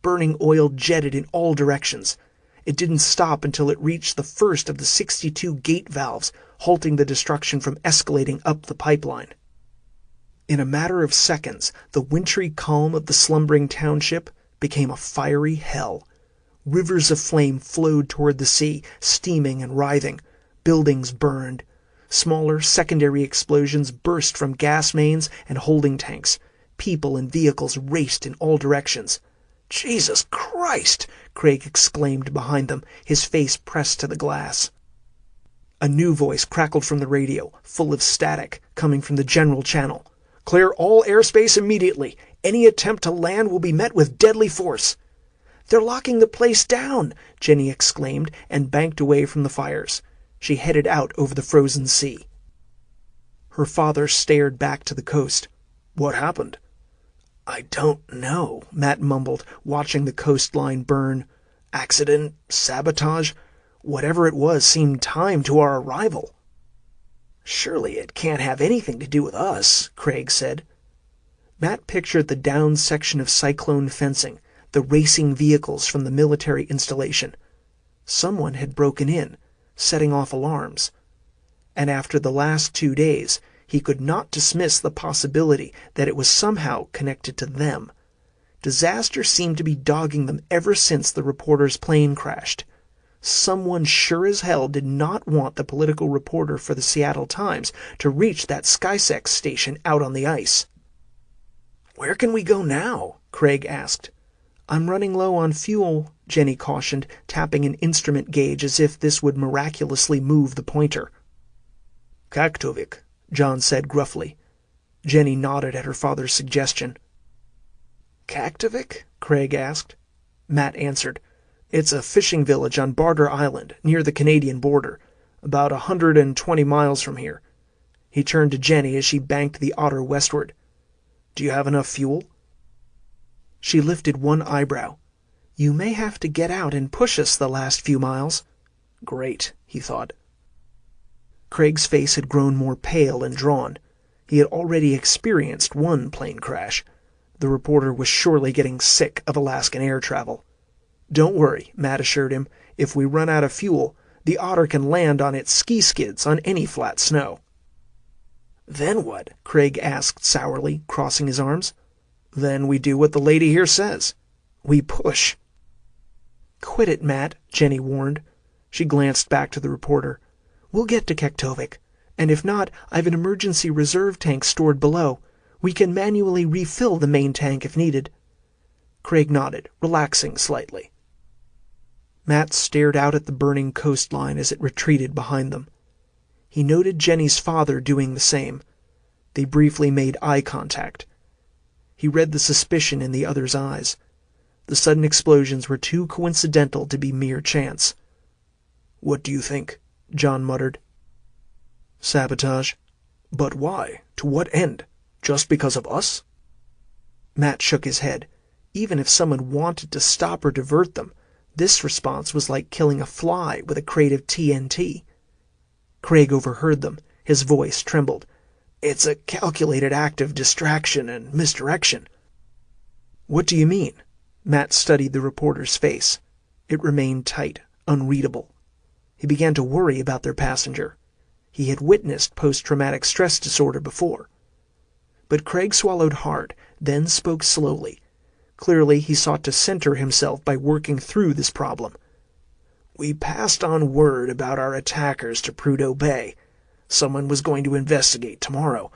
Burning oil jetted in all directions. It didn't stop until it reached the first of the 62 gate valves, halting the destruction from escalating up the pipeline. In a matter of seconds, the wintry calm of the slumbering township became a fiery hell. Rivers of flame flowed toward the sea, steaming and writhing. Buildings burned. Smaller, secondary explosions burst from gas mains and holding tanks. People and vehicles raced in all directions. "Jesus Christ!" Craig exclaimed behind them, his face pressed to the glass. A new voice crackled from the radio, full of static, coming from the general channel. "Clear all airspace immediately. Any attempt to land will be met with deadly force." "They're locking the place down!" Jenny exclaimed, and banked away from the fires. She headed out over the frozen sea. Her father stared back to the coast. "What happened?" "I don't know," Matt mumbled, watching the coastline burn. "Accident? Sabotage? Whatever it was seemed timed to our arrival." "Surely it can't have anything to do with us," Craig said. Matt pictured the down section of cyclone fencing, the racing vehicles from the military installation. Someone had broken in, setting off alarms. And after the last 2 days, he could not dismiss the possibility that it was somehow connected to them. Disaster seemed to be dogging them ever since the reporter's plane crashed. Someone sure as hell did not want the political reporter for the Seattle Times to reach that SkySex station out on the ice. "Where can we go now?" Craig asked. "I'm running low on fuel," Jenny cautioned, tapping an instrument gauge as if this would miraculously move the pointer. "Kaktovik," John said gruffly. Jenny nodded at her father's suggestion. "Kaktovik?" Craig asked. Matt answered. "It's a fishing village on Barter Island, near the Canadian border, about 120 miles from here." He turned to Jenny as she banked the otter westward. "Do you have enough fuel?" She lifted one eyebrow. "You may have to get out and push us the last few miles." "Great," he thought. Craig's face had grown more pale and drawn. He had already experienced one plane crash. The reporter was surely getting sick of Alaskan air travel. "Don't worry," Matt assured him. "If we run out of fuel, the otter can land on its ski skids on any flat snow." "Then what?" Craig asked sourly, crossing his arms. "Then we do what the lady here says. We push." "Quit it, Matt," Jenny warned. She glanced back to the reporter. "We'll get to Kaktovik. And if not, I've an emergency reserve tank stored below. We can manually refill the main tank if needed." Craig nodded, relaxing slightly. Matt stared out at the burning coastline as it retreated behind them. He noted Jenny's father doing the same. They briefly made eye contact. He read the suspicion in the other's eyes. The sudden explosions were too coincidental to be mere chance. "What do you think?" John muttered. "Sabotage." "But why? To what end? Just because of us?" Matt shook his head. Even if someone wanted to stop or divert them, this response was like killing a fly with a crate of TNT. Craig overheard them. His voice trembled. "It's a calculated act of distraction and misdirection." "What do you mean?" Matt studied the reporter's face. It remained tight, unreadable. He began to worry about their passenger. He had witnessed post-traumatic stress disorder before. But Craig swallowed hard, then spoke slowly. Clearly he sought to center himself by working through this problem. "We passed on word about our attackers to Prudo Bay. Someone was going to investigate tomorrow.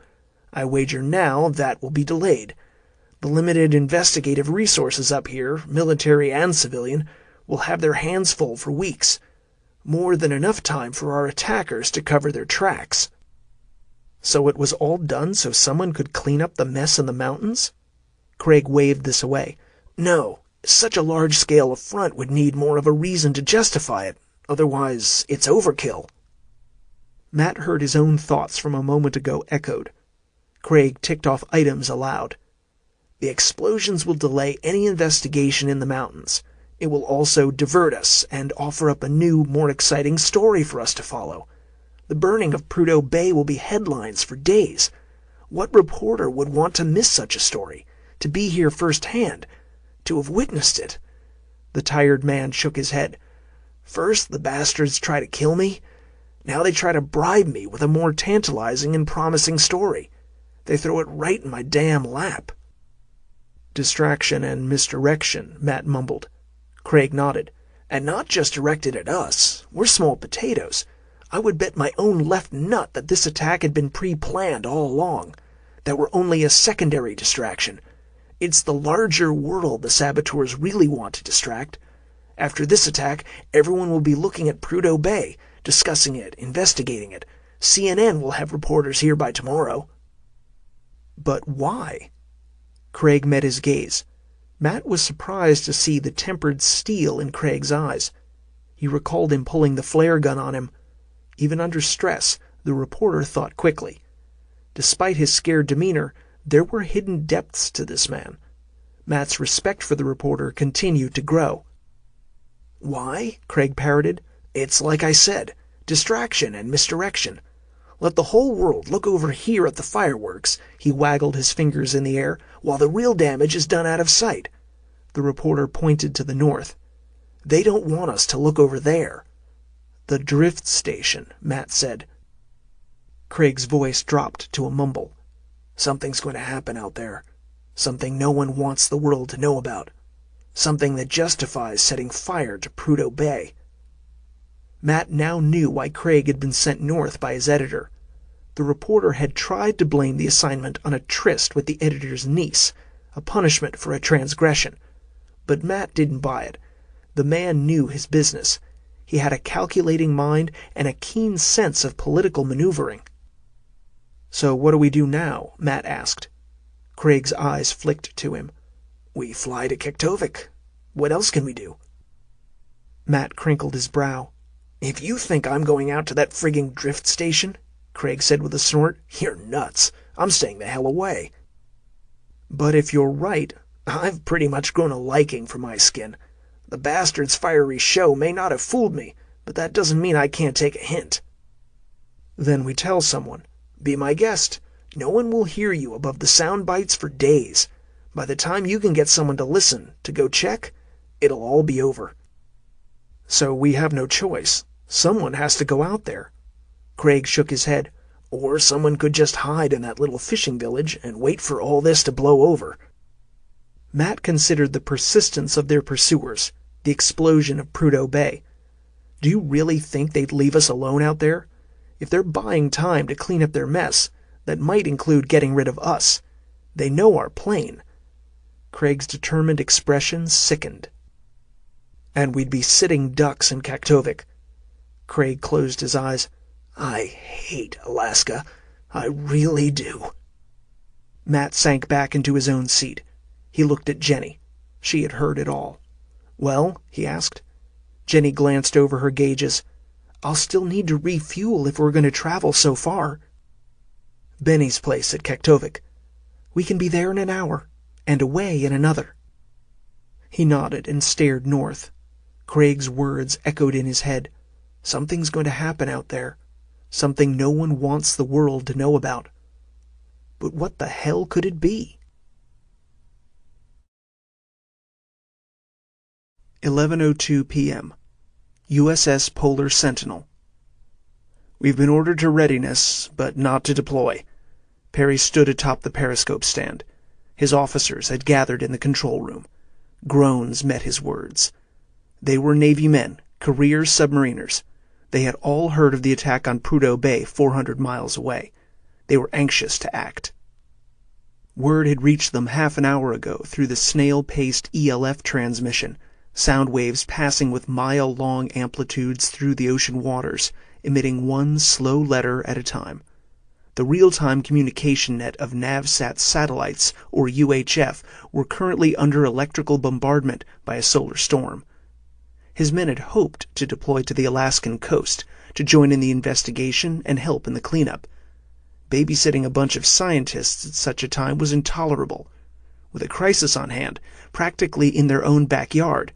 I wager now that will be delayed. The limited investigative resources up here, military and civilian, will have their hands full for weeks. More than enough time for our attackers to cover their tracks." So it was all done so someone could clean up the mess in the mountains? Craig waved this away. "No, such a large-scale affront would need more of a reason to justify it. Otherwise, it's overkill." Matt heard his own thoughts from a moment ago echoed. Craig ticked off items aloud. "The explosions will delay any investigation in the mountains. It will also divert us and offer up a new, more exciting story for us to follow. The burning of Prudo Bay will be headlines for days. What reporter would want to miss such a story? To be here firsthand? To have witnessed it?" The tired man shook his head. "First the bastards try to kill me. Now they try to bribe me with a more tantalizing and promising story. They throw it right in my damn lap." "Distraction and misdirection," Matt mumbled. Craig nodded. "And not just directed at us. We're small potatoes. I would bet my own left nut that this attack had been pre-planned all along, that we're only a secondary distraction. It's the larger world the saboteurs really want to distract. After this attack, everyone will be looking at Prudo Bay, discussing it, investigating it. CNN will have reporters here by tomorrow." "But why?" Craig met his gaze. Matt was surprised to see the tempered steel in Craig's eyes. He recalled him pulling the flare gun on him. Even under stress, the reporter thought quickly. Despite his scared demeanor, there were hidden depths to this man. Matt's respect for the reporter continued to grow. "Why?" Craig parroted. "It's like I said, distraction and misdirection. Let the whole world look over here at the fireworks," he waggled his fingers in the air, "while the real damage is done out of sight." The reporter pointed to the north. "They don't want us to look over there." "The drift station," Matt said. Craig's voice dropped to a mumble. "Something's going to happen out there. Something no one wants the world to know about. Something that justifies setting fire to Prudo Bay." Matt now knew why Craig had been sent north by his editor. The reporter had tried to blame the assignment on a tryst with the editor's niece, a punishment for a transgression. But Matt didn't buy it. The man knew his business. He had a calculating mind and a keen sense of political maneuvering. "So what do we do now?" Matt asked. Craig's eyes flicked to him. "We fly to Kaktovik. What else can we do?" Matt crinkled his brow. "If you think I'm going out to that frigging drift station," Craig said with a snort, "you're nuts. I'm staying the hell away." "But if you're right, I've pretty much grown a liking for my skin. The bastard's fiery show may not have fooled me, but that doesn't mean I can't take a hint." "Then we tell someone." "Be my guest. No one will hear you above the sound bites for days. By the time you can get someone to listen, to go check, it'll all be over." "So we have no choice. Someone has to go out there." Craig shook his head. "Or someone could just hide in that little fishing village and wait for all this to blow over." Matt considered the persistence of their pursuers, the explosion of Prudo Bay. "Do you really think they'd leave us alone out there? If they're buying time to clean up their mess, that might include getting rid of us. They know our plane." Craig's determined expression sickened. "And we'd be sitting ducks in Kaktovik." Craig closed his eyes. "I hate Alaska. I really do." Matt sank back into his own seat. He looked at Jenny. She had heard it all. "Well?" he asked. Jenny glanced over her gauges. "I'll still need to refuel if we're going to travel so far." "Benny's place at Kaktovik. We can be there in an hour, and away in another." He nodded and stared north. Craig's words echoed in his head. Something's going to happen out there. Something no one wants the world to know about. But what the hell could it be? 11:02 p.m. USS Polar Sentinel. "We've been ordered to readiness, but not to deploy." Perry stood atop the periscope stand. His officers had gathered in the control room. Groans met his words. They were Navy men, career submariners. They had all heard of the attack on Prudo Bay 400 miles away. They were anxious to act. Word had reached them half an hour ago through the snail-paced ELF transmission, sound waves passing with mile-long amplitudes through the ocean waters, emitting one slow letter at a time. The real-time communication net of NavSat satellites, or UHF, were currently under electrical bombardment by a solar storm. His men had hoped to deploy to the Alaskan coast, to join in the investigation and help in the cleanup. Babysitting a bunch of scientists at such a time was intolerable. With a crisis on hand, practically in their own backyard,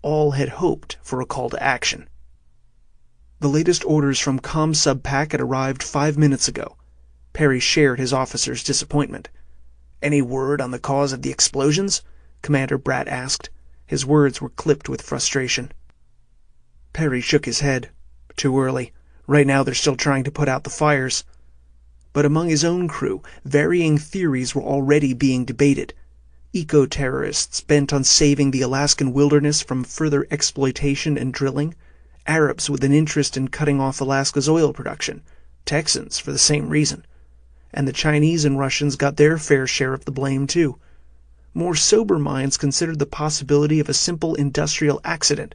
all had hoped for a call to action. The latest orders from ComSubPac had arrived 5 minutes ago. Perry shared his officer's disappointment. "Any word on the cause of the explosions?" Commander Bratt asked. His words were clipped with frustration. Perry shook his head. "Too early. Right now they're still trying to put out the fires." But among his own crew, varying theories were already being debated. Eco-terrorists bent on saving the Alaskan wilderness from further exploitation and drilling, Arabs with an interest in cutting off Alaska's oil production, Texans for the same reason. And the Chinese and Russians got their fair share of the blame too. More sober minds considered the possibility of a simple industrial accident,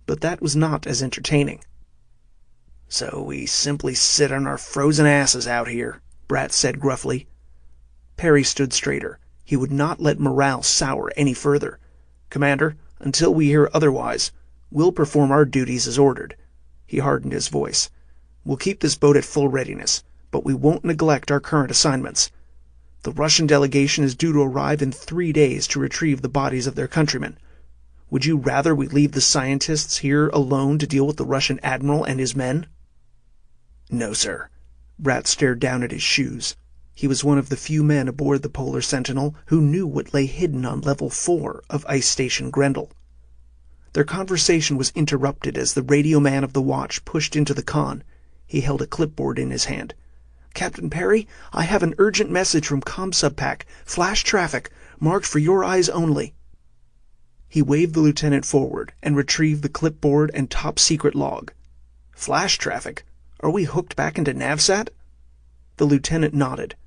but that was not as entertaining. "So we simply sit on our frozen asses out here," Bratt said gruffly. Perry stood straighter. He would not let morale sour any further. "Commander, until we hear otherwise, we'll perform our duties as ordered." He hardened his voice. "We'll keep this boat at full readiness, but we won't neglect our current assignments. The Russian delegation is due to arrive in 3 days to retrieve the bodies of their countrymen. Would you rather we leave the scientists here alone to deal with the Russian admiral and his men?" "No, sir." Bratt stared down at his shoes. He was one of the few men aboard the Polar Sentinel who knew what lay hidden on level 4 of Ice Station Grenle. Their conversation was interrupted as the radio man of the watch pushed into the con. He held a clipboard in his hand. "Captain Perry, I have an urgent message from ComSubPac. Flash traffic, marked for your eyes only." He waved the lieutenant forward and retrieved the clipboard and top-secret log. "Flash traffic? Are we hooked back into NavSat?" The lieutenant nodded.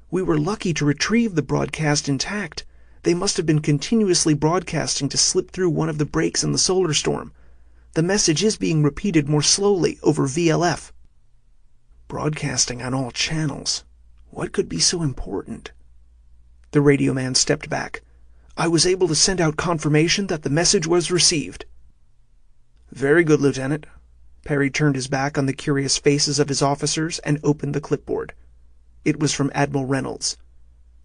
"We were lucky to retrieve the broadcast intact. They must have been continuously broadcasting to slip through one of the breaks in the solar storm. The message is being repeated more slowly over VLF." Broadcasting on all channels. What could be so important? The radio man stepped back. "I was able to send out confirmation that the message was received." "Very good, Lieutenant." Perry turned his back on the curious faces of his officers and opened the clipboard. It was from Admiral Reynolds.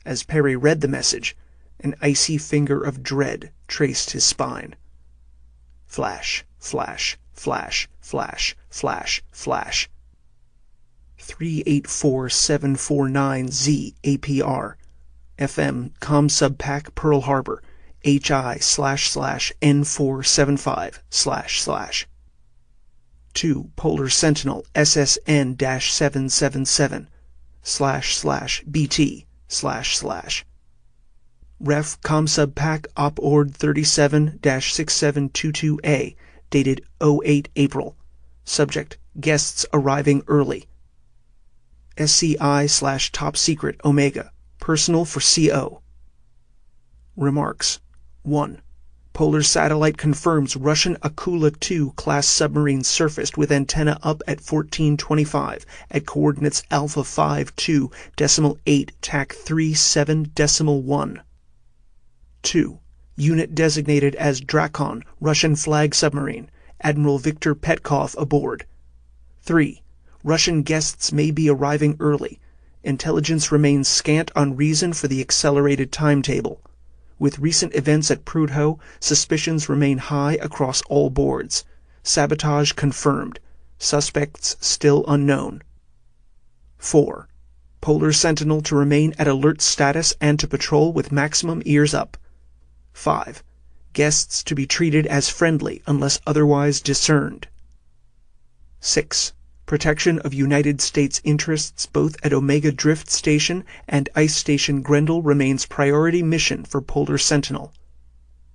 As Perry read the message, an icy finger of dread traced his spine. Flash, flash, flash, flash, flash, flash. 384749Z APR. FM ComSubPac Pearl Harbor. HI//N475// To Polar Sentinel SSN-777 //BT // Ref ComSubPac OpOrd 37-6722A dated 08 April. Subject: guests arriving early. SCI/Top Secret Omega. Personal for CO. Remarks. 1. Polar satellite confirms Russian Akula II class submarine surfaced with antenna up at 1425 at coordinates Alpha 52.8 TAC 37.1. 2. Unit designated as Drakon, Russian flag submarine. Admiral Viktor Petkov aboard. 3. Russian guests may be arriving early. Intelligence remains scant on reason for the accelerated timetable. With recent events at Prudo, suspicions remain high across all boards. Sabotage confirmed. Suspects still unknown. 4. Polar Sentinel to remain at alert status and to patrol with maximum ears up. 5. Guests to be treated as friendly unless otherwise discerned. 6. Protection of United States interests both at Omega Drift Station and Ice Station Grenle remains priority mission for Polar Sentinel.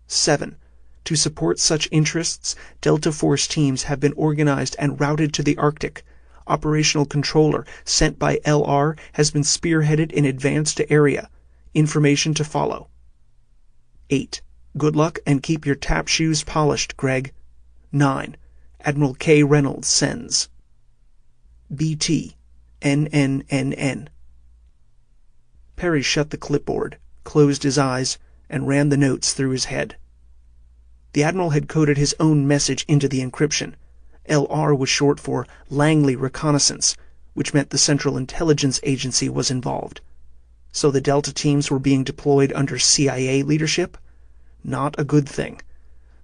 7. To support such interests, Delta Force teams have been organized and routed to the Arctic. Operational controller sent by LR has been spearheaded in advance to area. Information to follow. 8. Good luck and keep your tap shoes polished, Greg. 9. Admiral K. Reynolds sends. BT. NNNN. Perry shut the clipboard, closed his eyes, and ran the notes through his head. The Admiral had coded his own message into the encryption. LR was short for Langley Reconnaissance, which meant the Central Intelligence Agency was involved. So the Delta teams were being deployed under CIA leadership? Not a good thing.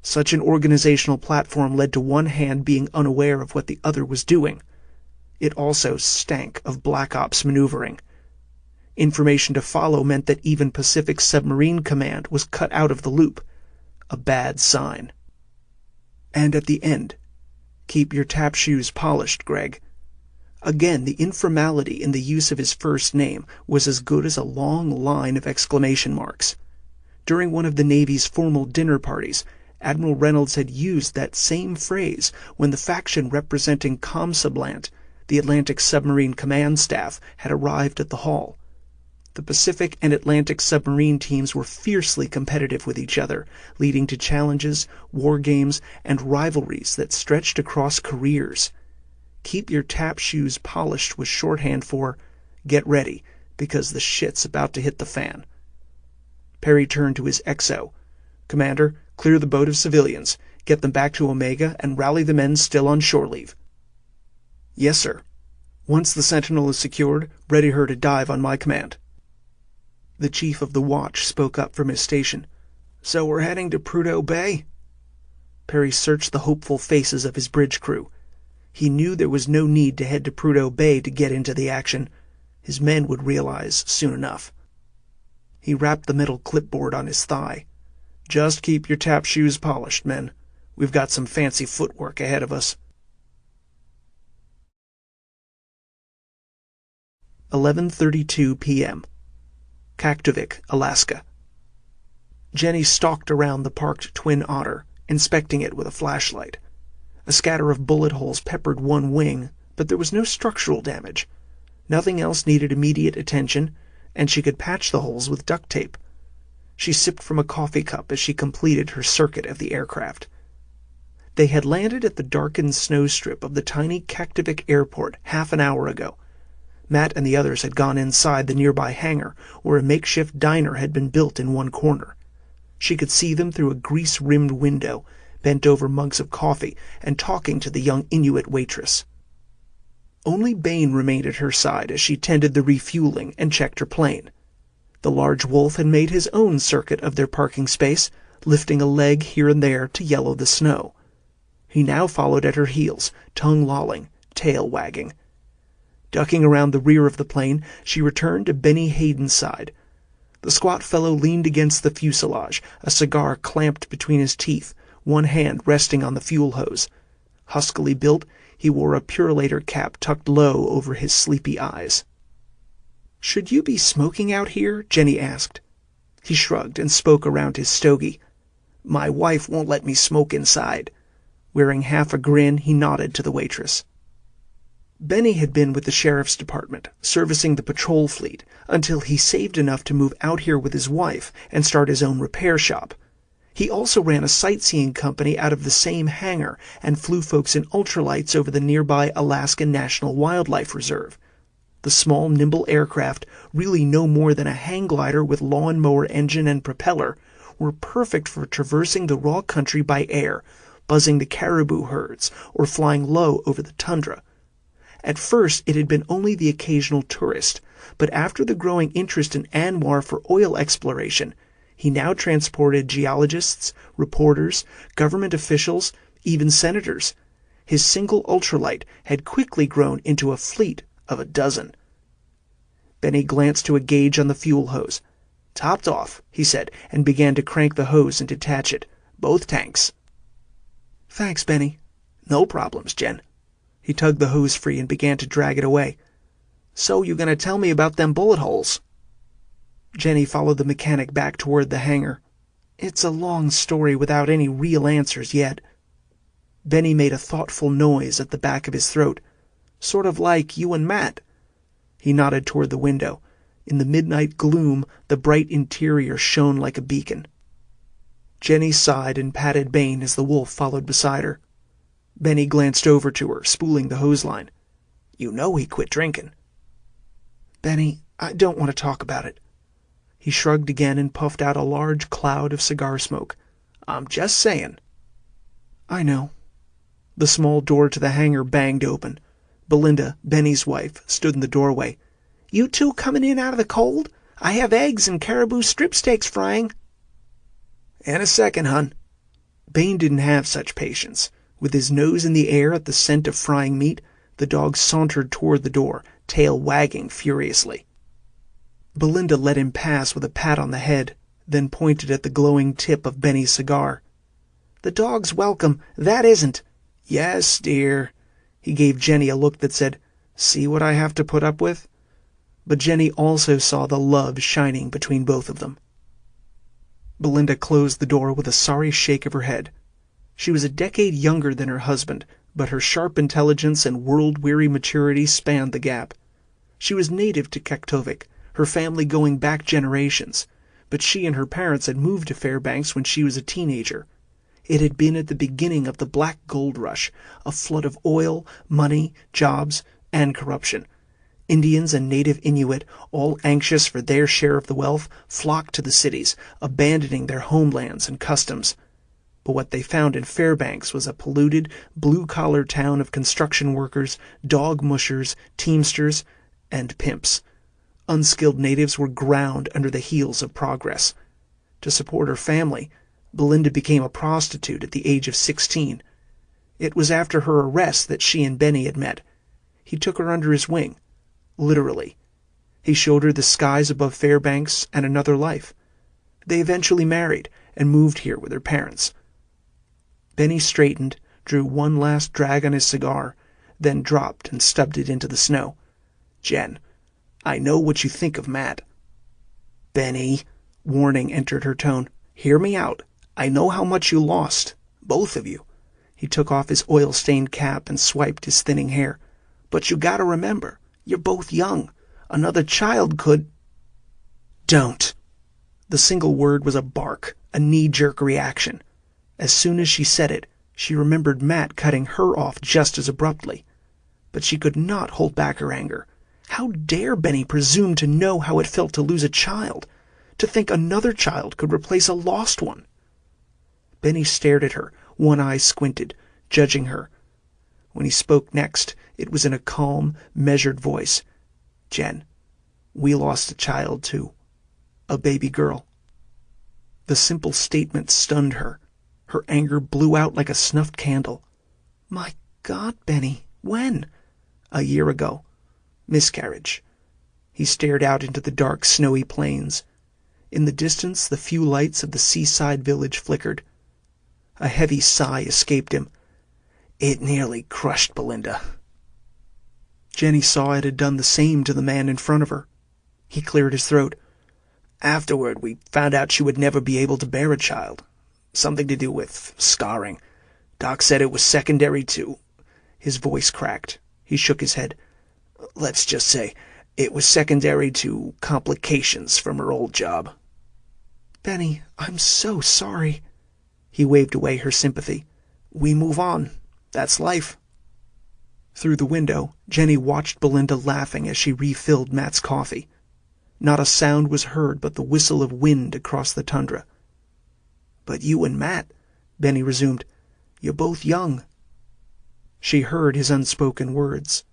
Such an organizational platform led to one hand being unaware of what the other was doing. It also stank of Black Ops maneuvering. Information to follow meant that even Pacific Submarine Command was cut out of the loop. A bad sign. And at the end, keep your tap shoes polished, Greg. Again, the informality in the use of his first name was as good as a long line of exclamation marks. During one of the Navy's formal dinner parties, Admiral Reynolds had used that same phrase when the faction representing Comsublant, the Atlantic Submarine Command Staff, had arrived at the hall. The Pacific and Atlantic submarine teams were fiercely competitive with each other, leading to challenges, war games, and rivalries that stretched across careers. Keep your tap shoes polished was shorthand for get ready, because the shit's about to hit the fan. Perry turned to his XO. Commander, clear the boat of civilians, get them back to Omega, and rally the men still on shore leave. Yes, sir. Once the Sentinel is secured, ready her to dive on my command. The chief of the watch spoke up from his station. So we're heading to Prudo Bay? Perry searched the hopeful faces of his bridge crew. He knew there was no need to head to Prudo Bay to get into the action. His men would realize soon enough. He wrapped the metal clipboard on his thigh. Just keep your tap shoes polished, men. We've got some fancy footwork ahead of us. 11:32 p.m. Kaktovik, Alaska. Jenny stalked around the parked Twin Otter, inspecting it with a flashlight. A scatter of bullet holes peppered one wing, but there was no structural damage. Nothing else needed immediate attention, and she could patch the holes with duct tape. She sipped from a coffee cup as she completed her circuit of the aircraft. They had landed at the darkened snow strip of the tiny Kaktovik airport half an hour ago. Matt and the others had gone inside the nearby hangar, where a makeshift diner had been built in one corner. She could see them through a grease-rimmed window, bent over mugs of coffee and talking to the young Inuit waitress. Only Bain remained at her side as she tended the refueling and checked her plane. The large wolf had made his own circuit of their parking space, lifting a leg here and there to yellow the snow. He now followed at her heels, tongue lolling, tail wagging. Ducking around the rear of the plane, she returned to Benny Hayden's side. The squat fellow leaned against the fuselage, a cigar clamped between his teeth, one hand resting on the fuel hose. Huskily built, he wore a Purolator cap tucked low over his sleepy eyes. "Should you be smoking out here?" Jenny asked. He shrugged and spoke around his stogie. "My wife won't let me smoke inside." Wearing half a grin, he nodded to the waitress. Benny had been with the sheriff's department, servicing the patrol fleet, until he saved enough to move out here with his wife and start his own repair shop. He also ran a sightseeing company out of the same hangar and flew folks in ultralights over the nearby Alaska National Wildlife Reserve. The small, nimble aircraft, really no more than a hang glider with lawnmower engine and propeller, were perfect for traversing the raw country by air, buzzing the caribou herds, or flying low over the tundra. At first it had been only the occasional tourist, but after the growing interest in Anwar for oil exploration, he now transported geologists, reporters, government officials, even senators. His single ultralight had quickly grown into a fleet of a dozen. Benny glanced to a gauge on the fuel hose. "Topped off," he said, and began to crank the hose and detach it. "Both tanks." "Thanks, Benny." "No problems, Jen." He tugged the hose free and began to drag it away. "So you gonna tell me about them bullet holes?" Jenny followed the mechanic back toward the hangar. "It's a long story without any real answers yet." Benny made a thoughtful noise at the back of his throat. "Sort of like you and Matt." He nodded toward the window. In the midnight gloom, the bright interior shone like a beacon. Jenny sighed and patted Bane as the wolf followed beside her. Benny glanced over to her, spooling the hose line. "You know he quit drinking." "Benny, I don't want to talk about it." He shrugged again and puffed out a large cloud of cigar smoke. "I'm just saying." "I know." The small door to the hangar banged open. Belinda, Benny's wife, stood in the doorway. "You two coming in out of the cold? I have eggs and caribou strip steaks frying." "In a second, hun." Bane didn't have such patience. With his nose in the air at the scent of frying meat, the dog sauntered toward the door, tail wagging furiously. Belinda let him pass with a pat on the head, then pointed at the glowing tip of Benny's cigar. "The dog's welcome, that isn't." "Yes, dear." He gave Jenny a look that said, "See what I have to put up with?" But Jenny also saw the love shining between both of them. Belinda closed the door with a sorry shake of her head. She was a decade younger than her husband, but her sharp intelligence and world-weary maturity spanned the gap. She was native to Kaktovik, her family going back generations, but she and her parents had moved to Fairbanks when she was a teenager. It had been at the beginning of the Black Gold Rush, a flood of oil, money, jobs, and corruption. Indians and native Inuit, all anxious for their share of the wealth, flocked to the cities, abandoning their homelands and customs. But what they found in Fairbanks was a polluted, blue-collar town of construction workers, dog mushers, teamsters, and pimps. Unskilled natives were ground under the heels of progress. To support her family, Belinda became a prostitute at the age of 16. It was after her arrest that she and Benny had met. He took her under his wing. Literally. He showed her the skies above Fairbanks and another life. They eventually married and moved here with her parents. Benny straightened, drew one last drag on his cigar, then dropped and stubbed it into the snow. "Jen, I know what you think of Matt." "Benny," warning entered her tone. "Hear me out. I know how much you lost, both of you." He took off his oil-stained cap and swiped his thinning hair. "But you gotta remember, you're both young. Another child could—" "Don't." The single word was a bark, a knee-jerk reaction. As soon as she said it, she remembered Matt cutting her off just as abruptly. But she could not hold back her anger. How dare Benny presume to know how it felt to lose a child, to think another child could replace a lost one? Benny stared at her, one eye squinted, judging her. When he spoke next, it was in a calm, measured voice. "Jen, we lost a child too. A baby girl." The simple statement stunned her. Her anger blew out like a snuffed candle. "My God, Benny, when?" "A year ago. Miscarriage." He stared out into the dark, snowy plains. In the distance, the few lights of the seaside village flickered. A heavy sigh escaped him. "It nearly crushed Belinda." Jenny saw it had done the same to the man in front of her. He cleared his throat. "Afterward, we found out she would never be able to bear a child. Something to do with scarring. Doc said it was secondary to—" His voice cracked. He shook his head. "Let's just say it was secondary to complications from her old job." "Benny, I'm so sorry." He waved away her sympathy. "We move on. That's life." Through the window, Jenny watched Belinda laughing as she refilled Matt's coffee. Not a sound was heard but the whistle of wind across the tundra. "But you and Matt," Benny resumed, "you're both young." She heard his unspoken words.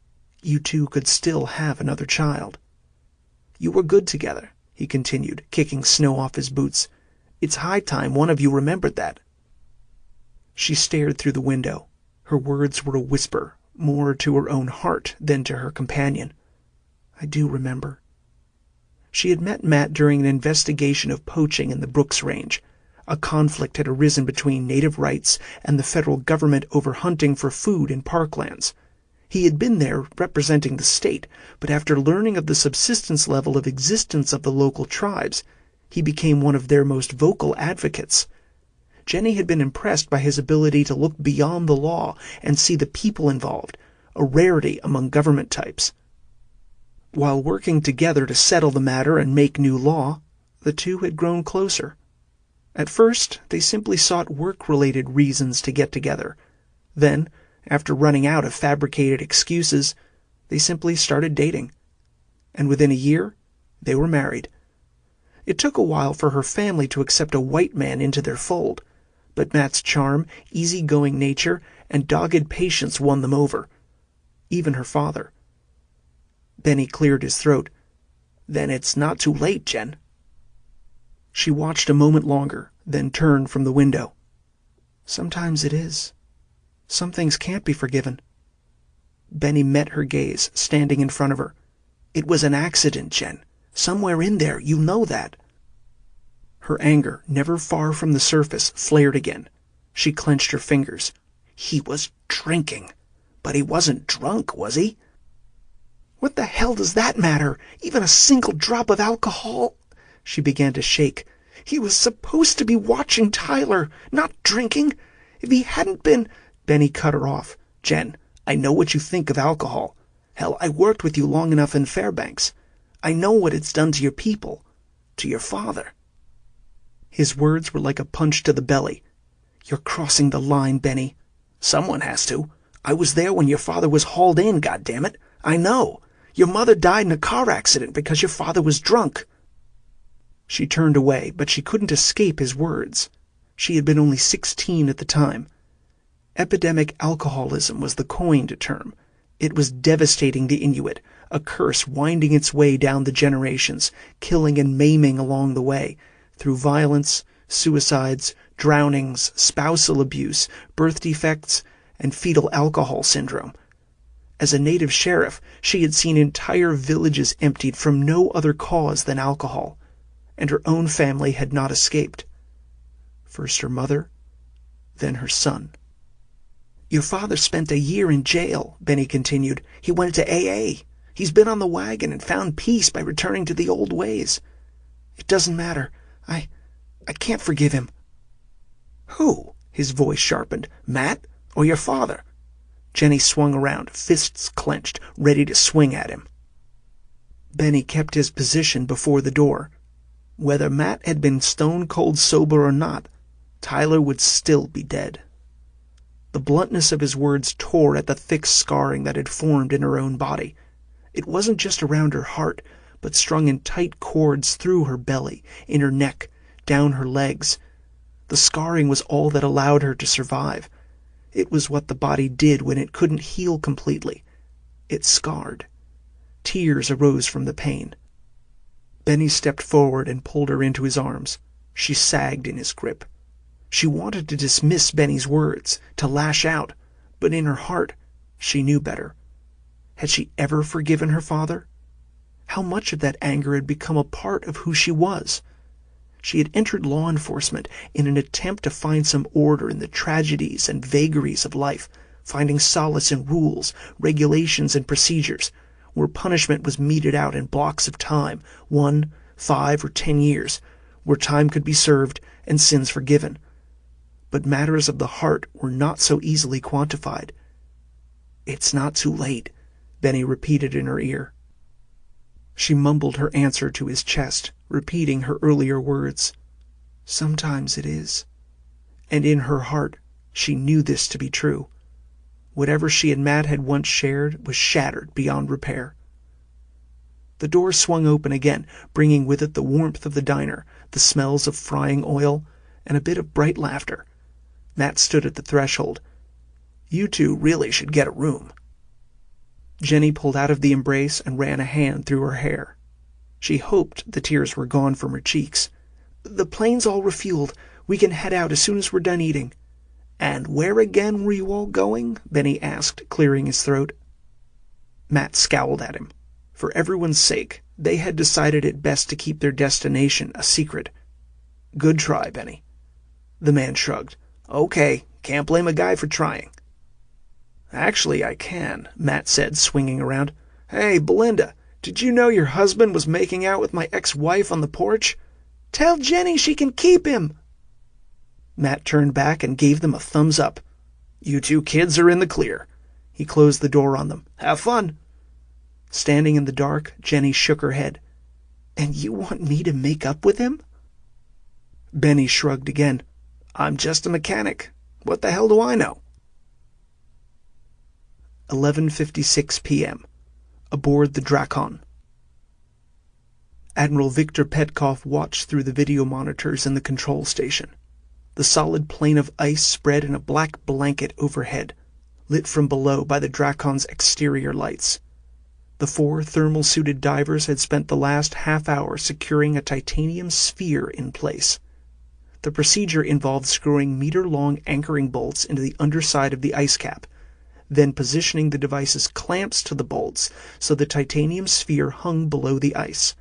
You two could still have another child. "You were good together," he continued, kicking snow off his boots. "It's high time one of you remembered that." She stared through the window. Her words were a whisper, more to her own heart than to her companion. "I do remember." She had met Matt during an investigation of poaching in the Brooks Range. A conflict had arisen between native rights and the federal government over hunting for food in parklands. He had been there representing the state, but after learning of the subsistence level of existence of the local tribes, he became one of their most vocal advocates. Jenny had been impressed by his ability to look beyond the law and see the people involved, a rarity among government types. While working together to settle the matter and make new law, the two had grown closer. At first, they simply sought work-related reasons to get together. Then, after running out of fabricated excuses, they simply started dating. And within a year, they were married. It took a while for her family to accept a white man into their fold, but Matt's charm, easygoing nature, and dogged patience won them over. Even her father. Benny cleared his throat. Then it's not too late, Jen. She watched a moment longer, then turned from the window. Sometimes it is. Some things can't be forgiven. Benny met her gaze, standing in front of her. It was an accident, Jen. Somewhere in there, you know that. Her anger, never far from the surface, flared again. She clenched her fingers. He was drinking. But he wasn't drunk, was he? What the hell does that matter? Even a single drop of alcohol? She began to shake. He was supposed to be watching Tyler, not drinking. If he hadn't been... Benny cut her off. Jen, I know what you think of alcohol. Hell, I worked with you long enough in Fairbanks. I know what it's done to your people, to your father. His words were like a punch to the belly. You're crossing the line, Benny. Someone has to. I was there when your father was hauled in, goddammit. I know. Your mother died in a car accident because your father was drunk. She turned away, but she couldn't escape his words. She had been only 16 at the time. Epidemic alcoholism was the coined term. It was devastating the Inuit, a curse winding its way down the generations, killing and maiming along the way, through violence, suicides, drownings, spousal abuse, birth defects, and fetal alcohol syndrome. As a native sheriff, she had seen entire villages emptied from no other cause than alcohol, and her own family had not escaped. First her mother, then her son. Your father spent a year in jail, Benny continued. He went to AA. He's been on the wagon and found peace by returning to the old ways. It doesn't matter. I can't forgive him. Who? His voice sharpened. Matt or your father? Jenny swung around, fists clenched, ready to swing at him. Benny kept his position before the door. Whether Matt had been stone-cold sober or not, Tyler would still be dead. The bluntness of his words tore at the thick scarring that had formed in her own body. It wasn't just around her heart, but strung in tight cords through her belly, in her neck, down her legs. The scarring was all that allowed her to survive. It was what the body did when it couldn't heal completely. It scarred. Tears arose from the pain. Benny stepped forward and pulled her into his arms. She sagged in his grip. She wanted to dismiss Benny's words, to lash out, but in her heart, she knew better. Had she ever forgiven her father? How much of that anger had become a part of who she was? She had entered law enforcement in an attempt to find some order in the tragedies and vagaries of life, finding solace in rules, regulations, and procedures, where punishment was meted out in blocks of time, 1, 5, or 10 years, where time could be served and sins forgiven. But matters of the heart were not so easily quantified. It's not too late, Benny repeated in her ear. She mumbled her answer to his chest, repeating her earlier words. Sometimes it is. And in her heart, she knew this to be true. Whatever she and Matt had once shared was shattered beyond repair. The door swung open again, bringing with it the warmth of the diner, the smells of frying oil, and a bit of bright laughter. Matt stood at the threshold. You two really should get a room. Jenny pulled out of the embrace and ran a hand through her hair. She hoped the tears were gone from her cheeks. The plane's all refueled. We can head out as soon as we're done eating. And where again were you all going? Benny asked, clearing his throat. Matt scowled at him. For everyone's sake, they had decided it best to keep their destination a secret. Good try, Benny. The man shrugged. Okay, can't blame a guy for trying. Actually, I can, Matt said, swinging around. Hey, Belinda, did you know your husband was making out with my ex-wife on the porch? Tell Jenny she can keep him. Matt turned back and gave them a thumbs up. You two kids are in the clear. He closed the door on them. Have fun. Standing in the dark, Jenny shook her head. "And you want me to make up with him?" Benny shrugged again. "I'm just a mechanic. What the hell do I know?" 11:56 p.m. Aboard the Drakon. Admiral Victor Petkov watched through the video monitors in the control station. The solid plain of ice spread in a black blanket overhead, lit from below by the Drakon's exterior lights. The 4 thermal-suited divers had spent the last half hour securing a titanium sphere in place. The procedure involved screwing meter-long anchoring bolts into the underside of the ice cap, then positioning the device's clamps to the bolts so the titanium sphere hung below the ice.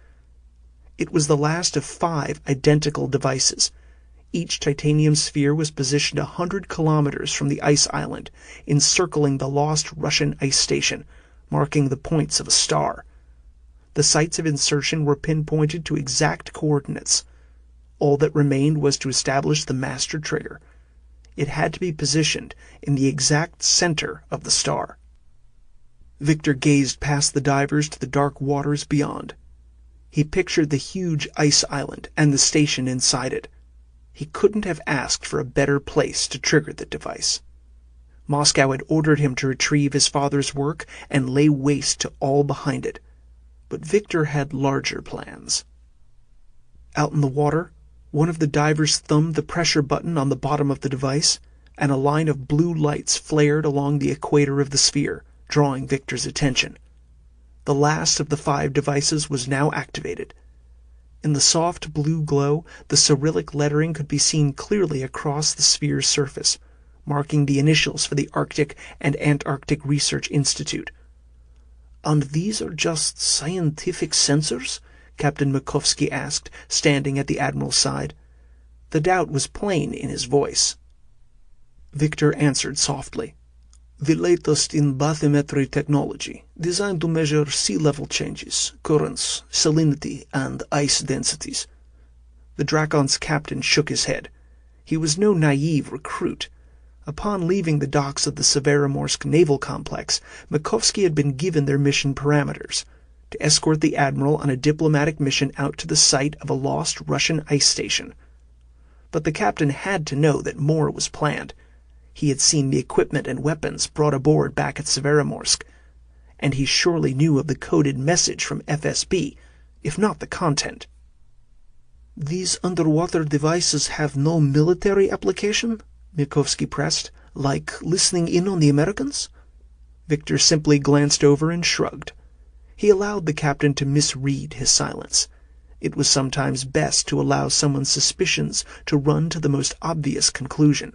It was the last of 5 identical devices. Each titanium sphere was positioned 100 kilometers from the ice island, encircling the lost Russian ice station, marking the points of a star. The sites of insertion were pinpointed to exact coordinates. All that remained was to establish the master trigger. It had to be positioned in the exact center of the star. Victor gazed past the divers to the dark waters beyond. He pictured the huge ice island and the station inside it. He couldn't have asked for a better place to trigger the device. Moscow had ordered him to retrieve his father's work and lay waste to all behind it. But Victor had larger plans. Out in the water, one of the divers thumbed the pressure button on the bottom of the device, and a line of blue lights flared along the equator of the sphere, drawing Victor's attention. The last of the 5 devices was now activated. In the soft blue glow, the Cyrillic lettering could be seen clearly across the sphere's surface, marking the initials for the Arctic and Antarctic Research Institute. "And these are just scientific sensors?" Captain Mikovsky asked, standing at the Admiral's side. The doubt was plain in his voice. Victor answered softly. "The latest in bathymetry technology, designed to measure sea level changes, currents, salinity, and ice densities." The Drakon's captain shook his head. He was no naive recruit. Upon leaving the docks of the Severomorsk naval complex, Mikovsky had been given their mission parameters: to escort the Admiral on a diplomatic mission out to the site of a lost Russian ice station. But the captain had to know that more was planned. He had seen the equipment and weapons brought aboard back at Severomorsk, and he surely knew of the coded message from FSB, if not the content. "These underwater devices have no military application?" Mikovsky pressed. "Like listening in on the Americans?" Victor simply glanced over and shrugged. He allowed the captain to misread his silence. It was sometimes best to allow someone's suspicions to run to the most obvious conclusion.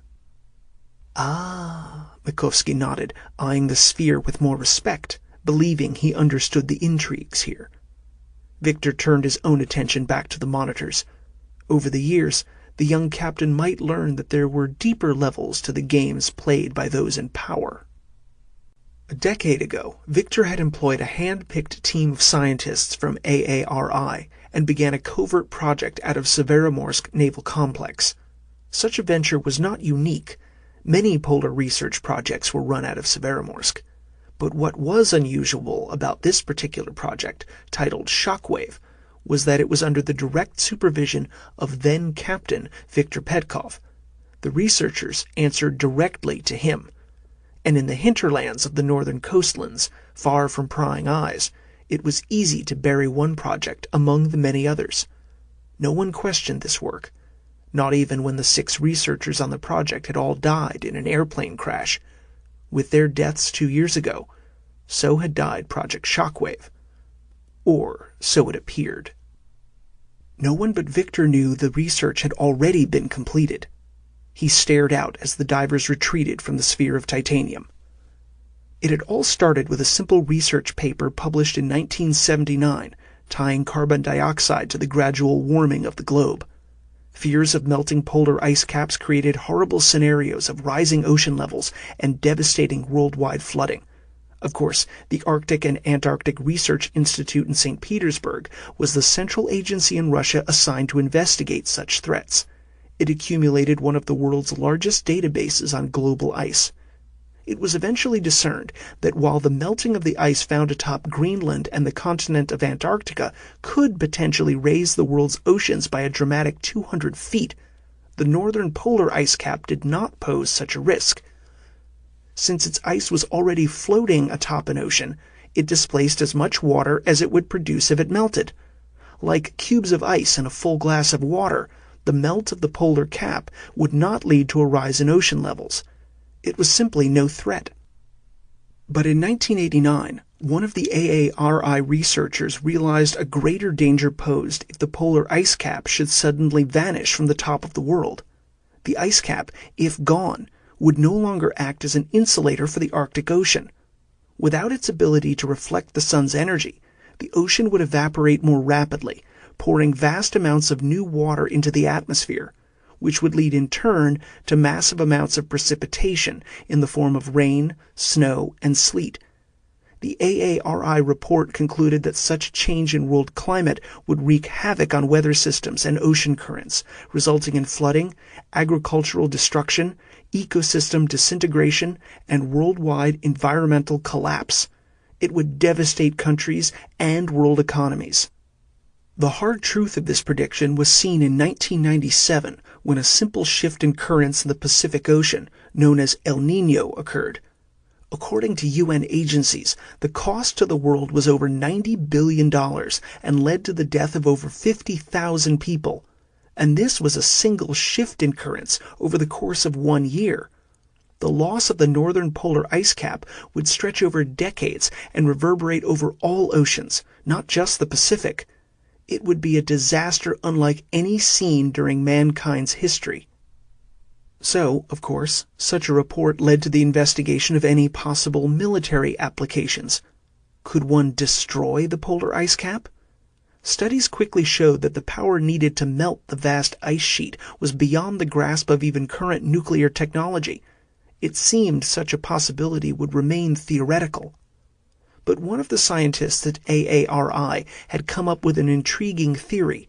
"Ah," Mikovsky nodded, eyeing the sphere with more respect, believing he understood the intrigues here. Victor turned his own attention back to the monitors. Over the years, the young captain might learn that there were deeper levels to the games played by those in power. A decade ago, Victor had employed a hand-picked team of scientists from AARI and began a covert project out of Severomorsk Naval Complex. Such a venture was not unique. Many polar research projects were run out of Severomorsk. But what was unusual about this particular project, titled Shockwave, was that it was under the direct supervision of then-Captain Victor Petkov. The researchers answered directly to him. And in the hinterlands of the northern coastlands, far from prying eyes, it was easy to bury one project among the many others. No one questioned this work, not even when the 6 researchers on the project had all died in an airplane crash. With their deaths 2 years ago, so had died Project Shockwave. Or so it appeared. No one but Victor knew the research had already been completed. He stared out as the divers retreated from the sphere of titanium. It had all started with a simple research paper published in 1979, tying carbon dioxide to the gradual warming of the globe. Fears of melting polar ice caps created horrible scenarios of rising ocean levels and devastating worldwide flooding. Of course, the Arctic and Antarctic Research Institute in St. Petersburg was the central agency in Russia assigned to investigate such threats. It accumulated one of the world's largest databases on global ice. It was eventually discerned that while the melting of the ice found atop Greenland and the continent of Antarctica could potentially raise the world's oceans by a dramatic 200 feet, the northern polar ice cap did not pose such a risk. Since its ice was already floating atop an ocean, it displaced as much water as it would produce if it melted. Like cubes of ice in a full glass of water, the melt of the polar cap would not lead to a rise in ocean levels. It was simply no threat. But in 1989, one of the AARI researchers realized a greater danger posed if the polar ice cap should suddenly vanish from the top of the world. The ice cap, if gone, would no longer act as an insulator for the Arctic Ocean. Without its ability to reflect the sun's energy, the ocean would evaporate more rapidly, pouring vast amounts of new water into the atmosphere, which would lead in turn to massive amounts of precipitation in the form of rain, snow, and sleet. The AARI report concluded that such a change in world climate would wreak havoc on weather systems and ocean currents, resulting in flooding, agricultural destruction, ecosystem disintegration, and worldwide environmental collapse. It would devastate countries and world economies. The hard truth of this prediction was seen in 1997 when a simple shift in currents in the Pacific Ocean, known as El Niño, occurred. According to UN agencies, the cost to the world was over $90 billion and led to the death of over 50,000 people. And this was a single shift in currents over the course of 1 year. The loss of the northern polar ice cap would stretch over decades and reverberate over all oceans, not just the Pacific. It would be a disaster unlike any seen during mankind's history. So, of course, such a report led to the investigation of any possible military applications. Could one destroy the polar ice cap? Studies quickly showed that the power needed to melt the vast ice sheet was beyond the grasp of even current nuclear technology. It seemed such a possibility would remain theoretical. But one of the scientists at AARI had come up with an intriguing theory.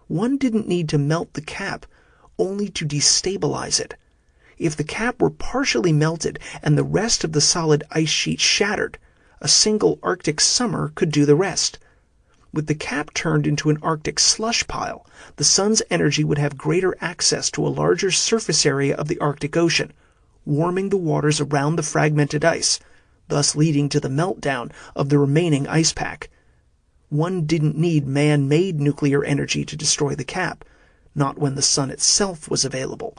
One didn't need to melt the cap, only to destabilize it. If the cap were partially melted and the rest of the solid ice sheet shattered, a single Arctic summer could do the rest. With the cap turned into an Arctic slush pile, the sun's energy would have greater access to a larger surface area of the Arctic Ocean, warming the waters around the fragmented ice, thus leading to the meltdown of the remaining ice pack. One didn't need man-made nuclear energy to destroy the cap, not when the sun itself was available.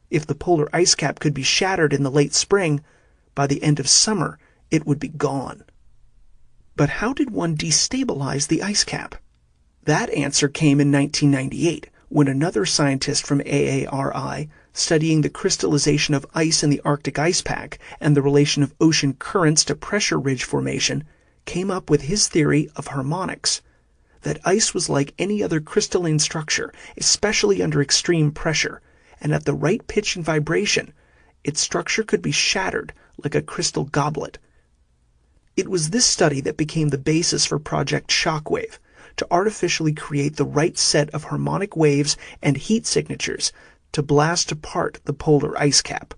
If the polar ice cap could be shattered in the late spring, by the end of summer it would be gone. But how did one destabilize the ice cap? That answer came in 1998, when another scientist from AARI, studying the crystallization of ice in the Arctic ice pack and the relation of ocean currents to pressure ridge formation, came up with his theory of harmonics. That ice was like any other crystalline structure, especially under extreme pressure, and at the right pitch and vibration, its structure could be shattered like a crystal goblet. It was this study that became the basis for Project Shockwave, to artificially create the right set of harmonic waves and heat signatures to blast apart the polar ice cap.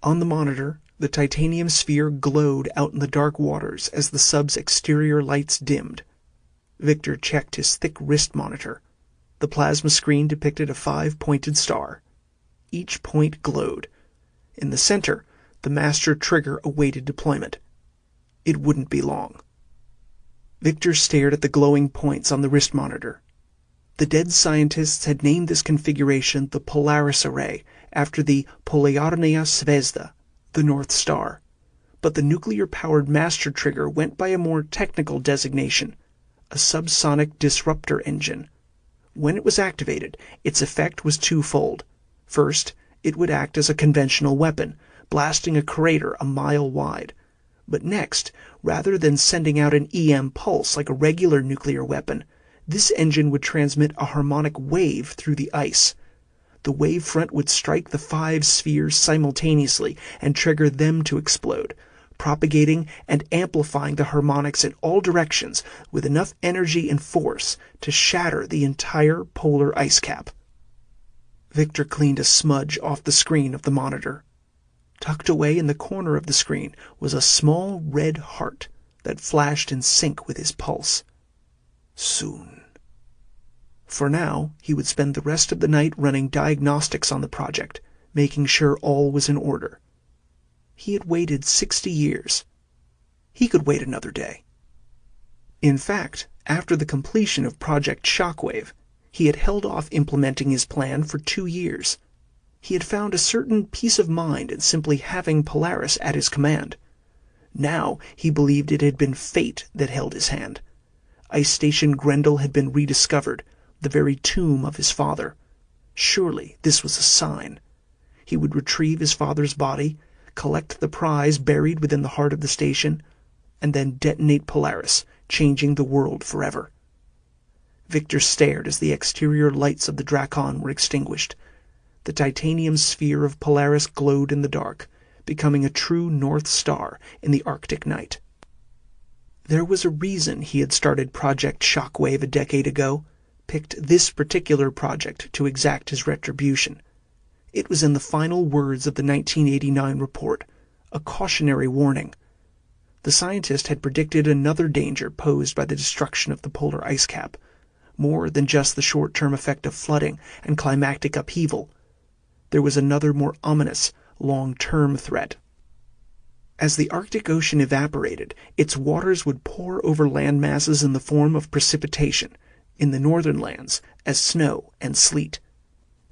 On the monitor, the titanium sphere glowed out in the dark waters as the sub's exterior lights dimmed. Victor checked his thick wrist monitor. The plasma screen depicted a 5-pointed star. Each point glowed. In the center, the master trigger awaited deployment. It wouldn't be long. Victor stared at the glowing points on the wrist monitor. The dead scientists had named this configuration the Polaris array, after the Polarnaya Zvezda, the North Star. But the nuclear-powered master trigger went by a more technical designation, a subsonic disruptor engine. When it was activated, its effect was twofold. First, it would act as a conventional weapon, blasting a crater a mile wide. But next, rather than sending out an EM pulse like a regular nuclear weapon, this engine would transmit a harmonic wave through the ice. The wave front would strike the 5 spheres simultaneously and trigger them to explode, propagating and amplifying the harmonics in all directions with enough energy and force to shatter the entire polar ice cap. Victor cleaned a smudge off the screen of the monitor. Tucked away in the corner of the screen was a small red heart that flashed in sync with his pulse. Soon. For now, he would spend the rest of the night running diagnostics on the project, making sure all was in order. He had waited 60 years. He could wait another day. In fact, after the completion of Project Shockwave, he had held off implementing his plan for 2 years. He had found a certain peace of mind in simply having Polaris at his command. Now he believed it had been fate that held his hand. Ice Station Grenle had been rediscovered, the very tomb of his father. Surely this was a sign. He would retrieve his father's body, collect the prize buried within the heart of the station, and then detonate Polaris, changing the world forever. Victor stared as the exterior lights of the Drakon were extinguished. The titanium sphere of Polaris glowed in the dark, becoming a true North Star in the Arctic night. There was a reason he had started Project Shockwave a decade ago, picked this particular project to exact his retribution. It was in the final words of the 1989 report, a cautionary warning. The scientist had predicted another danger posed by the destruction of the polar ice cap, more than just the short-term effect of flooding and climactic upheaval. There was another more ominous, long-term threat. As the Arctic Ocean evaporated, its waters would pour over land masses in the form of precipitation, in the northern lands as snow and sleet.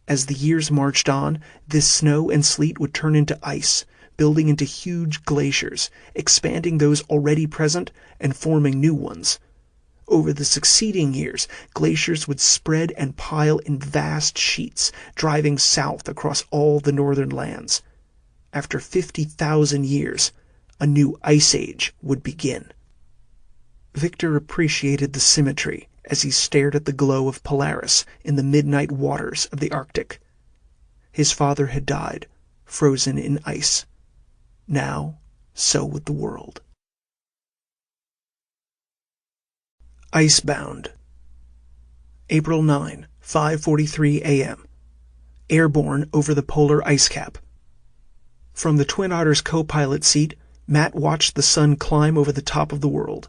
As the years marched on, this snow and sleet would turn into ice, building into huge glaciers, expanding those already present and forming new ones. Over the succeeding years, glaciers would spread and pile in vast sheets, driving south across all the northern lands. After 50,000 years, a new ice age would begin. Victor appreciated the symmetry as he stared at the glow of Polaris in the midnight waters of the Arctic. His father had died, frozen in ice. Now, so would the world. Icebound. April 9, 5:43 a.m. Airborne over the polar ice cap. From the Twin Otter's co-pilot seat, Matt watched the sun climb over the top of the world.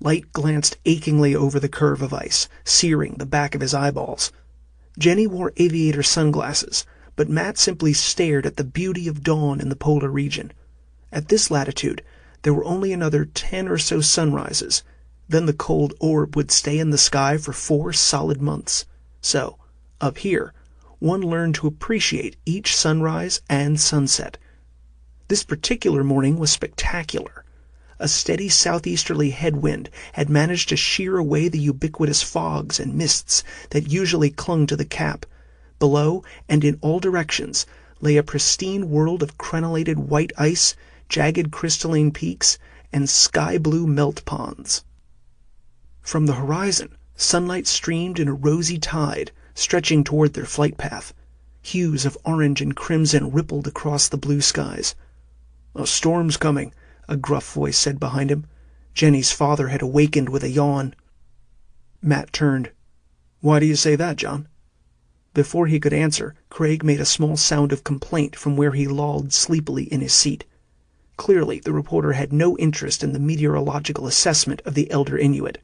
Light glanced achingly over the curve of ice, searing the back of his eyeballs. Jenny wore aviator sunglasses, but Matt simply stared at the beauty of dawn in the polar region. At this latitude, there were only another 10 or so sunrises. Then the cold orb would stay in the sky for 4 solid months. So, up here, one learned to appreciate each sunrise and sunset. This particular morning was spectacular. A steady southeasterly headwind had managed to shear away the ubiquitous fogs and mists that usually clung to the cap. Below, and in all directions, lay a pristine world of crenellated white ice, jagged crystalline peaks, and sky-blue melt ponds. From the horizon, sunlight streamed in a rosy tide, stretching toward their flight path. Hues of orange and crimson rippled across the blue skies. "A storm's coming," a gruff voice said behind him. Jenny's father had awakened with a yawn. Matt turned. "Why do you say that, John?" Before he could answer, Craig made a small sound of complaint from where he lolled sleepily in his seat. Clearly, the reporter had no interest in the meteorological assessment of the elder Inuit.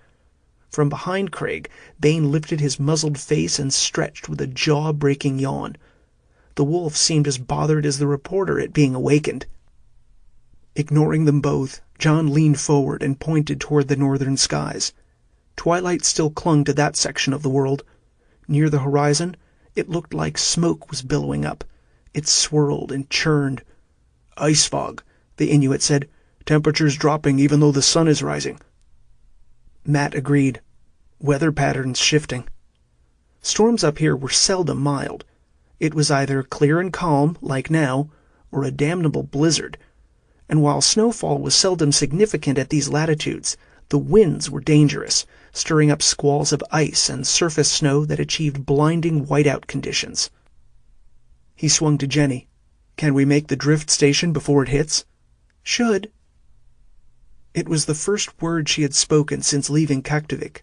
From behind Craig, Bain lifted his muzzled face and stretched with a jaw-breaking yawn. The wolf seemed as bothered as the reporter at being awakened. Ignoring them both, John leaned forward and pointed toward the northern skies. Twilight still clung to that section of the world. Near the horizon, it looked like smoke was billowing up. It swirled and churned. "Ice fog," the Inuit said. "Temperature's dropping even though the sun is rising." Matt agreed. Weather patterns shifting. Storms up here were seldom mild. It was either clear and calm, like now, or a damnable blizzard. And while snowfall was seldom significant at these latitudes, the winds were dangerous, stirring up squalls of ice and surface snow that achieved blinding whiteout conditions. He swung to Jenny. "Can we make the drift station before it hits?" "Should." It was the first word she had spoken since leaving Kaktovik.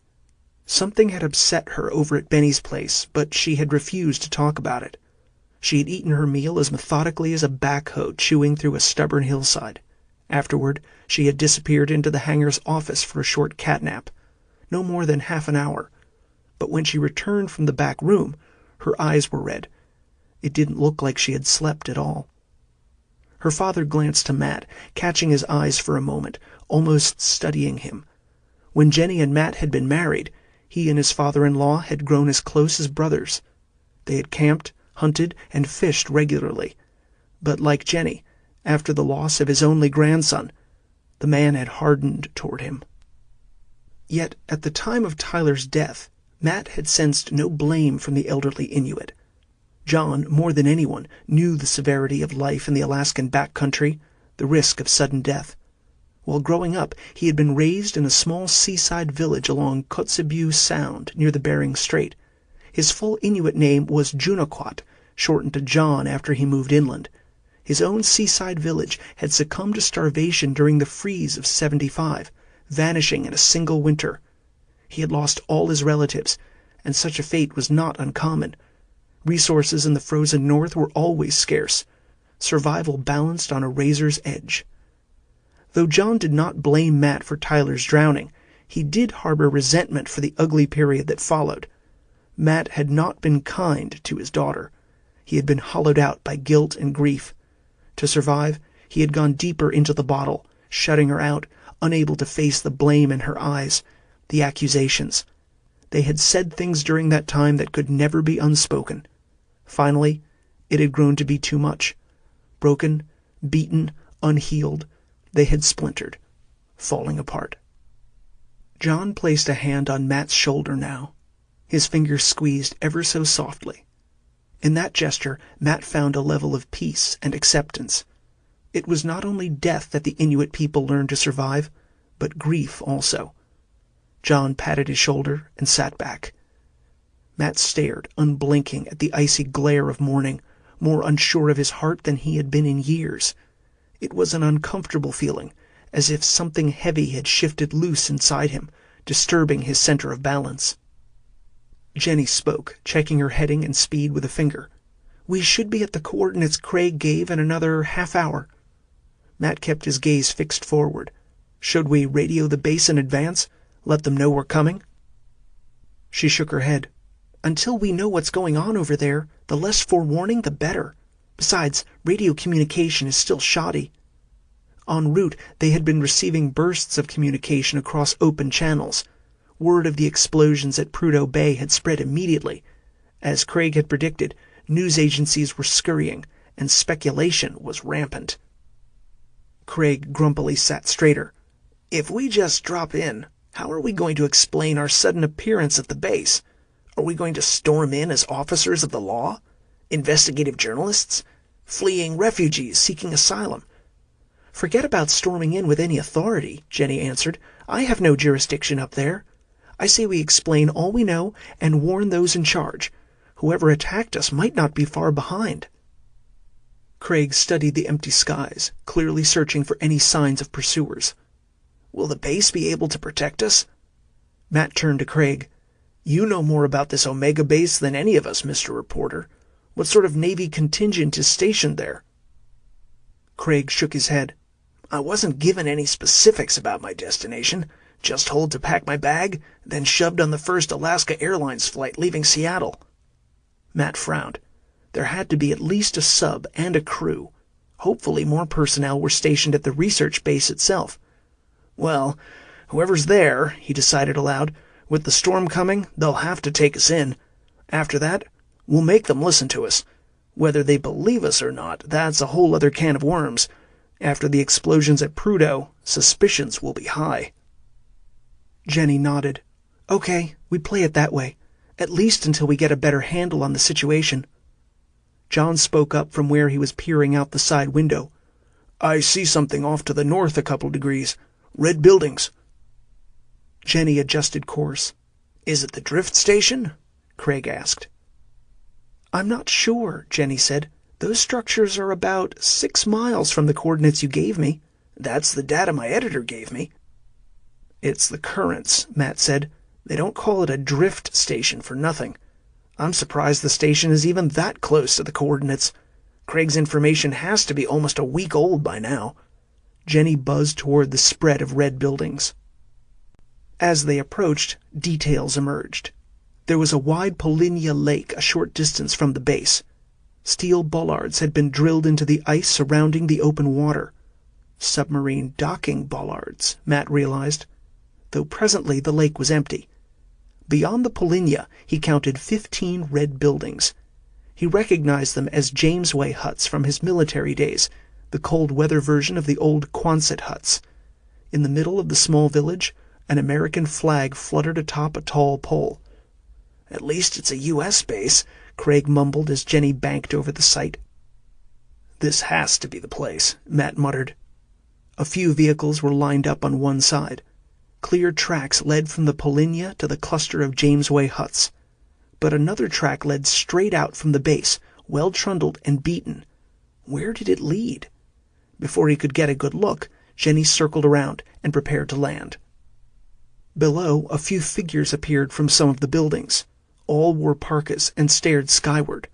Something had upset her over at Benny's place, but she had refused to talk about it. She had eaten her meal as methodically as a backhoe chewing through a stubborn hillside. Afterward, she had disappeared into the hangar's office for a short catnap. No more than half an hour. But when she returned from the back room, her eyes were red. It didn't look like she had slept at all. Her father glanced to Matt, catching his eyes for a moment, almost studying him. When Jenny and Matt had been married, he and his father-in-law had grown as close as brothers. They had camped, hunted, and fished regularly. But like Jenny, after the loss of his only grandson, the man had hardened toward him. Yet at the time of Tyler's death, Matt had sensed no blame from the elderly Inuit. John, more than anyone, knew the severity of life in the Alaskan backcountry, the risk of sudden death. While growing up, he had been raised in a small seaside village along Kotzebue Sound near the Bering Strait. His full Inuit name was Junaquat, shortened to John after he moved inland. His own seaside village had succumbed to starvation during the freeze of '75, vanishing in a single winter. He had lost all his relatives, and such a fate was not uncommon. Resources in the frozen north were always scarce. Survival balanced on a razor's edge. Though John did not blame Matt for Tyler's drowning, he did harbor resentment for the ugly period that followed. Matt had not been kind to his daughter. He had been hollowed out by guilt and grief. To survive, he had gone deeper into the bottle, shutting her out, unable to face the blame in her eyes, the accusations. They had said things during that time that could never be unspoken. Finally, it had grown to be too much. Broken, beaten, unhealed, they had splintered, falling apart. John placed a hand on Matt's shoulder now. His fingers squeezed ever so softly. In that gesture, Matt found a level of peace and acceptance. It was not only death that the Inuit people learned to survive, but grief also. John patted his shoulder and sat back. Matt stared, unblinking, at the icy glare of morning, more unsure of his heart than he had been in years. It was an uncomfortable feeling, as if something heavy had shifted loose inside him, disturbing his center of balance. Jenny spoke, checking her heading and speed with a finger. "We should be at the coordinates Craig gave in another half hour." Matt kept his gaze fixed forward. "Should we radio the base in advance? Let them know we're coming?" She shook her head. "Until we know what's going on over there, the less forewarning the better. Besides, radio communication is still shoddy." En route, they had been receiving bursts of communication across open channels. Word of the explosions at Prudo Bay had spread immediately. As Craig had predicted, news agencies were scurrying, and speculation was rampant. Craig grumpily sat straighter. "If we just drop in, how are we going to explain our sudden appearance at the base? Are we going to storm in as officers of the law? Investigative journalists? Fleeing refugees seeking asylum?" "Forget about storming in with any authority," Jenny answered. "I have no jurisdiction up there. I say we explain all we know and warn those in charge. Whoever attacked us might not be far behind." Craig studied the empty skies, clearly searching for any signs of pursuers. "Will the base be able to protect us?" Matt turned to Craig. "You know more about this Omega base than any of us, Mr. Reporter. What sort of Navy contingent is stationed there?" Craig shook his head. "I wasn't given any specifics about my destination. Just told to pack my bag, then shoved on the first Alaska Airlines flight leaving Seattle." Matt frowned. There had to be at least a sub and a crew. Hopefully more personnel were stationed at the research base itself. "Well, whoever's there," he decided aloud, "with the storm coming, they'll have to take us in. After that, we'll make them listen to us. Whether they believe us or not, that's a whole other can of worms. After the explosions at Prudo, suspicions will be high." Jenny nodded. "Okay, we play it that way. At least until we get a better handle on the situation." John spoke up from where he was peering out the side window. "I see something off to the north a couple degrees. Red buildings." Jenny adjusted course. "Is it the drift station?" Craig asked. "I'm not sure," Jenny said. "Those structures are about 6 miles from the coordinates you gave me." "That's the data my editor gave me." "It's the currents," Matt said. "They don't call it a drift station for nothing. I'm surprised the station is even that close to the coordinates. Craig's information has to be almost a week old by now. Jenny buzzed toward the spread of red buildings. As they approached, details emerged. There was a wide Polinia lake a short distance from the base. Steel bollards had been drilled into the ice surrounding the open water. Submarine docking bollards, Matt realized, though presently the lake was empty. Beyond the Polinia, he counted 15 red buildings. He recognized them as Jamesway huts from his military days, the cold-weather version of the old Quonset huts. In the middle of the small village, an American flag fluttered atop a tall pole. "At least it's a U.S. base," Craig mumbled as Jenny banked over the site. "This has to be the place," Matt muttered. A few vehicles were lined up on one side. Clear tracks led from the Polinia to the cluster of Jamesway huts. But another track led straight out from the base, well trundled and beaten. Where did it lead? Before he could get a good look, Jenny circled around and prepared to land. Below, a few figures appeared from some of the buildings. All wore parkas and stared skyward.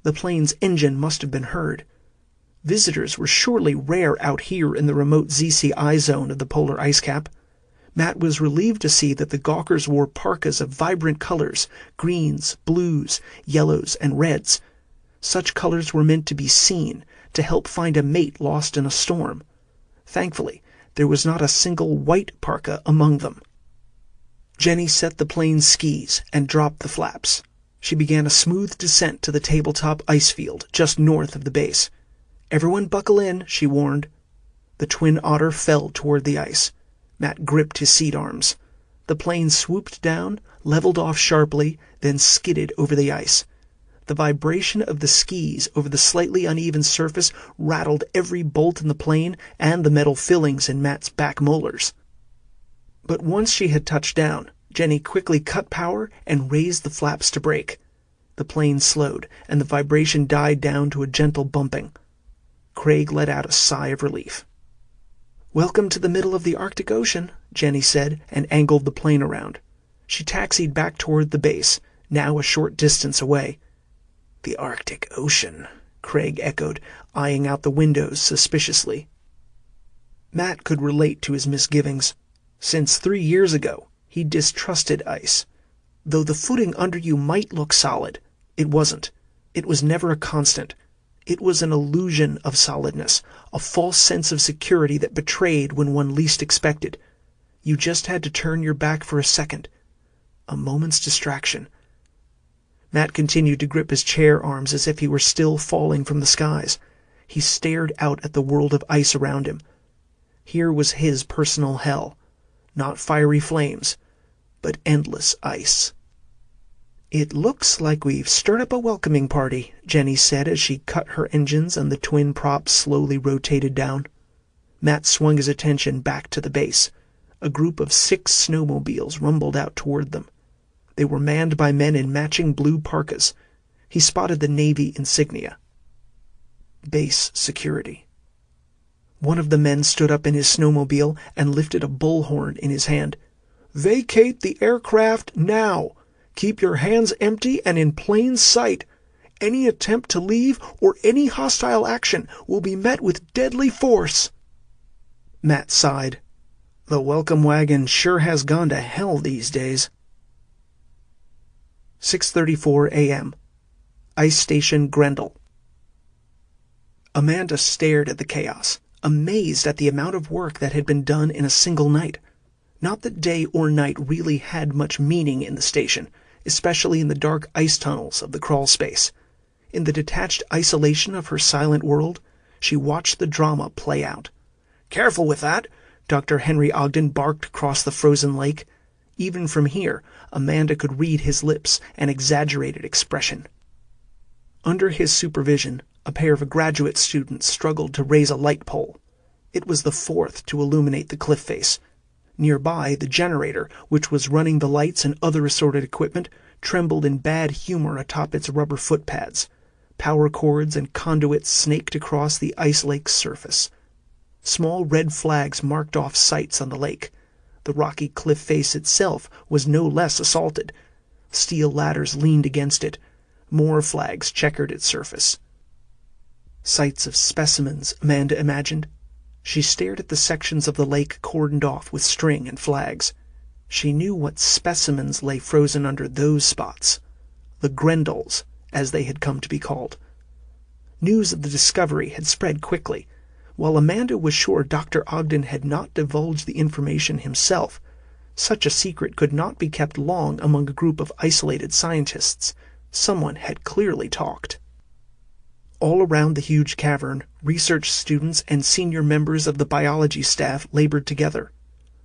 The plane's engine must have been heard. Visitors were surely rare out here in the remote ZCI zone of the polar ice cap. Matt was relieved to see that the gawkers wore parkas of vibrant colors, greens, blues, yellows, and reds. Such colors were meant to be seen, to help find a mate lost in a storm. Thankfully, there was not a single white parka among them. Jenny set the plane's skis and dropped the flaps. She began a smooth descent to the tabletop ice field just north of the base. "Everyone buckle in," she warned. The Twin Otter fell toward the ice. Matt gripped his seat arms. The plane swooped down, leveled off sharply, then skidded over the ice. The vibration of the skis over the slightly uneven surface rattled every bolt in the plane and the metal fillings in Matt's back molars. But once she had touched down, Jenny quickly cut power and raised the flaps to brake. The plane slowed, and the vibration died down to a gentle bumping. Craig let out a sigh of relief. "Welcome to the middle of the Arctic Ocean," Jenny said, and angled the plane around. She taxied back toward the base, now a short distance away. "The Arctic Ocean," Craig echoed, eyeing out the windows suspiciously. Matt could relate to his misgivings. Since 3 years ago, he distrusted ice. Though the footing under you might look solid, it wasn't. It was never a constant. It was an illusion of solidness, a false sense of security that betrayed when one least expected. You just had to turn your back for a second. A moment's distraction. Matt continued to grip his chair arms as if he were still falling from the skies. He stared out at the world of ice around him. Here was his personal hell. Not fiery flames, but endless ice. "It looks like we've stirred up a welcoming party," Jenny said as she cut her engines and the twin props slowly rotated down. Matt swung his attention back to the base. A group of 6 snowmobiles rumbled out toward them. They were manned by men in matching blue parkas. He spotted the Navy insignia. Base security. One of the men stood up in his snowmobile and lifted a bullhorn in his hand. "Vacate the aircraft now! Keep your hands empty and in plain sight. Any attempt to leave or any hostile action will be met with deadly force." Matt sighed. The welcome wagon sure has gone to hell these days. 6:34 a.m. Ice Station Grenle. Amanda stared at the chaos, amazed at the amount of work that had been done in a single night. Not that day or night really had much meaning in the station, especially in the dark ice tunnels of the crawl space. In the detached isolation of her silent world, she watched the drama play out. "Careful with that!" Dr. Henry Ogden barked across the frozen lake. Even from here, Amanda could read his lips and exaggerated expression. Under his supervision, a pair of graduate students struggled to raise a light pole. It was the 4th to illuminate the cliff face. Nearby, the generator, which was running the lights and other assorted equipment, trembled in bad humor atop its rubber footpads. Power cords and conduits snaked across the ice lake's surface. Small red flags marked off sites on the lake. The rocky cliff face itself was no less assaulted. Steel ladders leaned against it, More flags checkered its surface. Sights of specimens, Amanda imagined. She stared at the sections of the lake cordoned off with string and flags. She knew what specimens lay frozen under those spots. The Grendles, as they had come to be called. News of the discovery had spread quickly. While Amanda was sure Dr. Ogden had not divulged the information himself, such a secret could not be kept long among a group of isolated scientists. Someone had clearly talked. All around the huge cavern, research students and senior members of the biology staff labored together.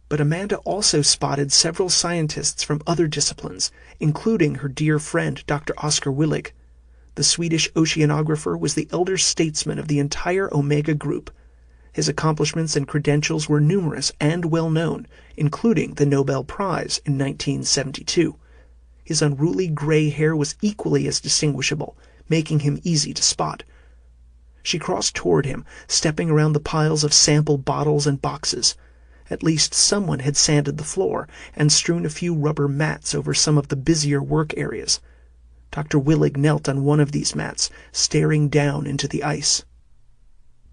But Amanda also spotted several scientists from other disciplines, including her dear friend Dr. Oscar Willig. The Swedish oceanographer was the elder statesman of the entire Omega group. His accomplishments and credentials were numerous and well known, including the Nobel Prize in 1972. His unruly gray hair was equally as distinguishable, making him easy to spot. She crossed toward him, stepping around the piles of sample bottles and boxes. At least someone had sanded the floor and strewn a few rubber mats over some of the busier work areas. Dr. Willig knelt on one of these mats, staring down into the ice.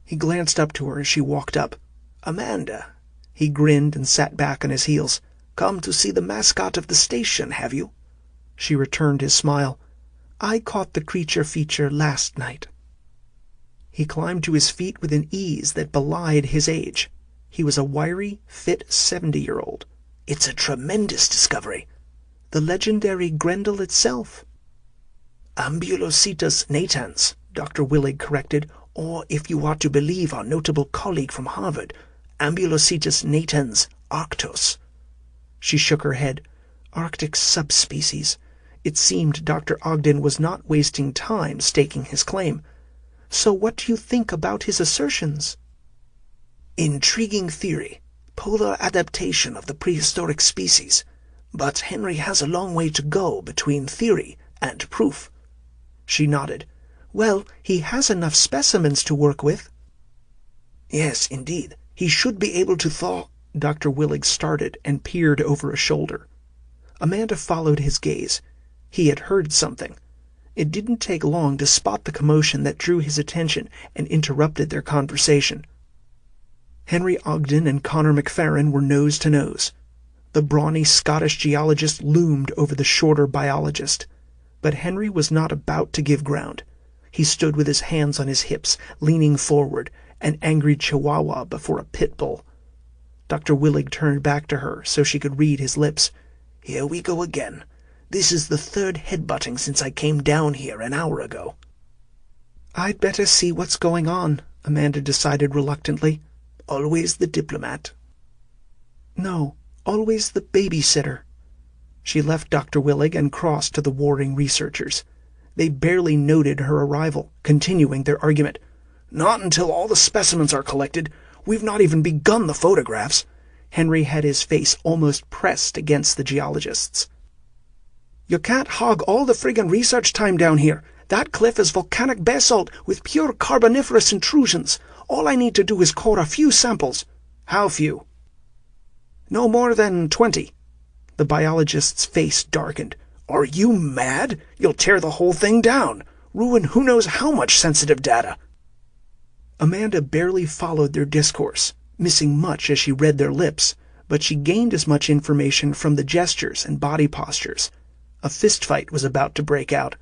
He glanced up to her as she walked up. "Amanda," he grinned and sat back on his heels. "Come to see the mascot of the station, have you?" She returned his smile. "I caught the creature feature last night." He climbed to his feet with an ease that belied his age. He was a wiry, fit 70-year-old. "It's a tremendous discovery." "The legendary Grenle itself." "Ambulocetus natans," Dr. Willig corrected, "or, if you are to believe our notable colleague from Harvard, Ambulocetus natans arctos." She shook her head. Arctic subspecies. It seemed Dr. Ogden was not wasting time staking his claim. "So what do you think about his assertions?" "Intriguing theory. Polar adaptation of the prehistoric species. But Henry has a long way to go between theory and proof." She nodded. "Well, he has enough specimens to work with." "Yes, indeed. He should be able to thaw—" Dr. Willig started and peered over a shoulder. Amanda followed his gaze. He had heard something. It didn't take long to spot the commotion that drew his attention and interrupted their conversation. Henry Ogden and Connor McFerrin were nose to nose. The brawny Scottish geologist loomed over the shorter biologist. But Henry was not about to give ground. He stood with his hands on his hips, leaning forward, an angry chihuahua before a pit bull. Dr. Willig turned back to her so she could read his lips. "Here we go again. This is the third headbutting since I came down here an hour ago." "I'd better see what's going on," Amanda decided reluctantly. "Always the diplomat." "No, always the babysitter." She left Dr. Willig and crossed to the warring researchers. They barely noted her arrival, continuing their argument. "Not until all the specimens are collected. We've not even begun the photographs." Henry had his face almost pressed against the geologist's. "You can't hog all the friggin' research time down here. That cliff is volcanic basalt with pure carboniferous intrusions. All I need to do is core a few samples." "How few?" "No more than 20. The biologist's face darkened. "Are you mad? You'll tear the whole thing down. Ruin who knows how much sensitive data." Amanda barely followed their discourse, missing much as she read their lips, but she gained as much information from the gestures and body postures. A fistfight was about to break out.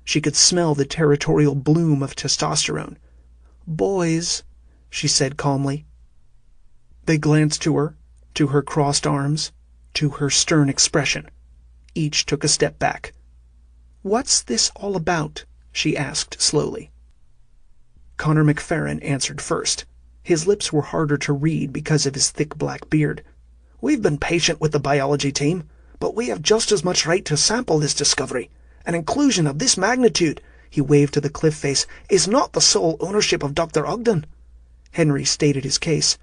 She could smell the territorial bloom of testosterone. "Boys," she said calmly. They glanced to her crossed arms, to her stern expression. Each took a step back. "What's this all about?" she asked slowly. Connor McFerrin answered first. His lips were harder to read because of his thick black beard. "We've been patient with the biology team, but we have just as much right to sample this discovery. An inclusion of this magnitude," he waved to the cliff face, "is not the sole ownership of Dr. Ogden." Henry stated his case.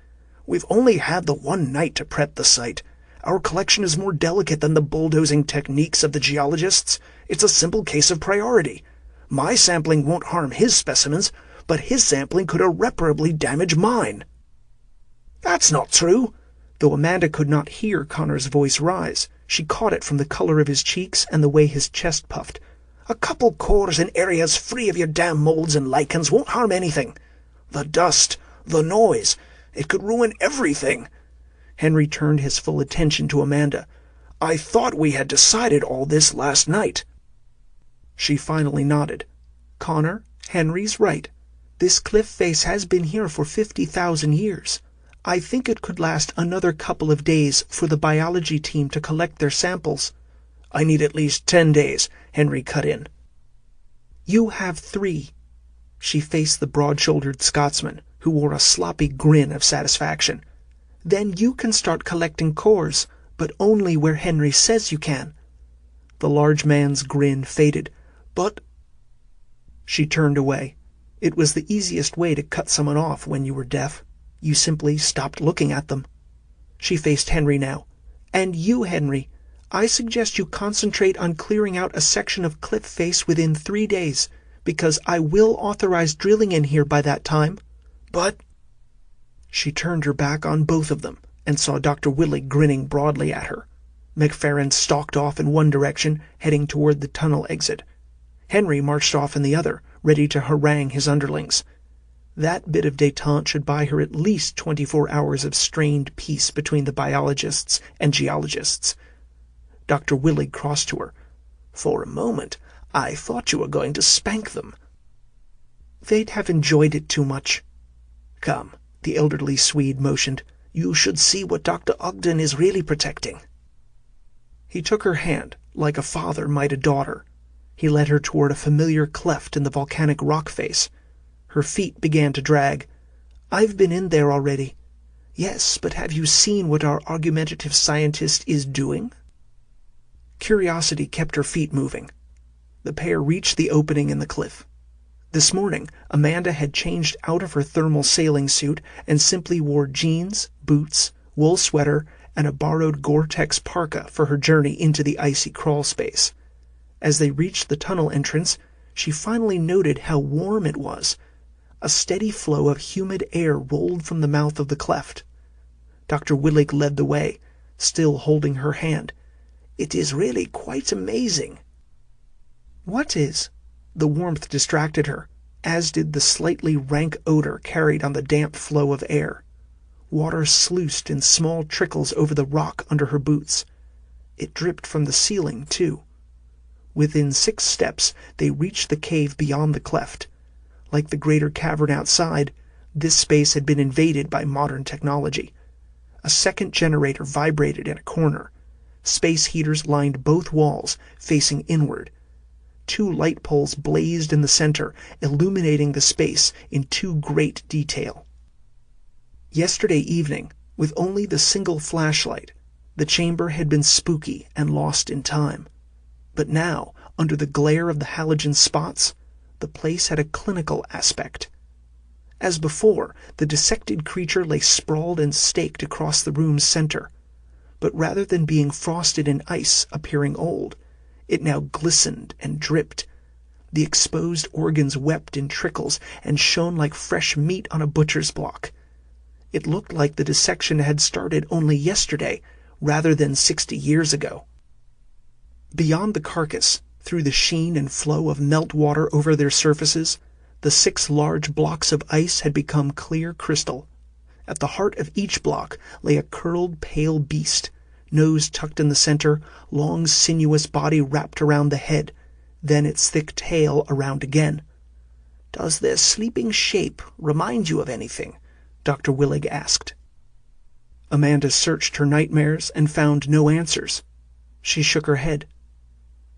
"We've only had the one night to prep the site. Our collection is more delicate than the bulldozing techniques of the geologists. It's a simple case of priority. My sampling won't harm his specimens, but his sampling could irreparably damage mine." "That's not true." Though Amanda could not hear Connor's voice rise, she caught it from the color of his cheeks and the way his chest puffed. A couple cores in areas free of your damn molds and lichens won't harm anything. The dust, the noise, it could ruin everything." Henry turned his full attention to Amanda. "I thought we had decided all this last night." She finally nodded. "Connor, Henry's right. This cliff face has been here for 50,000 years. I think it could last another couple of days for the biology team to collect their samples." "I need at least 10 days," Henry cut in. "You have 3. She faced the broad-shouldered Scotsman, who wore a sloppy grin of satisfaction. "Then you can start collecting cores, but only where Henry says you can." The large man's grin faded. "But—" She turned away. It was the easiest way to cut someone off when you were deaf. You simply stopped looking at them. She faced Henry now. "And you, Henry, I suggest you concentrate on clearing out a section of cliff face within 3 days, because I will authorize drilling in here by that time." "But—" She turned her back on both of them and saw Dr. Willig grinning broadly at her. McFerrin stalked off in one direction, heading toward the tunnel exit. Henry marched off in the other, ready to harangue his underlings. That bit of détente should buy her at least 24 hours of strained peace between the biologists and geologists. Dr. Willig crossed to her. "For a moment, I thought you were going to spank them." "They'd have enjoyed it too much." "Come," the elderly Swede motioned. "You should see what Dr. Ogden is really protecting." He took her hand, like a father might a daughter. He led her toward a familiar cleft in the volcanic rock face. Her feet began to drag. "I've been in there already." "Yes, but have you seen what our argumentative scientist is doing?" Curiosity kept her feet moving. The pair reached the opening in the cliff. This morning, Amanda had changed out of her thermal sailing suit and simply wore jeans, boots, wool sweater, and a borrowed Gore-Tex parka for her journey into the icy crawl space. As they reached the tunnel entrance, she finally noted how warm it was. A steady flow of humid air rolled from the mouth of the cleft. Dr. Willig led the way, still holding her hand. "It is really quite amazing." "What is?" The warmth distracted her, as did the slightly rank odor carried on the damp flow of air. Water sluiced in small trickles over the rock under her boots. It dripped from the ceiling, too. Within 6 steps they reached the cave beyond the cleft. Like the greater cavern outside, this space had been invaded by modern technology. A second generator vibrated in a corner. Space heaters lined both walls, facing inward. 2 light poles blazed in the center, illuminating the space in too great detail. Yesterday evening, with only the single flashlight, the chamber had been spooky and lost in time. But now, under the glare of the halogen spots, the place had a clinical aspect. As before, the dissected creature lay sprawled and staked across the room's center. But rather than being frosted in ice, appearing old, it now glistened and dripped. The exposed organs wept in trickles and shone like fresh meat on a butcher's block. It looked like the dissection had started only yesterday, rather than 60 years ago. Beyond the carcass, through the sheen and flow of meltwater over their surfaces, the 6 large blocks of ice had become clear crystal. At the heart of each block lay a curled pale beast, nose tucked in the center, long sinuous body wrapped around the head, then its thick tail around again. "Does their sleeping shape remind you of anything?" Dr. Willig asked. Amanda searched her nightmares and found no answers. She shook her head.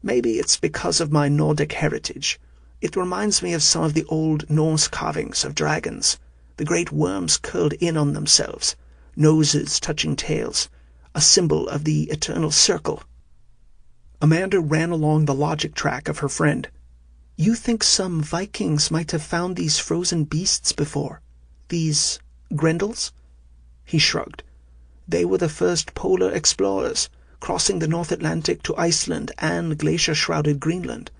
"Maybe it's because of my Nordic heritage. It reminds me of some of the old Norse carvings of dragons. The great worms curled in on themselves, noses touching tails, a symbol of the eternal circle." Amanda ran along the logic track of her friend. "You think some Vikings might have found these frozen beasts before? These Grendels?" He shrugged. "They were the first polar explorers, crossing the North Atlantic to Iceland and glacier-shrouded Greenland.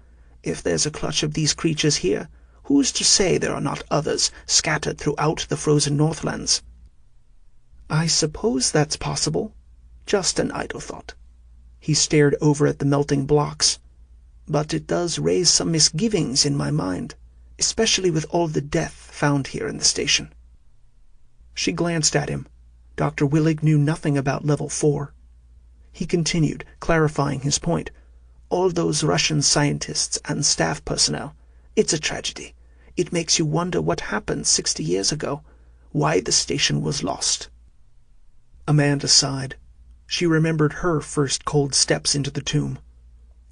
If there's a clutch of these creatures here, who's to say there are not others scattered throughout the frozen Northlands?" "I suppose that's possible." "Just an idle thought." He stared over at the melting blocks. but it does raise some misgivings in my mind, especially with all the death found here in the station." She glanced at him. Dr. Willig knew nothing about level 4. He continued, clarifying his point. "All those Russian scientists and staff personnel. It's a tragedy. It makes you wonder what happened 60 years ago, why the station was lost." Amanda sighed. She remembered her first cold steps into the tomb.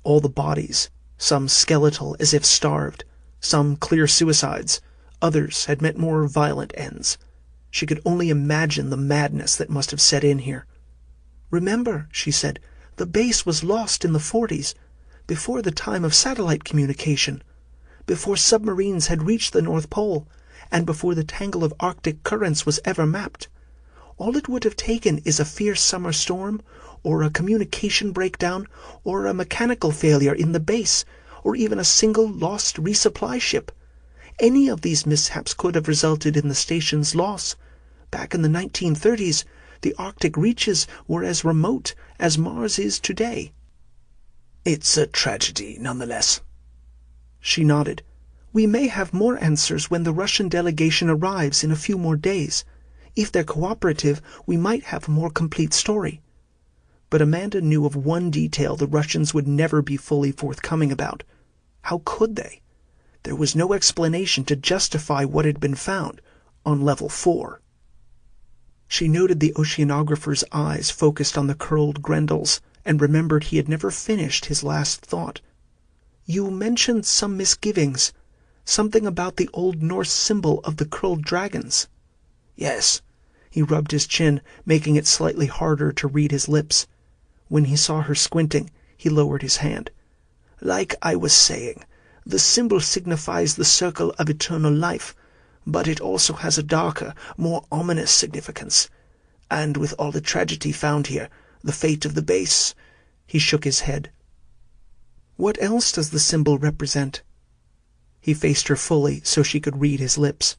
All the bodies, some skeletal as if starved, some clear suicides, others had met more violent ends. She could only imagine the madness that must have set in here. "Remember," she said, "the base was lost in the 40s, before the time of satellite communication, before submarines had reached the North Pole, and before the tangle of Arctic currents was ever mapped. All it would have taken is a fierce summer storm, or a communication breakdown, or a mechanical failure in the base, or even a single lost resupply ship. Any of these mishaps could have resulted in the station's loss. Back in the 1930s, the Arctic reaches were as remote as Mars is today." "It's a tragedy, nonetheless." She nodded. "We may have more answers when the Russian delegation arrives in a few more days. If they're cooperative, we might have a more complete story." But Amanda knew of one detail the Russians would never be fully forthcoming about. How could they? There was no explanation to justify what had been found on level 4. She noted the oceanographer's eyes focused on the curled Grendels, and remembered he had never finished his last thought. "You mentioned some misgivings, something about the Old Norse symbol of the curled dragons." "Yes." He rubbed his chin, making it slightly harder to read his lips. When he saw her squinting, he lowered his hand. "Like I was saying, the symbol signifies the circle of eternal life, but it also has a darker, more ominous significance. And with all the tragedy found here, the fate of the base—" He shook his head. "What else does the symbol represent?" He faced her fully so she could read his lips.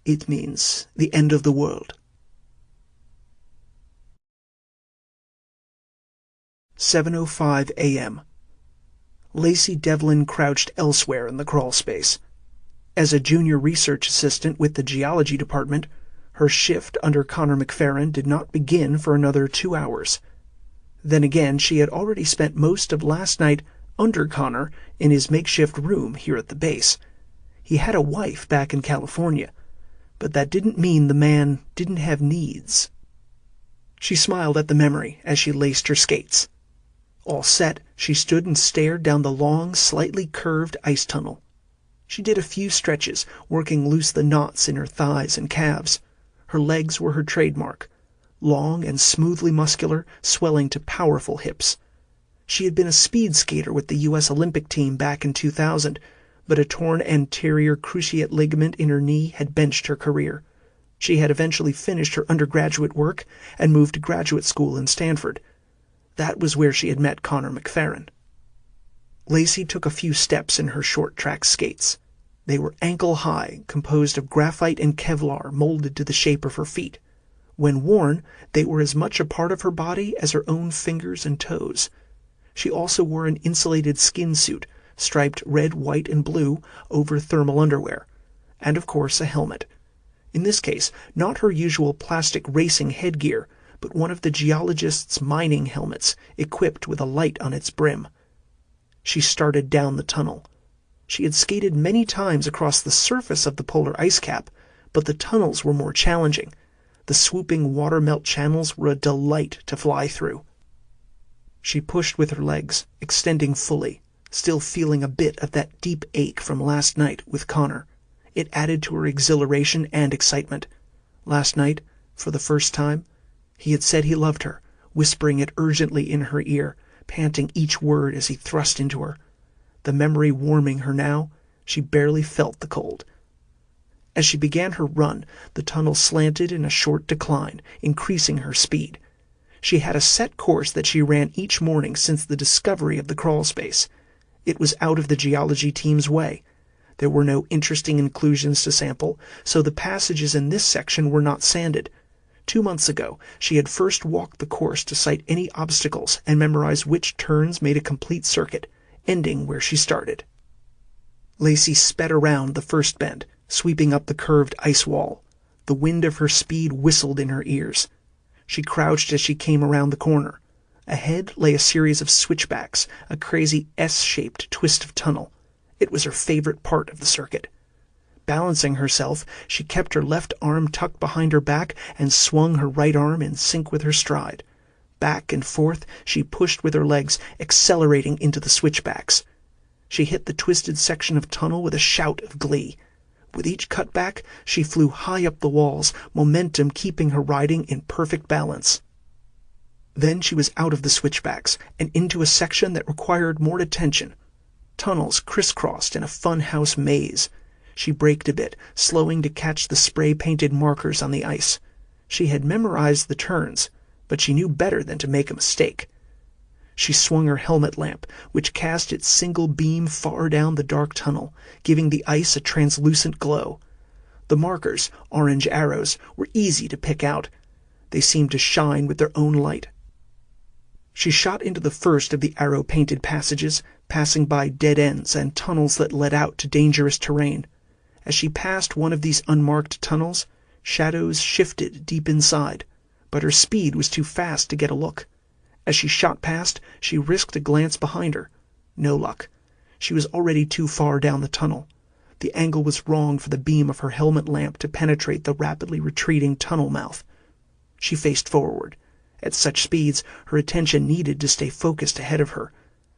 "It means the end of the world." 7:05 a.m. Lacey Devlin crouched elsewhere in the crawl space. As a junior research assistant with the geology department, her shift under Connor McFerrin did not begin for another 2 hours. Then again, she had already spent most of last night under Connor in his makeshift room here at the base. He had a wife back in California, but that didn't mean the man didn't have needs. She smiled at the memory as she laced her skates. All set, she stood and stared down the long, slightly curved ice tunnel. She did a few stretches, working loose the knots in her thighs and calves. Her legs were her trademark, long and smoothly muscular, swelling to powerful hips. She had been a speed skater with the U.S. Olympic team back in 2000, but a torn anterior cruciate ligament in her knee had benched her career. She had eventually finished her undergraduate work and moved to graduate school in Stanford. That was where she had met Connor McFerrin. Lacey took a few steps in her short-track skates. They were ankle-high, composed of graphite and Kevlar molded to the shape of her feet. When worn, they were as much a part of her body as her own fingers and toes. She also wore an insulated skin suit, striped red, white, and blue, over thermal underwear, and of course a helmet. In this case, not her usual plastic racing headgear, but one of the geologist's mining helmets, equipped with a light on its brim. She started down the tunnel. She had skated many times across the surface of the polar ice cap, but the tunnels were more challenging. The swooping water melt channels were a delight to fly through. She pushed with her legs, extending fully, still feeling a bit of that deep ache from last night with Connor. It added to her exhilaration and excitement. Last night, for the first time, he had said he loved her, whispering it urgently in her ear, panting each word as he thrust into her. The memory warming her now, she barely felt the cold. As she began her run, the tunnel slanted in a short decline, increasing her speed. She had a set course that she ran each morning since the discovery of the crawl space. It was out of the geology team's way. There were no interesting inclusions to sample, so the passages in this section were not sanded. 2 months ago, she had first walked the course to cite any obstacles and memorize which turns made a complete circuit, ending where she started. Lacey sped around the first bend, sweeping up the curved ice wall. The wind of her speed whistled in her ears. She crouched as she came around the corner. Ahead lay a series of switchbacks, a crazy S-shaped twist of tunnel. It was her favorite part of the circuit. Balancing herself, she kept her left arm tucked behind her back and swung her right arm in sync with her stride. Back and forth she pushed with her legs, accelerating into the switchbacks. She hit the twisted section of tunnel with a shout of glee. With each cutback, she flew high up the walls, momentum keeping her riding in perfect balance. Then she was out of the switchbacks and into a section that required more attention. Tunnels crisscrossed in a funhouse maze. She braked a bit, slowing to catch the spray-painted markers on the ice. She had memorized the turns, but she knew better than to make a mistake. She swung her helmet lamp, which cast its single beam far down the dark tunnel, giving the ice a translucent glow. The markers, orange arrows, were easy to pick out. They seemed to shine with their own light. She shot into the first of the arrow-painted passages, passing by dead ends and tunnels that led out to dangerous terrain. As she passed one of these unmarked tunnels, shadows shifted deep inside, but her speed was too fast to get a look. As she shot past, she risked a glance behind her. No luck. She was already too far down the tunnel. The angle was wrong for the beam of her helmet lamp to penetrate the rapidly retreating tunnel mouth. She faced forward. At such speeds, her attention needed to stay focused ahead of her.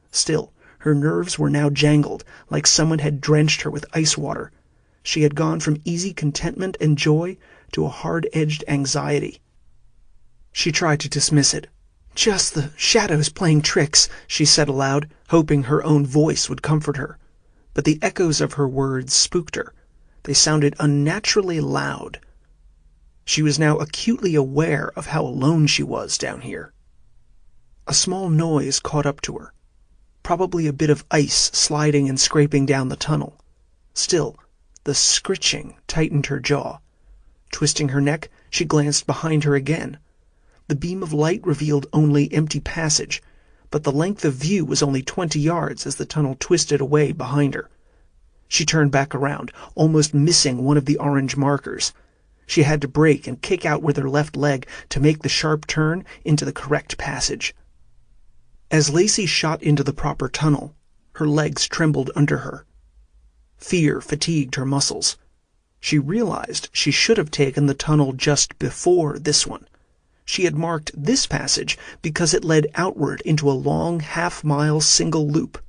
Still, her nerves were now jangled, like someone had drenched her with ice water. She had gone from easy contentment and joy to a hard-edged anxiety. She tried to dismiss it. "Just the shadows playing tricks," she said aloud, hoping her own voice would comfort her. But the echoes of her words spooked her. They sounded unnaturally loud. She was now acutely aware of how alone she was down here. A small noise caught up to her. Probably a bit of ice sliding and scraping down the tunnel. Still, the scritching tightened her jaw. Twisting her neck, she glanced behind her again. The beam of light revealed only empty passage, but the length of view was only 20 yards as the tunnel twisted away behind her. She turned back around, almost missing one of the orange markers. She had to brake and kick out with her left leg to make the sharp turn into the correct passage. As Lacey shot into the proper tunnel, her legs trembled under her. Fear fatigued her muscles. She realized she should have taken the tunnel just before this one. She had marked this passage because it led outward into a long half-mile single loop.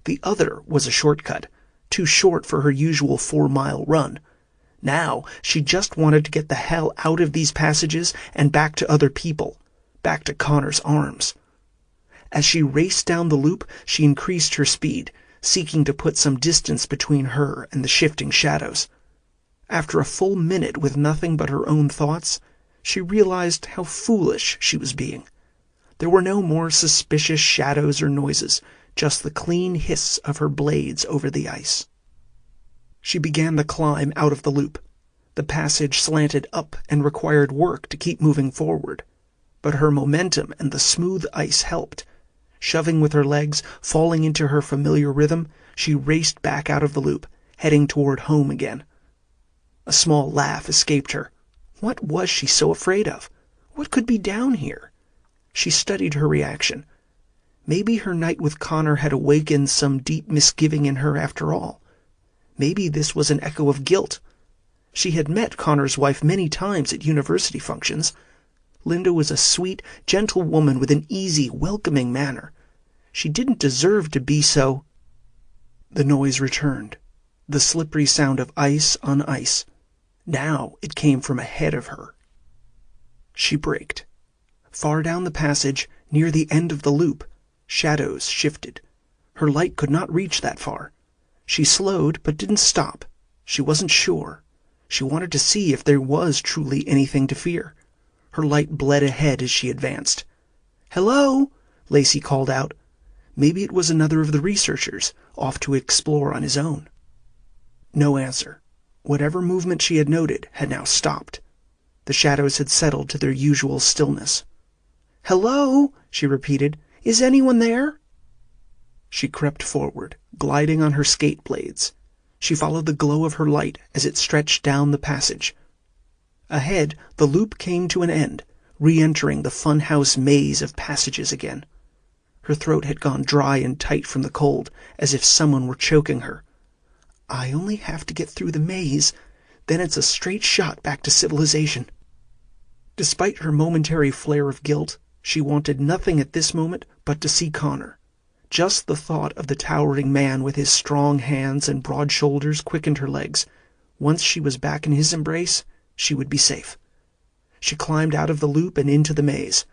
The other was a shortcut, too short for her usual 4-mile run. Now she just wanted to get the hell out of these passages and back to other people, back to Connor's arms. As she raced down the loop, she increased her speed, seeking to put some distance between her and the shifting shadows. After a full minute with nothing but her own thoughts, she realized how foolish she was being. There were no more suspicious shadows or noises, just the clean hiss of her blades over the ice. She began the climb out of the loop. The passage slanted up and required work to keep moving forward. But her momentum and the smooth ice helped. Shoving with her legs, falling into her familiar rhythm, she raced back out of the loop, heading toward home again. A small laugh escaped her. What was she so afraid of? What could be down here? She studied her reaction. Maybe her night with Connor had awakened some deep misgiving in her after all. Maybe this was an echo of guilt. She had met Connor's wife many times at university functions. Linda was a sweet, gentle woman with an easy, welcoming manner. She didn't deserve to be so. The noise returned, the slippery sound of ice on ice. Now it came from ahead of her. She braked. Far down the passage, near the end of the loop, shadows shifted. Her light could not reach that far. She slowed, but didn't stop. She wasn't sure. She wanted to see if there was truly anything to fear. Her light bled ahead as she advanced. "Hello!" Lacey called out. Maybe it was another of the researchers, off to explore on his own. No answer. Whatever movement she had noted had now stopped. The shadows had settled to their usual stillness. "Hello!" she repeated. "Is anyone there?" She crept forward, gliding on her skate blades. She followed the glow of her light as it stretched down the passage. Ahead, the loop came to an end, re-entering the funhouse maze of passages again. Her throat had gone dry and tight from the cold, as if someone were choking her. I only have to get through the maze, then it's a straight shot back to civilization. Despite her momentary flare of guilt, she wanted nothing at this moment but to see Connor. Just the thought of the towering man with his strong hands and broad shoulders quickened her legs. Once she was back in his embrace, she would be safe. She climbed out of the loop and into the maze.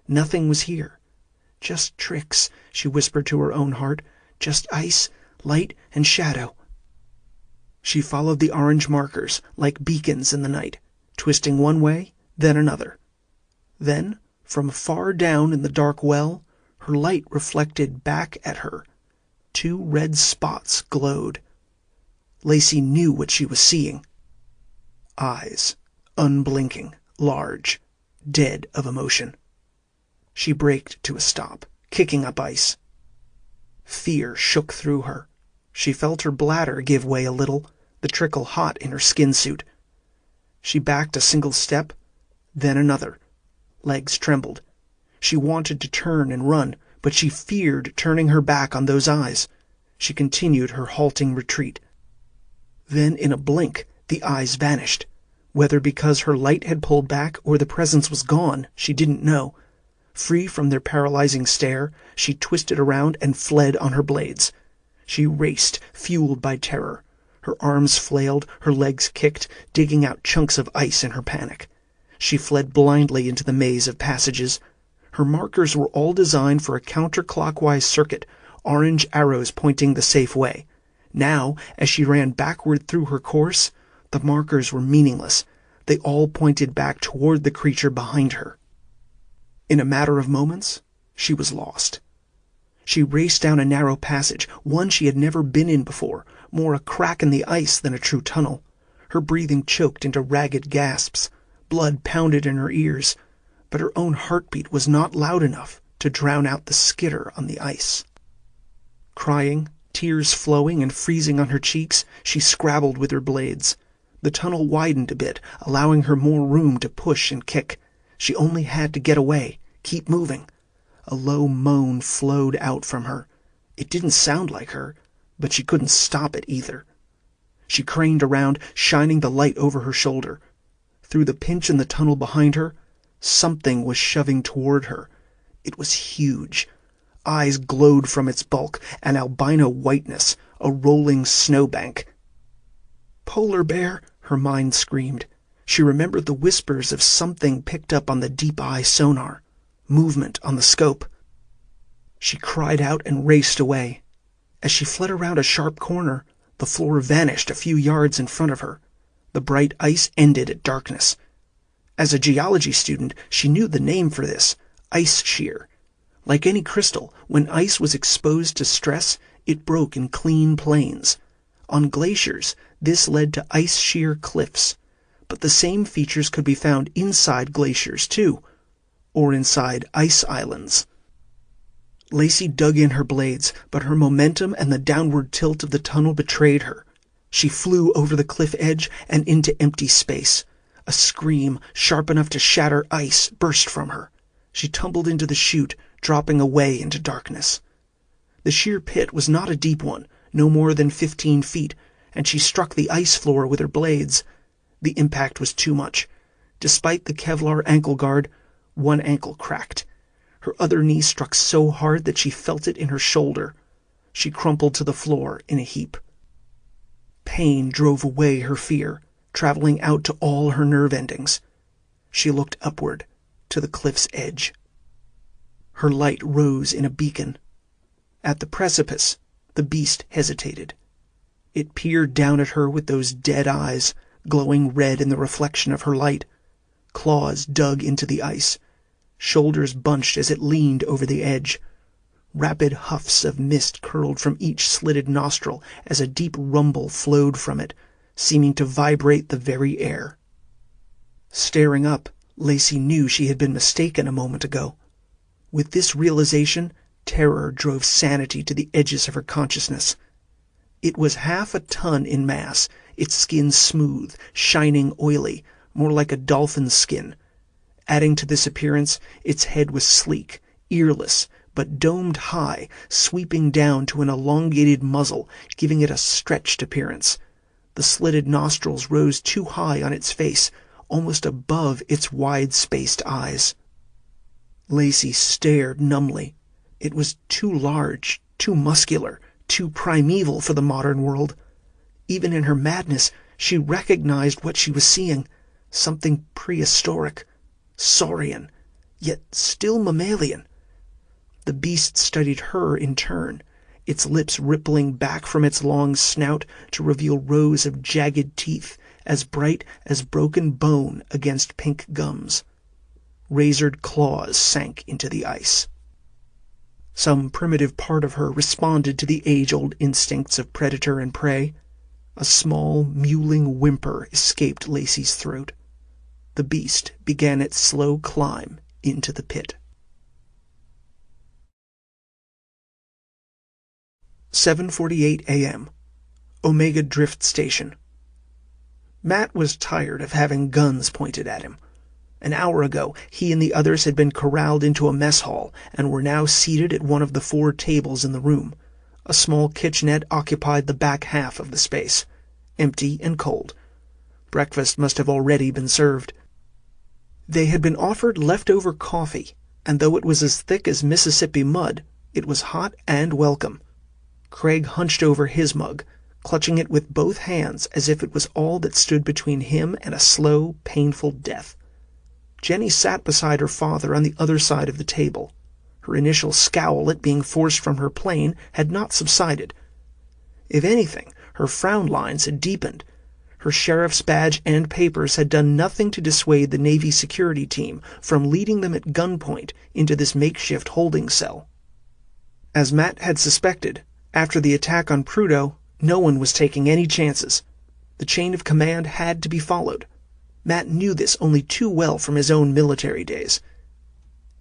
Nothing was here. Just tricks, she whispered to her own heart. Just ice, light, and shadow. She followed the orange markers like beacons in the night, twisting one way, then another. Then, from far down in the dark well, her light reflected back at her. 2 red spots glowed. Lacey knew what she was seeing. Eyes, unblinking, large, dead of emotion. She braked to a stop, kicking up ice. Fear shook through her. She felt her bladder give way a little, the trickle hot in her skin suit. She backed a single step, then another. Legs trembled. She wanted to turn and run, but she feared turning her back on those eyes. She continued her halting retreat. Then, in a blink, the eyes vanished. Whether because her light had pulled back or the presence was gone, she didn't know. Free from their paralyzing stare, she twisted around and fled on her blades. She raced, fueled by terror. Her arms flailed, her legs kicked, digging out chunks of ice in her panic. She fled blindly into the maze of passages. Her markers were all designed for a counterclockwise circuit, orange arrows pointing the safe way. Now, as she ran backward through her course, the markers were meaningless. They all pointed back toward the creature behind her. In a matter of moments, she was lost. She raced down a narrow passage, one she had never been in before, more a crack in the ice than a true tunnel. Her breathing choked into ragged gasps. Blood pounded in her ears, but her own heartbeat was not loud enough to drown out the skitter on the ice. Crying, tears flowing and freezing on her cheeks, she scrabbled with her blades. The tunnel widened a bit, allowing her more room to push and kick. She only had to get away, keep moving. A low moan flowed out from her. It didn't sound like her, but she couldn't stop it either. She craned around, shining the light over her shoulder. Through the pinch in the tunnel behind her, something was shoving toward her. It was huge. Eyes glowed from its bulk, an albino whiteness, a rolling snowbank. "Polar bear!" her mind screamed. She remembered the whispers of something picked up on the deep-eye sonar. Movement on the scope. She cried out and raced away. As she fled around a sharp corner, the floor vanished a few yards in front of her. The bright ice ended at darkness. As a geology student, she knew the name for this, ice shear. Like any crystal, when ice was exposed to stress, it broke in clean planes. On glaciers, this led to ice shear cliffs. But the same features could be found inside glaciers, too, or inside ice islands. Lacey dug in her blades, but her momentum and the downward tilt of the tunnel betrayed her. She flew over the cliff edge and into empty space. A scream, sharp enough to shatter ice, burst from her. She tumbled into the chute, dropping away into darkness. The sheer pit was not a deep one, no more than 15 feet, and she struck the ice floor with her blades. The impact was too much. Despite the Kevlar ankle guard, one ankle cracked. Her other knee struck so hard that she felt it in her shoulder. She crumpled to the floor in a heap. Pain drove away her fear, traveling out to all her nerve endings. She looked upward, to the cliff's edge. Her light rose in a beacon. At the precipice, the beast hesitated. It peered down at her with those dead eyes, glowing red in the reflection of her light. Claws dug into the ice. Shoulders bunched as it leaned over the edge. Rapid huffs of mist curled from each slitted nostril as a deep rumble flowed from it, seeming to vibrate the very air. Staring up, Lacey knew she had been mistaken a moment ago. With this realization, Terror drove sanity to the edges of her consciousness. It was 1/2 a ton in mass, its skin smooth, shining, oily, more like a dolphin's skin. Adding to this appearance, its head was sleek, earless, but domed high, sweeping down to an elongated muzzle, giving it a stretched appearance. The slitted nostrils rose too high on its face, almost above its wide-spaced eyes. Lacey stared numbly. It was too large, too muscular, too primeval for the modern world. Even in her madness, she recognized what she was seeing, something prehistoric, saurian, yet still mammalian. The beast studied her in turn, its lips rippling back from its long snout to reveal rows of jagged teeth, as bright as broken bone against pink gums. Razored claws sank into the ice. Some primitive part of her responded to the age-old instincts of predator and prey. A small, mewling whimper escaped Lacey's throat. The beast began its slow climb into the pit. 7:48 a.m. Omega Drift Station. Matt was tired of having guns pointed at him. An hour ago, he and the others had been corralled into a mess hall and were now seated at one of the 4 tables in the room. A small kitchenette occupied the back half of the space, empty and cold. Breakfast must have already been served. They had been offered leftover coffee, and though it was as thick as Mississippi mud, it was hot and welcome. Craig hunched over his mug, clutching it with both hands as if it was all that stood between him and a slow, painful death. Jenny sat beside her father on the other side of the table. Her initial scowl at being forced from her plane had not subsided. If anything, her frown lines had deepened. Her sheriff's badge and papers had done nothing to dissuade the Navy security team from leading them at gunpoint into this makeshift holding cell. As Matt had suspected, after the attack on Prudo, no one was taking any chances. The chain of command had to be followed. Matt knew this only too well from his own military days.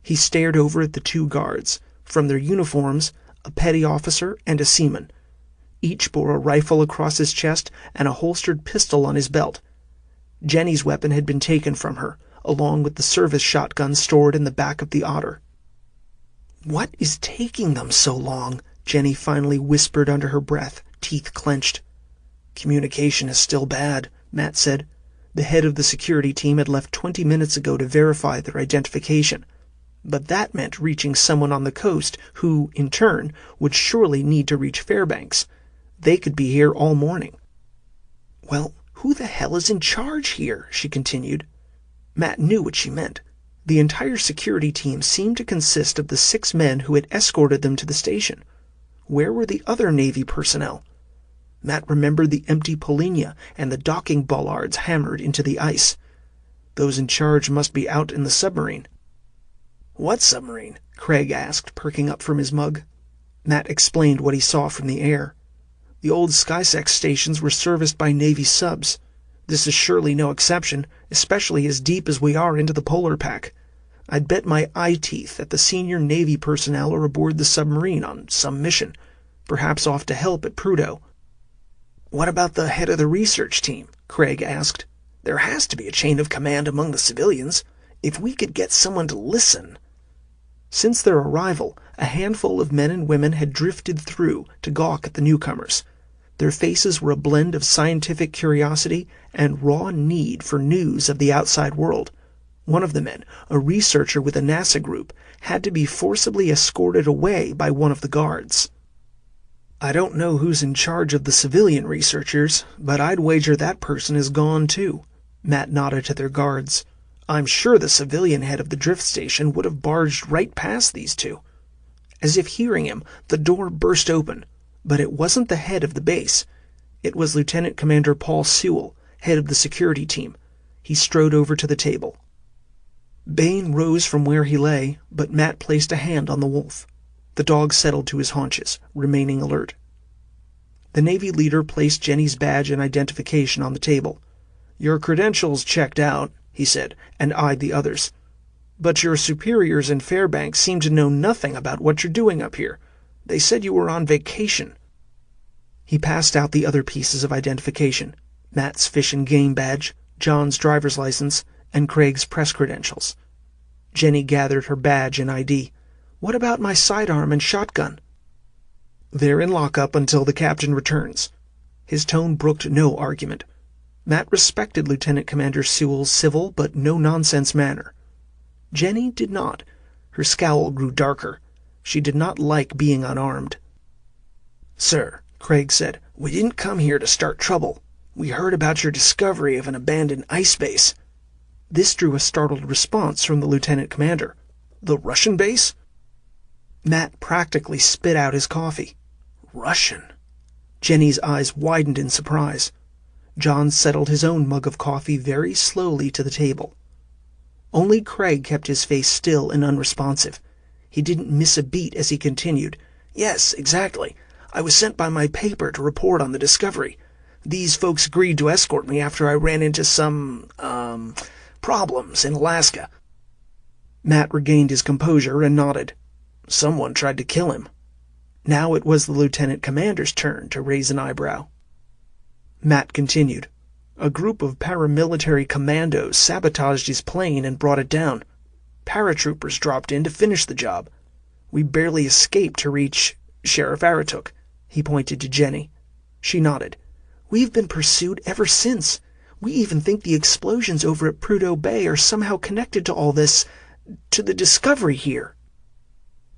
He stared over at the 2 guards. From their uniforms, a petty officer and a seaman. Each bore a rifle across his chest and a holstered pistol on his belt. Jenny's weapon had been taken from her, along with the service shotgun stored in the back of the Otter. "What is taking them so long?" Jenny finally whispered under her breath, teeth clenched. "Communication is still bad," Matt said. The head of the security team had left 20 minutes ago to verify their identification. But that meant reaching someone on the coast who, in turn, would surely need to reach Fairbanks. They could be here all morning. "Well, who the hell is in charge here?" she continued. Matt knew what she meant. The entire security team seemed to consist of the 6 men who had escorted them to the station. Where were the other Navy personnel? Matt remembered the empty Polinia and the docking bollards hammered into the ice. Those in charge must be out in the submarine. "What submarine?" Craig asked, perking up from his mug. Matt explained what he saw from the air. The old SkySex stations were serviced by Navy subs. This is surely no exception, especially as deep as we are into the polar pack. I'd bet my eye teeth that the senior Navy personnel are aboard the submarine on some mission, perhaps off to help at Prudo. "What about the head of the research team?" Craig asked. "There has to be a chain of command among the civilians. If we could get someone to listen." Since their arrival, a handful of men and women had drifted through to gawk at the newcomers. Their faces were a blend of scientific curiosity and raw need for news of the outside world. One of the men, a researcher with a NASA group, had to be forcibly escorted away by one of the guards. "I don't know who's in charge of the civilian researchers, but I'd wager that person is gone too." Matt nodded to their guards. "I'm sure the civilian head of the drift station would have barged right past these 2. As if hearing him, the door burst open. But it wasn't the head of the base. It was Lieutenant Commander Paul Sewell, head of the security team. He strode over to the table. Bane rose from where he lay, but Matt placed a hand on the wolf. The dog settled to his haunches, remaining alert. The Navy leader placed Jenny's badge and identification on the table. "Your credentials checked out," he said, and eyed the others. But your superiors in Fairbanks seem to know nothing about what you're doing up here. They said you were on vacation." He passed out the other pieces of identification: Matt's fish and game badge, John's driver's license, and Craig's press credentials. Jenny gathered her badge and ID. "What about my sidearm and shotgun?" "They're in lockup until the captain returns." His tone brooked no argument. Matt respected Lieutenant Commander Sewell's civil but no-nonsense manner. Jenny did not. Her scowl grew darker. She did not like being unarmed. "Sir," Craig said, "we didn't come here to start trouble. We heard about your discovery of an abandoned ice base." This drew a startled response from the lieutenant commander. "The Russian base?" Matt practically spit out his coffee. "Russian?" Jenny's eyes widened in surprise. John settled his own mug of coffee very slowly to the table. Only Craig kept his face still and unresponsive. He didn't miss a beat as he continued. "Yes, exactly. I was sent by my paper to report on the discovery. These folks agreed to escort me after I ran into some, problems in Alaska." Matt regained his composure and nodded. "Someone tried to kill him." Now it was the lieutenant commander's turn to raise an eyebrow. Matt continued. "A group of paramilitary commandos sabotaged his plane and brought it down. Paratroopers dropped in to finish the job. We barely escaped to reach Sheriff Aratuk." He pointed to Jenny. She nodded. "We've been pursued ever since. We even think the explosions over at Prudo Bay are somehow connected to all this, to the discovery here."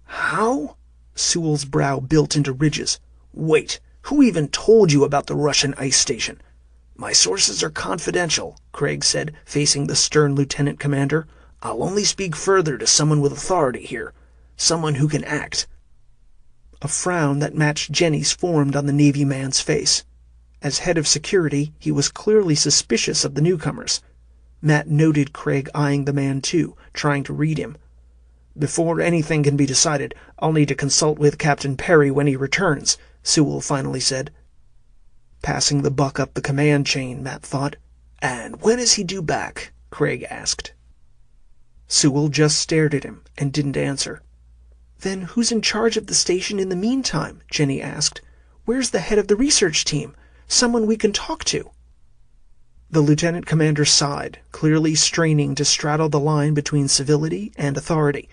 "How?" Sewell's brow built into ridges. "Wait, who even told you about the Russian ice station?" "My sources are confidential," Craig said, facing the stern lieutenant commander. "I'll only speak further to someone with authority here, someone who can act." A frown that matched Jenny's formed on the Navy man's face. As head of security, he was clearly suspicious of the newcomers. Matt noted Craig eyeing the man too, trying to read him. "Before anything can be decided, I'll need to consult with Captain Perry when he returns," Sewell finally said. Passing the buck up the command chain, Matt thought. "And when is he due back?" Craig asked. Sewell just stared at him and didn't answer. "Then who's in charge of the station in the meantime?" Jenny asked. "Where's the head of the research team? Someone we can talk to." The lieutenant commander sighed, clearly straining to straddle the line between civility and authority.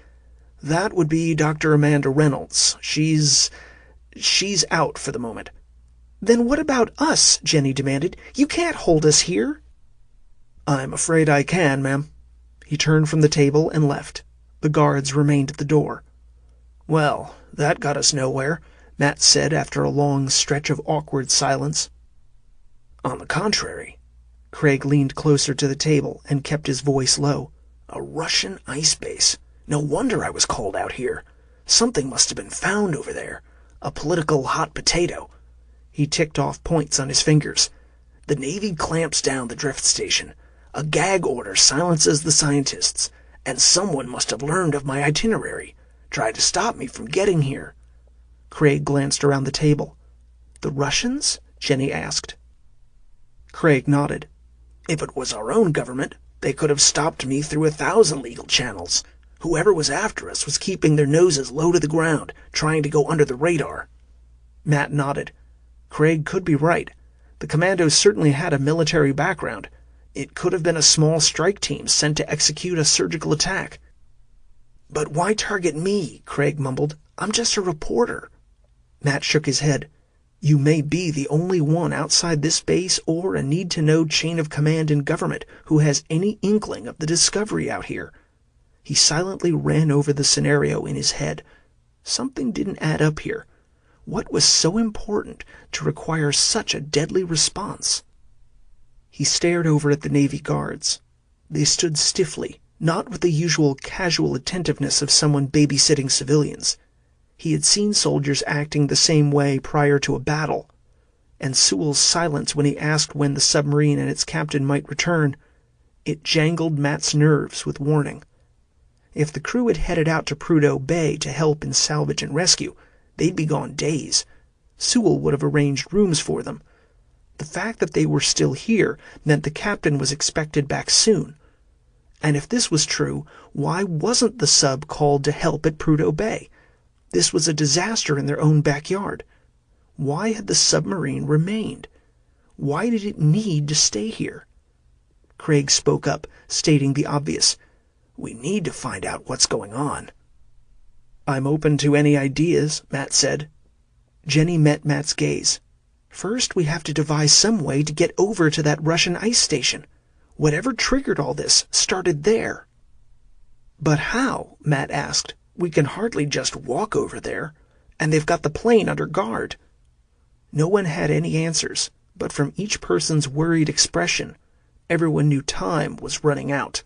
"That would be Dr. Amanda Reynolds. She's out for the moment." "Then what about us?" Jenny demanded. "You can't hold us here." "I'm afraid I can, ma'am." He turned from the table and left. The guards remained at the door. "Well, that got us nowhere," Matt said after a long stretch of awkward silence. "On the contrary." Craig leaned closer to the table and kept his voice low. "A Russian ice base. No wonder I was called out here. Something must have been found over there. A political hot potato." He ticked off points on his fingers. "The Navy clamps down the drift station. A gag order silences the scientists. And someone must have learned of my itinerary. Tried to stop me from getting here." Craig glanced around the table. "The Russians?" Jenny asked. Craig nodded. "If it was our own government, they could have stopped me through 1,000 legal channels. Whoever was after us was keeping their noses low to the ground, trying to go under the radar." Matt nodded. Craig could be right. The commandos certainly had a military background. It could have been a small strike team sent to execute a surgical attack. "But why target me?" Craig mumbled. "I'm just a reporter." Matt shook his head. "You may be the only one outside this base or a need-to-know chain of command in government who has any inkling of the discovery out here." He silently ran over the scenario in his head. Something didn't add up here. What was so important to require such a deadly response? He stared over at the Navy guards. They stood stiffly, not with the usual casual attentiveness of someone babysitting civilians. He had seen soldiers acting the same way prior to a battle. And Sewell's silence when he asked when the submarine and its captain might return, it jangled Matt's nerves with warning. If the crew had headed out to Prudo Bay to help in salvage and rescue, they'd be gone days. Sewell would have arranged rooms for them. The fact that they were still here meant the captain was expected back soon. And if this was true, why wasn't the sub called to help at Prudo Bay? This was a disaster in their own backyard. Why had the submarine remained? Why did it need to stay here? Craig spoke up, stating the obvious. We need to find out what's going on. I'm open to any ideas, Matt said. Jenny met Matt's gaze. First, we have to devise some way to get over to that Russian ice station. Whatever triggered all this started there. But how? Matt asked. We can hardly just walk over there. And they've got the plane under guard. No one had any answers, but from each person's worried expression, everyone knew time was running out.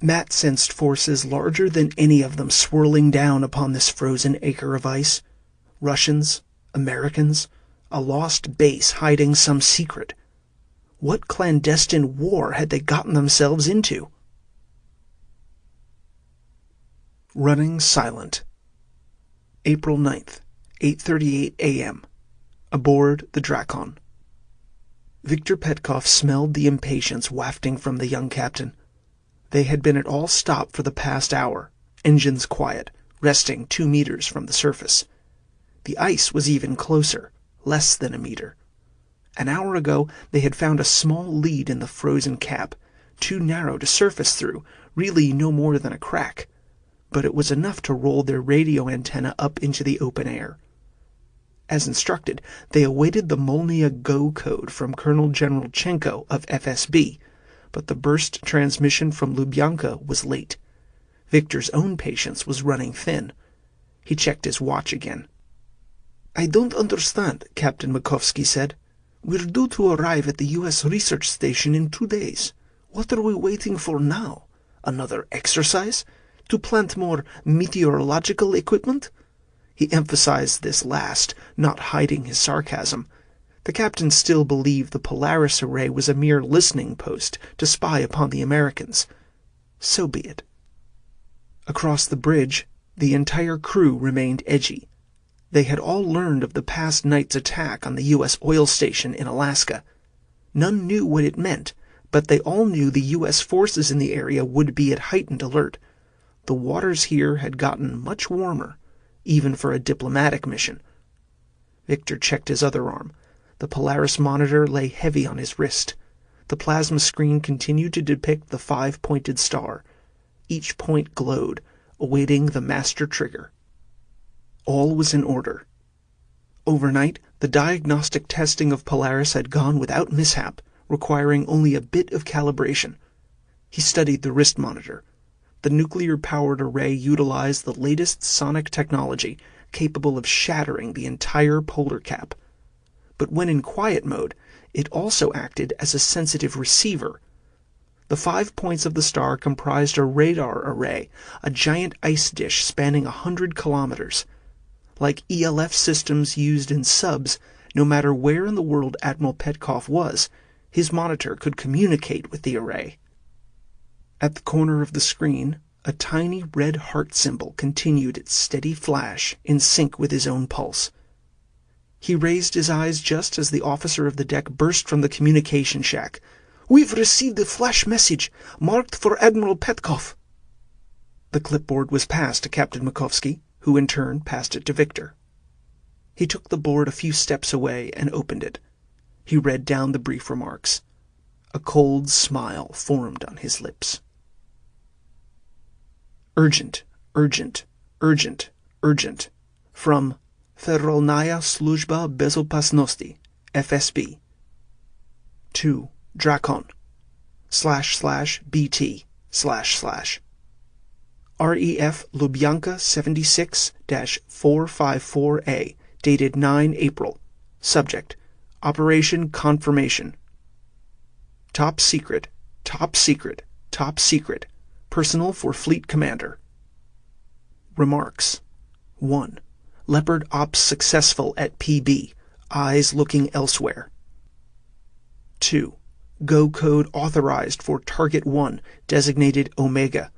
Matt sensed forces larger than any of them swirling down upon this frozen acre of ice. Russians, Americans, a lost base hiding some secret. What clandestine war had they gotten themselves into? Running silent. April 9th, 8:38 a.m. Aboard the Drakon. Viktor Petkov smelled the impatience wafting from the young captain. They had been at all stop for the past hour, engines quiet, resting 2 meters from the surface. The ice was even closer, less than a meter. An hour ago they had found a small lead in the frozen cap, too narrow to surface through, really no more than a crack. But it was enough to roll their radio antenna up into the open air. As instructed, they awaited the Molnia Go code from Colonel General Chenko of FSB, but the burst transmission from Lubyanka was late. Victor's own patience was running thin. He checked his watch again. "I don't understand," Captain Makovsky said. "We're due to arrive at the U.S. research station in 2 days. What are we waiting for now? Another exercise? To plant more meteorological equipment?" He emphasized this last, not hiding his sarcasm. The captain still believed the Polaris array was a mere listening post to spy upon the Americans. So be it. Across the bridge, the entire crew remained edgy. They had all learned of the past night's attack on the U.S. oil station in Alaska. None knew what it meant, but they all knew the U.S. forces in the area would be at heightened alert. The waters here had gotten much warmer, even for a diplomatic mission. Victor checked his other arm. The Polaris monitor lay heavy on his wrist. The plasma screen continued to depict the 5-pointed star. Each point glowed, awaiting the master trigger. All was in order. Overnight, the diagnostic testing of Polaris had gone without mishap, requiring only a bit of calibration. He studied the wrist monitor. The nuclear-powered array utilized the latest sonic technology, capable of shattering the entire polar cap. But when in quiet mode, it also acted as a sensitive receiver. The 5 points of the star comprised a radar array, a giant ice dish spanning 100 kilometers. Like ELF systems used in subs, no matter where in the world Admiral Petkov was, his monitor could communicate with the array. At the corner of the screen, a tiny red heart symbol continued its steady flash, in sync with his own pulse. He raised his eyes just as the officer of the deck burst from the communication shack. "We've received a flash message, marked for Admiral Petkov." The clipboard was passed to Captain Makovsky, who in turn passed it to Victor. He took the board a few steps away and opened it. He read down the brief remarks. A cold smile formed on his lips. Urgent, urgent, urgent, urgent. From Federalnaya Sluzhba Bezopasnosti, FSB. To Drakon, //BT, // REF Lubyanka 76-454A, dated 9 April. Subject, Operation Confirmation. Top secret, top secret, top secret. Personal for Fleet Commander. Remarks. 1. Leopard Ops successful at PB. Eyes looking elsewhere. 2. Go code authorized for Target 1, designated Omega.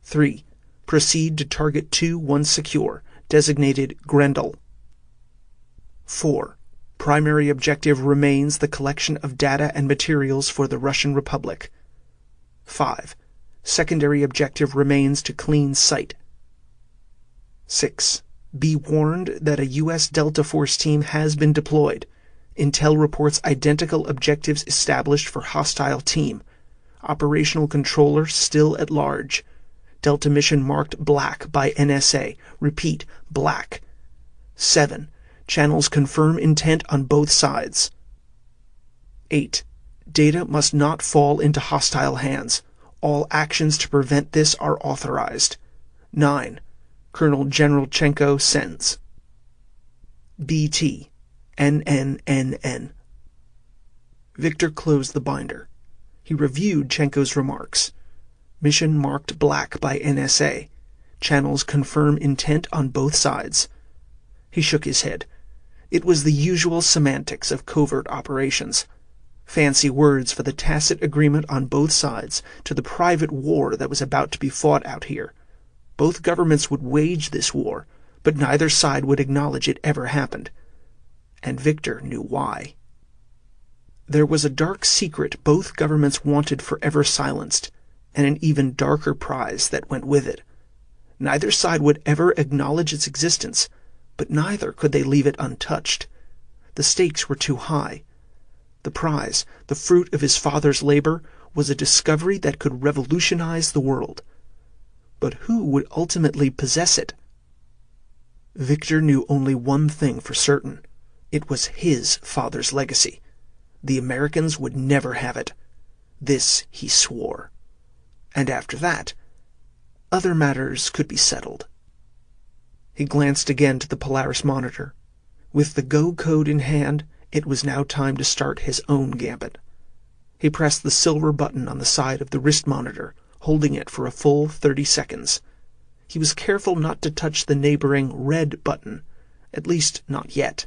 3. Proceed to Target 2 once secure, designated Grenle. 4. Primary objective remains the collection of data and materials for the Russian Republic. 5. Secondary objective remains to clean sight. 6. Be warned that a U.S. Delta Force team has been deployed. Intel reports identical objectives established for hostile team. Operational controller still at large. Delta mission marked black by NSA. Repeat, black. 7. Channels confirm intent on both sides. 8. Data must not fall into hostile hands. All actions to prevent this are authorized. 9. Colonel Generalchenko sends. BT. NNNN. Victor closed the binder. He reviewed Chenko's remarks. Mission marked black by NSA. Channels confirm intent on both sides. He shook his head. It was the usual semantics of covert operations. Fancy words for the tacit agreement on both sides to the private war that was about to be fought out here. Both governments would wage this war, but neither side would acknowledge it ever happened. And Victor knew why. There was a dark secret both governments wanted forever silenced, and an even darker prize that went with it. Neither side would ever acknowledge its existence, but neither could they leave it untouched. The stakes were too high. The prize, the fruit of his father's labor, was a discovery that could revolutionize the world. But who would ultimately possess it? Victor knew only one thing for certain. It was his father's legacy. The Americans would never have it. This he swore. And after that, other matters could be settled. He glanced again to the Polaris monitor. With the go code in hand, it was now time to start his own gambit. He pressed the silver button on the side of the wrist monitor, holding it for a full 30 seconds. He was careful not to touch the neighboring red button, at least not yet.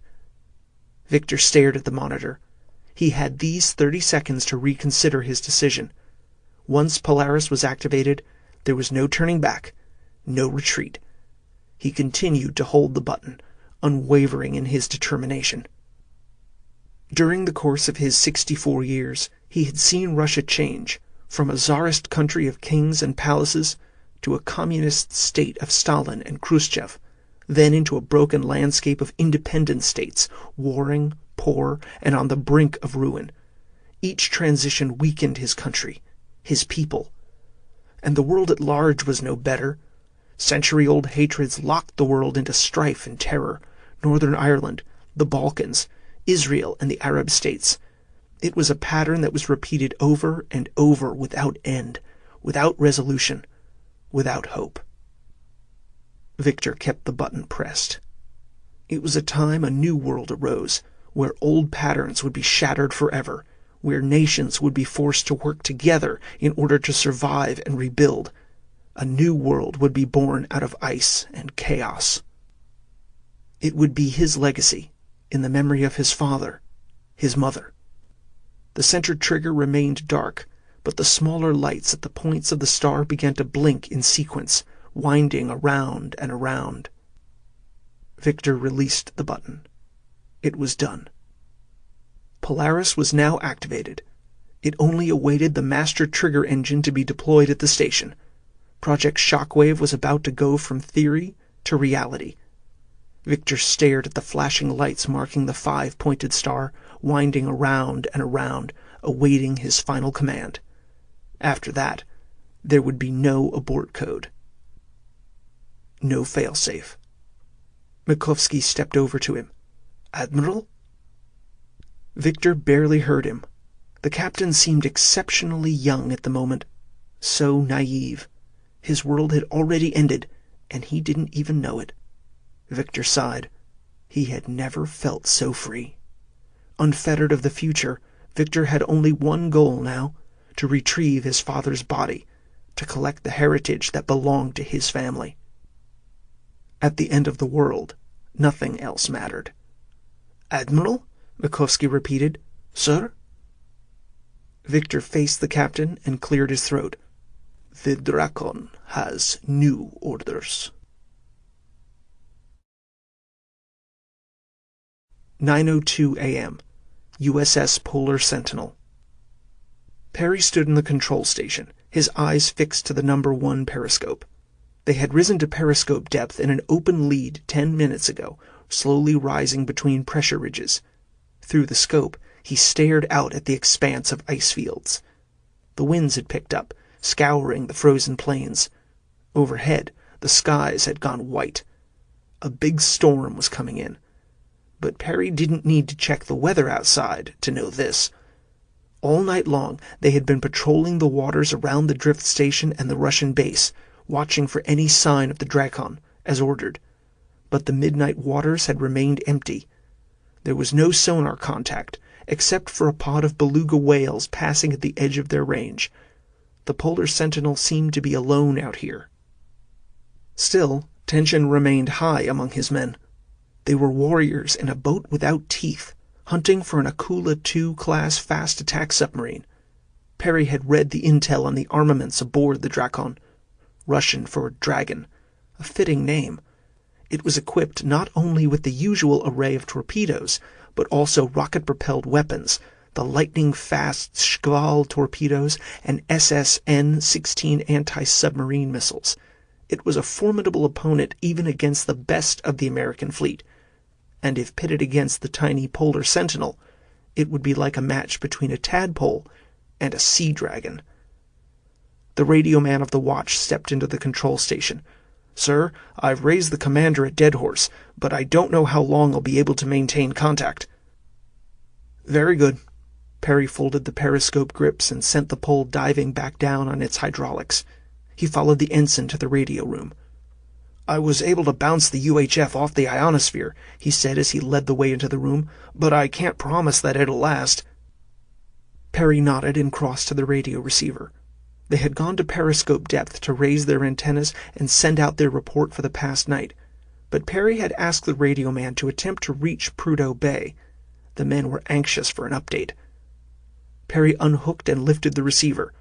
Victor stared at the monitor. He had these 30 seconds to reconsider his decision. Once Polaris was activated, there was no turning back, no retreat. He continued to hold the button, unwavering in his determination. During the course of his 64 years, he had seen Russia change, from a czarist country of kings and palaces to a communist state of Stalin and Khrushchev, then into a broken landscape of independent states, warring, poor, and on the brink of ruin. Each transition weakened his country, his people. And the world at large was no better. Century-old hatreds locked the world into strife and terror. Northern Ireland, the Balkans, Israel, and the Arab states. It was a pattern that was repeated over and over without end, without resolution, without hope. Victor kept the button pressed. It was a time a new world arose, where old patterns would be shattered forever, where nations would be forced to work together in order to survive and rebuild. A new world would be born out of ice and chaos. It would be his legacy, in the memory of his father, his mother. The center trigger remained dark, but the smaller lights at the points of the star began to blink in sequence, winding around and around. Victor released the button. It was done. Polaris was now activated. It only awaited the master trigger engine to be deployed at the station. Project Shockwave was about to go from theory to reality. Victor stared at the flashing lights marking the 5-pointed star, winding around and around, awaiting his final command. After that, there would be no abort code. No failsafe. Mikovsky stepped over to him. "Admiral?" Victor barely heard him. The captain seemed exceptionally young at the moment. So naive. His world had already ended, and he didn't even know it. Victor sighed. He had never felt so free. Unfettered of the future, Victor had only one goal now, to retrieve his father's body, to collect the heritage that belonged to his family. At the end of the world, nothing else mattered. "Admiral?" Mikovsky repeated. "Sir?" Victor faced the captain and cleared his throat. "The Drakon has new orders." 9:02 a.m. USS Polar Sentinel. Perry stood in the control station, his eyes fixed to the number 1 periscope. They had risen to periscope depth in an open lead 10 minutes ago, slowly rising between pressure ridges. Through the scope, he stared out at the expanse of ice fields. The winds had picked up, scouring the frozen plains. Overhead, the skies had gone white. A big storm was coming in. But Perry didn't need to check the weather outside to know this. All night long they had been patrolling the waters around the drift station and the Russian base, watching for any sign of the Drakon, as ordered. But the midnight waters had remained empty. There was no sonar contact, except for a pod of beluga whales passing at the edge of their range. The Polar Sentinel seemed to be alone out here. Still, tension remained high among his men. They were warriors in a boat without teeth, hunting for an Akula II class fast attack submarine. Perry had read the intel on the armaments aboard the Drakon. Russian for dragon, a fitting name. It was equipped not only with the usual array of torpedoes, but also rocket-propelled weapons, the lightning-fast Shkval torpedoes and SSN-16 anti-submarine missiles. It was a formidable opponent even against the best of the American fleet. And if pitted against the tiny Polar Sentinel, it would be like a match between a tadpole and a sea dragon. The radio man of the watch stepped into the control station. "Sir, I've raised the commander at Deadhorse, but I don't know how long I'll be able to maintain contact." "Very good." Perry folded the periscope grips and sent the pole diving back down on its hydraulics. He followed the ensign to the radio room. "I was able to bounce the UHF off the ionosphere," he said as he led the way into the room, "but I can't promise that it'll last." Perry nodded and crossed to the radio receiver. They had gone to periscope depth to raise their antennas and send out their report for the past night, but Perry had asked the radio man to attempt to reach Prudo Bay. The men were anxious for an update. Perry unhooked and lifted the receiver.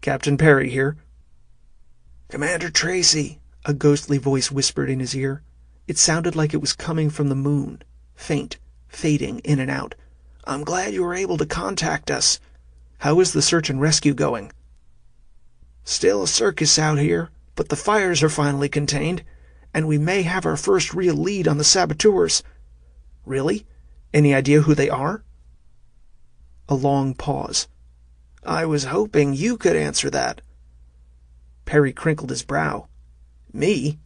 "Captain Perry here." "Commander Tracy," a ghostly voice whispered in his ear. It sounded like it was coming from the moon, faint, fading in and out. "I'm glad you were able to contact us. How is the search and rescue going?" "Still a circus out here, but the fires are finally contained, and we may have our first real lead on the saboteurs." "Really? Any idea who they are?" A long pause. "I was hoping you could answer that." Perry crinkled his brow. "Me?"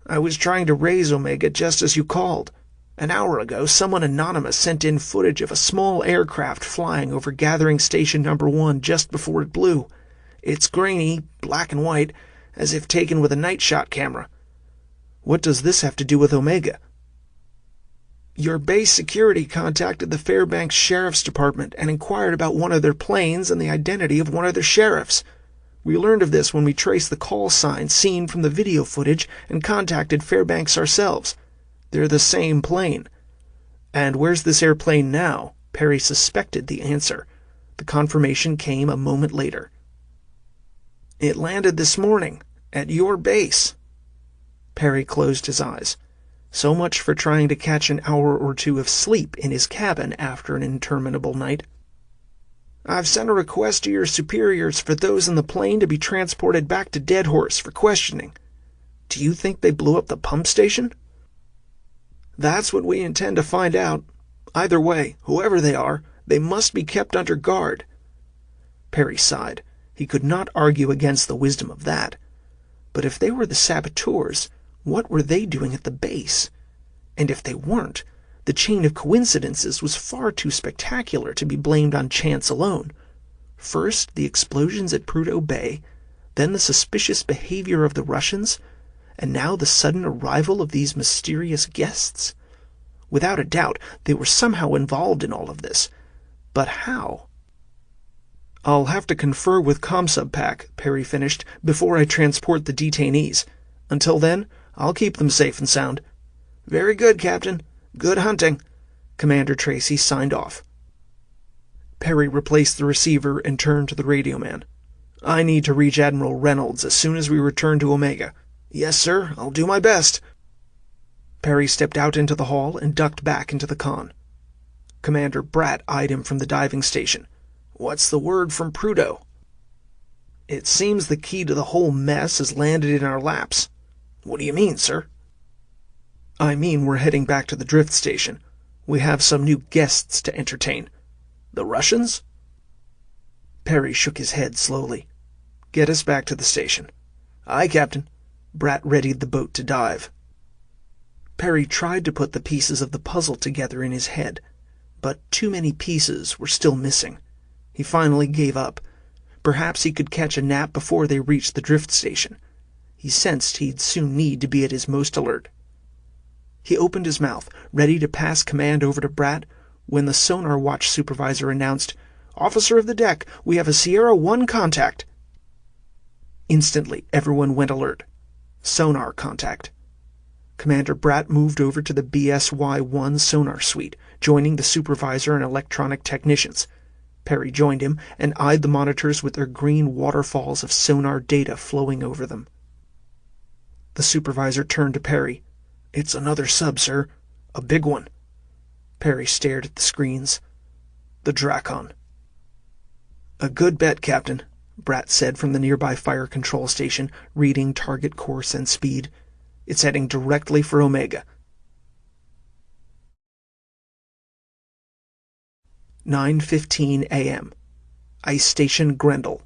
"I was trying to raise Omega just as you called. An hour ago, someone anonymous sent in footage of a small aircraft flying over gathering station number 1 just before it blew. It's grainy, black and white, as if taken with a night shot camera." "What does this have to do with Omega?" "Your base security contacted the Fairbanks Sheriff's Department and inquired about one of their planes and the identity of one of their sheriffs. We learned of this when we traced the call sign seen from the video footage and contacted Fairbanks ourselves. They're the same plane." "And where's this airplane now?" Perry suspected the answer. The confirmation came a moment later. "It landed this morning, at your base." Perry closed his eyes. So much for trying to catch an hour or two of sleep in his cabin after an interminable night. "I've sent a request to your superiors for those in the plane to be transported back to Deadhorse for questioning." "Do you think they blew up the pump station?" "That's what we intend to find out. Either way, whoever they are, they must be kept under guard." Perry sighed. He could not argue against the wisdom of that. But if they were the saboteurs, what were they doing at the base? And if they weren't, the chain of coincidences was far too spectacular to be blamed on chance alone. First, the explosions at Prudo Bay, then the suspicious behavior of the Russians, and now the sudden arrival of these mysterious guests. Without a doubt, they were somehow involved in all of this. But how? "I'll have to confer with ComSubPac," Perry finished, "before I transport the detainees. Until then, I'll keep them safe and sound." "Very good, Captain. Good hunting." Commander Tracy signed off. Perry replaced the receiver and turned to the radio man. "I need to reach Admiral Reynolds as soon as we return to Omega." "Yes, sir. I'll do my best." Perry stepped out into the hall and ducked back into the con. Commander Bratt eyed him from the diving station. "What's the word from Prudo?" It seems the key to the whole mess has landed in our laps. What do you mean, sir? I mean we're heading back to the drift station. We have some new guests to entertain. The Russians? Perry shook his head slowly. Get us back to the station. Aye, Captain. Bratt readied the boat to dive. Perry tried to put the pieces of the puzzle together in his head, but too many pieces were still missing. He finally gave up. Perhaps he could catch a nap before they reached the drift station. He sensed he'd soon need to be at his most alert. He opened his mouth, ready to pass command over to Bratt, when the sonar watch supervisor announced, "Officer of the deck, we have a Sierra 1 contact." Instantly, everyone went alert. Sonar contact. Commander Bratt moved over to the BSY-1 sonar suite, joining the supervisor and electronic technicians. Perry joined him and eyed the monitors with their green waterfalls of sonar data flowing over them. The supervisor turned to Perry. "It's another sub, sir. A big one." Perry stared at the screens. "The Drakon." "A good bet, Captain," Bratt said from the nearby fire control station, reading target course and speed. "It's heading directly for Omega." 9:15 a.m. Ice Station Grenle.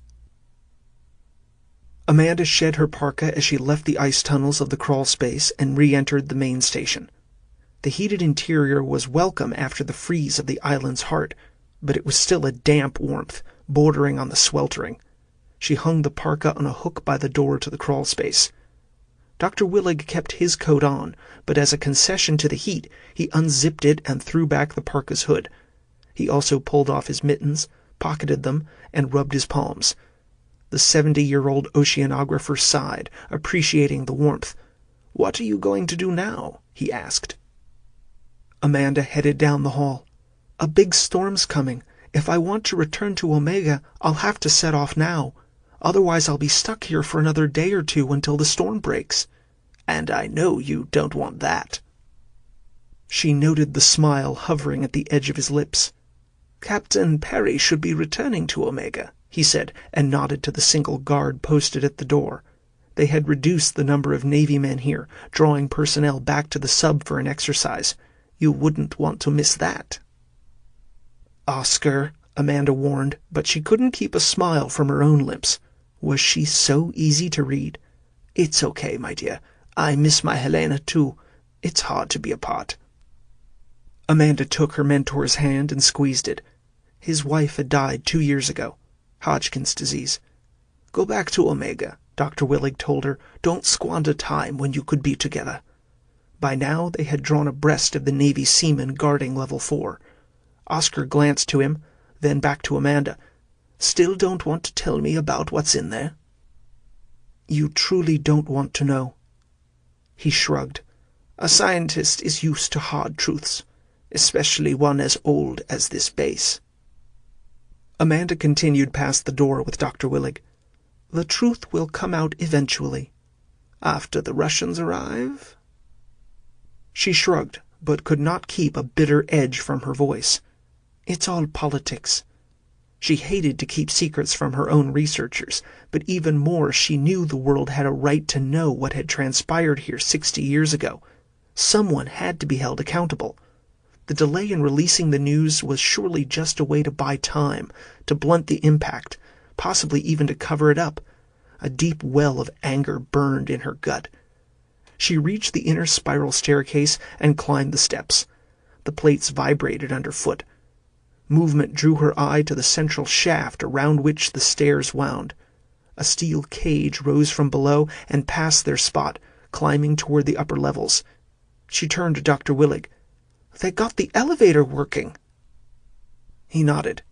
Amanda shed her parka as she left the ice tunnels of the crawl space and re-entered the main station. The heated interior was welcome after the freeze of the island's heart, but it was still a damp warmth, bordering on the sweltering. She hung the parka on a hook by the door to the crawl space. Dr. Willig kept his coat on, but as a concession to the heat, he unzipped it and threw back the parka's hood. He also pulled off his mittens, pocketed them, and rubbed his palms. The 70-year-old oceanographer sighed, appreciating the warmth. "What are you going to do now?" he asked. Amanda headed down the hall. "A big storm's coming. If I want to return to Omega, I'll have to set off now. Otherwise I'll be stuck here for another day or two until the storm breaks. And I know you don't want that." She noted the smile hovering at the edge of his lips. "Captain Perry should be returning to Omega," he said, and nodded to the single guard posted at the door. They had reduced the number of Navy men here, drawing personnel back to the sub for an exercise. You wouldn't want to miss that. "Oscar," Amanda warned, but she couldn't keep a smile from her own lips. Was she so easy to read? "It's okay, my dear. I miss my Helena, too. It's hard to be apart." Amanda took her mentor's hand and squeezed it. His wife had died 2 years ago. Hodgkin's disease. "Go back to Omega," Dr. Willig told her. "Don't squander time when you could be together." By now they had drawn abreast of the Navy seaman guarding level 4. Oscar glanced to him, then back to Amanda. "Still don't want to tell me about what's in there?" "You truly don't want to know." He shrugged. "A scientist is used to hard truths, especially one as old as this base." Amanda continued past the door with Dr. Willig. "The truth will come out eventually." "After the Russians arrive?" She shrugged, but could not keep a bitter edge from her voice. "It's all politics." She hated to keep secrets from her own researchers, but even more she knew the world had a right to know what had transpired here 60 years ago. Someone had to be held accountable. The delay in releasing the news was surely just a way to buy time, to blunt the impact, possibly even to cover it up. A deep well of anger burned in her gut. She reached the inner spiral staircase and climbed the steps. The plates vibrated underfoot. Movement drew her eye to the central shaft around which the stairs wound. A steel cage rose from below and passed their spot, climbing toward the upper levels. She turned to Dr. Willig. "They got the elevator working." He nodded.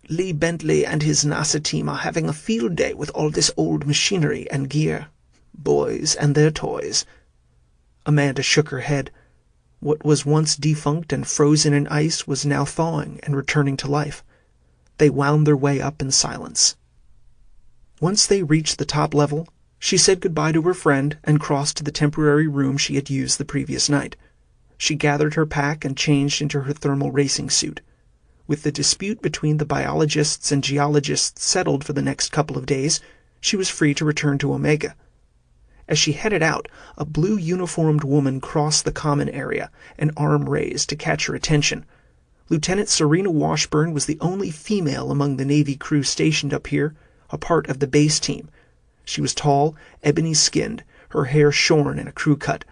"Lee Bentley and his NASA team are having a field day with all this old machinery and gear. Boys and their toys." Amanda shook her head. What was once defunct and frozen in ice was now thawing and returning to life. They wound their way up in silence. Once they reached the top level, she said goodbye to her friend and crossed to the temporary room she had used the previous night. She gathered her pack and changed into her thermal racing suit. With the dispute between the biologists and geologists settled for the next couple of days, She was free to return to Omega. As she headed out, a blue-uniformed woman crossed the common area, an arm raised to catch her attention. Lieutenant Serena Washburn was the only female among the Navy crew stationed up here, a part of the base team. She was tall, ebony-skinned, her hair shorn in a crew cut.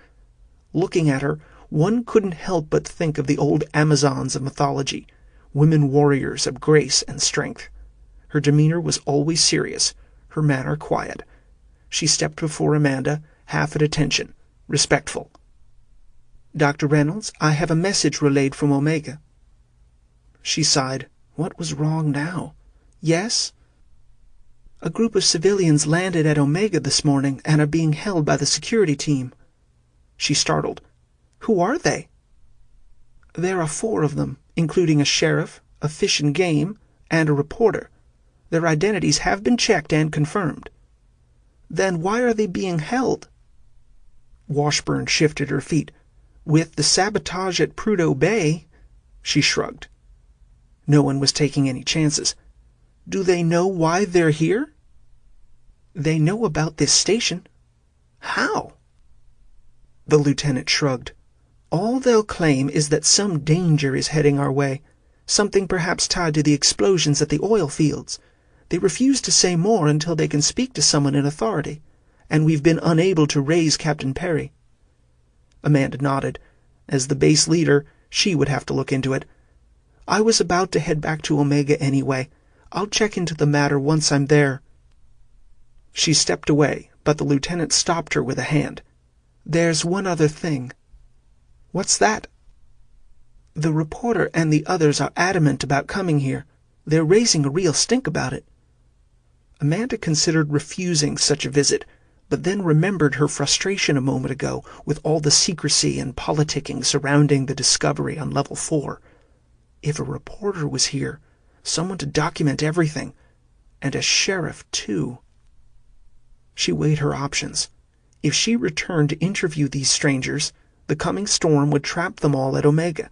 Looking at her, one couldn't help but think of the old Amazons of mythology, women warriors of grace and strength. Her demeanor was always serious, her manner quiet. She stepped before Amanda, half at attention, respectful. "Dr. Reynolds, I have a message relayed from Omega." She sighed. What was wrong now? "Yes?" "A group of civilians landed at Omega this morning and are being held by the security team." She startled. "Who are they?" "There are 4 of them, including a sheriff, a fish and game, and a reporter. Their identities have been checked and confirmed." "Then why are they being held?" Washburn shifted her feet. "With the sabotage at Prudo Bay—" She shrugged. No one was taking any chances. "Do they know why they're here?" "They know about this station." "How?" The lieutenant shrugged. "All they'll claim is that some danger is heading our way, something perhaps tied to the explosions at the oil fields. They refuse to say more until they can speak to someone in authority, and we've been unable to raise Captain Perry." Amanda nodded. As the base leader, she would have to look into it. "I was about to head back to Omega anyway. I'll check into the matter once I'm there." She stepped away, but the lieutenant stopped her with a hand. "There's one other thing." "What's that?" "The reporter and the others are adamant about coming here. They're raising a real stink about it." Amanda considered refusing such a visit, but then remembered her frustration a moment ago with all the secrecy and politicking surrounding the discovery on Level 4. If a reporter was here, someone to document everything, and a sheriff too. She weighed her options. If she returned to interview these strangers, the coming storm would trap them all at Omega,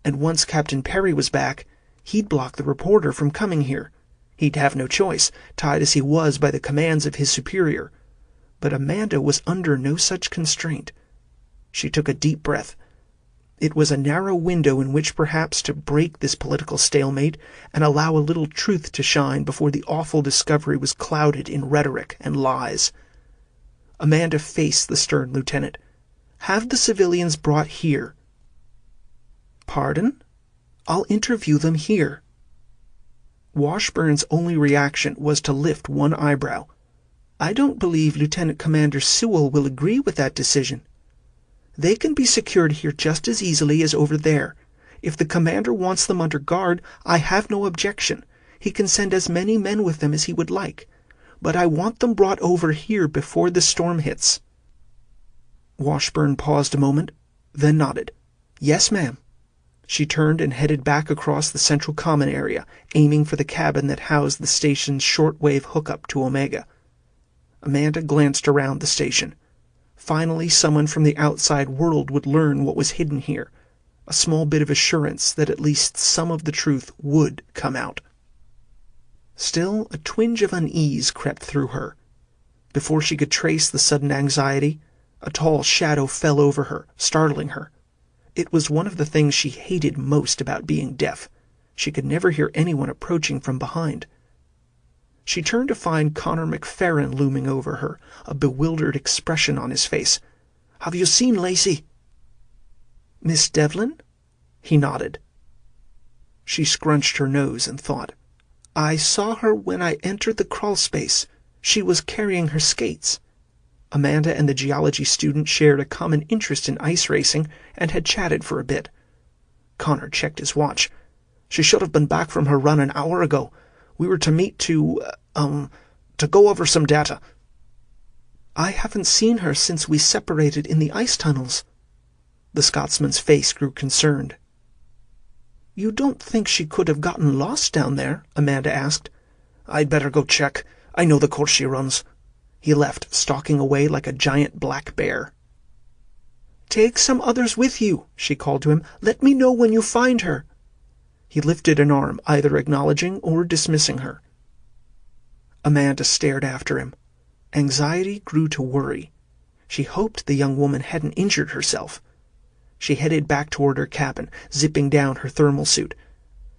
and once Captain Perry was back, he'd block the reporter from coming here. He'd have no choice, tied as he was by the commands of his superior. But Amanda was under no such constraint. She took a deep breath. It was a narrow window in which perhaps to break this political stalemate and allow a little truth to shine before the awful discovery was clouded in rhetoric and lies. Amanda faced the stern lieutenant. "Have the civilians brought here." "Pardon?" "I'll interview them here." Washburn's only reaction was to lift one eyebrow. "I don't believe Lieutenant Commander Sewell will agree with that decision." "They can be secured here just as easily as over there. If the commander wants them under guard, I have no objection. He can send as many men with them as he would like. But I want them brought over here before the storm hits." Washburn paused a moment, then nodded. "Yes, ma'am." She turned and headed back across the central common area, aiming for the cabin that housed the station's shortwave hookup to Omega. Amanda glanced around the station. Finally, someone from the outside world would learn what was hidden here. A small bit of assurance that at least some of the truth would come out. Still, a twinge of unease crept through her. Before she could trace the sudden anxiety, a tall shadow fell over her, startling her. It was one of the things she hated most about being deaf. She could never hear anyone approaching from behind. She turned to find Connor McFerrin looming over her, a bewildered expression on his face. "Have you seen Lacey?" "Miss Devlin?" He nodded. She scrunched her nose and thought. "I saw her when I entered the crawl space. She was carrying her skates." Amanda and the geology student shared a common interest in ice racing and had chatted for a bit. Connor checked his watch. "She should have been back from her run an hour ago. We were to meet to go over some data." "I haven't seen her since we separated in the ice tunnels." The Scotsman's face grew concerned. "You don't think she could have gotten lost down there?" Amanda asked. "I'd better go check. I know the course she runs." He left, stalking away like a giant black bear. "Take some others with you," she called to him. "Let me know when you find her." He lifted an arm, either acknowledging or dismissing her. Amanda stared after him. Anxiety grew to worry. She hoped the young woman hadn't injured herself. She headed back toward her cabin, zipping down her thermal suit.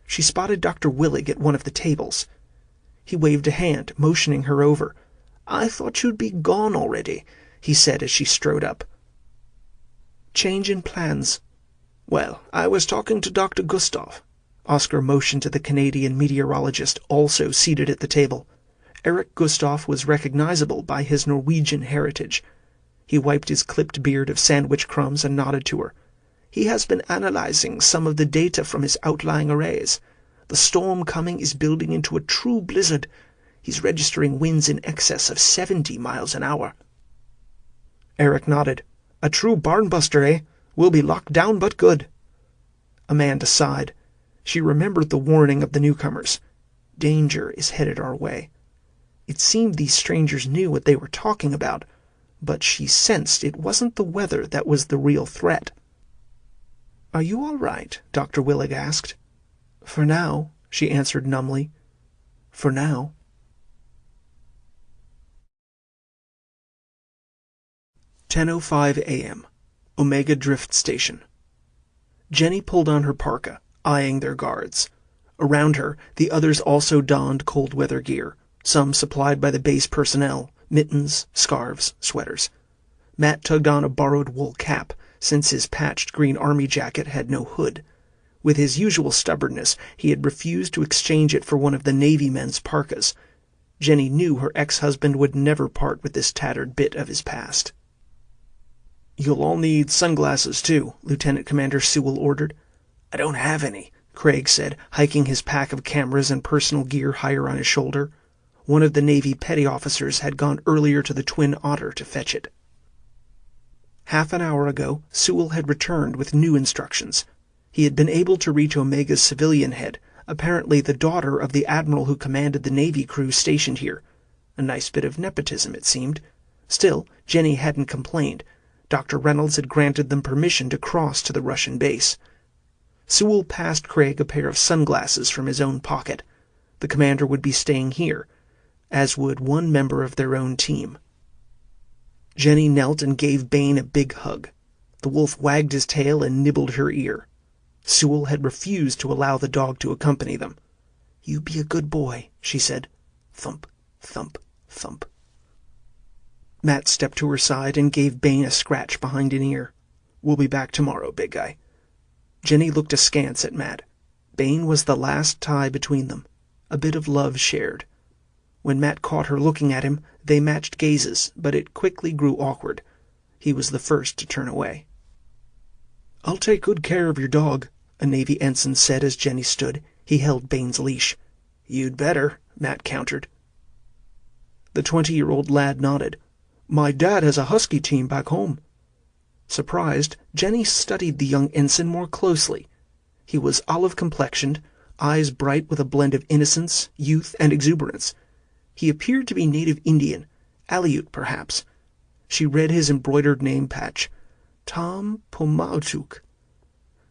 She spotted Dr. Willig at one of the tables. He waved a hand, motioning her over. "I thought you'd be gone already," he said as she strode up. "Change in plans." "Well, I was talking to Dr. Gustav." Oscar motioned to the Canadian meteorologist, also seated at the table. Eric Gustav was recognizable by his Norwegian heritage. He wiped his clipped beard of sandwich crumbs and nodded to her. "He has been analyzing some of the data from his outlying arrays. The storm coming is building into a true blizzard. He's registering winds in excess of 70 miles an hour." Eric nodded. "A true barnbuster, eh? We'll be locked down but good." Amanda sighed. She remembered the warning of the newcomers. Danger is headed our way. It seemed these strangers knew what they were talking about, but she sensed it wasn't the weather that was the real threat. "Are you all right?" Dr. Willig asked. "For now," she answered numbly. "For now." 10:05 a.m. Omega Drift Station. Jenny pulled on her parka, eyeing their guards. Around her, the others also donned cold weather gear, some supplied by the base personnel, mittens, scarves, sweaters. Matt tugged on a borrowed wool cap, since his patched green army jacket had no hood. With his usual stubbornness, he had refused to exchange it for one of the Navy men's parkas. Jenny knew her ex-husband would never part with this tattered bit of his past. "You'll all need sunglasses, too," Lieutenant Commander Sewell ordered. "I don't have any," Craig said, hiking his pack of cameras and personal gear higher on his shoulder. One of the Navy petty officers had gone earlier to the Twin Otter to fetch it. Half an hour ago, Sewell had returned with new instructions. He had been able to reach Omega's civilian head, apparently the daughter of the admiral who commanded the Navy crew stationed here. A nice bit of nepotism, it seemed. Still, Jenny hadn't complained. Dr. Reynolds had granted them permission to cross to the Russian base. Sewell passed Craig a pair of sunglasses from his own pocket. The commander would be staying here, as would one member of their own team. Jenny knelt and gave Bain a big hug. The wolf wagged his tail and nibbled her ear. Sewell had refused to allow the dog to accompany them. "You be a good boy," she said. Thump, thump, thump. Matt stepped to her side and gave Bain a scratch behind an ear. "We'll be back tomorrow, big guy." Jenny looked askance at Matt. Bain was the last tie between them, a bit of love shared. When Matt caught her looking at him, they matched gazes, but it quickly grew awkward. He was the first to turn away. "I'll take good care of your dog," a Navy ensign said as Jenny stood. He held Bain's leash. "You'd better," Matt countered. The 20-year-old lad nodded. "My dad has a husky team back home." Surprised, Jenny studied the young ensign more closely. He was olive-complexioned, eyes bright with a blend of innocence, youth, and exuberance. He appeared to be native Indian, Aleut perhaps. She read his embroidered name patch. Tom Pomautuk.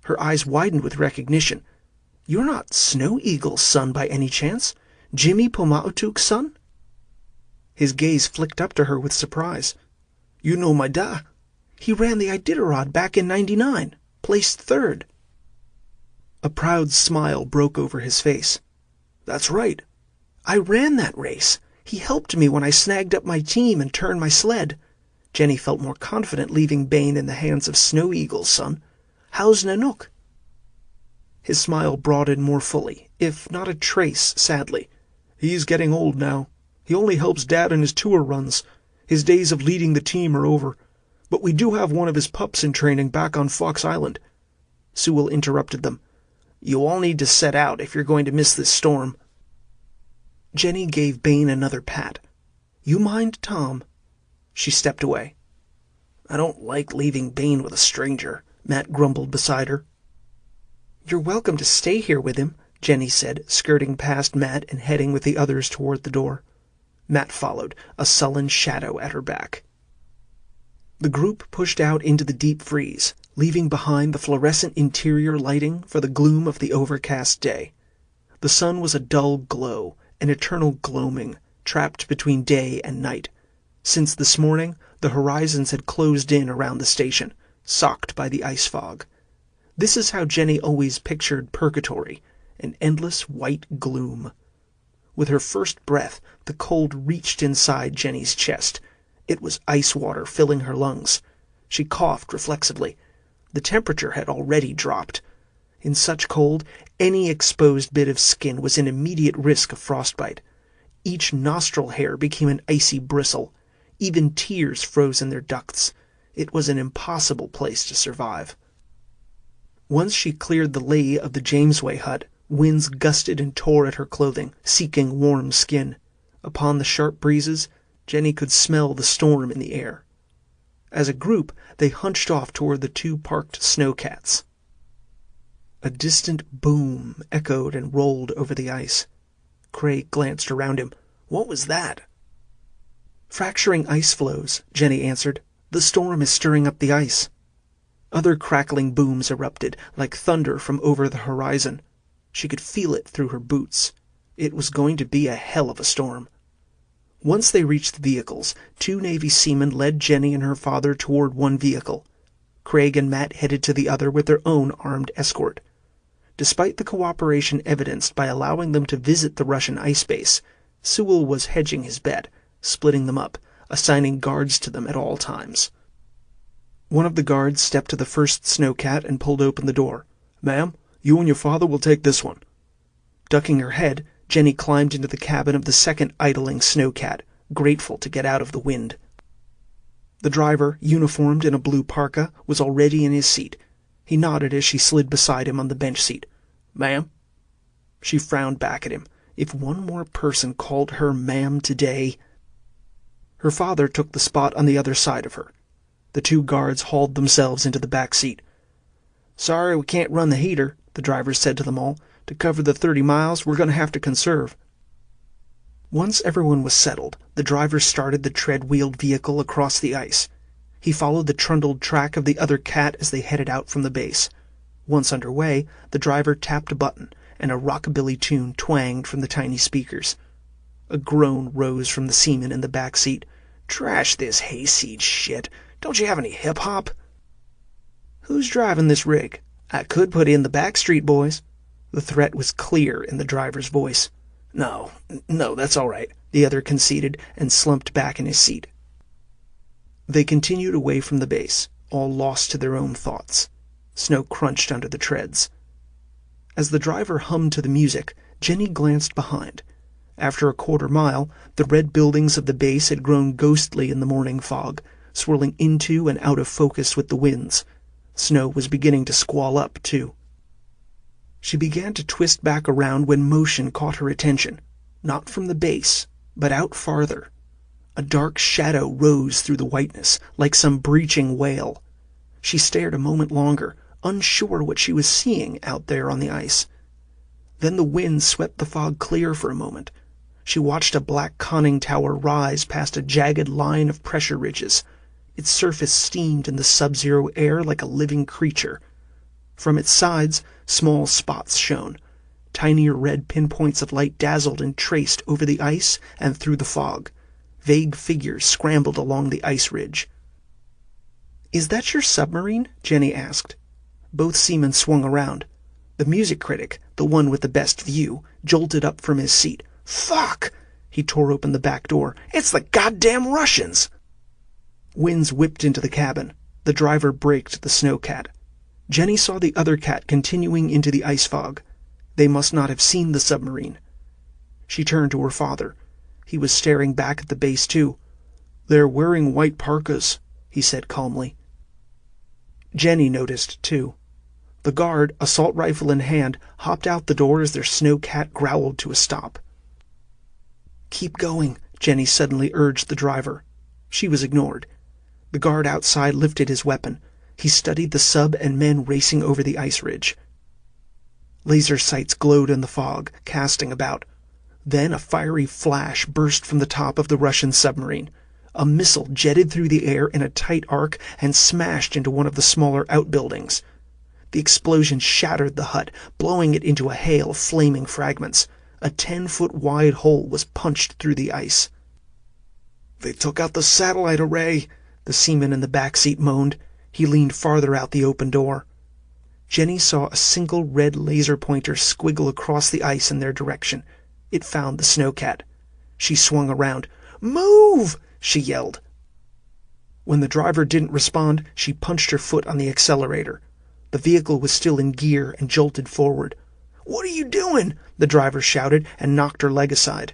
Her eyes widened with recognition. "You're not Snow Eagle's son by any chance? Jimmy Pomautuk's son?" His gaze flicked up to her with surprise. "You know my da? He ran the Iditarod back in '99, placed third." A proud smile broke over his face. "That's right. I ran that race. He helped me when I snagged up my team and turned my sled." Jenny felt more confident leaving Bain in the hands of Snow Eagle's son. "How's Nanook?" His smile broadened more fully, if not a trace sadly. "He's getting old now. He only helps Dad in his tour runs. His days of leading the team are over. But we do have one of his pups in training back on Fox Island." Sewell interrupted them. "You all need to set out if you're going to miss this storm." Jenny gave Bain another pat. "You mind Tom?" She stepped away. "I don't like leaving Bain with a stranger," Matt grumbled beside her. "You're welcome to stay here with him," Jenny said, skirting past Matt and heading with the others toward the door. Matt followed, a sullen shadow at her back. The group pushed out into the deep freeze, leaving behind the fluorescent interior lighting for the gloom of the overcast day. The sun was a dull glow, an eternal gloaming, trapped between day and night. Since this morning, the horizons had closed in around the station, socked by the ice fog. This is how Jenny always pictured purgatory, an endless white gloom. With her first breath, the cold reached inside Jenny's chest. It was ice water filling her lungs. She coughed reflexively. The temperature had already dropped. In such cold, any exposed bit of skin was in immediate risk of frostbite. Each nostril hair became an icy bristle. Even tears froze in their ducts. It was an impossible place to survive. Once she cleared the lee of the Jamesway hut, winds gusted and tore at her clothing, seeking warm skin. Upon the sharp breezes, Jenny could smell the storm in the air. As a group, they hunched off toward the two parked snowcats. A distant boom echoed and rolled over the ice. Craig glanced around him. What was that? Fracturing ice floes, Jenny answered. The storm is stirring up the ice. Other crackling booms erupted, like thunder from over the horizon. She could feel it through her boots. It was going to be a hell of a storm. Once they reached the vehicles, two Navy seamen led Jenny and her father toward one vehicle. Craig and Matt headed to the other with their own armed escort. Despite the cooperation evidenced by allowing them to visit the Russian ice base, Sewell was hedging his bet, splitting them up, assigning guards to them at all times. One of the guards stepped to the first snowcat and pulled open the door. "Ma'am, you and your father will take this one." Ducking her head, Jenny climbed into the cabin of the second idling snowcat, grateful to get out of the wind. The driver, uniformed in a blue parka, was already in his seat. He nodded as she slid beside him on the bench seat. "Ma'am?" She frowned back at him. If one more person called her ma'am today... Her father took the spot on the other side of her. The two guards hauled themselves into the back seat. "Sorry we can't run the heater," the driver said to them all. "To cover the 30 miles, we're going to have to conserve." Once everyone was settled, the driver started the tread-wheeled vehicle across the ice. He followed the trundled track of the other cat as they headed out from the base. Once underway, the driver tapped a button, and a rockabilly tune twanged from the tiny speakers. A groan rose from the seaman in the back seat. "Trash this hayseed shit. Don't you have any hip-hop?" "Who's driving this rig? I could put in the Backstreet Boys." The threat was clear in the driver's voice. No, that's all right," the other conceded and slumped back in his seat. They continued away from the base, all lost to their own thoughts. Snow crunched under the treads. As the driver hummed to the music, Jenny glanced behind. After a quarter mile, the red buildings of the base had grown ghostly in the morning fog, swirling into and out of focus with the winds. Snow was beginning to squall up, too. She began to twist back around when motion caught her attention. Not from the base, but out farther. A dark shadow rose through the whiteness, like some breaching whale. She stared a moment longer, unsure what she was seeing out there on the ice. Then the wind swept the fog clear for a moment. She watched a black conning tower rise past a jagged line of pressure ridges. Its surface steamed in the sub-zero air like a living creature. From its sides, small spots shone. Tinier red pinpoints of light dazzled and traced over the ice and through the fog. Vague figures scrambled along the ice ridge. "Is that your submarine?" Jenny asked. Both seamen swung around. The music critic, the one with the best view, jolted up from his seat. "Fuck!" He tore open the back door. "It's the goddamn Russians!" Winds whipped into the cabin. The driver braked the snowcat. Jenny saw the other cat continuing into the ice fog. They must not have seen the submarine. She turned to her father. He was staring back at the base, too. "They're wearing white parkas," he said calmly. Jenny noticed, too. The guard, assault rifle in hand, hopped out the door as their snowcat growled to a stop. "Keep going," Jenny suddenly urged the driver. She was ignored. The guard outside lifted his weapon. He studied the sub and men racing over the ice ridge. Laser sights glowed in the fog, casting about. Then a fiery flash burst from the top of the Russian submarine. A missile jetted through the air in a tight arc and smashed into one of the smaller outbuildings. The explosion shattered the hut, blowing it into a hail of flaming fragments. A 10-foot wide hole was punched through the ice. "They took out the satellite array," the seaman in the back seat moaned. He leaned farther out the open door. Jenny saw a single red laser pointer squiggle across the ice in their direction. It found the snowcat. She swung around. "Move!" she yelled. When the driver didn't respond, she punched her foot on the accelerator. The vehicle was still in gear and jolted forward. "What are you doing?" the driver shouted and knocked her leg aside.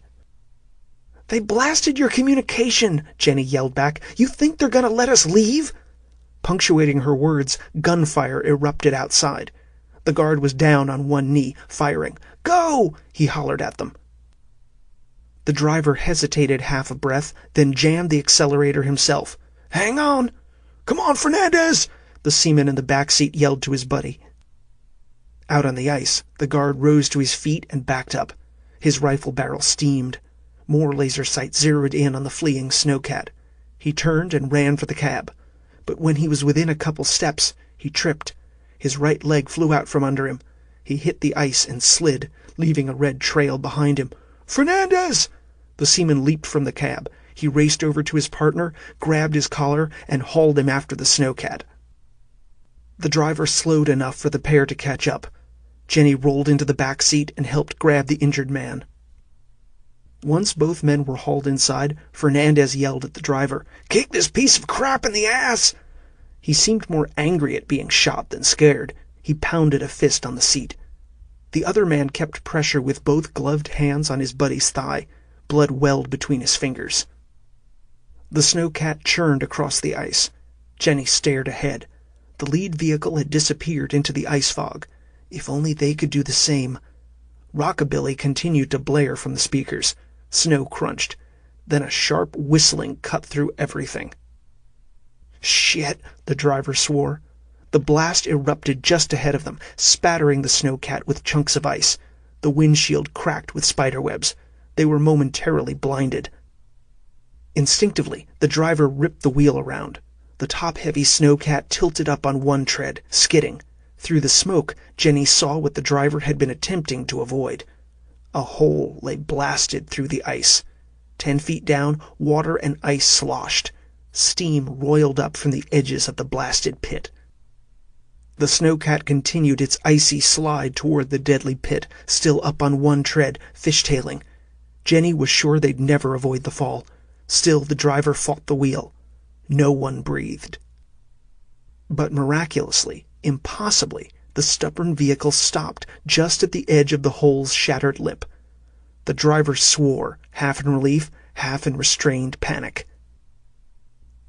"They blasted your communication," Jenny yelled back. "You think they're going to let us leave?" Punctuating her words, gunfire erupted outside. The guard was down on one knee, firing. "Go!" he hollered at them. The driver hesitated half a breath, then jammed the accelerator himself. "Hang on!" "Come on, Fernandez!" the seaman in the back seat yelled to his buddy. Out on the ice, the guard rose to his feet and backed up. His rifle barrel steamed. More laser sights zeroed in on the fleeing snowcat. He turned and ran for the cab. But when he was within a couple steps, he tripped. His right leg flew out from under him. He hit the ice and slid, leaving a red trail behind him. "Fernandez!" The seaman leaped from the cab. He raced over to his partner, grabbed his collar, and hauled him after the snowcat. The driver slowed enough for the pair to catch up. Jenny rolled into the back seat and helped grab the injured man. Once both men were hauled inside, Fernandez yelled at the driver, "Kick this piece of crap in the ass!" He seemed more angry at being shot than scared. He pounded a fist on the seat. The other man kept pressure with both gloved hands on his buddy's thigh. Blood welled between his fingers. The snowcat churned across the ice. Jenny stared ahead. The lead vehicle had disappeared into the ice fog. If only they could do the same. Rockabilly continued to blare from the speakers. Snow crunched. Then a sharp whistling cut through everything. "Shit!" the driver swore. The blast erupted just ahead of them, spattering the snowcat with chunks of ice. The windshield cracked with spiderwebs. They were momentarily blinded. Instinctively, the driver ripped the wheel around. The top-heavy snowcat tilted up on one tread, skidding. Through the smoke, Jenny saw what the driver had been attempting to avoid. A hole lay blasted through the ice. 10 feet down, water and ice sloshed. Steam roiled up from the edges of the blasted pit. The snowcat continued its icy slide toward the deadly pit, still up on one tread, fishtailing. Jenny was sure they'd never avoid the fall. Still, the driver fought the wheel. No one breathed. But miraculously, impossibly, the stubborn vehicle stopped just at the edge of the hole's shattered lip. The driver swore, half in relief, half in restrained panic.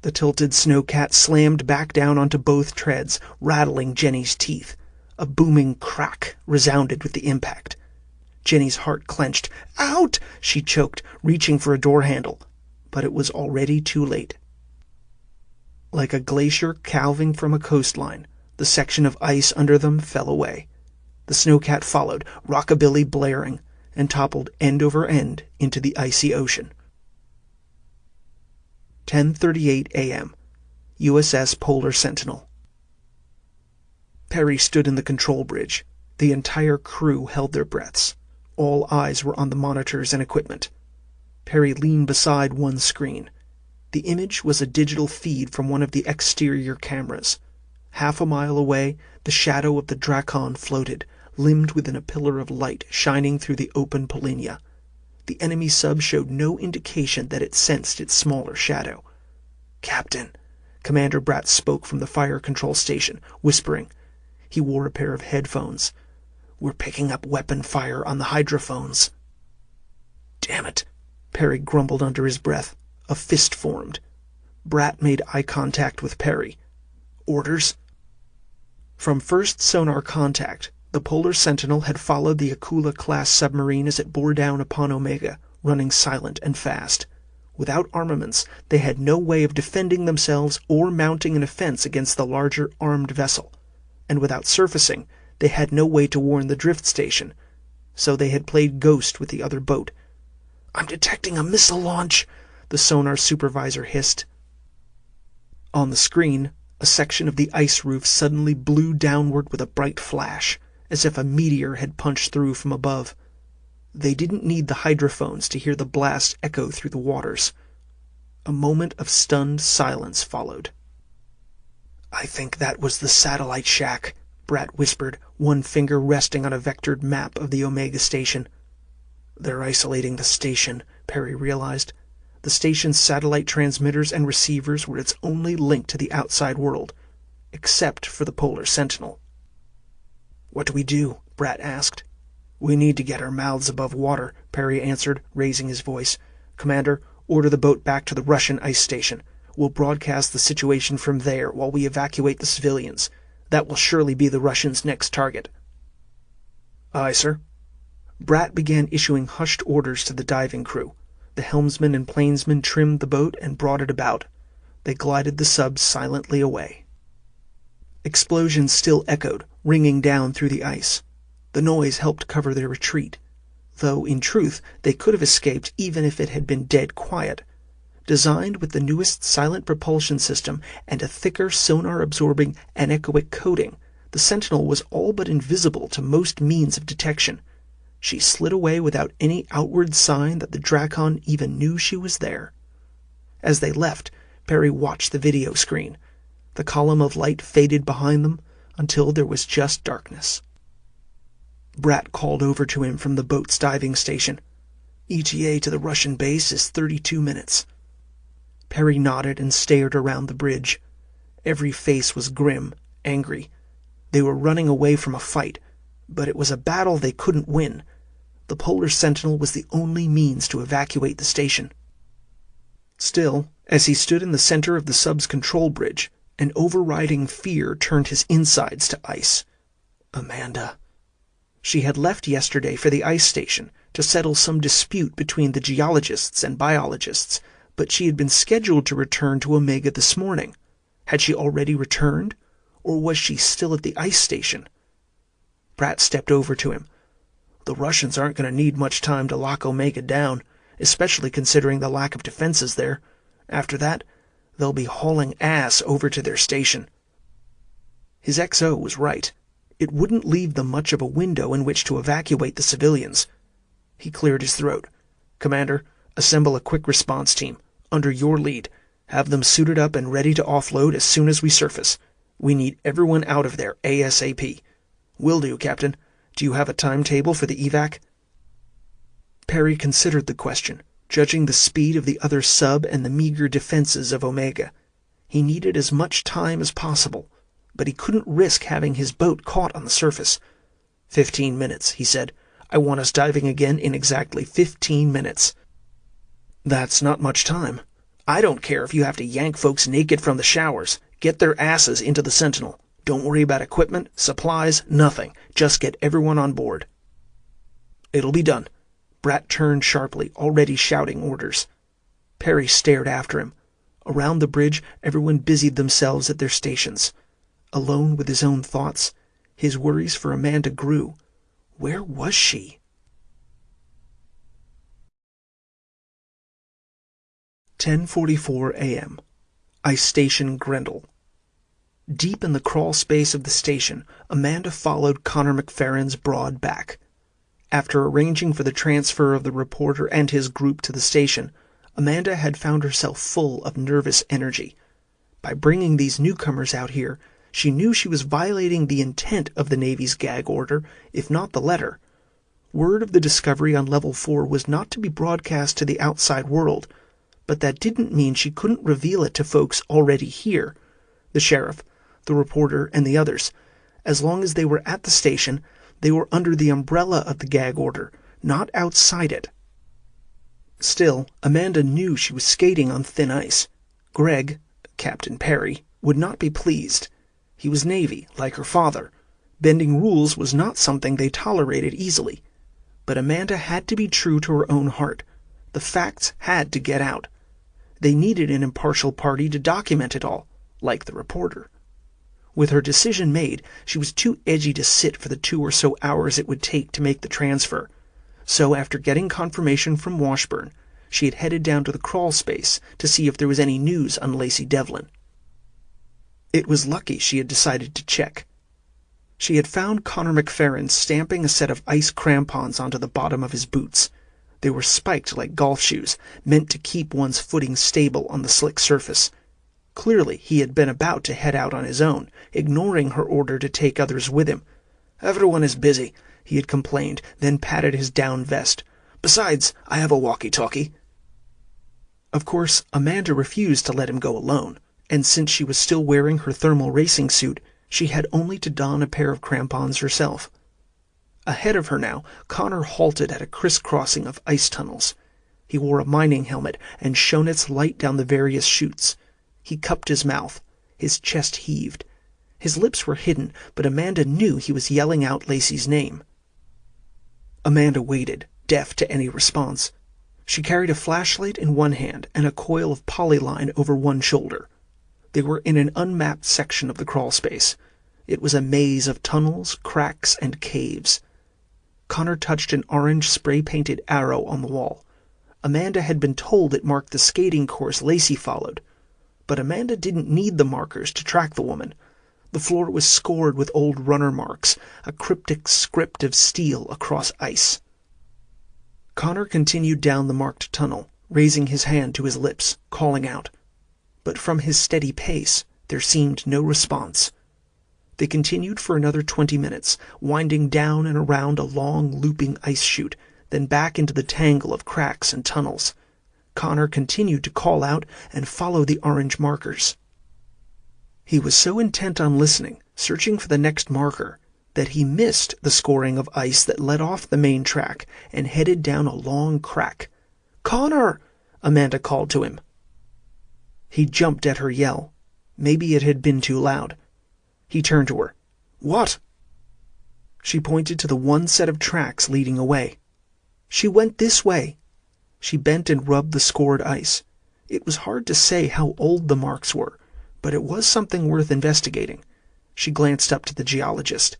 The tilted snowcat slammed back down onto both treads, rattling Jenny's teeth. A booming crack resounded with the impact. Jenny's heart clenched. "Out!" she choked, reaching for a door handle. But it was already too late. Like a glacier calving from a coastline, the section of ice under them fell away. The snowcat followed, rockabilly blaring, and toppled end over end into the icy ocean. 10:38 a.m. USS Polar Sentinel. Perry stood in the control bridge. The entire crew held their breaths. All eyes were on the monitors and equipment. Perry leaned beside one screen. The image was a digital feed from one of the exterior cameras. Half a mile away, the shadow of the Drakon floated, limned within a pillar of light shining through the open Polinia. The enemy sub showed no indication that it sensed its smaller shadow. "Captain," Commander Bratt spoke from the fire control station, whispering. He wore a pair of headphones. "We're picking up weapon fire on the hydrophones." "Damn it," Perry grumbled under his breath. A fist formed. Bratt made eye contact with Perry. "Orders?" From first sonar contact, the Polar Sentinel had followed the Akula-class submarine as it bore down upon Omega, running silent and fast. Without armaments, they had no way of defending themselves or mounting an offense against the larger armed vessel. And without surfacing, they had no way to warn the drift station. So they had played ghost with the other boat. "I'm detecting a missile launch," the sonar supervisor hissed. On the screen, a section of the ice roof suddenly blew downward with a bright flash, as if a meteor had punched through from above. They didn't need the hydrophones to hear the blast echo through the waters. A moment of stunned silence followed. "I think that was the satellite shack," Brat whispered, one finger resting on a vectored map of the Omega station. "They're isolating the station," Perry realized. The station's satellite transmitters and receivers were its only link to the outside world, except for the Polar Sentinel. "What do we do?" Brat asked. "We need to get our mouths above water," Perry answered, raising his voice. "Commander, order the boat back to the Russian ice station. We'll broadcast the situation from there while we evacuate the civilians. That will surely be the Russians' next target." "Aye, sir." Brat began issuing hushed orders to the diving crew. The helmsman and plainsman trimmed the boat and brought it about. They glided the sub silently away. Explosions still echoed, ringing down through the ice. The noise helped cover their retreat, though in truth they could have escaped even if it had been dead quiet. Designed with the newest silent propulsion system and a thicker sonar-absorbing anechoic coating, the Sentinel was all but invisible to most means of detection. She slid away without any outward sign that the Drakon even knew she was there. As they left, Perry watched the video screen. The column of light faded behind them until there was just darkness. Brat called over to him from the boat's diving station. "ETA to the Russian base is 32 minutes. Perry nodded and stared around the bridge. Every face was grim, angry. They were running away from a fight, but it was a battle they couldn't win. The Polar Sentinel was the only means to evacuate the station. Still, as he stood in the center of the sub's control bridge, an overriding fear turned his insides to ice. Amanda. She had left yesterday for the ice station to settle some dispute between the geologists and biologists, but she had been scheduled to return to Omega this morning. Had she already returned, or was she still at the ice station? Brat stepped over to him. "The Russians aren't going to need much time to lock Omega down, especially considering the lack of defenses there. After that, they'll be hauling ass over to their station." His XO was right. It wouldn't leave them much of a window in which to evacuate the civilians. He cleared his throat. "Commander, assemble a quick response team, under your lead. Have them suited up and ready to offload as soon as we surface. We need everyone out of there ASAP." "Will do, Captain. Do you have a timetable for the evac?" Perry considered the question, judging the speed of the other sub and the meager defenses of Omega. He needed as much time as possible, but he couldn't risk having his boat caught on the surface. 15 minutes, he said. "I want us diving again in exactly 15 minutes. "That's not much time." "I don't care if you have to yank folks naked from the showers. Get their asses into the Sentinel. Don't worry about equipment, supplies, nothing. Just get everyone on board." "It'll be done." Brat turned sharply, already shouting orders. Perry stared after him. Around the bridge, everyone busied themselves at their stations. Alone with his own thoughts, his worries for Amanda grew. Where was she? 10:44 a.m. Ice Station Grenle. Deep in the crawl space of the station, Amanda followed Connor McFerrin's broad back. After arranging for the transfer of the reporter and his group to the station, Amanda had found herself full of nervous energy. By bringing these newcomers out here, she knew she was violating the intent of the Navy's gag order, if not the letter. Word of the discovery on Level 4 was not to be broadcast to the outside world, but that didn't mean she couldn't reveal it to folks already here. The sheriff, the reporter, and the others. As long as they were at the station, they were under the umbrella of the gag order, not outside it. Still, Amanda knew she was skating on thin ice. Greg, Captain Perry, would not be pleased. He was Navy, like her father. Bending rules was not something they tolerated easily. But Amanda had to be true to her own heart. The facts had to get out. They needed an impartial party to document it all, like the reporter. With her decision made, she was too edgy to sit for the 2 or so hours it would take to make the transfer. So after getting confirmation from Washburn, she had headed down to the crawl space to see if there was any news on Lacey Devlin. It was lucky she had decided to check. She had found Connor McFerrin stamping a set of ice crampons onto the bottom of his boots. They were spiked like golf shoes, meant to keep one's footing stable on the slick surface. Clearly he had been about to head out on his own, ignoring her order to take others with him. "Everyone is busy," he had complained, then patted his down vest. "Besides, I have a walkie-talkie." Of course, Amanda refused to let him go alone, and since she was still wearing her thermal racing suit, she had only to don a pair of crampons herself. Ahead of her now, Connor halted at a crisscrossing of ice tunnels. He wore a mining helmet and shone its light down the various chutes. He cupped his mouth. His chest heaved. His lips were hidden, but Amanda knew he was yelling out Lacey's name. Amanda waited, deaf to any response. She carried a flashlight in one hand and a coil of polyline over one shoulder. They were in an unmapped section of the crawl space. It was a maze of tunnels, cracks, and caves. Connor touched an orange spray-painted arrow on the wall. Amanda had been told it marked the skating course Lacey followed. But Amanda didn't need the markers to track the woman. The floor was scored with old runner marks, a cryptic script of steel across ice. Connor continued down the marked tunnel, raising his hand to his lips, calling out. But from his steady pace, there seemed no response. They continued for another 20 minutes, winding down and around a long, looping ice chute, then back into the tangle of cracks and tunnels. Connor continued to call out and follow the orange markers. He was so intent on listening, searching for the next marker, that he missed the scoring of ice that led off the main track and headed down a long crack. "Connor!" Amanda called to him. He jumped at her yell. Maybe it had been too loud. He turned to her. "What?" She pointed to the one set of tracks leading away. "She went this way." She bent and rubbed the scored ice. It was hard to say how old the marks were, but it was something worth investigating. She glanced up to the geologist.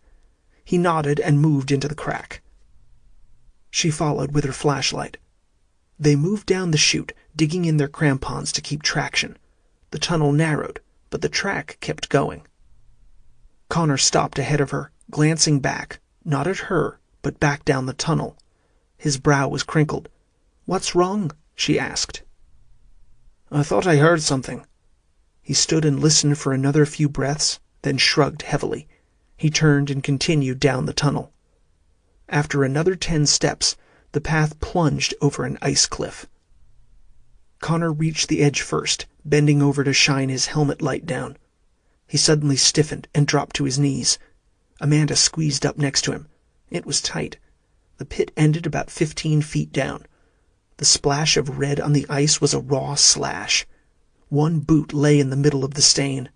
He nodded and moved into the crack. She followed with her flashlight. They moved down the chute, digging in their crampons to keep traction. The tunnel narrowed, but the track kept going. Connor stopped ahead of her, glancing back, not at her, but back down the tunnel. His brow was crinkled. "What's wrong?" she asked. "I thought I heard something." He stood and listened for another few breaths, then shrugged heavily. He turned and continued down the tunnel. After another 10 steps, the path plunged over an ice cliff. Connor reached the edge first, bending over to shine his helmet light down. He suddenly stiffened and dropped to his knees. Amanda squeezed up next to him. It was tight. The pit ended about 15 feet down. The splash of red on the ice was a raw slash. One boot lay in the middle of the stain.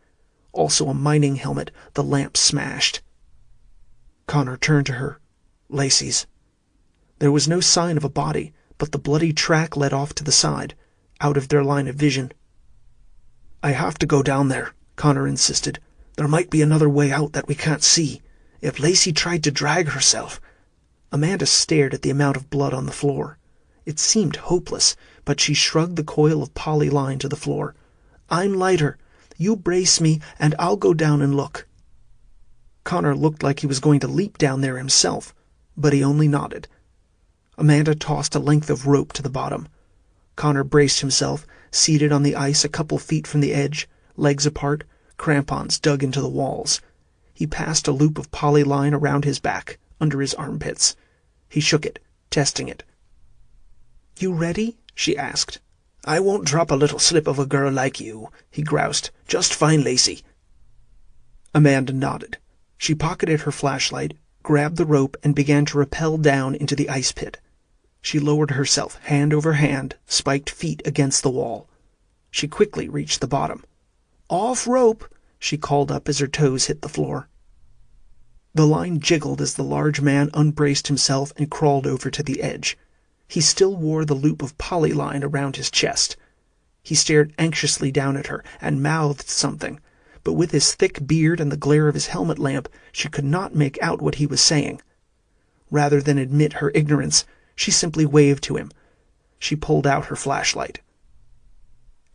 Also a mining helmet, the lamp smashed. Connor turned to her. "Lacey's." There was no sign of a body, but the bloody track led off to the side, out of their line of vision. "I have to go down there," Connor insisted. "There might be another way out that we can't see. If Lacey tried to drag herself—" Amanda stared at the amount of blood on the floor. It seemed hopeless, but she shrugged the coil of polyline to the floor. "I'm lighter. You brace me, and I'll go down and look." Connor looked like he was going to leap down there himself, but he only nodded. Amanda tossed a length of rope to the bottom. Connor braced himself, seated on the ice a couple feet from the edge, legs apart, crampons dug into the walls. He passed a loop of polyline around his back, under his armpits. He shook it, testing it. "You ready?" she asked. "I won't drop a little slip of a girl like you," he groused. "Just find Lacey." Amanda nodded. She pocketed her flashlight, grabbed the rope, and began to rappel down into the ice pit. She lowered herself, hand over hand, spiked feet against the wall. She quickly reached the bottom. "Off rope!" she called up as her toes hit the floor. The line jiggled as the large man unbraced himself and crawled over to the edge. He still wore the loop of polyline around his chest. He stared anxiously down at her and mouthed something, but with his thick beard and the glare of his helmet lamp, she could not make out what he was saying. Rather than admit her ignorance, she simply waved to him. She pulled out her flashlight.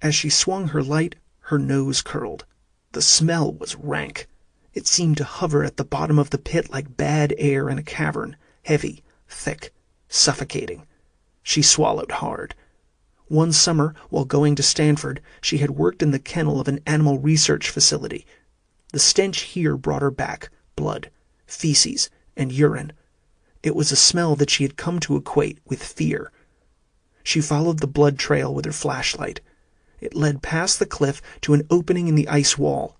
As she swung her light, her nose curled. The smell was rank. It seemed to hover at the bottom of the pit like bad air in a cavern, heavy, thick, suffocating. She swallowed hard. One summer, while going to Stanford, she had worked in the kennel of an animal research facility. The stench here brought her back, blood, feces, and urine. It was a smell that she had come to equate with fear. She followed the blood trail with her flashlight. It led past the cliff to an opening in the ice wall.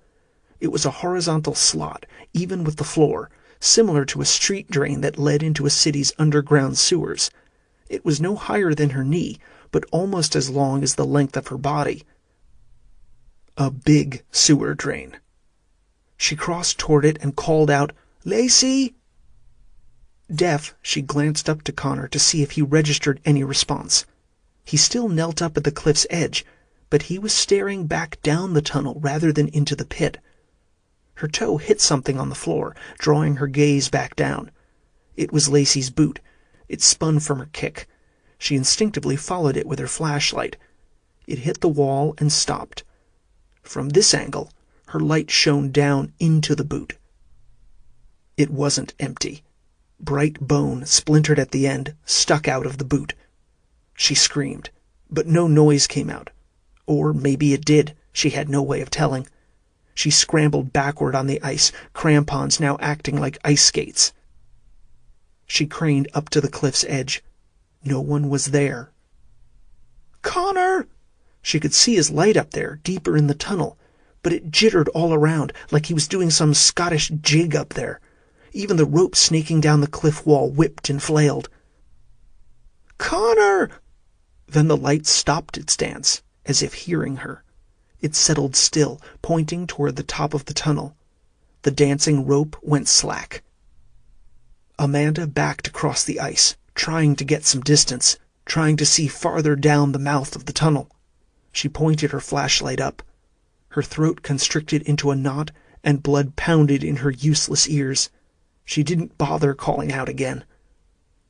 It was a horizontal slot, even with the floor, similar to a street drain that led into a city's underground sewers. It was no higher than her knee, but almost as long as the length of her body. A big sewer drain. She crossed toward it and called out, "Lacey!" Deaf, she glanced up to Connor to see if he registered any response. He still knelt up at the cliff's edge, but he was staring back down the tunnel rather than into the pit. Her toe hit something on the floor, drawing her gaze back down. It was Lacey's boot. It spun from her kick. She instinctively followed it with her flashlight. It hit the wall and stopped. From this angle, her light shone down into the boot. It wasn't empty. Bright bone, splintered at the end, stuck out of the boot. She screamed, but no noise came out. Or maybe it did. She had no way of telling. She scrambled backward on the ice, crampons now acting like ice skates. She craned up to the cliff's edge. No one was there. "Connor!" She could see his light up there, deeper in the tunnel, but it jittered all around, like he was doing some Scottish jig up there. Even the rope snaking down the cliff wall whipped and flailed. "Connor!" Then the light stopped its dance, as if hearing her. It settled still, pointing toward the top of the tunnel. The dancing rope went slack. Amanda backed across the ice, trying to get some distance, trying to see farther down the mouth of the tunnel. She pointed her flashlight up. Her throat constricted into a knot, and blood pounded in her useless ears. She didn't bother calling out again.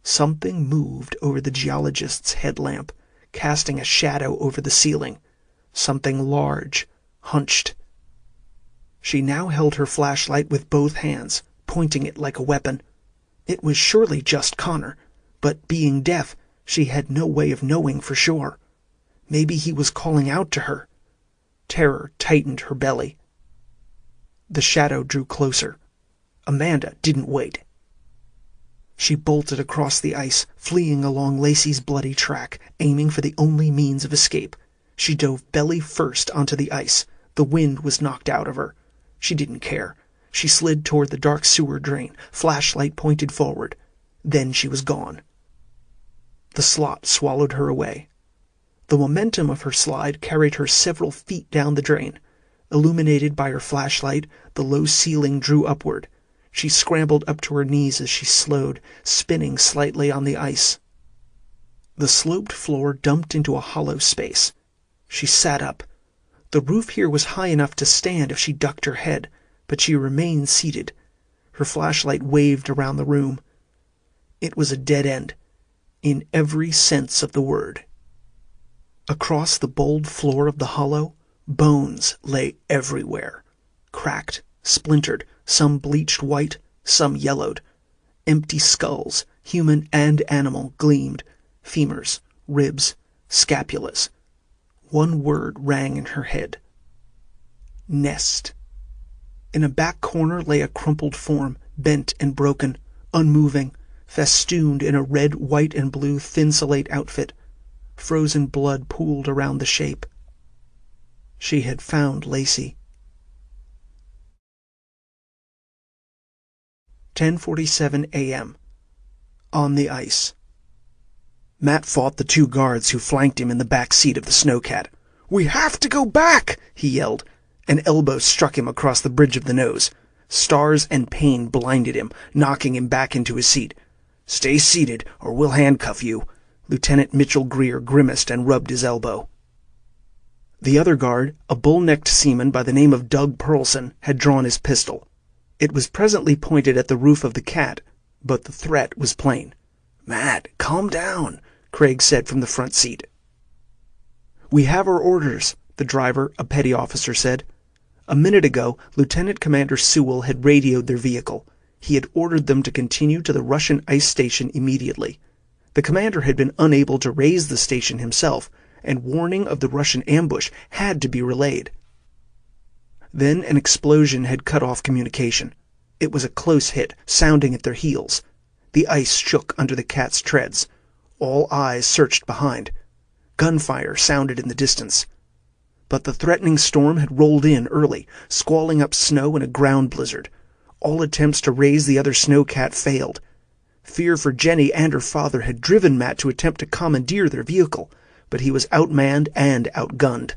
Something moved over the geologist's headlamp, casting a shadow over the ceiling. Something large, hunched. She now held her flashlight with both hands, pointing it like a weapon. It was surely just Connor, but being deaf, she had no way of knowing for sure. Maybe he was calling out to her. Terror tightened her belly. The shadow drew closer. Amanda didn't wait. She bolted across the ice, fleeing along Lacey's bloody track, aiming for the only means of escape. She dove belly first onto the ice. The wind was knocked out of her. She didn't care. She slid toward the dark sewer drain, flashlight pointed forward. Then she was gone. The slot swallowed her away. The momentum of her slide carried her several feet down the drain. Illuminated by her flashlight, the low ceiling drew upward. She scrambled up to her knees as she slowed, spinning slightly on the ice. The sloped floor dumped into a hollow space. She sat up. The roof here was high enough to stand if she ducked her head, but she remained seated. Her flashlight waved around the room. It was a dead end, in every sense of the word. Across the bold floor of the hollow, bones lay everywhere, cracked, splintered, some bleached white, some yellowed. Empty skulls, human and animal, gleamed. Femurs, ribs, scapulas. One word rang in her head. Nest. In a back corner lay a crumpled form, bent and broken, unmoving, festooned in a red, white, and blue thinsulate outfit. Frozen blood pooled around the shape. She had found Lacey. 10:47 a.m. On the ice. Matt fought the two guards who flanked him in the back seat of the Snowcat. "We have to go back!" he yelled. An elbow struck him across the bridge of the nose. Stars and pain blinded him, knocking him back into his seat. "Stay seated, or we'll handcuff you." Lieutenant Mitchell Greer grimaced and rubbed his elbow. The other guard, a bull-necked seaman by the name of Doug Pearlson, had drawn his pistol. It was presently pointed at the roof of the Cat, but the threat was plain. "Matt, calm down," Craig said from the front seat. "We have our orders," the driver, a petty officer, said. A minute ago, Lieutenant Commander Sewell had radioed their vehicle. He had ordered them to continue to the Russian ice station immediately. The commander had been unable to raise the station himself, and warning of the Russian ambush had to be relayed. Then an explosion had cut off communication. It was a close hit, sounding at their heels. The ice shook under the cat's treads. All eyes searched behind. Gunfire sounded in the distance. But the threatening storm had rolled in early, squalling up snow in a ground blizzard. All attempts to raise the other snowcat failed. Fear for Jenny and her father had driven Matt to attempt to commandeer their vehicle, but he was outmanned and outgunned.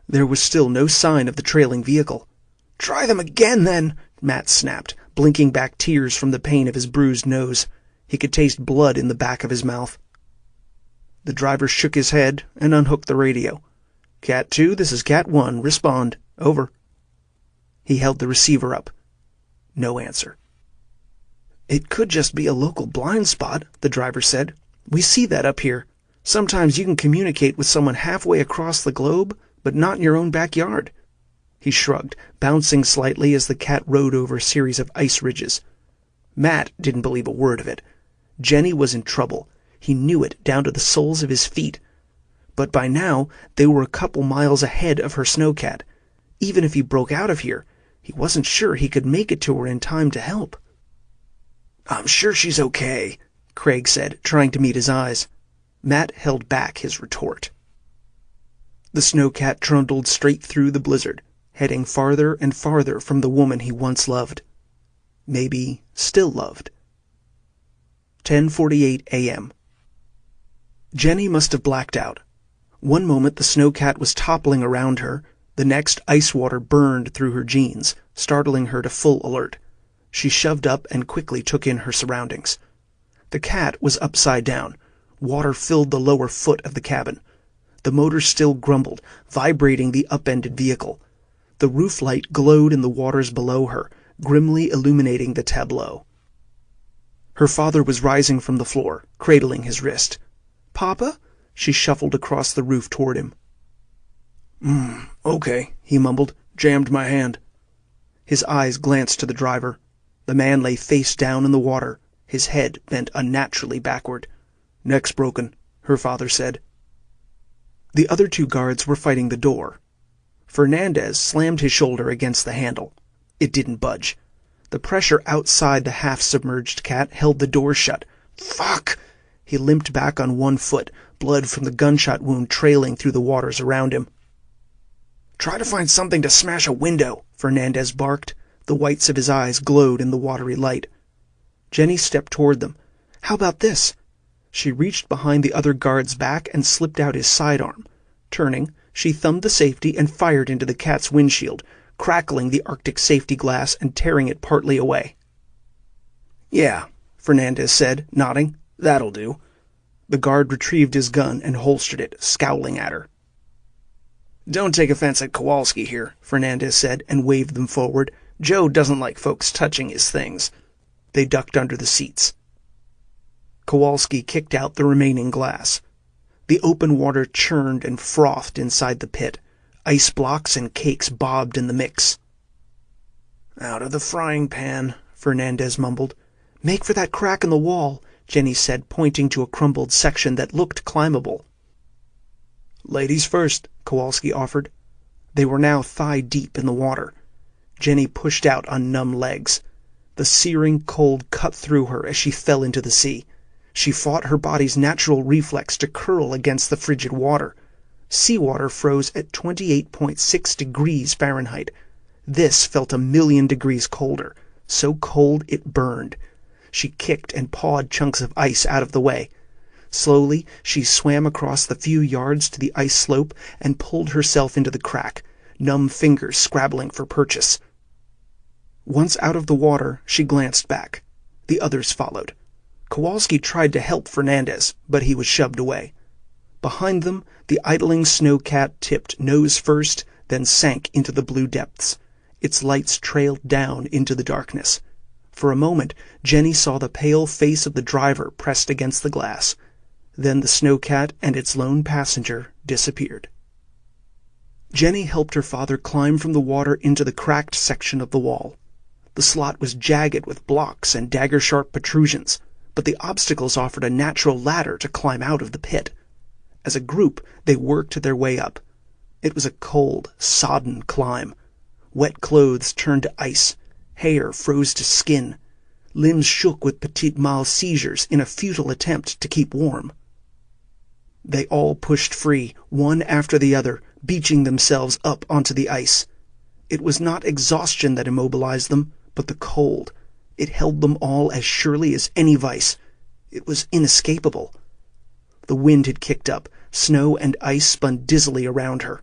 There was still no sign of the trailing vehicle. "Try them again, then!" Matt snapped, blinking back tears from the pain of his bruised nose. He could taste blood in the back of his mouth. The driver shook his head and unhooked the radio. "Cat 2, this is Cat 1. Respond. Over." He held the receiver up. No answer. "It could just be a local blind spot," the driver said. "We see that up here. Sometimes you can communicate with someone halfway across the globe, but not in your own backyard." He shrugged, bouncing slightly as the cat rode over a series of ice ridges. Matt didn't believe a word of it. Jenny was in trouble. He knew it down to the soles of his feet. But by now they were a couple miles ahead of her snowcat. Even if he broke out of here, he wasn't sure he could make it to her in time to help. "I'm sure she's okay," Craig said, trying to meet his eyes. Matt held back his retort. The snowcat trundled straight through the blizzard, heading farther and farther from the woman he once loved. Maybe still loved. 10:48 a.m. Jenny must have blacked out. One moment the snowcat was toppling around her, the next ice water burned through her jeans, startling her to full alert. She shoved up and quickly took in her surroundings. The cat was upside down. Water filled the lower foot of the cabin. The motor still grumbled, vibrating the upended vehicle. The roof light glowed in the waters below her, grimly illuminating the tableau. Her father was rising from the floor, cradling his wrist. "Papa?" She shuffled across the roof toward him. Okay," he mumbled. "Jammed my hand." His eyes glanced to the driver. The man lay face down in the water, his head bent unnaturally backward. "Neck's broken," her father said. The other two guards were fighting the door. Fernandez slammed his shoulder against the handle. It didn't budge. The pressure outside the half-submerged cat held the door shut. "Fuck!" He limped back on one foot, blood from the gunshot wound trailing through the waters around him. "Try to find something to smash a window," Fernandez barked. The whites of his eyes glowed in the watery light. Jenny stepped toward them. "How about this?" She reached behind the other guard's back and slipped out his sidearm. Turning, she thumbed the safety and fired into the cat's windshield, crackling the Arctic safety glass and tearing it partly away. "Yeah," Fernandez said, nodding. "That'll do." The guard retrieved his gun and holstered it, scowling at her. "Don't take offense at Kowalski here," Fernandez said, and waved them forward. "Joe doesn't like folks touching his things." They ducked under the seats. Kowalski kicked out the remaining glass. The open water churned and frothed inside the pit. Ice blocks and cakes bobbed in the mix. "Out of the frying pan," Fernandez mumbled. "Make for that crack in the wall," Jenny said, pointing to a crumbled section that looked climbable. "Ladies first," Kowalski offered. They were now thigh-deep in the water. Jenny pushed out on numb legs. The searing cold cut through her as she fell into the sea. She fought her body's natural reflex to curl against the frigid water. Seawater froze at 28.6 degrees Fahrenheit. This felt 1,000,000 degrees colder, so cold it burned. She kicked and pawed chunks of ice out of the way. Slowly she swam across the few yards to the ice slope and pulled herself into the crack, numb fingers scrabbling for purchase. Once out of the water, she glanced back. The others followed. Kowalski tried to help Fernandez, but he was shoved away. Behind them, the idling snowcat tipped nose first, then sank into the blue depths. Its lights trailed down into the darkness. For a moment, Jenny saw the pale face of the driver pressed against the glass. Then the snowcat and its lone passenger disappeared. Jenny helped her father climb from the water into the cracked section of the wall. The slot was jagged with blocks and dagger-sharp protrusions, but the obstacles offered a natural ladder to climb out of the pit. As a group, they worked their way up. It was a cold, sodden climb. Wet clothes turned to ice. Hair froze to skin. Limbs shook with petit mal seizures in a futile attempt to keep warm. They all pushed free, one after the other, beaching themselves up onto the ice. It was not exhaustion that immobilized them, but the cold. It held them all as surely as any vice. It was inescapable. The wind had kicked up. Snow and ice spun dizzily around her.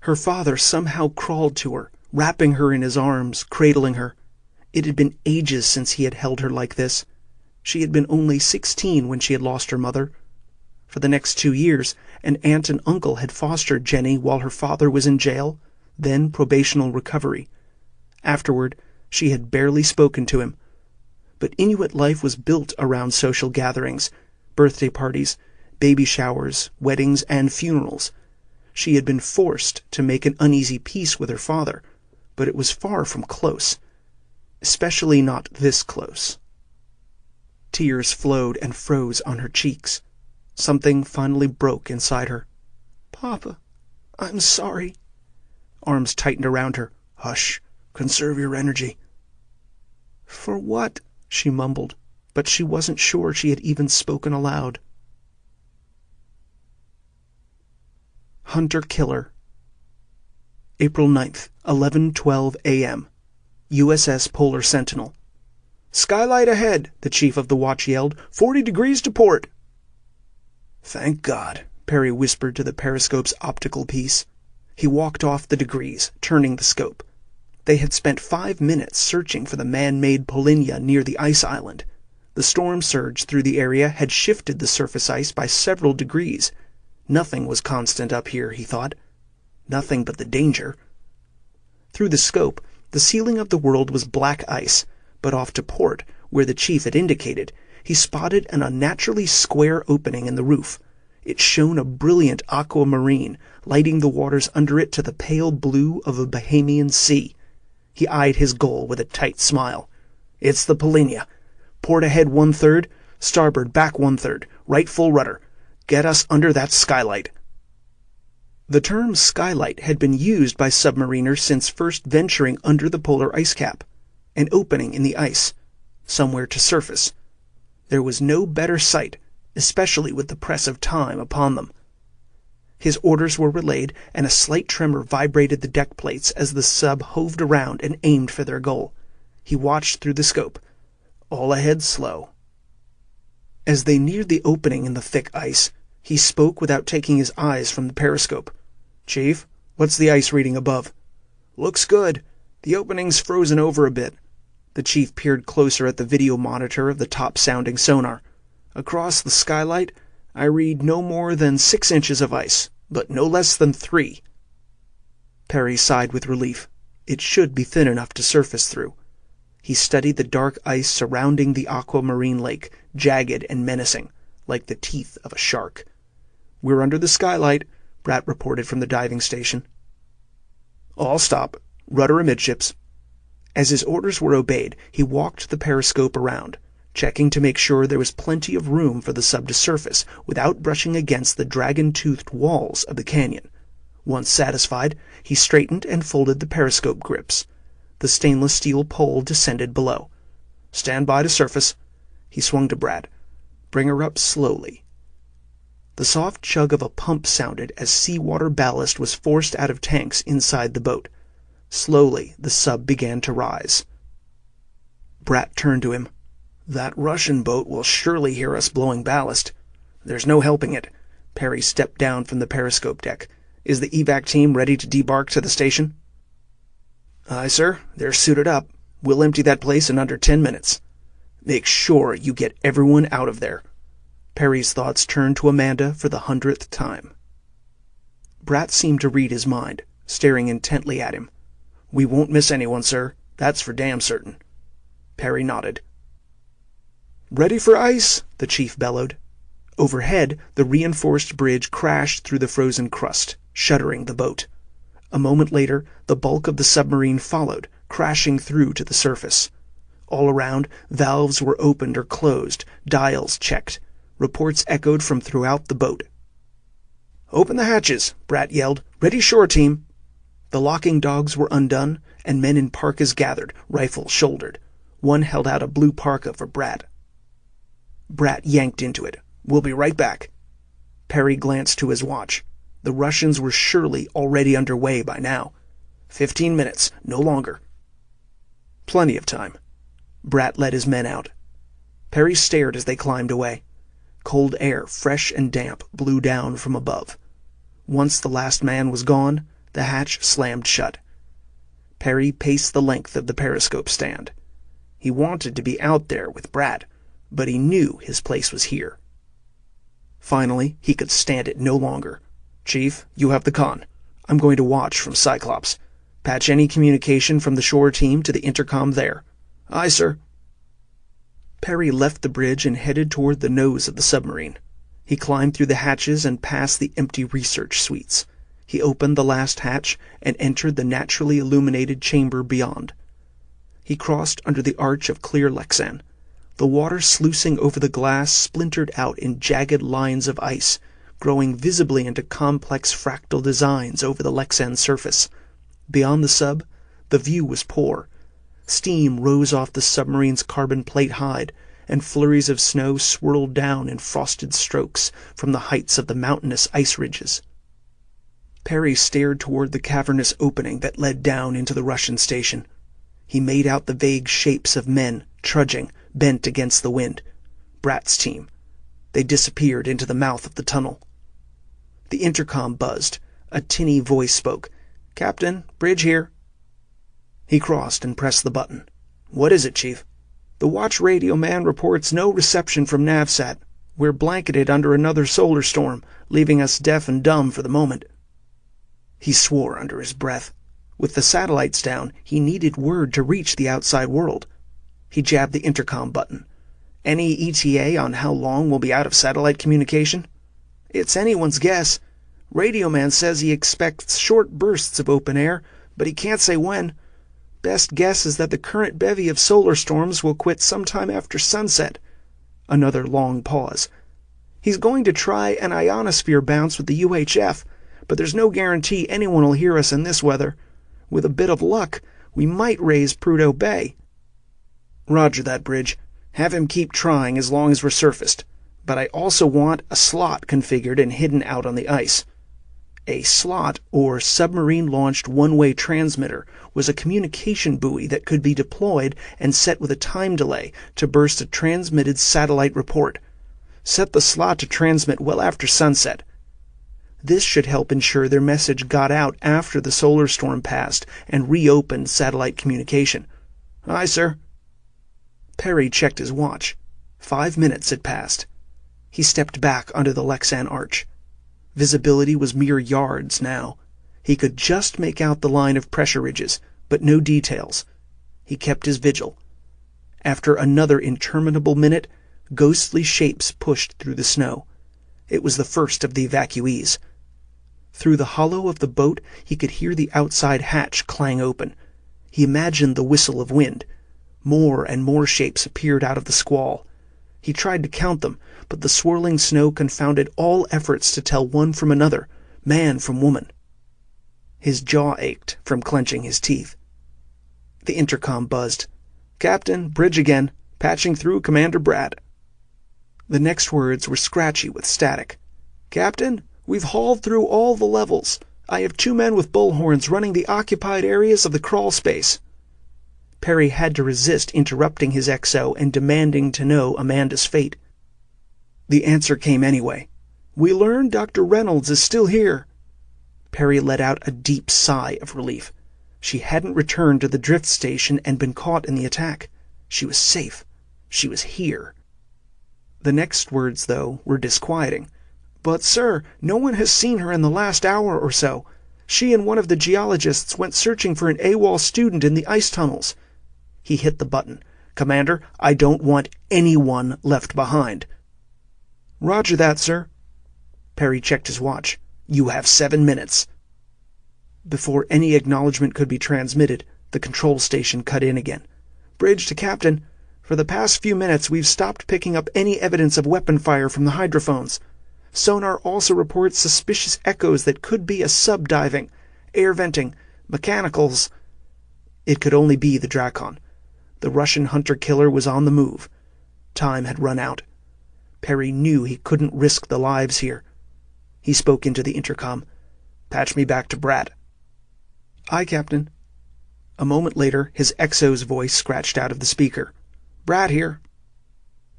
Her father somehow crawled to her, wrapping her in his arms, cradling her. It had been ages since he had held her like this. She had been only 16 when she had lost her mother. For the next 2 years, an aunt and uncle had fostered Jenny while her father was in jail, then probational recovery. Afterward, she had barely spoken to him. But Inuit life was built around social gatherings, birthday parties, baby showers, weddings, and funerals. She had been forced to make an uneasy peace with her father, but it was far from close. Especially not this close. Tears flowed and froze on her cheeks. Something finally broke inside her. "Papa, I'm sorry." Arms tightened around her. "Hush. Conserve your energy." "For what?" she mumbled, but she wasn't sure she had even spoken aloud. Hunter-Killer. April 9th, 11:12 a.m. USS Polar Sentinel. "Skylight ahead," the chief of the watch yelled. 40 degrees to port." "Thank God," Perry whispered to the periscope's optical piece. He walked off the degrees, turning the scope. They had spent 5 minutes searching for the man-made Polinia near the ice island. The storm surge through the area had shifted the surface ice by several degrees. Nothing was constant up here, he thought. Nothing but the danger. Through the scope, the ceiling of the world was black ice, but off to port, where the chief had indicated, he spotted an unnaturally square opening in the roof. It shone a brilliant aquamarine, lighting the waters under it to the pale blue of a Bahamian sea. He eyed his goal with a tight smile. "It's the Polinia. Port ahead 1/3, starboard back 1/3, right full rudder. Get us under that skylight." The term skylight had been used by submariners since first venturing under the polar ice cap. An opening in the ice. Somewhere to surface. There was no better sight, especially with the press of time upon them. His orders were relayed, and a slight tremor vibrated the deck plates as the sub hoved around and aimed for their goal. He watched through the scope. All ahead slow. As they neared the opening in the thick ice, he spoke without taking his eyes from the periscope. "Chief, what's the ice reading above?" "Looks good. The opening's frozen over a bit." The chief peered closer at the video monitor of the top-sounding sonar. "Across the skylight, I read no more than 6 inches of ice, but no less than 3. Perry sighed with relief. It should be thin enough to surface through. He studied the dark ice surrounding the aquamarine lake, jagged and menacing, like the teeth of a shark. "We're under the skylight," Bratt reported from the diving station. "All stop. Rudder amidships." As his orders were obeyed, he walked the periscope around, checking to make sure there was plenty of room for the sub to surface without brushing against the dragon-toothed walls of the canyon. Once satisfied, he straightened and folded the periscope grips. The stainless steel pole descended below. "Stand by to surface." He swung to Brad. "Bring her up slowly." The soft chug of a pump sounded as seawater ballast was forced out of tanks inside the boat. Slowly, the sub began to rise. Bratt turned to him. "That Russian boat will surely hear us blowing ballast. There's no helping it." Perry stepped down from the periscope deck. "Is the evac team ready to debark to the station?" "Aye, sir. They're suited up. We'll empty that place in under 10 minutes. Make sure you get everyone out of there." Perry's thoughts turned to Amanda for the 100th time. Bratt seemed to read his mind, staring intently at him. "We won't miss anyone, sir. That's for damn certain." Perry nodded. "Ready for ice?" the chief bellowed. Overhead, the reinforced bridge crashed through the frozen crust, shuttering the boat. A moment later, the bulk of the submarine followed, crashing through to the surface. All around, valves were opened or closed, dials checked. Reports echoed from throughout the boat. "Open the hatches," Brat yelled. "Ready shore team." The locking dogs were undone, and men in parkas gathered, rifles shouldered. One held out a blue parka for Brat. Brat yanked into it. "We'll be right back." Perry glanced to his watch. The Russians were surely already underway by now. 15 minutes, no longer. Plenty of time. Brat led his men out. Perry stared as they climbed away. Cold air, fresh and damp, blew down from above. Once the last man was gone, the hatch slammed shut. Perry paced the length of the periscope stand. He wanted to be out there with Brat, but he knew his place was here. Finally, he could stand it no longer. "Chief, you have the con. I'm going to watch from Cyclops. Patch any communication from the shore team to the intercom there." "Aye, sir." Perry left the bridge and headed toward the nose of the submarine. He climbed through the hatches and past the empty research suites. He opened the last hatch and entered the naturally illuminated chamber beyond. He crossed under the arch of clear Lexan. The water sluicing over the glass splintered out in jagged lines of ice, growing visibly into complex fractal designs over the Lexan surface. Beyond the sub, the view was poor. Steam rose off the submarine's carbon plate hide, and flurries of snow swirled down in frosted strokes from the heights of the mountainous ice ridges. Perry stared toward the cavernous opening that led down into the Russian station. He made out the vague shapes of men, trudging, bent against the wind. Brat's team. They disappeared into the mouth of the tunnel. The intercom buzzed. A tinny voice spoke. "Captain, bridge here." He crossed and pressed the button. "What is it, Chief?" "The watch radio man reports no reception from NavSat. We're blanketed under another solar storm, leaving us deaf and dumb for the moment." He swore under his breath. With the satellites down, he needed word to reach the outside world. He jabbed the intercom button. "Any ETA on how long we'll be out of satellite communication?" "It's anyone's guess. Radio man says he expects short bursts of open air, but he can't say when. Best guess is that the current bevy of solar storms will quit sometime after sunset." Another long pause. "He's going to try an ionosphere bounce with the UHF, but there's no guarantee anyone will hear us in this weather. With a bit of luck, we might raise Prudo Bay." "Roger that, Bridge. Have him keep trying as long as we're surfaced. But I also want a slot configured and hidden out on the ice." A slot, or submarine-launched one-way transmitter, was a communication buoy that could be deployed and set with a time delay to burst a transmitted satellite report. Set the slot to transmit well after sunset. This should help ensure their message got out after the solar storm passed and reopened satellite communication. "Aye, sir." Perry checked his watch. 5 minutes had passed. He stepped back under the Lexan arch. Visibility was mere yards now. He could just make out the line of pressure ridges, but no details. He kept his vigil. After another interminable minute, ghostly shapes pushed through the snow. It was the first of the evacuees. Through the hollow of the boat he could hear the outside hatch clang open. He imagined the whistle of wind. More and more shapes appeared out of the squall. He tried to count them, but the swirling snow confounded all efforts to tell one from another, man from woman. His jaw ached from clenching his teeth. The intercom buzzed. "Captain, bridge again. Patching through Commander Brat." The next words were scratchy with static. "Captain, we've hauled through all the levels. I have 2 men with bullhorns running the occupied areas of the crawl space." Perry had to resist interrupting his XO and demanding to know Amanda's fate. The answer came anyway. "We learn Dr. Reynolds is still here." Perry let out a deep sigh of relief. She hadn't returned to the drift station and been caught in the attack. She was safe. She was here. The next words, though, were disquieting. "But, sir, no one has seen her in the last hour or so. She and one of the geologists went searching for an AWOL student in the ice tunnels." He hit the button. "Commander, I don't want anyone left behind." "Roger that, sir." Perry checked his watch. You have 7 minutes. Before any acknowledgement could be transmitted, the control station cut in again. "Bridge to Captain. For the past few minutes we've stopped picking up any evidence of weapon fire from the hydrophones. Sonar also reports suspicious echoes that could be a sub diving, air venting, mechanicals." It could only be the Drakon. The Russian hunter-killer was on the move. Time had run out. Perry knew he couldn't risk the lives here. He spoke into the intercom. "Patch me back to Brat." "Aye, Captain." A moment later, his XO's voice scratched out of the speaker. "Brat here."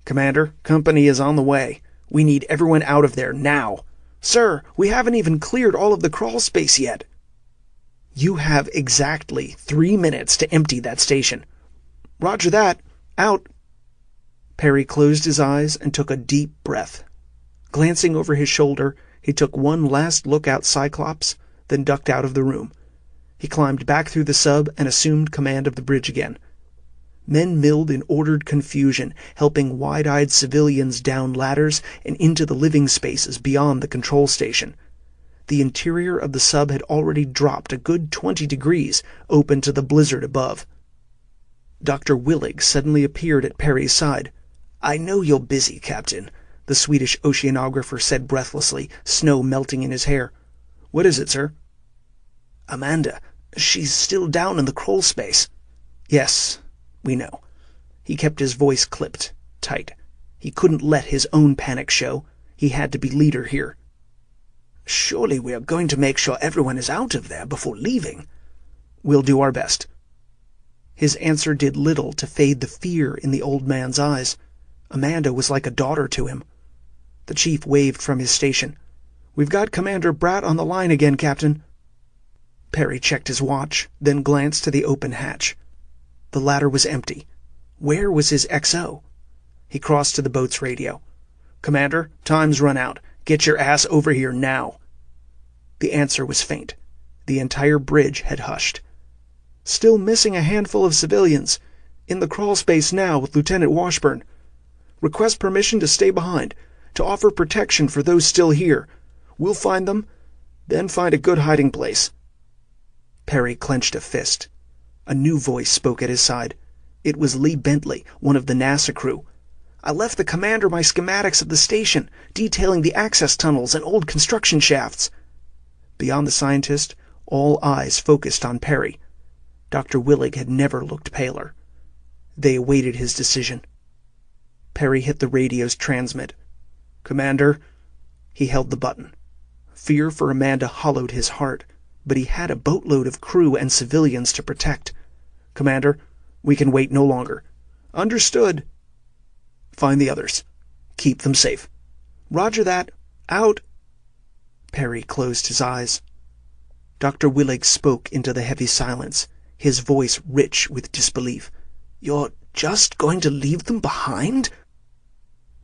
"Commander, company is on the way. We need everyone out of there now." "Sir, we haven't even cleared all of the crawl space yet." "You have exactly 3 minutes to empty that station." "Roger that. Out." Perry closed his eyes and took a deep breath. Glancing over his shoulder, he took one last look out Cyclops, then ducked out of the room. He climbed back through the sub and assumed command of the bridge again. Men milled in ordered confusion, helping wide-eyed civilians down ladders and into the living spaces beyond the control station. The interior of the sub had already dropped a good 20 degrees, open to the blizzard above. Dr. Willig suddenly appeared at Perry's side. "I know you're busy, Captain," the Swedish oceanographer said breathlessly, snow melting in his hair. "What is it, sir?" "Amanda, she's still down in the crawl space." "Yes, we know." He kept his voice clipped, tight. He couldn't let his own panic show. He had to be leader here. "Surely we are going to make sure everyone is out of there before leaving." "We'll do our best." His answer did little to fade the fear in the old man's eyes. Amanda was like a daughter to him. The chief waved from his station. "We've got Commander Brat on the line again, Captain." Perry checked his watch, then glanced to the open hatch. The ladder was empty. Where was his XO? He crossed to the boat's radio. "Commander, time's run out. Get your ass over here now." The answer was faint. The entire bridge had hushed. "Still missing a handful of civilians. In the crawl space now with Lieutenant Washburn. Request permission to stay behind, to offer protection for those still here. We'll find them, then find a good hiding place." Perry clenched a fist. A new voice spoke at his side. It was Lee Bentley, one of the NASA crew. "I left the commander my schematics of the station, detailing the access tunnels and old construction shafts." Beyond the scientist, all eyes focused on Perry. Dr. Willig had never looked paler. They awaited his decision. Perry hit the radio's transmit. "Commander." He held the button. Fear for Amanda hollowed his heart, but he had a boatload of crew and civilians to protect. "Commander, we can wait no longer." "Understood." "Find the others. Keep them safe." "Roger that. Out." Perry closed his eyes. Dr. Willig spoke into the heavy silence, his voice rich with disbelief. "You're just going to leave them behind?"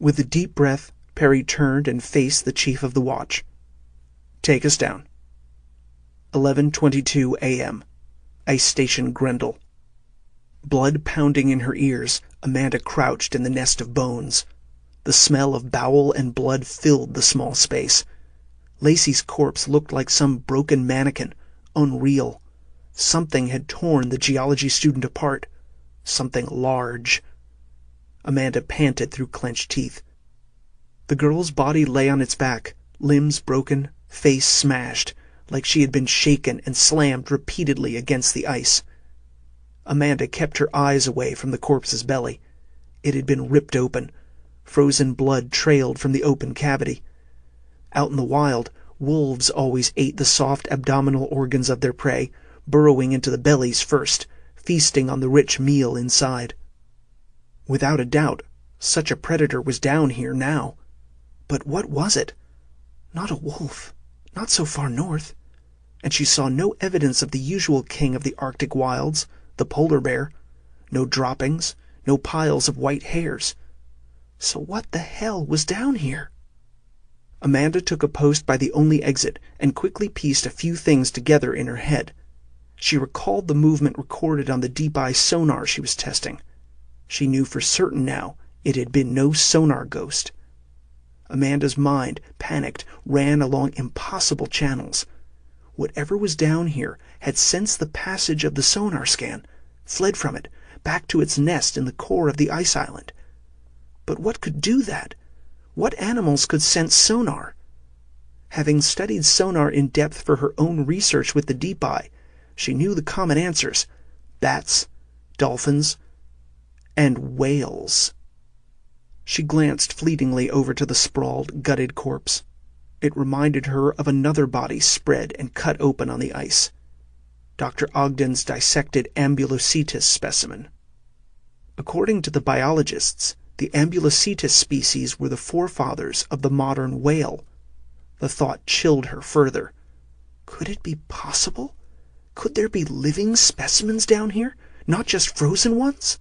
With a deep breath, Perry turned and faced the chief of the watch. "Take us down." 11:22 a.m. Ice Station Grenle. Blood pounding in her ears, Amanda crouched in the nest of bones. The smell of bowel and blood filled the small space. Lacey's corpse looked like some broken mannequin, unreal. Something had torn the geology student apart. Something large. Amanda panted through clenched teeth. The girl's body lay on its back, limbs broken, face smashed, like she had been shaken and slammed repeatedly against the ice. Amanda kept her eyes away from the corpse's belly. It had been ripped open. Frozen blood trailed from the open cavity. Out in the wild, wolves always ate the soft abdominal organs of their prey, burrowing into the bellies first, feasting on the rich meal inside. Without a doubt, such a predator was down here now. But what was it? Not a wolf. Not so far north. And she saw no evidence of the usual king of the Arctic wilds, the polar bear. No droppings, no piles of white hairs. So what the hell was down here? Amanda took a post by the only exit and quickly pieced a few things together in her head. She recalled the movement recorded on the deep ice sonar she was testing. She knew for certain now it had been no sonar ghost. Amanda's mind, panicked, ran along impossible channels. Whatever was down here had sensed the passage of the sonar scan, fled from it, back to its nest in the core of the ice island. But what could do that? What animals could sense sonar? Having studied sonar in depth for her own research with the deep eye, she knew the common answers: bats, dolphins, and whales. She glanced fleetingly over to the sprawled, gutted corpse. It reminded her of another body spread and cut open on the ice. Dr. Ogden's dissected Ambulocetus specimen. According to the biologists, the Ambulocetus species were the forefathers of the modern whale. The thought chilled her further. Could it be possible? Could there be living specimens down here, not just frozen ones?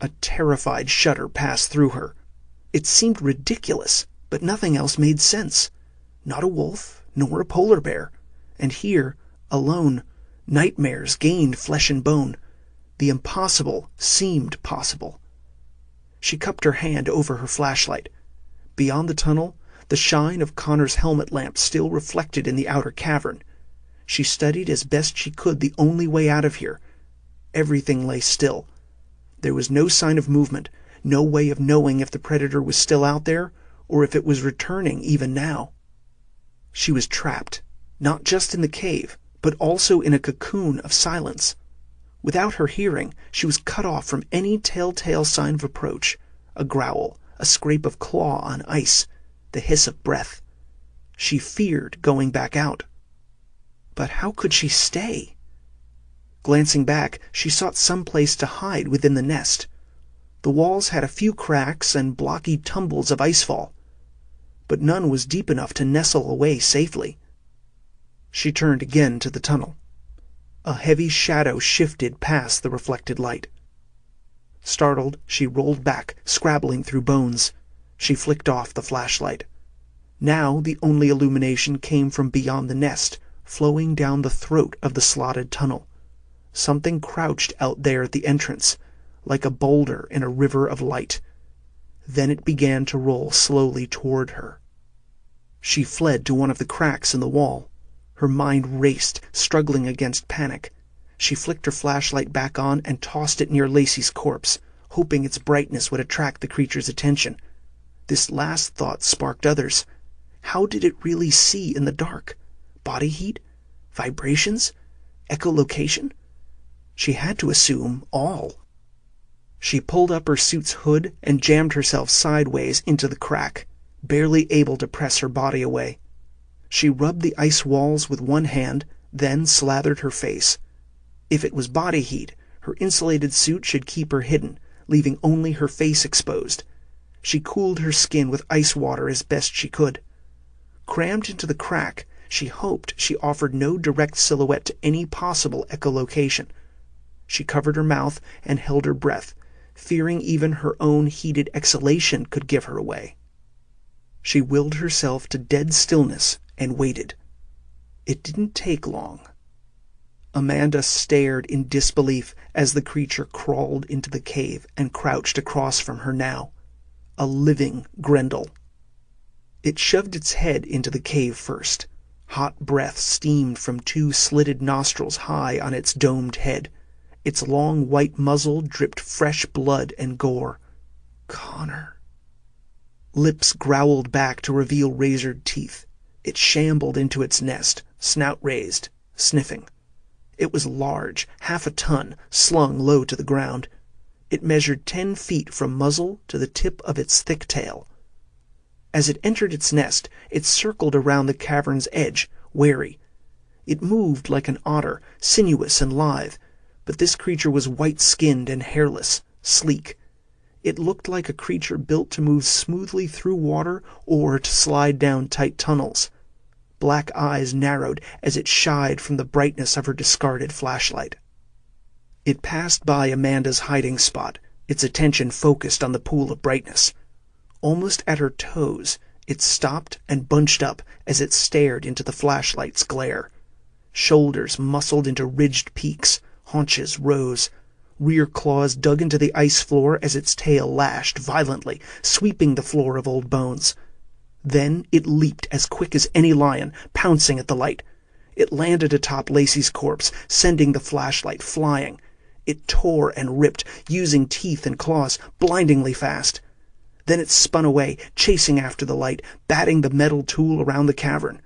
A terrified shudder passed through her. It seemed ridiculous, but nothing else made sense. Not a wolf, nor a polar bear. And here, alone, nightmares gained flesh and bone. The impossible seemed possible. She cupped her hand over her flashlight. Beyond the tunnel, the shine of Connor's helmet lamp still reflected in the outer cavern. She studied as best she could the only way out of here. Everything lay still. There was no sign of movement, no way of knowing if the predator was still out there, or if it was returning even now. She was trapped, not just in the cave, but also in a cocoon of silence. Without her hearing, she was cut off from any telltale sign of approach: a growl, a scrape of claw on ice, the hiss of breath. She feared going back out. But how could she stay? Glancing back, she sought some place to hide within the nest. The walls had a few cracks and blocky tumbles of icefall, but none was deep enough to nestle away safely. She turned again to the tunnel. A heavy shadow shifted past the reflected light. Startled, she rolled back, scrabbling through bones. She flicked off the flashlight. Now the only illumination came from beyond the nest, flowing down the throat of the slotted tunnel. Something crouched out there at the entrance, like a boulder in a river of light. Then it began to roll slowly toward her. She fled to one of the cracks in the wall. Her mind raced, struggling against panic. She flicked her flashlight back on and tossed it near Lacey's corpse, hoping its brightness would attract the creature's attention. This last thought sparked others. How did it really see in the dark? Body heat? Vibrations? Echolocation? She had to assume all. She pulled up her suit's hood and jammed herself sideways into the crack, barely able to press her body away. She rubbed the ice walls with one hand, then slathered her face. If it was body heat, her insulated suit should keep her hidden, leaving only her face exposed. She cooled her skin with ice water as best she could. Crammed into the crack, she hoped she offered no direct silhouette to any possible echolocation. She covered her mouth and held her breath, fearing even her own heated exhalation could give her away. She willed herself to dead stillness and waited. It didn't take long. Amanda stared in disbelief as the creature crawled into the cave and crouched across from her now. A living Grenle. It shoved its head into the cave first. Hot breath steamed from two slitted nostrils high on its domed head. Its long white muzzle dripped fresh blood and gore. Connor. Lips growled back to reveal razored teeth. It shambled into its nest, snout raised, sniffing. It was large, half a ton, slung low to the ground. It measured 10 feet from muzzle to the tip of its thick tail. As it entered its nest, it circled around the cavern's edge, wary. It moved like an otter, sinuous and lithe, but this creature was white-skinned and hairless, sleek. It looked like a creature built to move smoothly through water or to slide down tight tunnels. Black eyes narrowed as it shied from the brightness of her discarded flashlight. It passed by Amanda's hiding spot, its attention focused on the pool of brightness. Almost at her toes, it stopped and bunched up as it stared into the flashlight's glare. Shoulders muscled into ridged peaks, haunches rose. Rear claws dug into the ice floor as its tail lashed violently, sweeping the floor of old bones. Then it leaped as quick as any lion, pouncing at the light. It landed atop Lacey's corpse, sending the flashlight flying. It tore and ripped, using teeth and claws, blindingly fast. Then it spun away, chasing after the light, batting the metal tool around the cavern.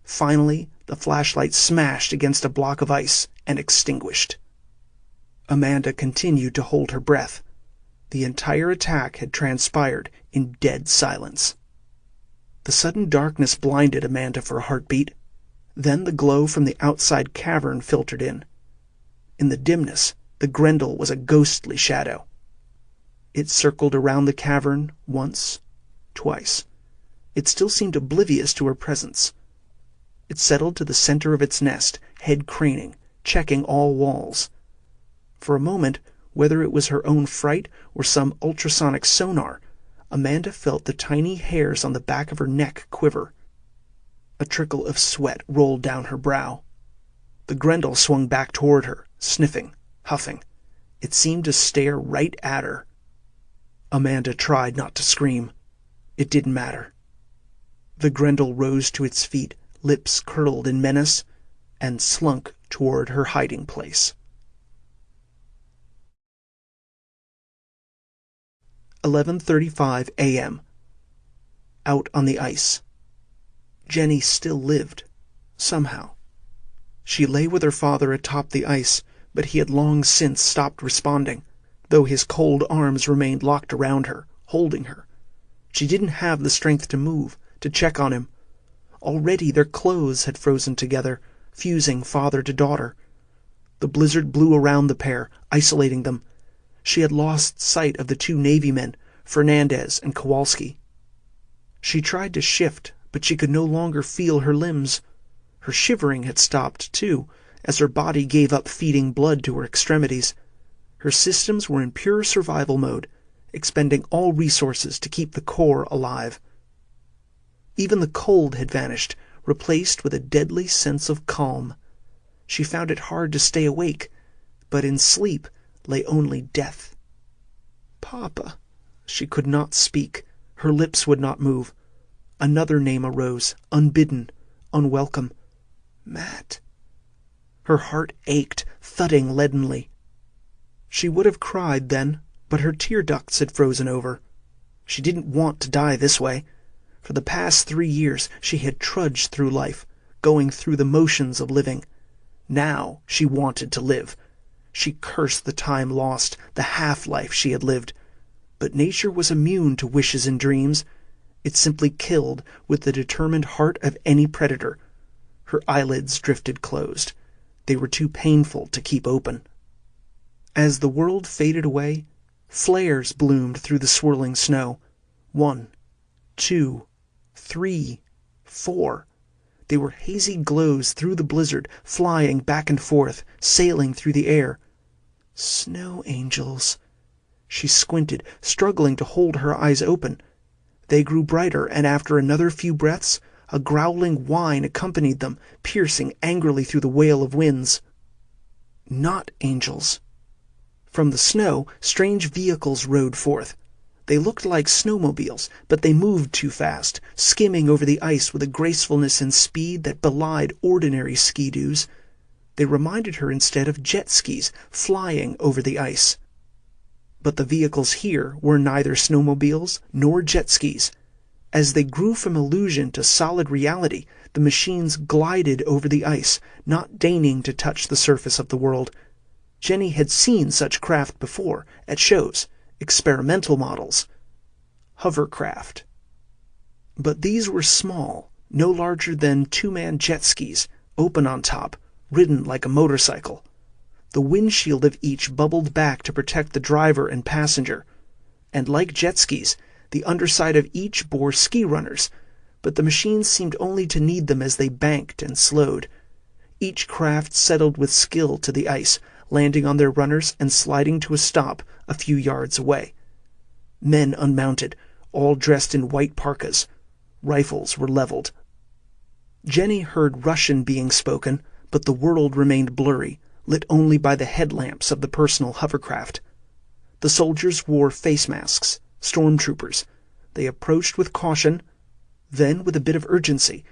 Finally, the flashlight smashed against a block of ice and extinguished. Amanda continued to hold her breath. The entire attack had transpired in dead silence. The sudden darkness blinded Amanda for a heartbeat. Then the glow from the outside cavern filtered in. In the dimness, the Grenle was a ghostly shadow. It circled around the cavern once, twice. It still seemed oblivious to her presence. It settled to the center of its nest, head craning, checking all walls. For a moment, whether it was her own fright or some ultrasonic sonar, Amanda felt the tiny hairs on the back of her neck quiver. A trickle of sweat rolled down her brow. The Grenle swung back toward her, sniffing, huffing. It seemed to stare right at her. Amanda tried not to scream. It didn't matter. The Grenle rose to its feet, lips curled in menace, and slunk toward her hiding place. 11:35 a.m. Out on the ice. Jenny still lived, somehow. She lay with her father atop the ice, but he had long since stopped responding, though his cold arms remained locked around her, holding her. She didn't have the strength to move, to check on him. Already their clothes had frozen together, fusing father to daughter. The blizzard blew around the pair, isolating them. She had lost sight of the two Navy men, Fernandez and Kowalski. She tried to shift, but she could no longer feel her limbs. Her shivering had stopped, too, as her body gave up feeding blood to her extremities. Her systems were in pure survival mode, expending all resources to keep the core alive. Even the cold had vanished, replaced with a deadly sense of calm. She found it hard to stay awake, but in sleep lay only death. Papa. She could not speak. Her lips would not move. Another name arose, unbidden, unwelcome. Matt. Her heart ached, thudding leadenly. She would have cried then, but her tear ducts had frozen over. She didn't want to die this way. For the past 3 years she had trudged through life, going through the motions of living. Now she wanted to live. She cursed the time lost, the half-life she had lived. But nature was immune to wishes and dreams. It simply killed with the determined heart of any predator. Her eyelids drifted closed. They were too painful to keep open. As the world faded away, flares bloomed through the swirling snow. 1, 2, 3, 4. They were hazy glows through the blizzard, flying back and forth, sailing through the air. Snow angels. She squinted, struggling to hold her eyes open. They grew brighter, and after another few breaths, a growling whine accompanied them, piercing angrily through the wail of winds. Not angels. From the snow, strange vehicles rode forth. They looked like snowmobiles, but they moved too fast, skimming over the ice with a gracefulness and speed that belied ordinary ski-doos. They reminded her instead of jet skis, flying over the ice. But the vehicles here were neither snowmobiles nor jet skis. As they grew from illusion to solid reality, the machines glided over the ice, not deigning to touch the surface of the world. Jenny had seen such craft before, at shows, experimental models. Hovercraft. But these were small, no larger than 2-man jet skis, open on top, ridden like a motorcycle. The windshield of each bubbled back to protect the driver and passenger. And like jet skis, the underside of each bore ski runners, but the machines seemed only to need them as they banked and slowed. Each craft settled with skill to the ice, landing on their runners and sliding to a stop a few yards away. Men unmounted, all dressed in white parkas. Rifles were leveled. Jenny heard Russian being spoken, but the world remained blurry, lit only by the headlamps of the personal hovercraft. The soldiers wore face masks, stormtroopers. They approached with caution, Then, with a bit of urgency,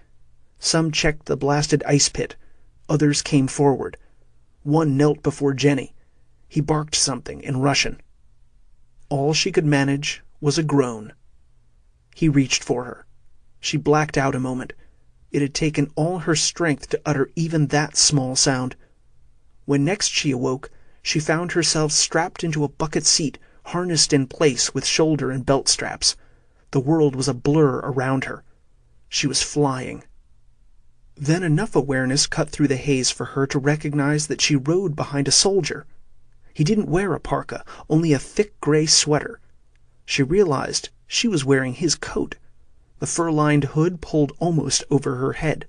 some checked the blasted ice pit. Others came forward. One knelt before Jenny. He barked something in Russian. All she could manage was a groan. He reached for her. She blacked out a moment. It had taken all her strength to utter even that small sound. When next she awoke, she found herself strapped into a bucket seat, harnessed in place with shoulder and belt straps. The world was a blur around her. She was flying. Then enough awareness cut through the haze for her to recognize that she rode behind a soldier. He didn't wear a parka, only a thick gray sweater. She realized she was wearing his coat. The fur-lined hood pulled almost over her head.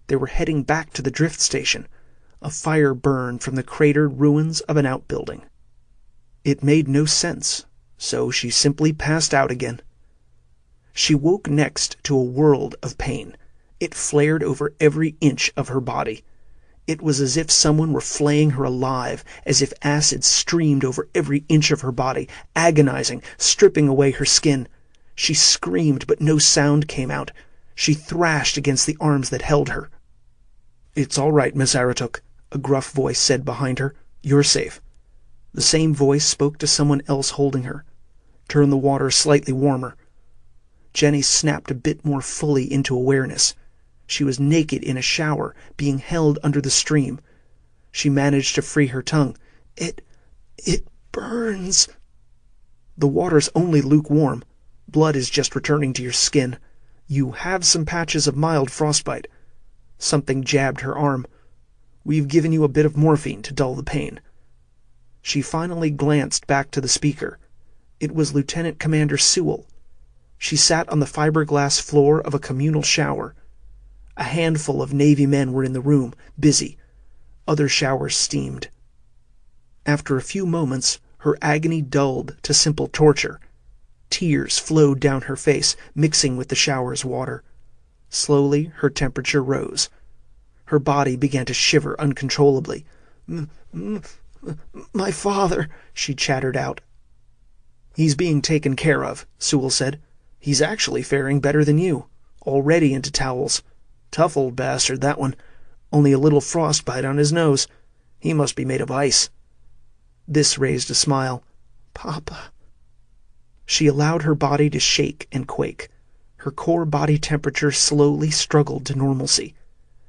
They were heading back to the drift station. A fire burned from the cratered ruins of an outbuilding. It made no sense, so she simply passed out again. She woke next to a world of pain. It flared over every inch of her body. It was as if someone were flaying her alive, as if acid streamed over every inch of her body, agonizing, stripping away her skin. She screamed, but no sound came out. She thrashed against the arms that held her. "It's all right, Miss Aratuk," a gruff voice said behind her. "You're safe." The same voice spoke to someone else holding her. "Turn the water slightly warmer." Jenny snapped a bit more fully into awareness. She was naked in a shower, being held under the stream. She managed to free her tongue. It burns." "The water's only lukewarm. Blood is just returning to your skin. You have some patches of mild frostbite." Something jabbed her arm. "We've given you a bit of morphine to dull the pain." She finally glanced back to the speaker. It was Lieutenant Commander Sewell. She sat on the fiberglass floor of a communal shower. A handful of Navy men were in the room, busy. Other showers steamed. After a few moments, her agony dulled to simple torture. Tears flowed down her face, mixing with the shower's water. Slowly, her temperature rose. Her body began to shiver uncontrollably. "My father," she chattered out. "He's being taken care of," Sewell said. "He's actually faring better than you. Already into towels. Tough old bastard, that one. Only a little frostbite on his nose. He must be made of ice." This raised a smile. "Papa." She allowed her body to shake and quake. Her core body temperature slowly struggled to normalcy.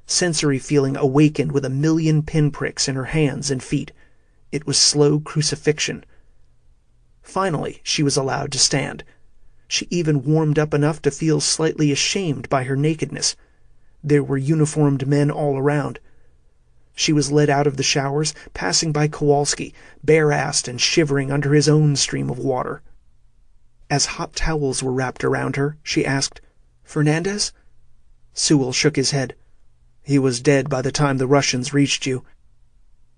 Sensory feeling awakened with a million pinpricks in her hands and feet. It was slow crucifixion. Finally, she was allowed to stand. She even warmed up enough to feel slightly ashamed by her nakedness. There were uniformed men all around. She was led out of the showers, passing by Kowalski, bare-assed and shivering under his own stream of water. As hot towels were wrapped around her, she asked, "Fernandez?" Sewell shook his head. "He was dead by the time the Russians reached you."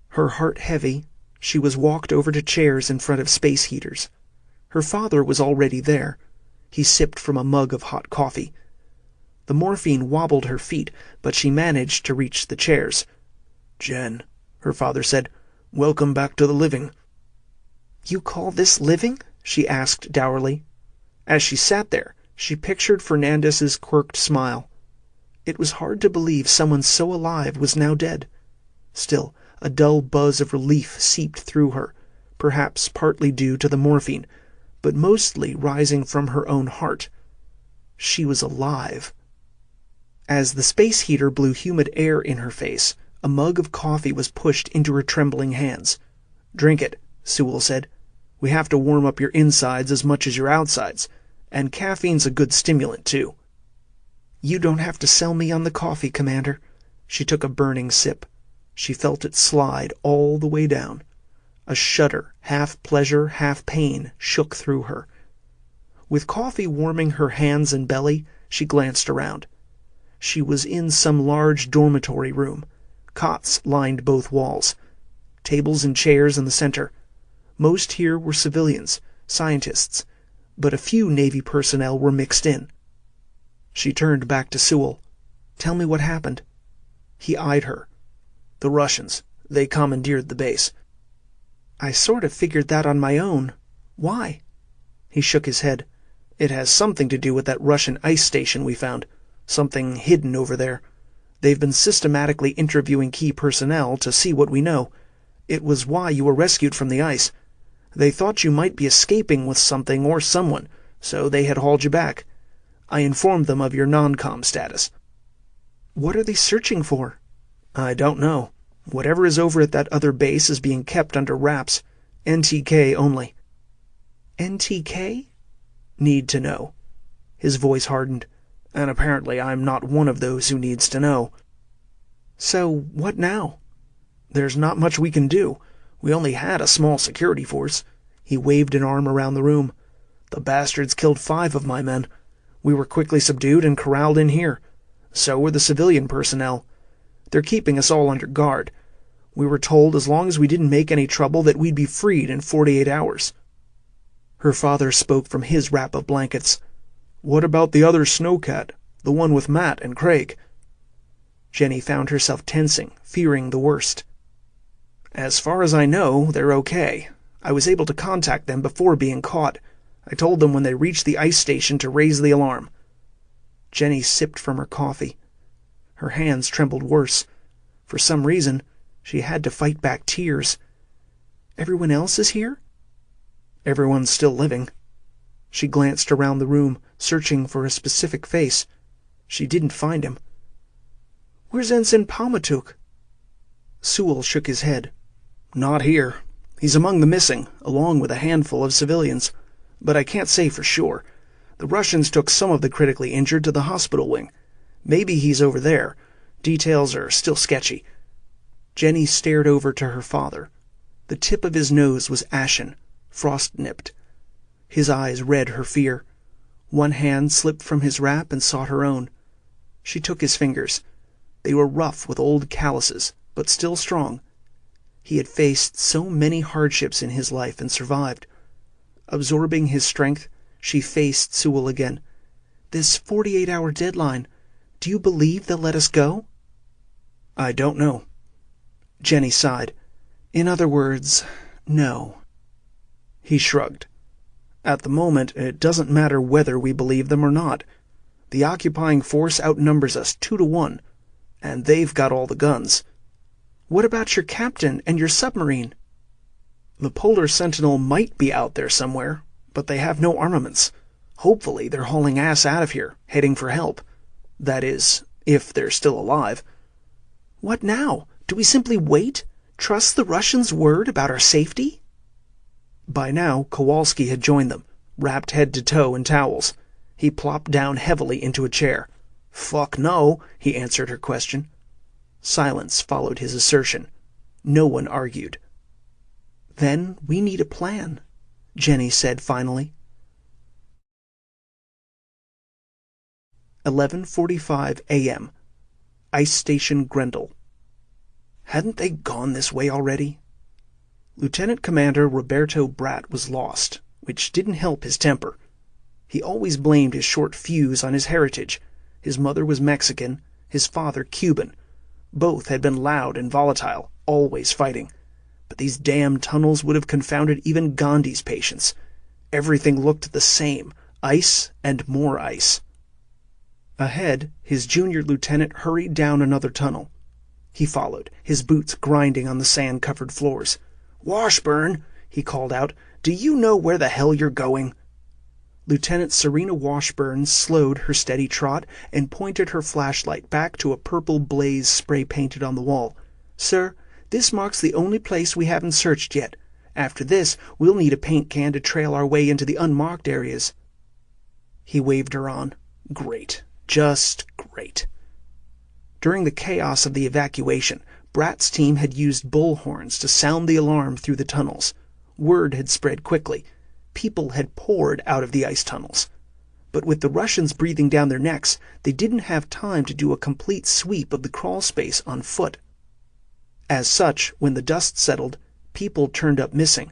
Her heart heavy, she was walked over to chairs in front of space heaters. Her father was already there. He sipped from a mug of hot coffee. The morphine wobbled her feet, but she managed to reach the chairs. "Jen," her father said, "welcome back to the living." "You call this living?" she asked dourly. As she sat there, she pictured Fernandez's quirked smile. It was hard to believe someone so alive was now dead. Still, a dull buzz of relief seeped through her, perhaps partly due to the morphine, but mostly rising from her own heart. She was alive. As the space heater blew humid air in her face, a mug of coffee was pushed into her trembling hands. "Drink it," Sewell said. "We have to warm up your insides as much as your outsides, and caffeine's a good stimulant, too." "You don't have to sell me on the coffee, Commander." She took a burning sip. She felt it slide all the way down. A shudder, half pleasure, half pain, shook through her. With coffee warming her hands and belly, she glanced around. She was in some large dormitory room. Cots lined both walls. Tables and chairs in the center. Most here were civilians, scientists, but a few Navy personnel were mixed in. She turned back to Sewell. "Tell me what happened." He eyed her. "The Russians. They commandeered the base." "I sort of figured that on my own. Why?" He shook his head. It has something to do with that Russian ice station we found. Something hidden over there. They've been systematically interviewing key personnel to see what we know. It was why you were rescued from the ice. They thought you might be escaping with something or someone, so they had hauled you back. I informed them of your non-com status. What are they searching for? I don't know. Whatever is over at that other base is being kept under wraps. NTK only. NTK? Need to know. His voice hardened. And apparently I'm not one of those who needs to know. So what now? There's not much we can do. We only had a small security force. He waved an arm around the room. The bastards killed 5 of my men. We were quickly subdued and corralled in here. So were the civilian personnel. They're keeping us all under guard. We were told as long as we didn't make any trouble that we'd be freed in 48 hours. Her father spoke from his wrap of blankets. What about the other snowcat? The one with Matt and Craig? Jenny found herself tensing, fearing the worst. As far as I know, they're okay. I was able to contact them before being caught. I told them when they reached the ice station to raise the alarm. Jenny sipped from her coffee. Her hands trembled worse. For some reason, she had to fight back tears. Everyone else is here? Everyone's still living. She glanced around the room, searching for a specific face. She didn't find him. Where's Ensign Palmatuk? Sewell shook his head. Not here. He's among the missing, along with a handful of civilians. But I can't say for sure. The Russians took some of the critically injured to the hospital wing. Maybe he's over there. Details are still sketchy. Jenny stared over to her father. The tip of his nose was ashen, frost-nipped. His eyes read her fear. One hand slipped from his wrap and sought her own. She took his fingers. They were rough with old calluses, but still strong. He had faced so many hardships in his life and survived. Absorbing his strength, she faced Sewell again. This 48-hour deadline, do you believe they'll let us go? I don't know. Jenny sighed. In other words, no. He shrugged. At the moment, it doesn't matter whether we believe them or not. The occupying force outnumbers us 2 to 1, and they've got all the guns. What about your captain and your submarine? The Polar Sentinel might be out there somewhere, but they have no armaments. Hopefully they're hauling ass out of here, heading for help. That is, if they're still alive. What now? Do we simply wait? Trust the Russians' word about our safety? By now, Kowalski had joined them, wrapped head to toe in towels. He plopped down heavily into a chair. Fuck no, he answered her question. Silence followed his assertion. No one argued. Then we need a plan, Jenny said finally. 11:45 a.m. Ice Station Grenle. Hadn't they gone this way already? Lieutenant Commander Roberto Bratt was lost, which didn't help his temper. He always blamed his short fuse on his heritage. His mother was Mexican, his father Cuban. Both had been loud and volatile, always fighting. But these damn tunnels would have confounded even Gandhi's patience. Everything looked the same, ice and more ice. Ahead, his junior lieutenant hurried down another tunnel. He followed, his boots grinding on the sand-covered floors. "Washburn," he called out, "do you know where the hell you're going?" Lieutenant Serena Washburn slowed her steady trot and pointed her flashlight back to a purple blaze spray-painted on the wall. "Sir, this marks the only place we haven't searched yet. After this, we'll need a paint can to trail our way into the unmarked areas." He waved her on. Great. Just great. During the chaos of the evacuation, Bratt's team had used bullhorns to sound the alarm through the tunnels. Word had spread quickly. People had poured out of the ice tunnels. But with the Russians breathing down their necks, they didn't have time to do a complete sweep of the crawl space on foot. As such, when the dust settled, people turned up missing,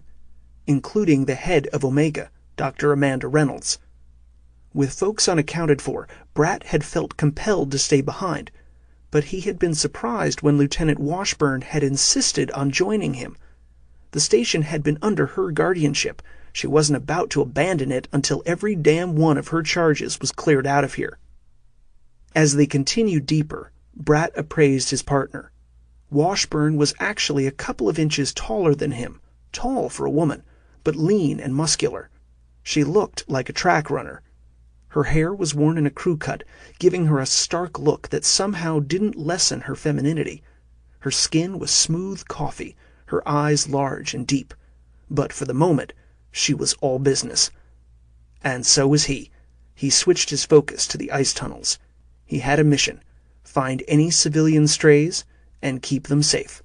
including the head of Omega, Dr. Amanda Reynolds. With folks unaccounted for, Bratt had felt compelled to stay behind, but he had been surprised when Lieutenant Washburn had insisted on joining him. The station had been under her guardianship. She wasn't about to abandon it until every damn one of her charges was cleared out of here. As they continued deeper, Bratt appraised his partner. Washburn was actually a couple of inches taller than him, tall for a woman, but lean and muscular. She looked like a track runner. Her hair was worn in a crew cut, giving her a stark look that somehow didn't lessen her femininity. Her skin was smooth coffee, her eyes large and deep. But for the moment, she was all business. And so was he. He switched his focus to the ice tunnels. He had a mission: find any civilian strays and keep them safe.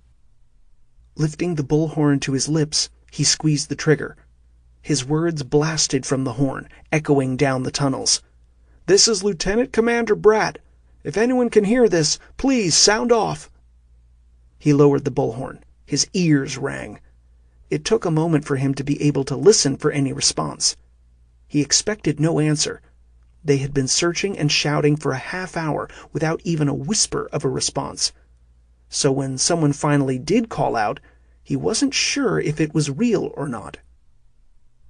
Lifting the bullhorn to his lips, he squeezed the trigger. His words blasted from the horn, echoing down the tunnels. "This is Lieutenant Commander Bratt. If anyone can hear this, please sound off." He lowered the bullhorn. His ears rang. It took a moment for him to be able to listen for any response. He expected no answer. They had been searching and shouting for a half hour without even a whisper of a response. So when someone finally did call out, he wasn't sure if it was real or not.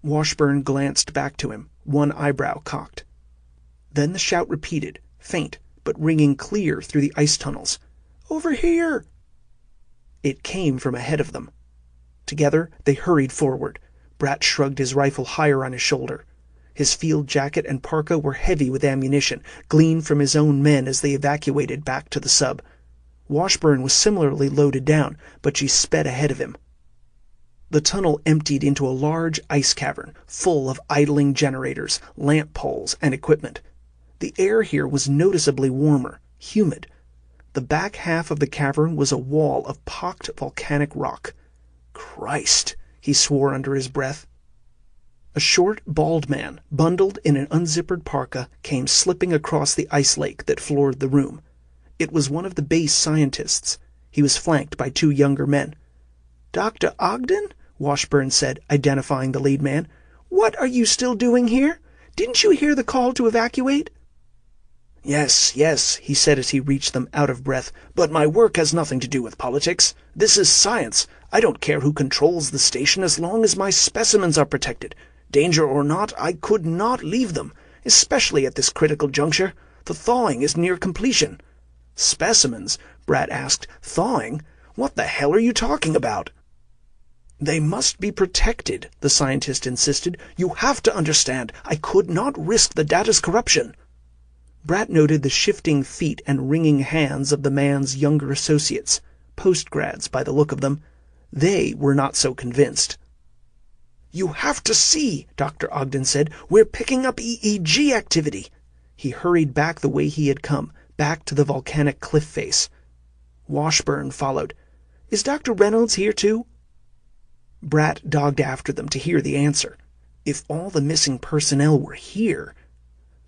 Washburn glanced back to him, one eyebrow cocked. Then the shout repeated, faint, but ringing clear through the ice tunnels. "Over here!" It came from ahead of them. Together they hurried forward. Bratt shrugged his rifle higher on his shoulder. His field jacket and parka were heavy with ammunition, gleaned from his own men as they evacuated back to the sub. Washburn was similarly loaded down, but she sped ahead of him. The tunnel emptied into a large ice cavern, full of idling generators, lamp poles, and equipment. The air here was noticeably warmer, humid. The back half of the cavern was a wall of pocked volcanic rock. "Christ!" he swore under his breath. A short, bald man, bundled in an unzippered parka, came slipping across the ice lake that floored the room. It was one of the base scientists. He was flanked by two younger men. "Dr. Ogden?" Washburn said, identifying the lead man. "What are you still doing here? Didn't you hear the call to evacuate?" Yes, yes, he said as he reached them, out of breath, but my work has nothing to do with politics. This is science. I don't care who controls the station as long as my specimens are protected. Danger or not, I could not leave them, especially at this critical juncture. The thawing is near completion. Specimens? Bratt asked. Thawing? What the hell are you talking about? They must be protected, the scientist insisted. You have to understand, I could not risk the data's corruption. Bratt noted the shifting feet and wringing hands of the man's younger associates, postgrads by the look of them. They were not so convinced. "You have to see," Dr. Ogden said. "We're picking up EEG activity." He hurried back the way he had come, back to the volcanic cliff face. Washburn followed. "Is Dr. Reynolds here too?" Bratt dogged after them to hear the answer. If all the missing personnel were here...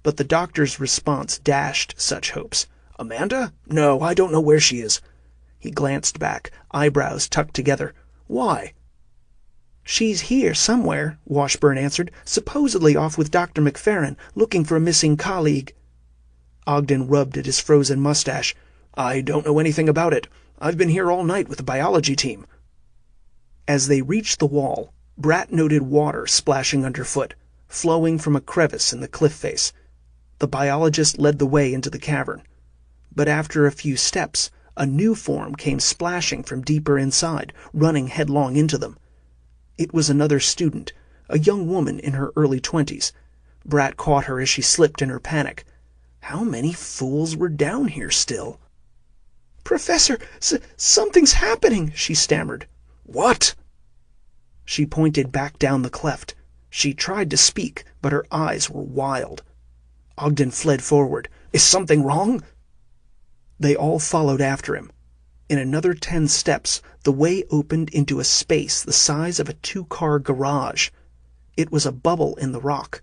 But the doctor's response dashed such hopes. "Amanda? No, I don't know where she is." He glanced back, eyebrows tucked together. "Why?" "She's here somewhere," Washburn answered, "supposedly off with Dr. McFerrin, looking for a missing colleague." Ogden rubbed at his frozen mustache. "I don't know anything about it. I've been here all night with the biology team." As they reached the wall, Bratt noted water splashing underfoot, flowing from a crevice in the cliff face. The biologist led the way into the cavern. But after a few steps, a new form came splashing from deeper inside, running headlong into them. It was another student, a young woman in her early 20s. Bratt caught her as she slipped in her panic. How many fools were down here still? "Professor, something's happening," she stammered. "What?" She pointed back down the cleft. She tried to speak, but her eyes were wild. Ogden fled forward. "Is something wrong?" They all followed after him. In another 10 steps, the way opened into a space the size of a 2-car garage. It was a bubble in the rock.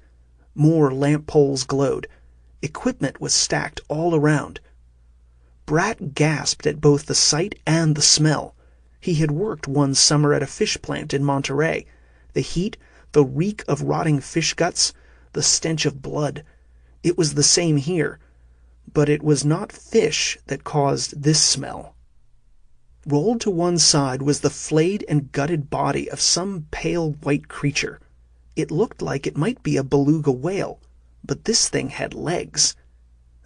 More lamp poles glowed. Equipment was stacked all around. Bratt gasped at both the sight and the smell. He had worked one summer at a fish plant in Monterey. The heat, the reek of rotting fish guts, the stench of blood. It was the same here. But it was not fish that caused this smell. Rolled to one side was the flayed and gutted body of some pale white creature. It looked like it might be a beluga whale, but this thing had legs.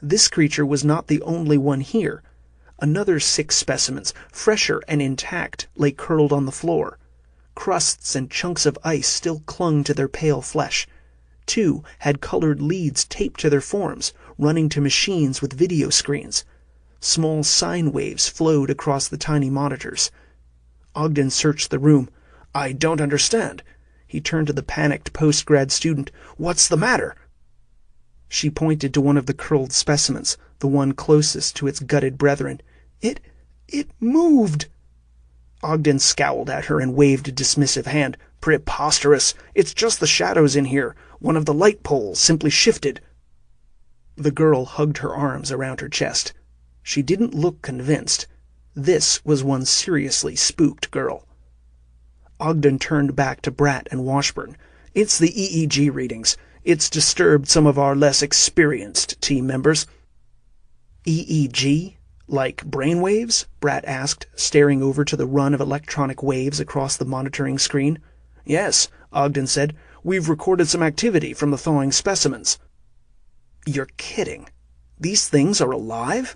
This creature was not the only one here. Another 6 specimens, fresher and intact, lay curled on the floor. Crusts and chunks of ice still clung to their pale flesh. 2 had colored leads taped to their forms, running to machines with video screens. Small sine waves flowed across the tiny monitors. Ogden searched the room. "I don't understand." He turned to the panicked post-grad student. "What's the matter?" She pointed to one of the curled specimens, the one closest to its gutted brethren. It moved." Ogden scowled at her and waved a dismissive hand. "Preposterous! It's just the shadows in here. One of the light poles simply shifted." The girl hugged her arms around her chest. She didn't look convinced. This was one seriously spooked girl. Ogden turned back to Bratt and Washburn. "It's the EEG readings. It's disturbed some of our less experienced team members." "EEG? Like brainwaves?" Bratt asked, staring over to the run of electronic waves across the monitoring screen. "Yes," Ogden said. "We've recorded some activity from the thawing specimens." "You're kidding. These things are alive?"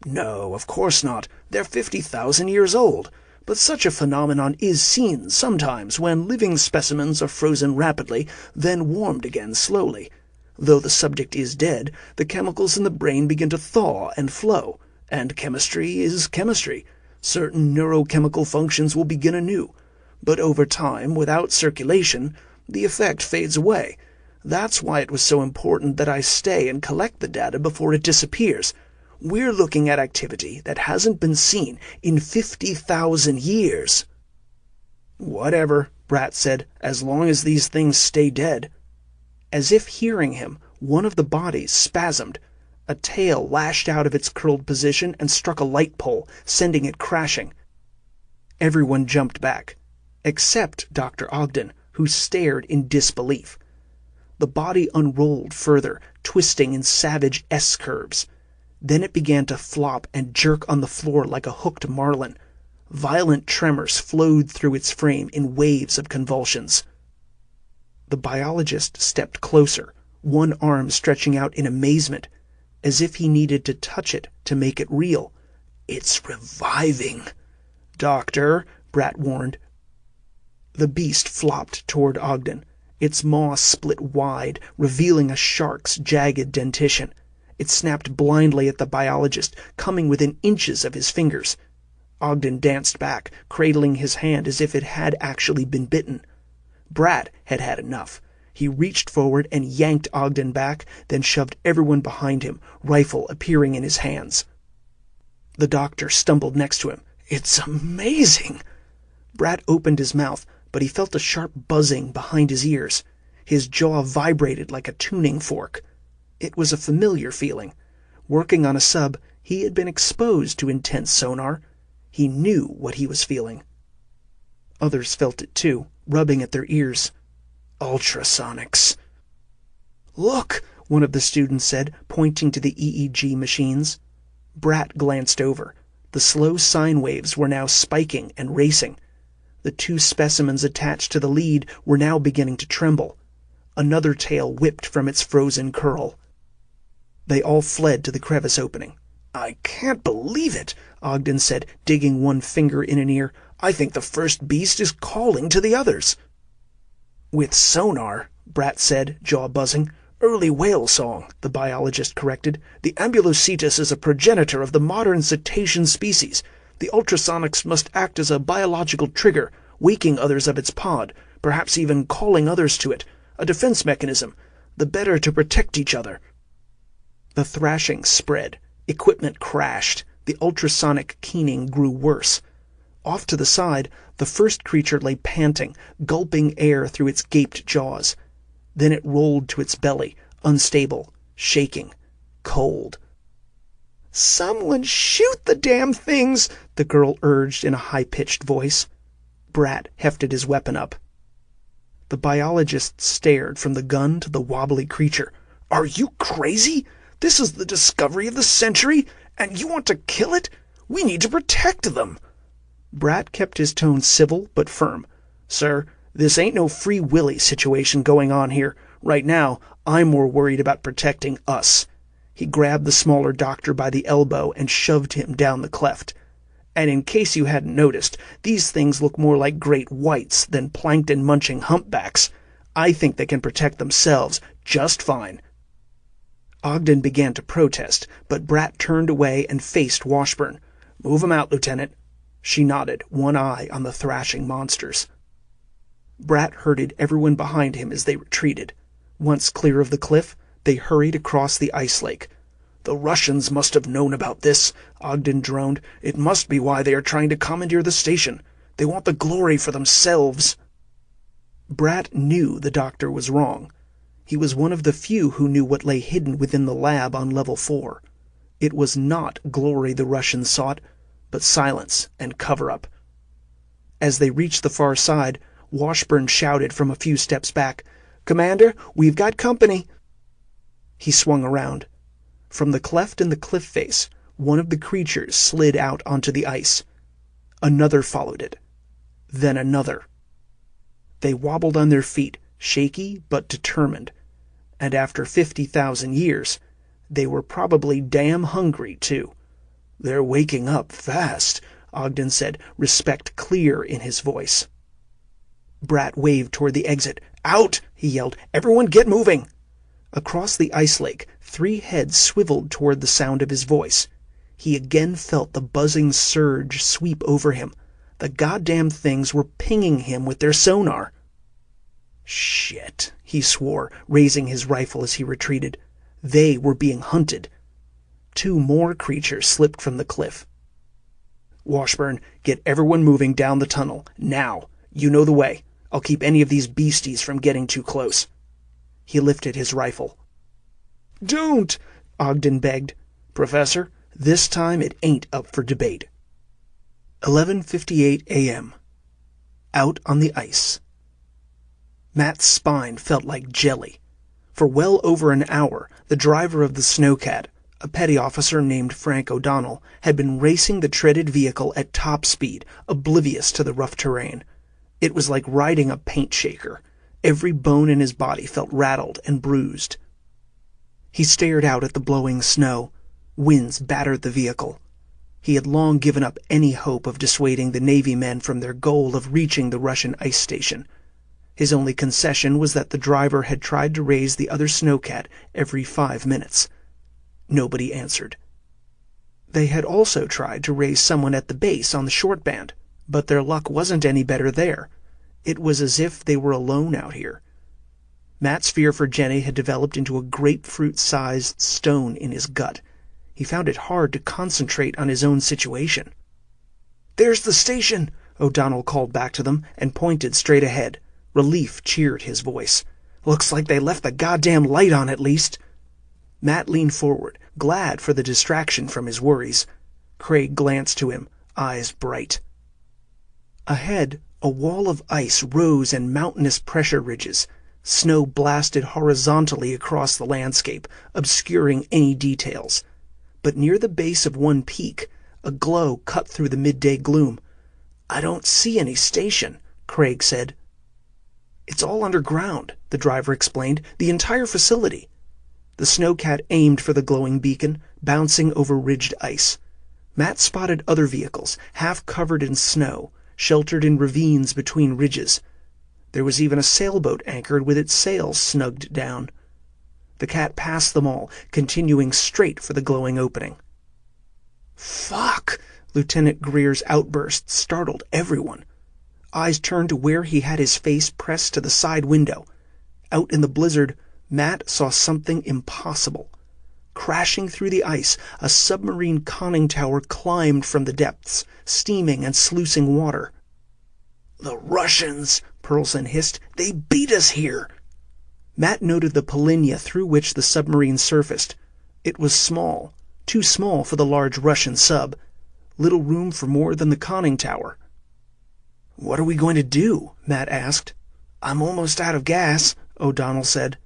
"No, of course not. They're 50,000 years old. But such a phenomenon is seen sometimes when living specimens are frozen rapidly, then warmed again slowly. Though the subject is dead, the chemicals in the brain begin to thaw and flow. And chemistry is chemistry. Certain neurochemical functions will begin anew. But over time, without circulation, the effect fades away. That's why it was so important that I stay and collect the data before it disappears. We're looking at activity that hasn't been seen in 50,000 years. "Whatever," Bratt said, "as long as these things stay dead." As if hearing him, one of the bodies spasmed. A tail lashed out of its curled position and struck a light pole, sending it crashing. Everyone jumped back, except Dr. Ogden, who stared in disbelief. The body unrolled further, twisting in savage S-curves. Then it began to flop and jerk on the floor like a hooked marlin. Violent tremors flowed through its frame in waves of convulsions. The biologist stepped closer, one arm stretching out in amazement, as if he needed to touch it to make it real. "It's reviving." "Doctor," Bratt warned. The beast flopped toward Ogden. Its maw split wide, revealing a shark's jagged dentition. It snapped blindly at the biologist, coming within inches of his fingers. Ogden danced back, cradling his hand as if it had actually been bitten. Bratt had had enough. He reached forward and yanked Ogden back, then shoved everyone behind him, rifle appearing in his hands. The doctor stumbled next to him. "It's amazing." Bratt opened his mouth, but he felt a sharp buzzing behind his ears. His jaw vibrated like a tuning fork. It was a familiar feeling. Working on a sub, he had been exposed to intense sonar. He knew what he was feeling. Others felt it too, rubbing at their ears. "Ultrasonics." "Look," one of the students said, pointing to the EEG machines. Bratt glanced over. The slow sine waves were now spiking and racing. The 2 specimens attached to the lead were now beginning to tremble. Another tail whipped from its frozen curl. They all fled to the crevice opening. "I can't believe it," Ogden said, digging one finger in an ear. "I think the first beast is calling to the others." "With sonar," Bratt said, jaw buzzing. "Early whale song," the biologist corrected. "The ambulocetus is a progenitor of the modern cetacean species. The ultrasonics must act as a biological trigger, waking others of its pod, perhaps even calling others to it. A defense mechanism, the better to protect each other." The thrashing spread. Equipment crashed. The ultrasonic keening grew worse. Off to the side, the first creature lay panting, gulping air through its gaped jaws. Then it rolled to its belly, unstable, shaking, cold. "Someone shoot the damn things!" the girl urged in a high-pitched voice. Bratt hefted his weapon up. The biologist stared from the gun to the wobbly creature. "Are you crazy? This is the discovery of the century, and you want to kill it? We need to protect them." Bratt kept his tone civil but firm. "Sir, This ain't no Free Willy situation going on here. Right now, I'm more worried about protecting us." He grabbed the smaller doctor by the elbow and shoved him down the cleft. "And in case you hadn't noticed, these things look more like great whites than plankton-munching humpbacks. I think they can protect themselves just fine." Ogden began to protest, but Bratt turned away and faced Washburn. "Move 'em out, Lieutenant." She nodded, one eye on the thrashing monsters. Bratt herded everyone behind him as they retreated. Once clear of the cliff, they hurried across the ice lake. "The Russians must have known about this," Ogden droned. "It must be why they are trying to commandeer the station. They want the glory for themselves." Bratt knew the doctor was wrong. He was one of the few who knew what lay hidden within the lab on level 4. It was not glory the Russians sought, but silence and cover-up. As they reached the far side, Washburn shouted from a few steps back, "Commander, we've got company." He swung around. From the cleft in the cliff face, one of the creatures slid out onto the ice. Another followed it. Then another. They wobbled on their feet, shaky but determined. And after 50,000 years, they were probably damn hungry, too. "They're waking up fast," Ogden said, respect clear in his voice. Bratt waved toward the exit. "Out!" he yelled. "Everyone get moving!" Across the ice lake, 3 heads swiveled toward the sound of his voice. He again felt the buzzing surge sweep over him. The goddamn things were pinging him with their sonar. "Shit," he swore, raising his rifle as he retreated. They were being hunted. 2 more creatures slipped from the cliff. "Washburn, get everyone moving down the tunnel. Now. You know the way. I'll keep any of these beasties from getting too close." He lifted his rifle. "Don't!" Ogden begged. "Professor, this time it ain't up for debate." 11:58 a.m. Out on the ice. Matt's spine felt like jelly. For well over an hour, the driver of the snowcat, a petty officer named Frank O'Donnell, had been racing the treaded vehicle at top speed, oblivious to the rough terrain. It was like riding a paint shaker. Every bone in his body felt rattled and bruised. He stared out at the blowing snow. Winds battered the vehicle. He had long given up any hope of dissuading the Navy men from their goal of reaching the Russian ice station. His only concession was that the driver had tried to raise the other snowcat every 5 minutes. Nobody answered. They had also tried to raise someone at the base on the short band, but their luck wasn't any better there. It was as if they were alone out here. Matt's fear for Jenny had developed into a grapefruit-sized stone in his gut. He found it hard to concentrate on his own situation. "There's the station!" O'Donnell called back to them and pointed straight ahead. Relief cheered his voice. "Looks like they left the goddamn light on at least." Matt leaned forward, glad for the distraction from his worries. Craig glanced to him, eyes bright. Ahead, a wall of ice rose in mountainous pressure ridges. Snow blasted horizontally across the landscape, obscuring any details. But near the base of one peak, a glow cut through the midday gloom. "I don't see any station," Craig said. "It's all underground," the driver explained. "The entire facility." The snowcat aimed for the glowing beacon, bouncing over ridged ice. Matt spotted other vehicles, half covered in snow, sheltered in ravines between ridges. There was even a sailboat anchored with its sails snugged down. The cat passed them all, continuing straight for the glowing opening. "Fuck!" Lieutenant Greer's outburst startled everyone. Eyes turned to where he had his face pressed to the side window. Out in the blizzard, Matt saw something impossible. Crashing through the ice, a submarine conning tower climbed from the depths, steaming and sluicing water. "The Russians!" Perlson hissed. "They beat us here!" Matt noted the polenia through which the submarine surfaced. It was small, too small for the large Russian sub. Little room for more than the conning tower. "What are we going to do?" Matt asked. "I'm almost out of gas," O'Donnell said.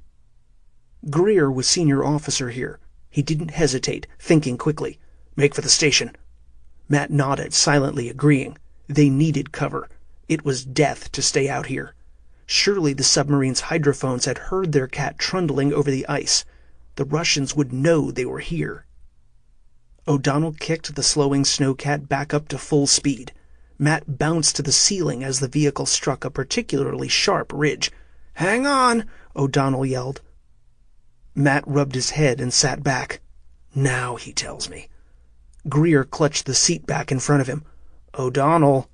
Greer was senior officer here. He didn't hesitate, thinking quickly. "Make for the station." Matt nodded, silently agreeing. They needed cover. It was death to stay out here. Surely the submarine's hydrophones had heard their cat trundling over the ice. The Russians would know they were here. O'Donnell kicked the slowing snowcat back up to full speed. Matt bounced to the ceiling as the vehicle struck a particularly sharp ridge. "Hang on!" O'Donnell yelled. Matt rubbed his head and sat back. "Now he tells me." Greer clutched the seat back in front of him. "O'Donnell."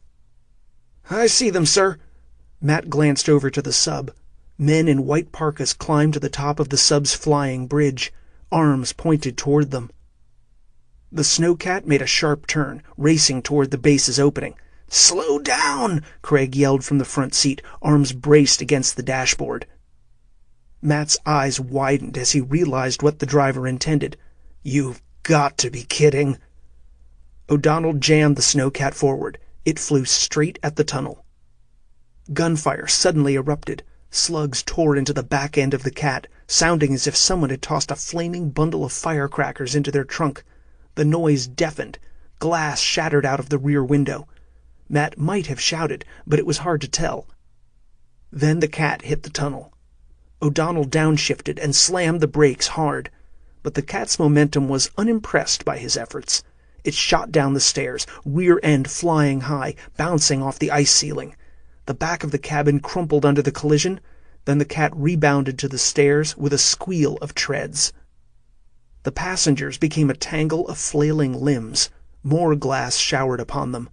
"I see them, sir." Matt glanced over to the sub. Men in white parkas climbed to the top of the sub's flying bridge, arms pointed toward them. The snowcat made a sharp turn, racing toward the base's opening. "Slow down!" Craig yelled from the front seat, arms braced against the dashboard. Matt's eyes widened as he realized what the driver intended. "You've got to be kidding." O'Donnell jammed the snowcat forward. It flew straight at the tunnel. Gunfire suddenly erupted. Slugs tore into the back end of the cat, sounding as if someone had tossed a flaming bundle of firecrackers into their trunk. The noise deafened. Glass shattered out of the rear window. Matt might have shouted, but it was hard to tell. Then the cat hit the tunnel. O'Donnell downshifted and slammed the brakes hard. But the cat's momentum was unimpressed by his efforts. It shot down the stairs, rear end flying high, bouncing off the ice ceiling. The back of the cabin crumpled under the collision. Then the cat rebounded to the stairs with a squeal of treads. The passengers became a tangle of flailing limbs. More glass showered upon them.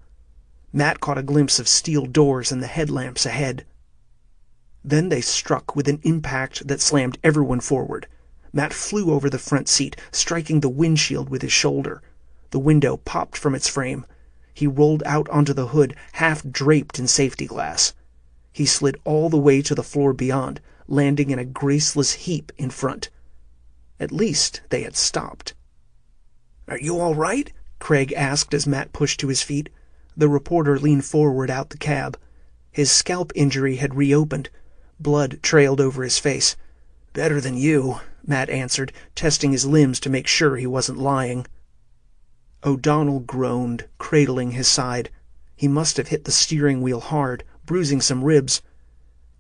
Matt caught a glimpse of steel doors and the headlamps ahead. Then they struck with an impact that slammed everyone forward. Matt flew over the front seat, striking the windshield with his shoulder. The window popped from its frame. He rolled out onto the hood, half draped in safety glass. He slid all the way to the floor beyond, landing in a graceless heap in front. At least they had stopped. "Are you all right?" Craig asked as Matt pushed to his feet. The reporter leaned forward out the cab. His scalp injury had reopened. Blood trailed over his face. "Better than you," Matt answered, testing his limbs to make sure he wasn't lying. O'Donnell groaned, cradling his side. He must have hit the steering wheel hard, bruising some ribs.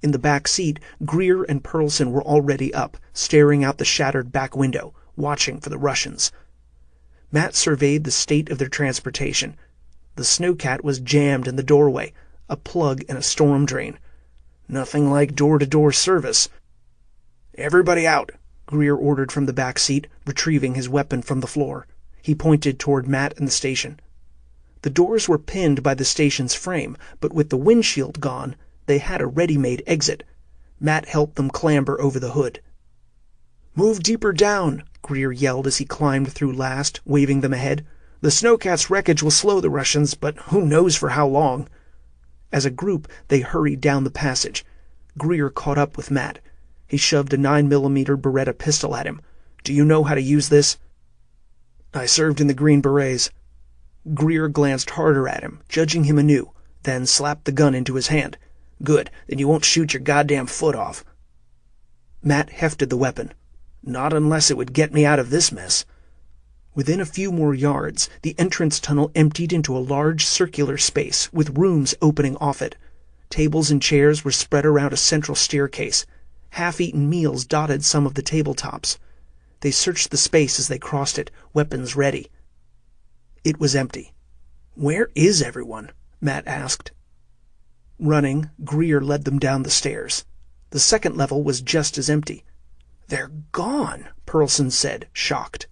In the back seat, Greer and Pearlson were already up, staring out the shattered back window, watching for the Russians. Matt surveyed the state of their transportation. The snowcat was jammed in the doorway, a plug in a storm drain. Nothing like door-to-door service. "Everybody out," Greer ordered from the back seat, retrieving his weapon from the floor. He pointed toward Matt and the station. The doors were pinned by the station's frame, but with the windshield gone, they had a ready-made exit. Matt helped them clamber over the hood. "Move deeper down," Greer yelled as he climbed through last, waving them ahead. "The snowcat's wreckage will slow the Russians, but who knows for how long." As a group, they hurried down the passage. Greer caught up with Matt. He shoved a 9mm Beretta pistol at him. "Do you know how to use this?" "I served in the Green Berets." Greer glanced harder at him, judging him anew, then slapped the gun into his hand. "Good, then you won't shoot your goddamn foot off." Matt hefted the weapon. "Not unless it would get me out of this mess." Within a few more yards, the entrance tunnel emptied into a large circular space with rooms opening off it. Tables and chairs were spread around a central staircase. Half-eaten meals dotted some of the tabletops. They searched the space as they crossed it, weapons ready. It was empty. "Where is everyone?" Matt asked. Running, Greer led them down the stairs. The second level was just as empty. "They're gone," Pearlson said, shocked.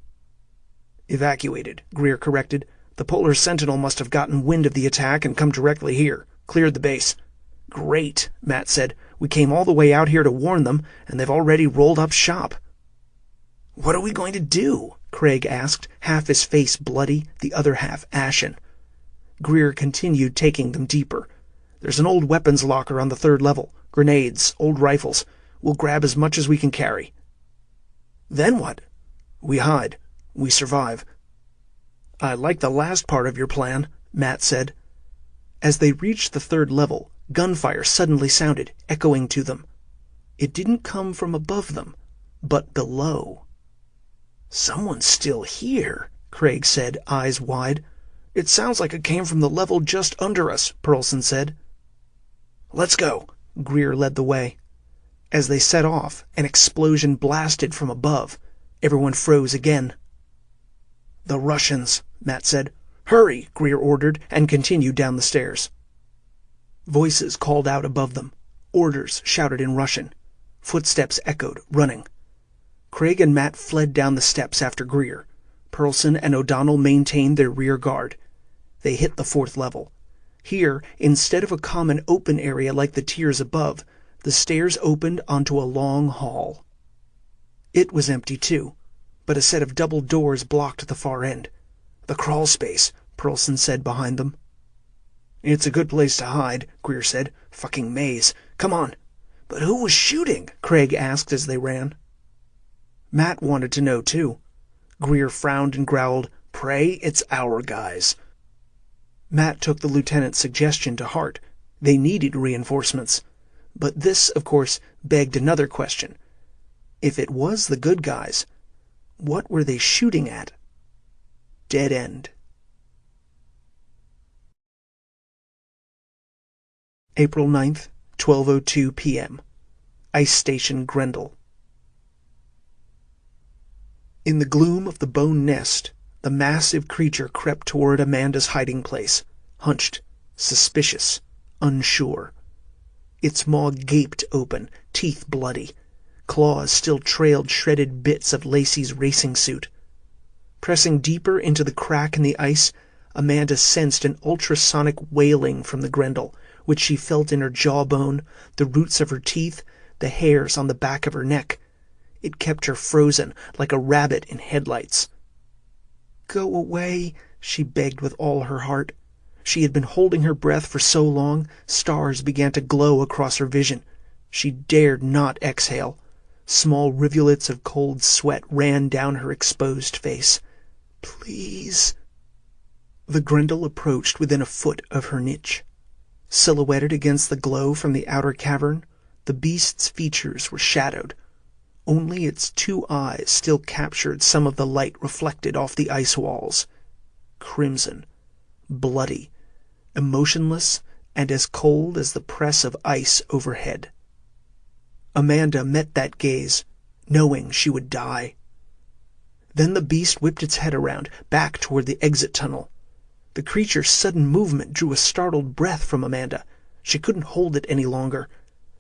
"Evacuated," Greer corrected. "The Polar Sentinel must have gotten wind of the attack and come directly here. Cleared the base." "Great," Matt said. "We came all the way out here to warn them, and they've already rolled up shop." "What are we going to do?" Craig asked, half his face bloody, the other half ashen. Greer continued taking them deeper. "There's an old weapons locker on the third level. Grenades, old rifles. We'll grab as much as we can carry." "Then what?" "We hide. We survive." "I like the last part of your plan," Matt said. As they reached the third level, gunfire suddenly sounded, echoing to them. It didn't come from above them, but below. "Someone's still here," Craig said, eyes wide. "It sounds like it came from the level just under us," Pearlson said. "Let's go." Greer led the way. As they set off, an explosion blasted from above. Everyone froze again. "The Russians," Matt said. "Hurry," Greer ordered, and continued down the stairs. Voices called out above them. Orders shouted in Russian. Footsteps echoed, running. Craig and Matt fled down the steps after Greer. Pearlson and O'Donnell maintained their rear guard. They hit the 4th level. Here, instead of a common open area like the tiers above, the stairs opened onto a long hall. It was empty too, but a set of double doors blocked the far end. "The crawl space," Pearlson said behind them. "It's a good place to hide," Greer said. "Fucking maze. Come on." "But who was shooting?" Craig asked as they ran. Matt wanted to know too. Greer frowned and growled, "Pray, it's our guys." Matt took the lieutenant's suggestion to heart. They needed reinforcements. But this, of course, begged another question. If it was the good guys, what were they shooting at? Dead end. April 9th, 12:02 p.m. Ice Station Grenle. In the gloom of the bone nest, the massive creature crept toward Amanda's hiding place, hunched, suspicious, unsure. Its maw gaped open, teeth bloody. Claws still trailed shredded bits of Lacey's racing suit. Pressing deeper into the crack in the ice, Amanda sensed an ultrasonic wailing from the Grenle, which she felt in her jawbone, the roots of her teeth, the hairs on the back of her neck. It kept her frozen, like a rabbit in headlights. "Go away," she begged with all her heart. She had been holding her breath for so long, stars began to glow across her vision. She dared not exhale. Small rivulets of cold sweat ran down her exposed face. "Please." The Grenle approached within a foot of her niche. Silhouetted against the glow from the outer cavern, the beast's features were shadowed. Only its 2 eyes still captured some of the light reflected off the ice walls. Crimson, bloody, emotionless, and as cold as the press of ice overhead. Amanda met that gaze, knowing she would die. Then the beast whipped its head around, back toward the exit tunnel. The creature's sudden movement drew a startled breath from Amanda. She couldn't hold it any longer.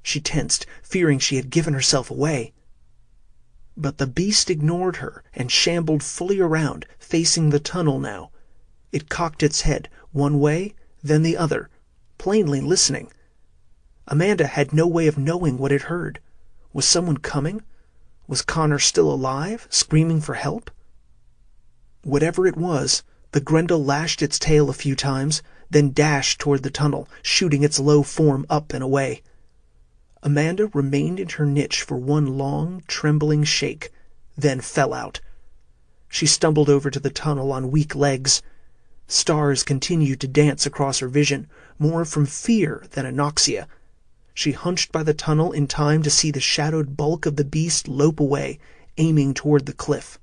She tensed, fearing she had given herself away. But the beast ignored her and shambled fully around, facing the tunnel now. It cocked its head, one way, then the other, plainly listening. Amanda had no way of knowing what it heard. Was someone coming? Was Connor still alive, screaming for help? Whatever it was, the Grenle lashed its tail a few times, then dashed toward the tunnel, shooting its low form up and away. Amanda remained in her niche for one long, trembling shake, then fell out. She stumbled over to the tunnel on weak legs. Stars continued to dance across her vision, more from fear than anoxia. She hunched by the tunnel in time to see the shadowed bulk of the beast lope away, aiming toward the cliff.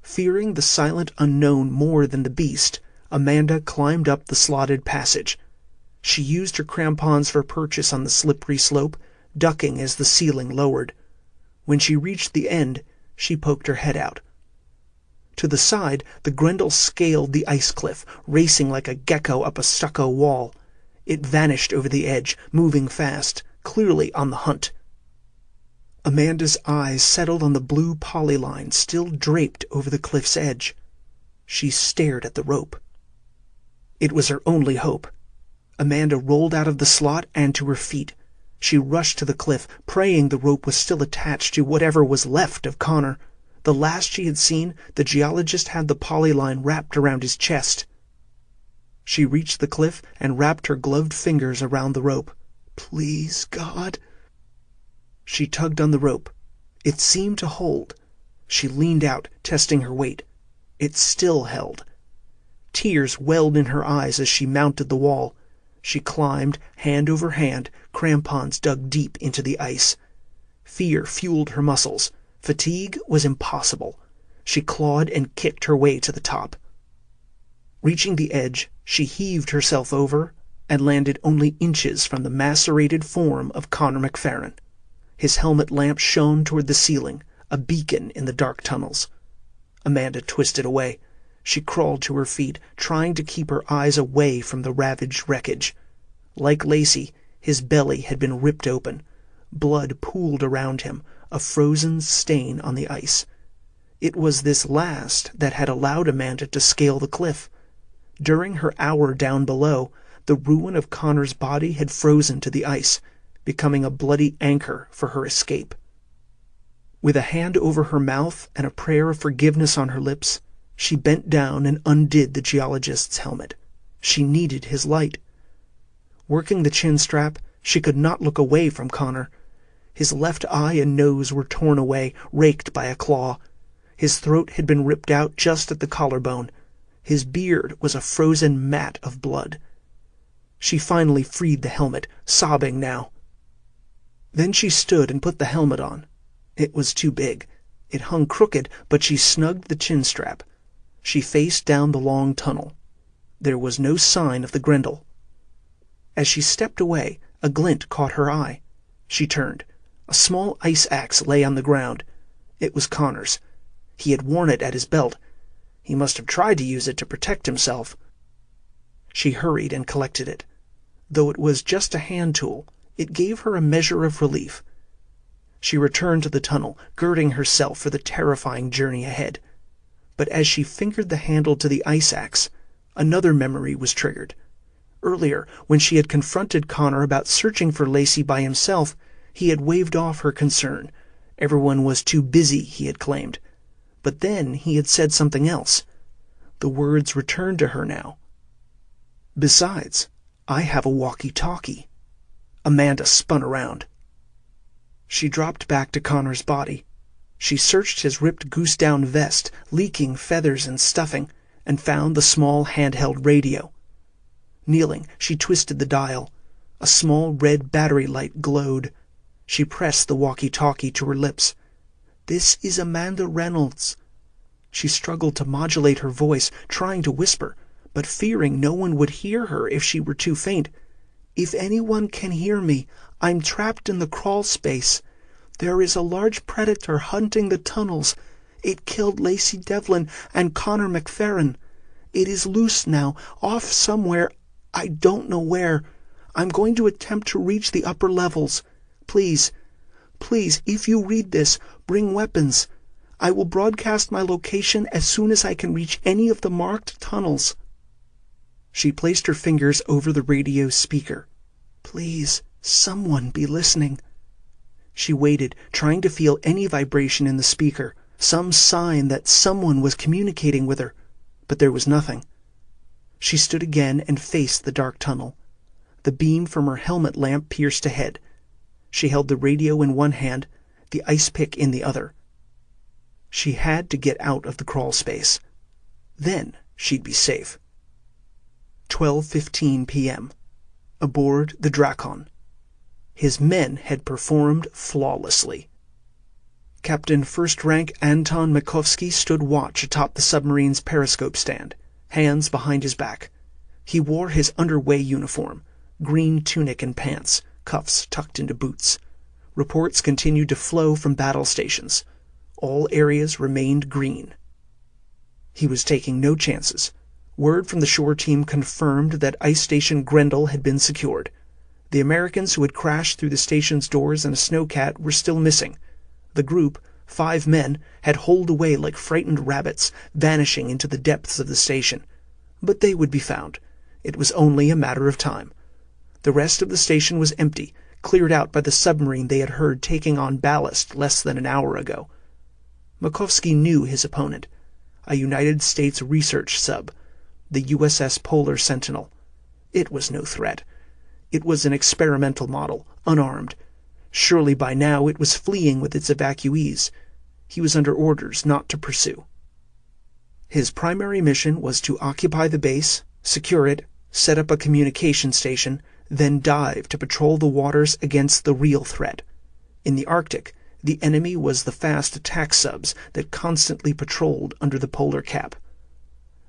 Fearing the silent unknown more than the beast, Amanda climbed up the slotted passage. She used her crampons for purchase on the slippery slope, ducking as the ceiling lowered. When she reached the end, she poked her head out. To the side, the Grenle scaled the ice cliff, racing like a gecko up a stucco wall. It vanished over the edge, moving fast, clearly on the hunt. Amanda's eyes settled on the blue polyline still draped over the cliff's edge. She stared at the rope. It was her only hope. Amanda rolled out of the slot and to her feet. She rushed to the cliff, praying the rope was still attached to whatever was left of Connor. The last she had seen, the geologist had the polyline wrapped around his chest. She reached the cliff and wrapped her gloved fingers around the rope. "Please, God." She tugged on the rope. It seemed to hold. She leaned out, testing her weight. It still held. Tears welled in her eyes as she mounted the wall. She climbed, hand over hand, crampons dug deep into the ice. Fear fueled her muscles. Fatigue was impossible. She clawed and kicked her way to the top. Reaching the edge, she heaved herself over and landed only inches from the macerated form of Connor MacFerrin. His helmet lamp shone toward the ceiling, a beacon in the dark tunnels. Amanda twisted away. She crawled to her feet, trying to keep her eyes away from the ravaged wreckage. Like Lacey, his belly had been ripped open. Blood pooled around him, a frozen stain on the ice. It was this last that had allowed Amanda to scale the cliff. During her hour down below, the ruin of Connor's body had frozen to the ice, becoming a bloody anchor for her escape. With a hand over her mouth and a prayer of forgiveness on her lips, she bent down and undid the geologist's helmet. She needed his light. Working the chin strap, she could not look away from Connor. His left eye and nose were torn away, raked by a claw. His throat had been ripped out just at the collarbone. His beard was a frozen mat of blood. She finally freed the helmet, sobbing now. Then she stood and put the helmet on. It was too big. It hung crooked, but she snugged the chin strap. She faced down the long tunnel. There was no sign of the Grenle. As she stepped away, a glint caught her eye. She turned. A small ice axe lay on the ground. It was Connor's. He had worn it at his belt. He must have tried to use it to protect himself. She hurried and collected it. Though it was just a hand tool, it gave her a measure of relief. She returned to the tunnel, girding herself for the terrifying journey ahead. But as she fingered the handle to the ice axe, another memory was triggered. Earlier, when she had confronted Connor about searching for Lacey by himself, he had waved off her concern. Everyone was too busy, he had claimed. But then he had said something else. The words returned to her now. "Besides, I have a walkie-talkie." Amanda spun around. She dropped back to Connor's body. She searched his ripped goose-down vest, leaking feathers and stuffing, and found the small handheld radio. Kneeling, she twisted the dial. A small red battery light glowed. She pressed the walkie-talkie to her lips. "This is Amanda Reynolds." She struggled to modulate her voice, trying to whisper, but fearing no one would hear her if she were too faint. "If anyone can hear me, I'm trapped in the crawl space. There is a large predator hunting the tunnels. It killed Lacey Devlin and Connor MacFerrin. It is loose now, off somewhere. I don't know where. I'm going to attempt to reach the upper levels. Please, please, if you read this, bring weapons. I will broadcast my location as soon as I can reach any of the marked tunnels." She placed her fingers over the radio speaker. Please, someone be listening. She waited, trying to feel any vibration in the speaker, some sign that someone was communicating with her, but there was nothing. She stood again and faced the dark tunnel. The beam from her helmet lamp pierced ahead. She held the radio in one hand, the ice pick in the other. She had to get out of the crawl space. Then she'd be safe. 12:15 p.m. Aboard the Drakon. His men had performed flawlessly. Captain First Rank Anton Makovsky stood watch atop the submarine's periscope stand, hands behind his back. He wore his underway uniform, green tunic and pants, cuffs tucked into boots. Reports continued to flow from battle stations. All areas remained green. He was taking no chances. Word from the shore team confirmed that ice station Grenle had been secured. The Americans who had crashed through the station's doors in a snowcat were still missing. The group, 5 men, had holed away like frightened rabbits, vanishing into the depths of the station. But they would be found. It was only a matter of time. The rest of the station was empty, cleared out by the submarine they had heard taking on ballast less than an hour ago. Makovsky knew his opponent, a United States research sub, the USS Polar Sentinel. It was no threat. It was an experimental model, unarmed. Surely by now it was fleeing with its evacuees. He was under orders not to pursue. His primary mission was to occupy the base, secure it, set up a communication station, then dive to patrol the waters against the real threat. In the Arctic, the enemy was the fast attack subs that constantly patrolled under the polar cap.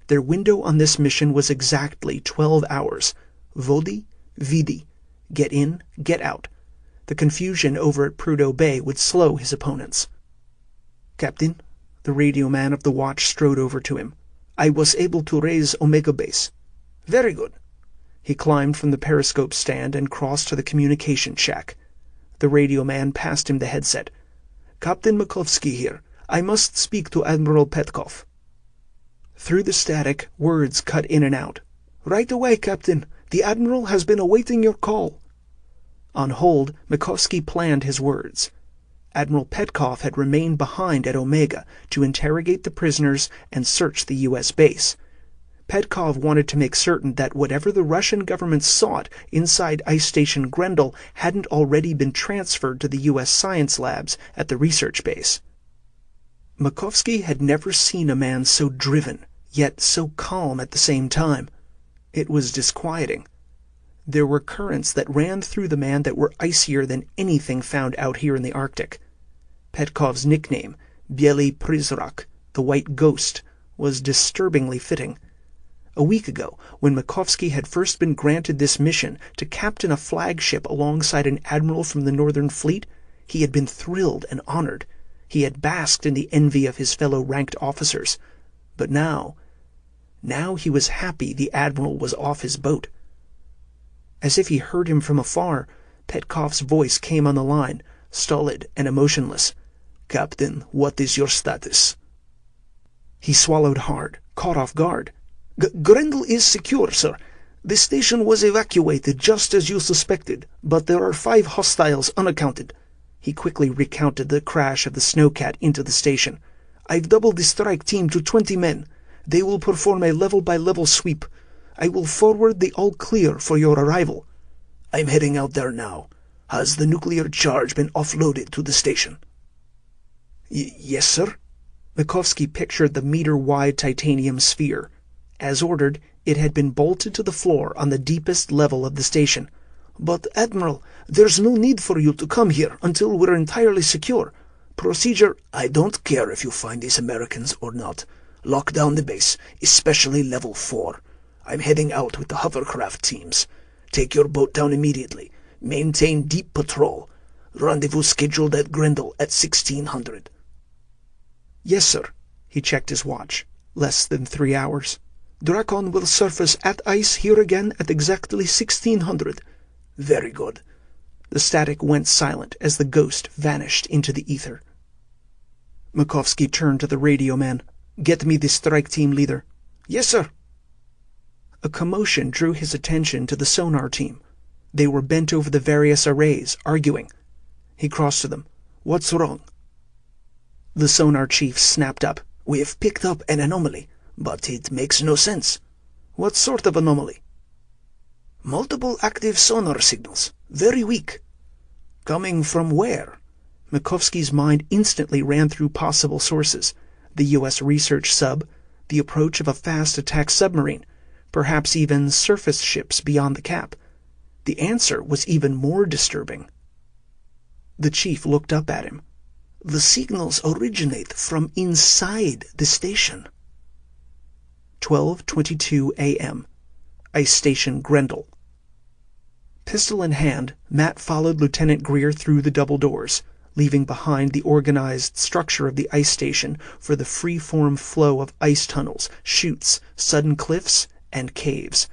Their window on this mission was exactly 12 hours. Vodi, Vidi. Get in, get out. The confusion over at Prudo Bay would slow his opponents. Captain, the radio man of the watch strode over to him. I was able to raise Omega Base. Very good. He climbed from the periscope stand and crossed to the communication shack. The radio man passed him the headset. Captain Makovsky here. I must speak to Admiral Petkov. Through the static, words cut in and out. Right away, Captain. The Admiral has been awaiting your call. On hold, Makovsky planned his words. Admiral Petkov had remained behind at Omega to interrogate the prisoners and search the U.S. base. Petkov wanted to make certain that whatever the Russian government sought inside Ice Station Grenle hadn't already been transferred to the U.S. science labs at the research base. Makovsky had never seen a man so driven, yet so calm at the same time. It was disquieting. There were currents that ran through the man that were icier than anything found out here in the Arctic. Petkov's nickname, Bielý Prizrak, the White Ghost, was disturbingly fitting. A week ago, when Makovsky had first been granted this mission to captain a flagship alongside an admiral from the Northern Fleet, he had been thrilled and honored. He had basked in the envy of his fellow ranked officers. But now he was happy the admiral was off his boat. As if he heard him from afar, Petkov's voice came on the line, stolid and emotionless. Captain, what is your status? He swallowed hard, caught off guard. Grenle is secure, sir. The station was evacuated just as you suspected, but there are 5 hostiles unaccounted. He quickly recounted the crash of the Snowcat into the station. I've doubled the strike team to 20 men. They will perform a level-by-level sweep. I will forward the all clear for your arrival. I'm heading out there now. Has the nuclear charge been offloaded to the station? Yes, sir. Makovsky pictured the meter-wide titanium sphere. As ordered, it had been bolted to the floor on the deepest level of the station. But, Admiral, there's no need for you to come here until we're entirely secure. Procedure, I don't care if you find these Americans or not. Lock down the base, especially level 4. I'm heading out with the hovercraft teams. Take your boat down immediately. Maintain deep patrol. Rendezvous scheduled at Gindle at 1600. Yes, sir. He checked his watch. Less than 3 hours. Drakon will surface at ice here again at exactly 1600. Very good. The static went silent as the ghost vanished into the ether. Makovsky turned to the radio man. Get me the strike team leader. Yes, sir. A commotion drew his attention to the sonar team. They were bent over the various arrays, arguing. He crossed to them. What's wrong? The sonar chief snapped up. We have picked up an anomaly, but it makes no sense. What sort of anomaly? Multiple active sonar signals. Very weak. Coming from where? Makovsky's mind instantly ran through possible sources. The U.S. research sub, the approach of a fast attack submarine, perhaps even surface ships beyond the cap. The answer was even more disturbing. The chief looked up at him. The signals originate from inside the station. 12:22 a.m. Ice Station Grenle. Pistol in hand, Matt followed Lieutenant Greer through the double doors, leaving behind the organized structure of the ice station for the free-form flow of ice tunnels, chutes, sudden cliffs, and caves.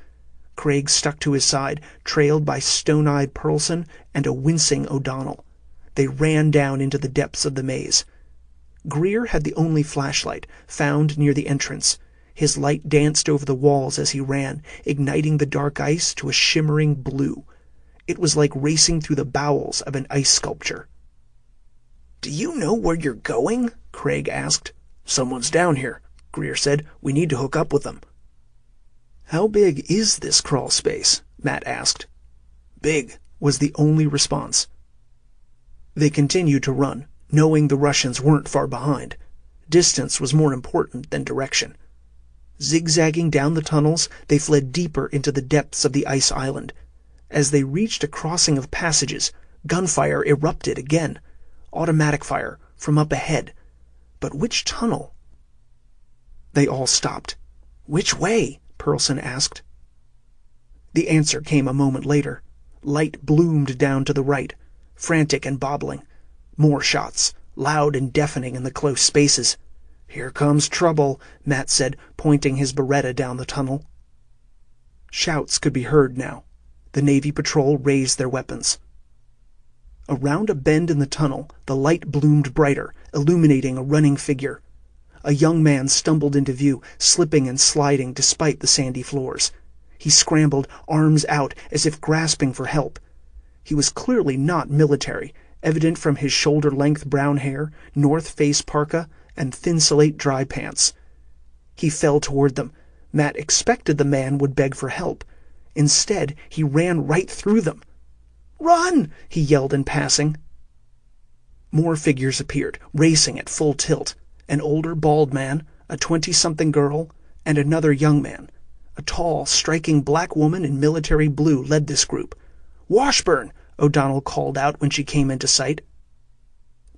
Craig stuck to his side, trailed by stone-eyed Pearlson and a wincing O'Donnell. They ran down into the depths of the maze. Greer had the only flashlight, found near the entrance. His light danced over the walls as he ran, igniting the dark ice to a shimmering blue. It was like racing through the bowels of an ice sculpture. "Do you know where you're going?" Craig asked. "Someone's down here," Greer said. "We need to hook up with them." "How big is this crawl space?" Matt asked. "Big," was the only response. They continued to run, knowing the Russians weren't far behind. Distance was more important than direction. Zigzagging down the tunnels, they fled deeper into the depths of the ice island. As they reached a crossing of passages, gunfire erupted again. Automatic fire from up ahead. But which tunnel? They all stopped. "Which way?" Pearlson asked. The answer came a moment later. Light bloomed down to the right, frantic and bobbling. More shots, loud and deafening in the close spaces. "Here comes trouble," Matt said, pointing his Beretta down the tunnel. Shouts could be heard now. The Navy patrol raised their weapons. Around a bend in the tunnel, the light bloomed brighter, illuminating a running figure. A young man stumbled into view, slipping and sliding despite the sandy floors. He scrambled, arms out, as if grasping for help. He was clearly not military, evident from his shoulder-length brown hair, North Face parka, and thin slate dry pants. He fell toward them. Matt expected the man would beg for help. Instead, he ran right through them. "Run!" he yelled in passing. More figures appeared, racing at full tilt. An older, bald man, a 20-something girl, and another young man. A tall, striking black woman in military blue led this group. "Washburn!" O'Donnell called out when she came into sight.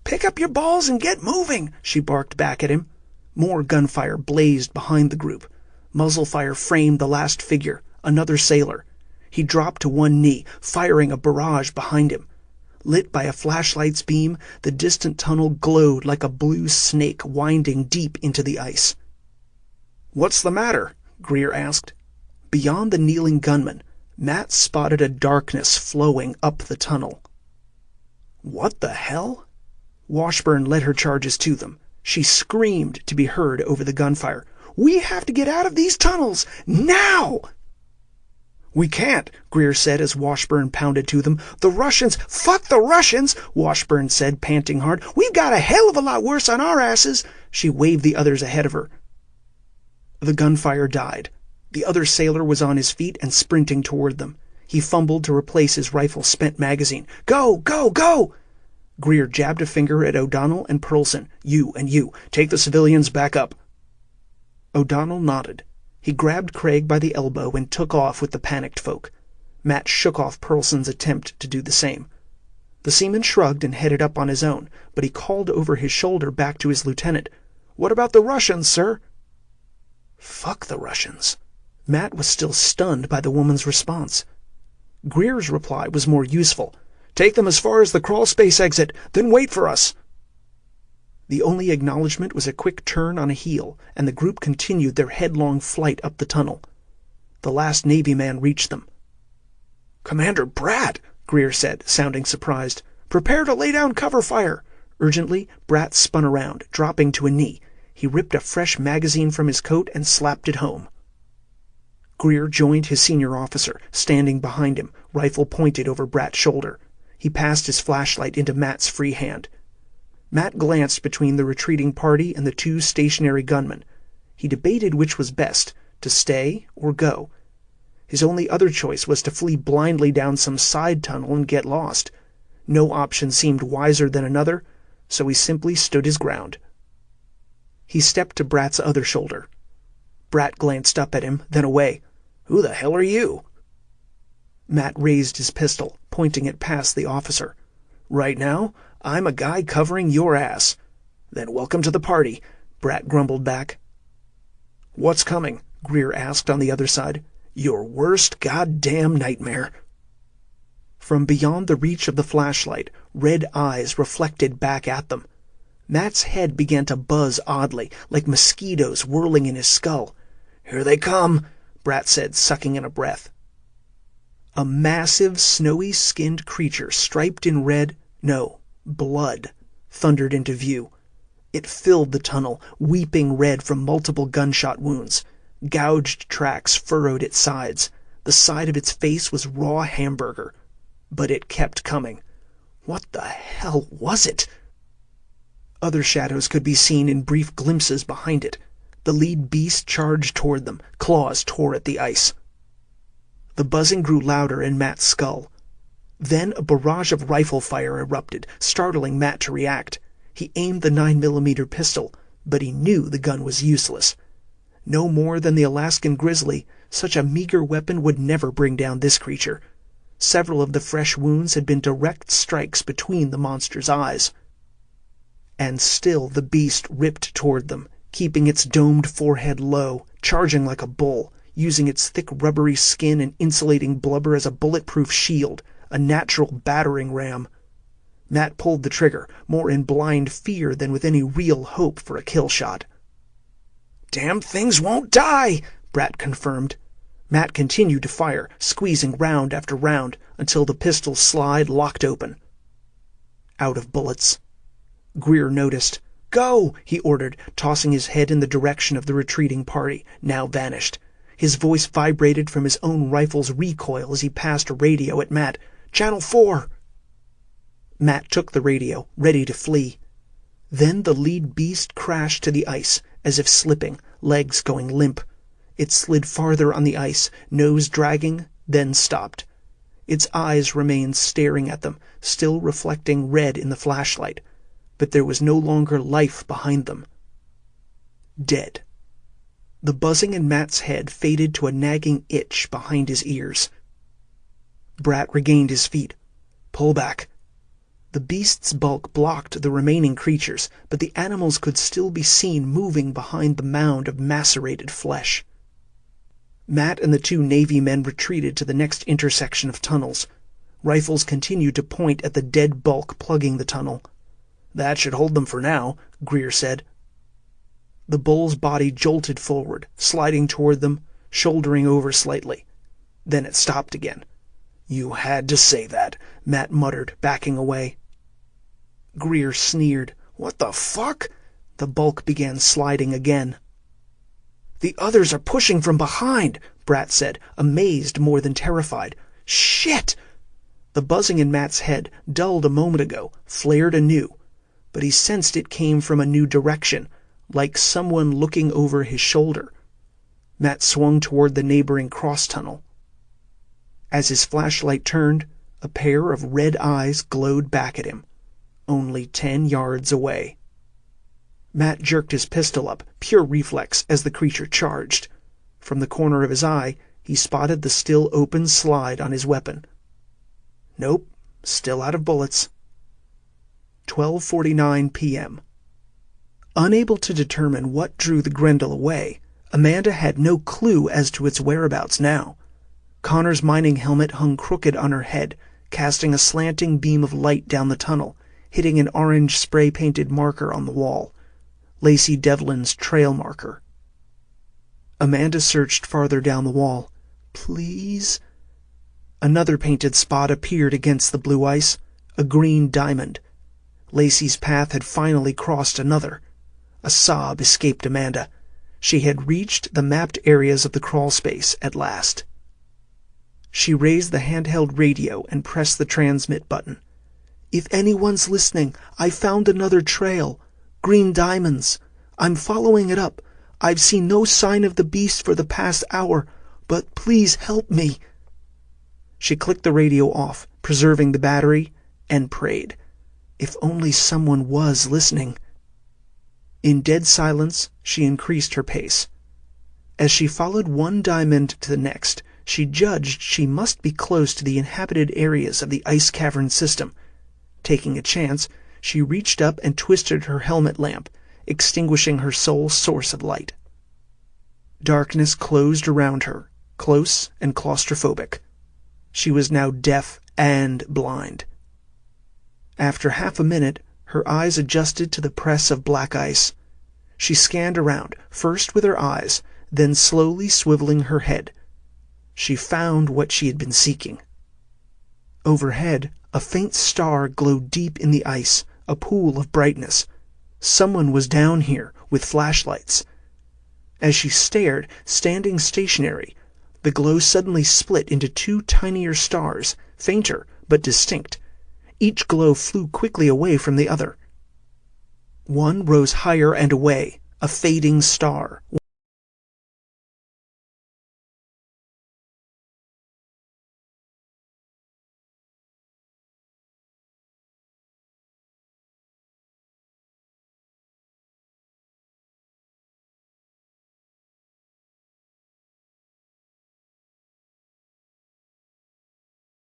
"Pick up your balls and get moving!" she barked back at him. More gunfire blazed behind the group. Muzzle fire framed the last figure, another sailor. He dropped to one knee, firing a barrage behind him. Lit by a flashlight's beam, the distant tunnel glowed like a blue snake winding deep into the ice. "What's the matter?" Greer asked. Beyond the kneeling gunman, Matt spotted a darkness flowing up the tunnel. "What the hell?" Washburn led her charges to them. She screamed to be heard over the gunfire. "We have to get out of these tunnels! Now!" "We can't," Greer said as Washburn pounded to them. "The Russians—" "Fuck the Russians!" Washburn said, panting hard. "We've got a hell of a lot worse on our asses!" She waved the others ahead of her. The gunfire died. The other sailor was on his feet and sprinting toward them. He fumbled to replace his rifle's spent magazine. "Go! Go! Go!" Greer jabbed a finger at O'Donnell and Pearlson. "You and you. Take the civilians back up." O'Donnell nodded. He grabbed Craig by the elbow and took off with the panicked folk. Matt shook off Pearlson's attempt to do the same. The seaman shrugged and headed up on his own, but he called over his shoulder back to his lieutenant. "What about the Russians, sir?" "Fuck the Russians." Matt was still stunned by the woman's response. Greer's reply was more useful. "Take them as far as the crawlspace exit, then wait for us." The only acknowledgement was a quick turn on a heel, and the group continued their headlong flight up the tunnel. The last Navy man reached them. "Commander Bratt," Greer said, sounding surprised. "Prepare to lay down cover fire." Urgently, Bratt spun around, dropping to a knee. He ripped a fresh magazine from his coat and slapped it home. Greer joined his senior officer, standing behind him, rifle pointed over Bratt's shoulder. He passed his flashlight into Matt's free hand. Matt glanced between the retreating party and the two stationary gunmen. He debated which was best, to stay or go. His only other choice was to flee blindly down some side tunnel and get lost. No option seemed wiser than another, so he simply stood his ground. He stepped to Bratt's other shoulder. Bratt glanced up at him, then away. "Who the hell are you?" Matt raised his pistol, pointing it past the officer. "Right now, I'm a guy covering your ass." "Then welcome to the party," Bratt grumbled back. "What's coming?" Greer asked on the other side. "Your worst goddamn nightmare." From beyond the reach of the flashlight, red eyes reflected back at them. Matt's head began to buzz oddly, like mosquitoes whirling in his skull. "Here they come," Bratt said, sucking in a breath. A massive, snowy-skinned creature striped in blood, thundered into view. It filled the tunnel, weeping red from multiple gunshot wounds. Gouged tracks furrowed its sides. The side of its face was raw hamburger. But it kept coming. What the hell was it? Other shadows could be seen in brief glimpses behind it. The lead beast charged toward them. Claws tore at the ice. The buzzing grew louder in Matt's skull. Then a barrage of rifle fire erupted, startling Matt to react. He aimed the 9mm pistol, but he knew the gun was useless. No more than the Alaskan grizzly, such a meager weapon would never bring down this creature. Several of the fresh wounds had been direct strikes between the monster's eyes. And still the beast ripped toward them, keeping its domed forehead low, charging like a bull, using its thick rubbery skin and insulating blubber as a bulletproof shield, a natural battering ram. Matt pulled the trigger, more in blind fear than with any real hope for a kill shot. "Damn things won't die," Brat confirmed. Matt continued to fire, squeezing round after round until the pistol's slide locked open. Out of bullets. Greer noticed. "Go!" he ordered, tossing his head in the direction of the retreating party, now vanished. His voice vibrated from his own rifle's recoil as he passed a radio at Matt. "Channel 4!" Matt took the radio, ready to flee. Then the lead beast crashed to the ice, as if slipping, legs going limp. It slid farther on the ice, nose dragging, then stopped. Its eyes remained staring at them, still reflecting red in the flashlight, but there was no longer life behind them. Dead. The buzzing in Matt's head faded to a nagging itch behind his ears. Brat regained his feet. "Pull back." The beast's bulk blocked the remaining creatures, but the animals could still be seen moving behind the mound of macerated flesh. Matt and the two Navy men retreated to the next intersection of tunnels. Rifles continued to point at the dead bulk plugging the tunnel. "That should hold them for now," Greer said. The bull's body jolted forward, sliding toward them, shouldering over slightly. Then it stopped again. "You had to say that," Matt muttered, backing away. Greer sneered. "What the fuck?" The bulk began sliding again. "The others are pushing from behind," Brat said, amazed more than terrified. "Shit!" The buzzing in Matt's head, dulled a moment ago, flared anew, but he sensed it came from a new direction, like someone looking over his shoulder. Matt swung toward the neighboring cross-tunnel. As his flashlight turned, a pair of red eyes glowed back at him, only 10 yards away. Matt jerked his pistol up, pure reflex, as the creature charged. From the corner of his eye, he spotted the still open slide on his weapon. Nope, still out of bullets. 12:49 p.m. Unable to determine what drew the Grenle away, Amanda had no clue as to its whereabouts now. Connor's mining helmet hung crooked on her head, casting a slanting beam of light down the tunnel, hitting an orange spray-painted marker on the wall. Lacey Devlin's trail marker. Amanda searched farther down the wall. "Please?" Another painted spot appeared against the blue ice, a green diamond. Lacey's path had finally crossed another. A sob escaped Amanda. She had reached the mapped areas of the crawl space at last. She raised the handheld radio and pressed the transmit button. "If anyone's listening, I found another trail. Green diamonds. I'm following it up. I've seen no sign of the beast for the past hour, but please help me." She clicked the radio off, preserving the battery, and prayed. If only someone was listening. In dead silence, she increased her pace. As she followed one diamond to the next, she judged she must be close to the inhabited areas of the ice cavern system. Taking a chance, she reached up and twisted her helmet lamp, extinguishing her sole source of light. Darkness closed around her, close and claustrophobic. She was now deaf and blind. After half a minute, her eyes adjusted to the press of black ice. She scanned around, first with her eyes, then slowly swiveling her head. She found what she had been seeking. Overhead, a faint star glowed deep in the ice, a pool of brightness. Someone was down here, with flashlights. As she stared, standing stationary, the glow suddenly split into two tinier stars, fainter but distinct. Each glow flew quickly away from the other. One rose higher and away, a fading star,